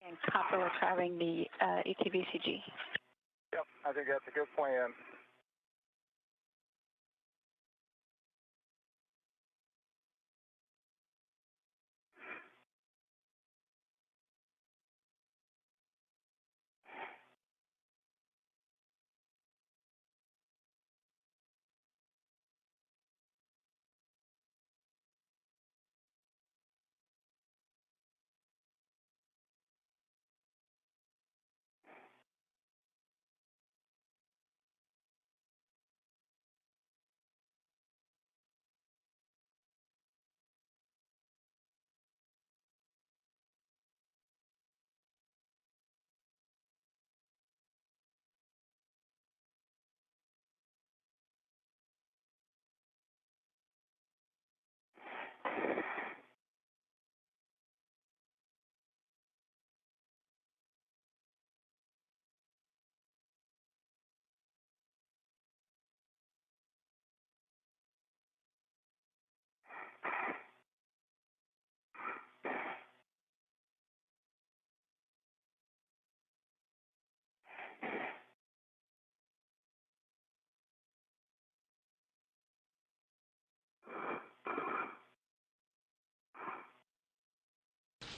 And copper, we're traveling the ETVCG. Yep, I think that's a good plan.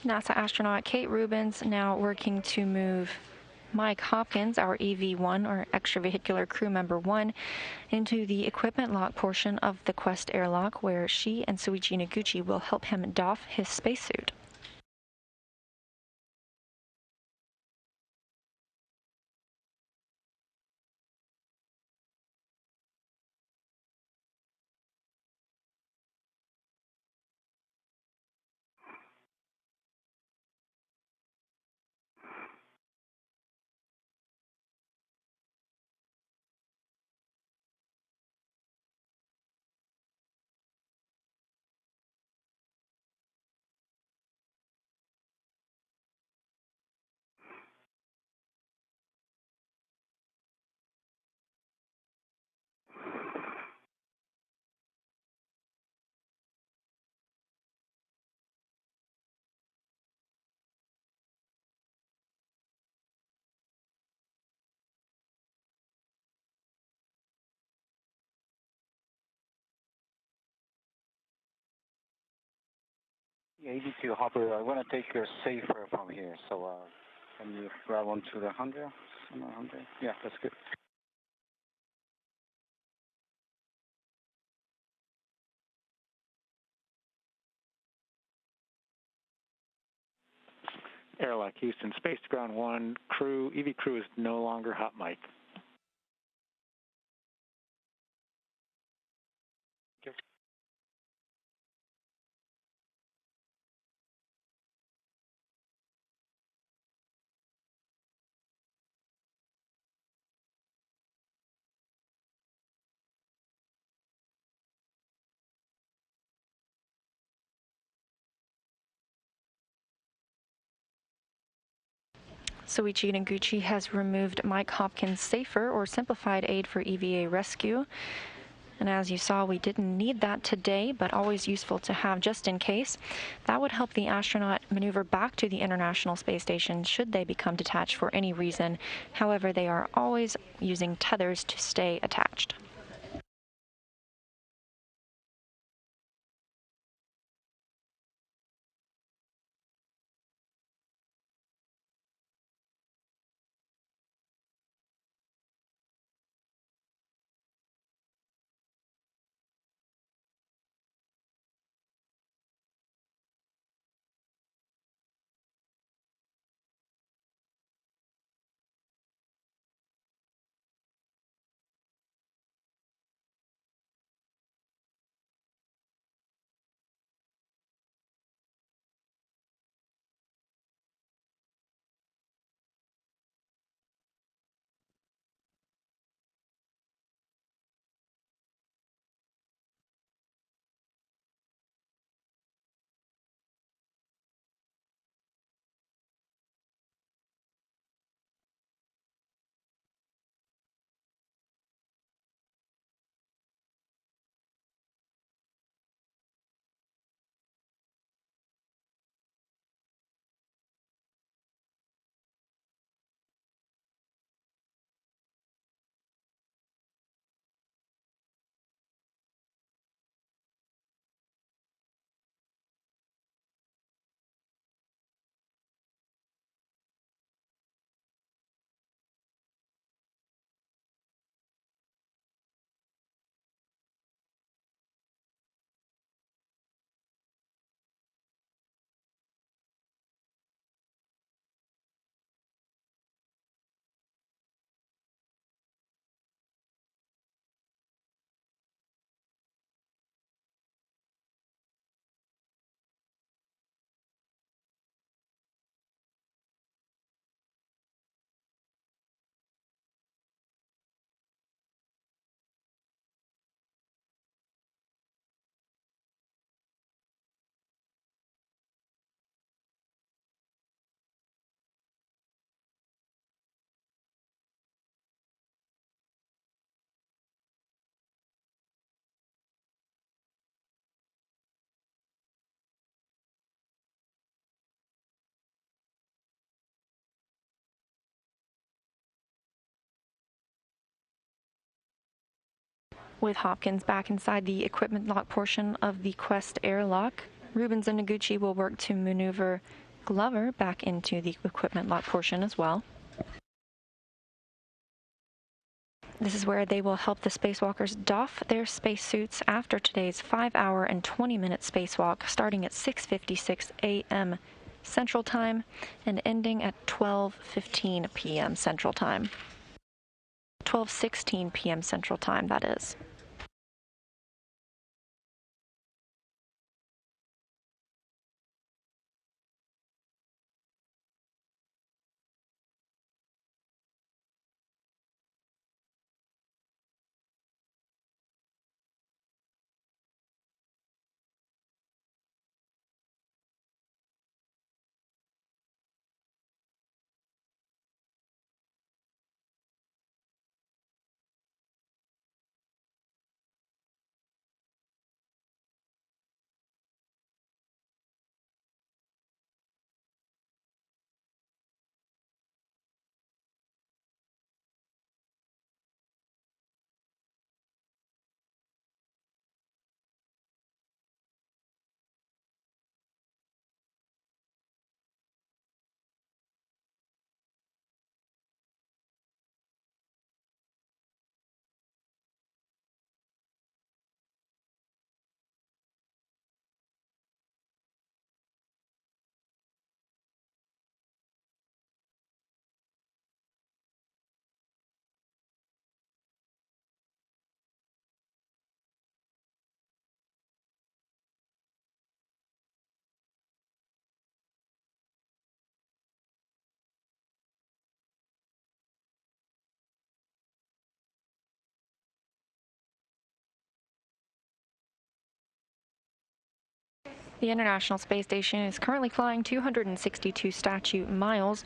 NASA astronaut Kate Rubins now working to move Mike Hopkins, our EV1, or extravehicular crew member 1, into the equipment lock portion of the Quest airlock, where she and Soichi Noguchi will help him doff his spacesuit. Yeah, EV2 Hopper, I want to take your safer from here, so can you grab onto the 100? 100? Yeah, that's good. Airlock Houston, space to ground 1, crew, EV crew is no longer hot mic. Soichi Noguchi has removed Mike Hopkins' safer or simplified aid for EVA rescue. And as you saw, we didn't need that today, but always useful to have just in case. That would help the astronaut maneuver back to the International Space Station should they become detached for any reason. However, they are always using tethers to stay attached. With Hopkins back inside the equipment lock portion of the Quest airlock, Rubens and Noguchi will work to maneuver Glover back into the equipment lock portion as well. This is where they will help the spacewalkers doff their spacesuits after today's 5-hour and 20-minute spacewalk, starting at 6:56 a.m. Central Time and ending at 12:15 p.m. Central Time. 12:16 p.m. Central Time, that is. The International Space Station is currently flying 262 statute miles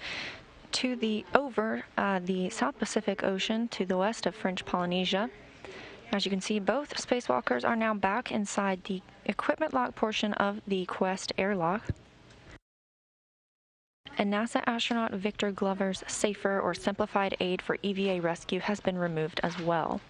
over the South Pacific Ocean to the west of French Polynesia. As you can see, both spacewalkers are now back inside the equipment lock portion of the Quest airlock. And NASA astronaut Victor Glover's safer or simplified aid for EVA rescue has been removed as well.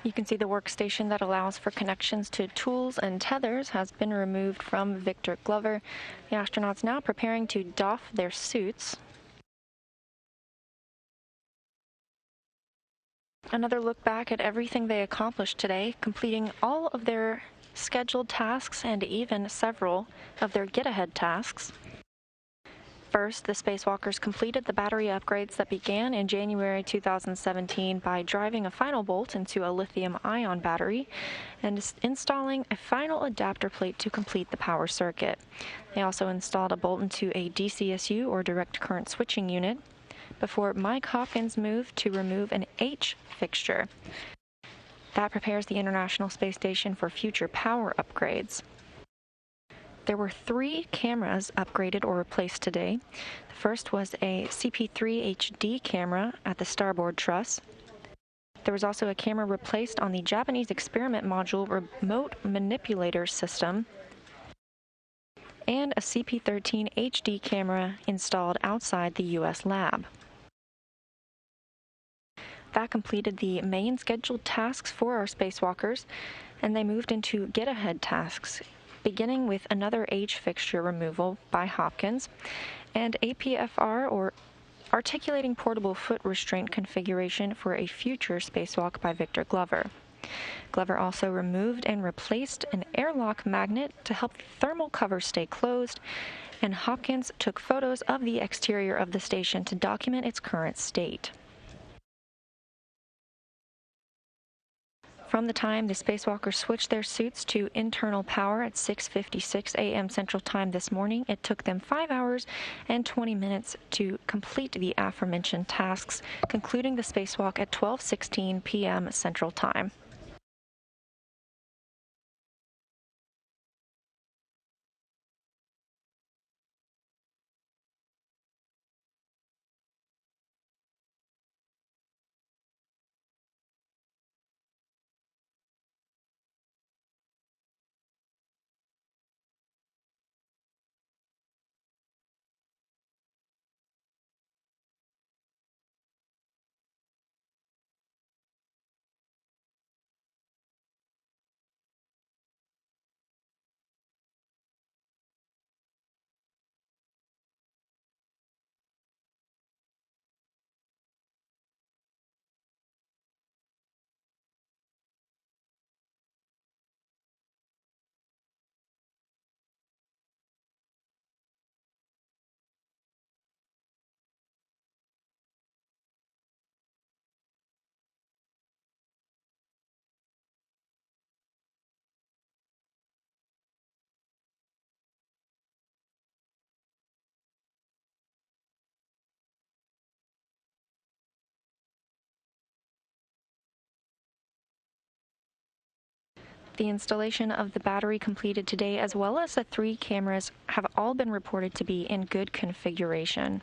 You can see the workstation that allows for connections to tools and tethers has been removed from Victor Glover. The astronauts now preparing to doff their suits. Another look back at everything they accomplished today, completing all of their scheduled tasks and even several of their get-ahead tasks. First, the spacewalkers completed the battery upgrades that began in January 2017 by driving a final bolt into a lithium-ion battery and installing a final adapter plate to complete the power circuit. They also installed a bolt into a DCSU, or direct current switching unit, before Mike Hopkins moved to remove an H fixture. That prepares the International Space Station for future power upgrades. There were 3 cameras upgraded or replaced today. The first was a CP3 HD camera at the starboard truss. There was also a camera replaced on the Japanese experiment module remote manipulator system, and a CP13 HD camera installed outside the U.S. lab. That completed the main scheduled tasks for our spacewalkers, and they moved into get-ahead tasks, beginning with another H fixture removal by Hopkins and APFR, or articulating portable foot restraint configuration, for a future spacewalk by Victor Glover. Glover also removed and replaced an airlock magnet to help the thermal cover stay closed, and Hopkins took photos of the exterior of the station to document its current state. From the time the spacewalkers switched their suits to internal power at 6:56 a.m. Central Time this morning, it took them 5 hours and 20 minutes to complete the aforementioned tasks, concluding the spacewalk at 12:16 p.m. Central Time. The installation of the battery completed today, as well as the 3 cameras, have all been reported to be in good configuration.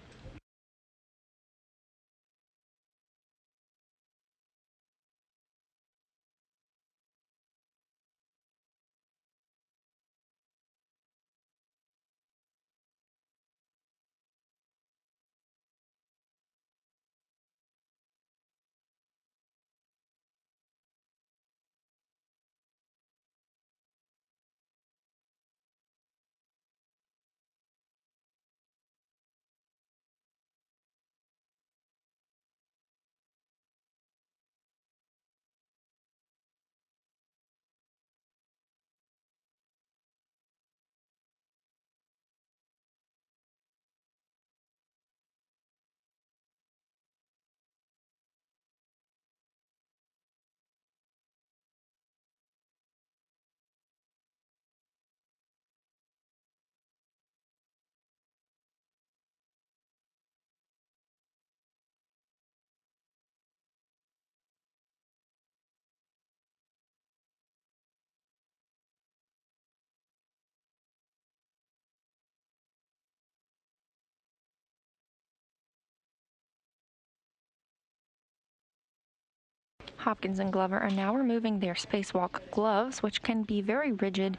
Hopkins and Glover are now removing their spacewalk gloves, which can be very rigid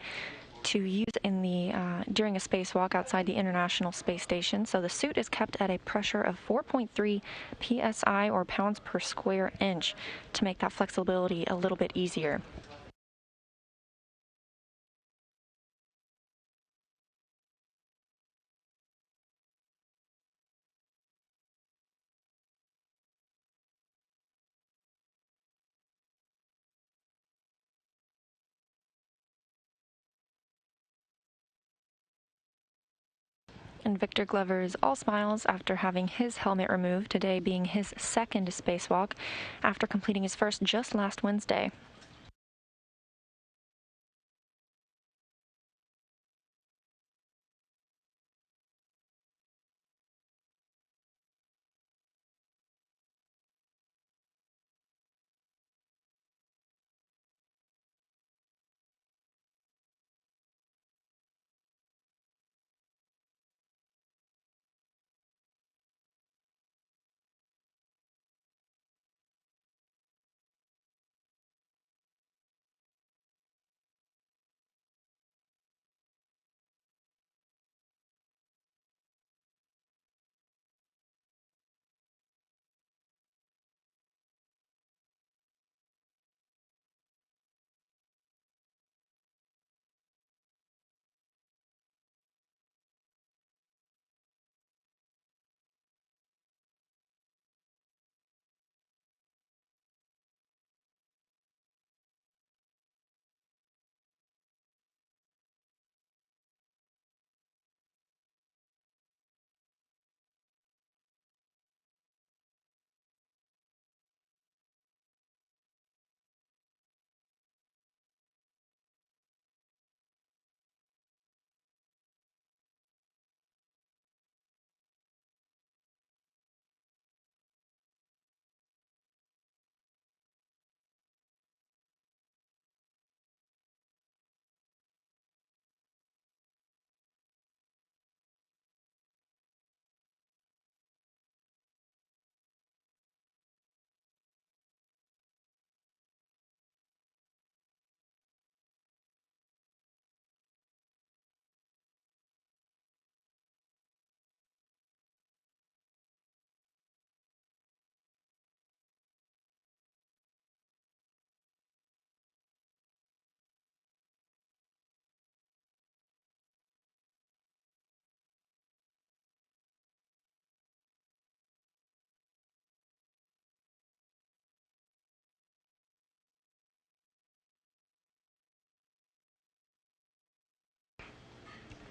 to use in the during a spacewalk outside the International Space Station. So the suit is kept at a pressure of 4.3 psi, or pounds per square inch, to make that flexibility a little bit easier. And Victor Glover is all smiles after having his helmet removed, today being his second spacewalk after completing his first just last Wednesday.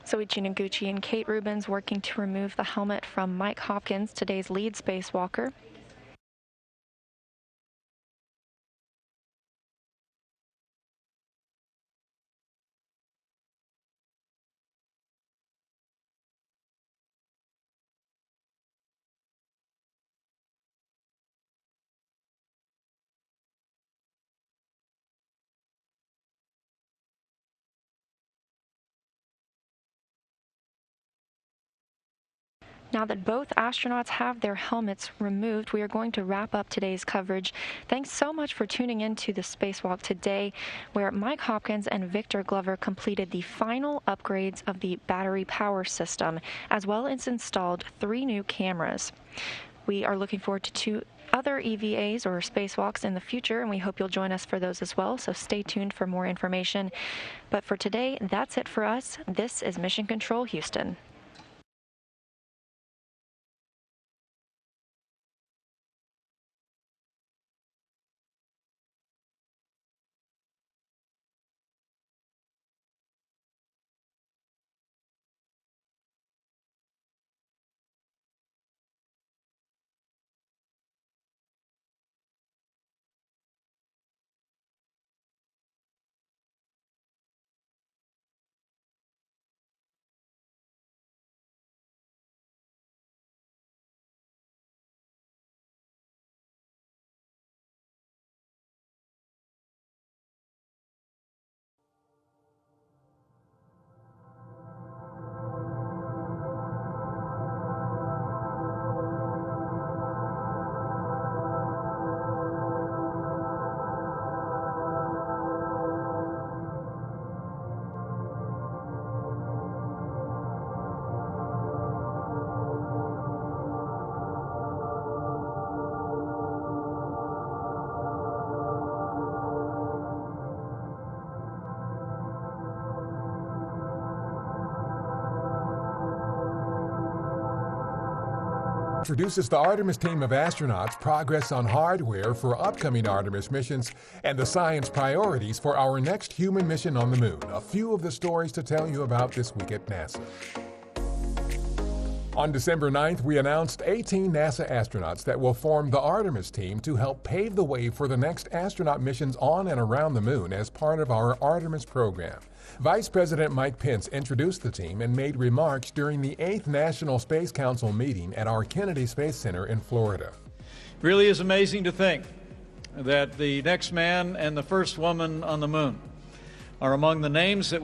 Soichi Noguchi and Kate Rubins working to remove the helmet from Mike Hopkins, today's lead spacewalker. Now that both astronauts have their helmets removed, we are going to wrap up today's coverage. Thanks so much for tuning in to the spacewalk today, where Mike Hopkins and Victor Glover completed the final upgrades of the battery power system, as well as installed 3 new cameras. We are looking forward to 2 other EVAs or spacewalks in the future, and we hope you'll join us for those as well, so stay tuned for more information. But for today, that's it for us. This is Mission Control Houston. Introduces the Artemis team of astronauts, progress on hardware for upcoming Artemis missions, and the science priorities for our next human mission on the moon. A few of the stories to tell you about this week at NASA. On December 9th, we announced 18 NASA astronauts that will form the Artemis team to help pave the way for the next astronaut missions on and around the moon as part of our Artemis program. Vice President Mike Pence introduced the team and made remarks during the 8th National Space Council meeting at our Kennedy Space Center in Florida. It really is amazing to think that the next man and the first woman on the moon are among the names that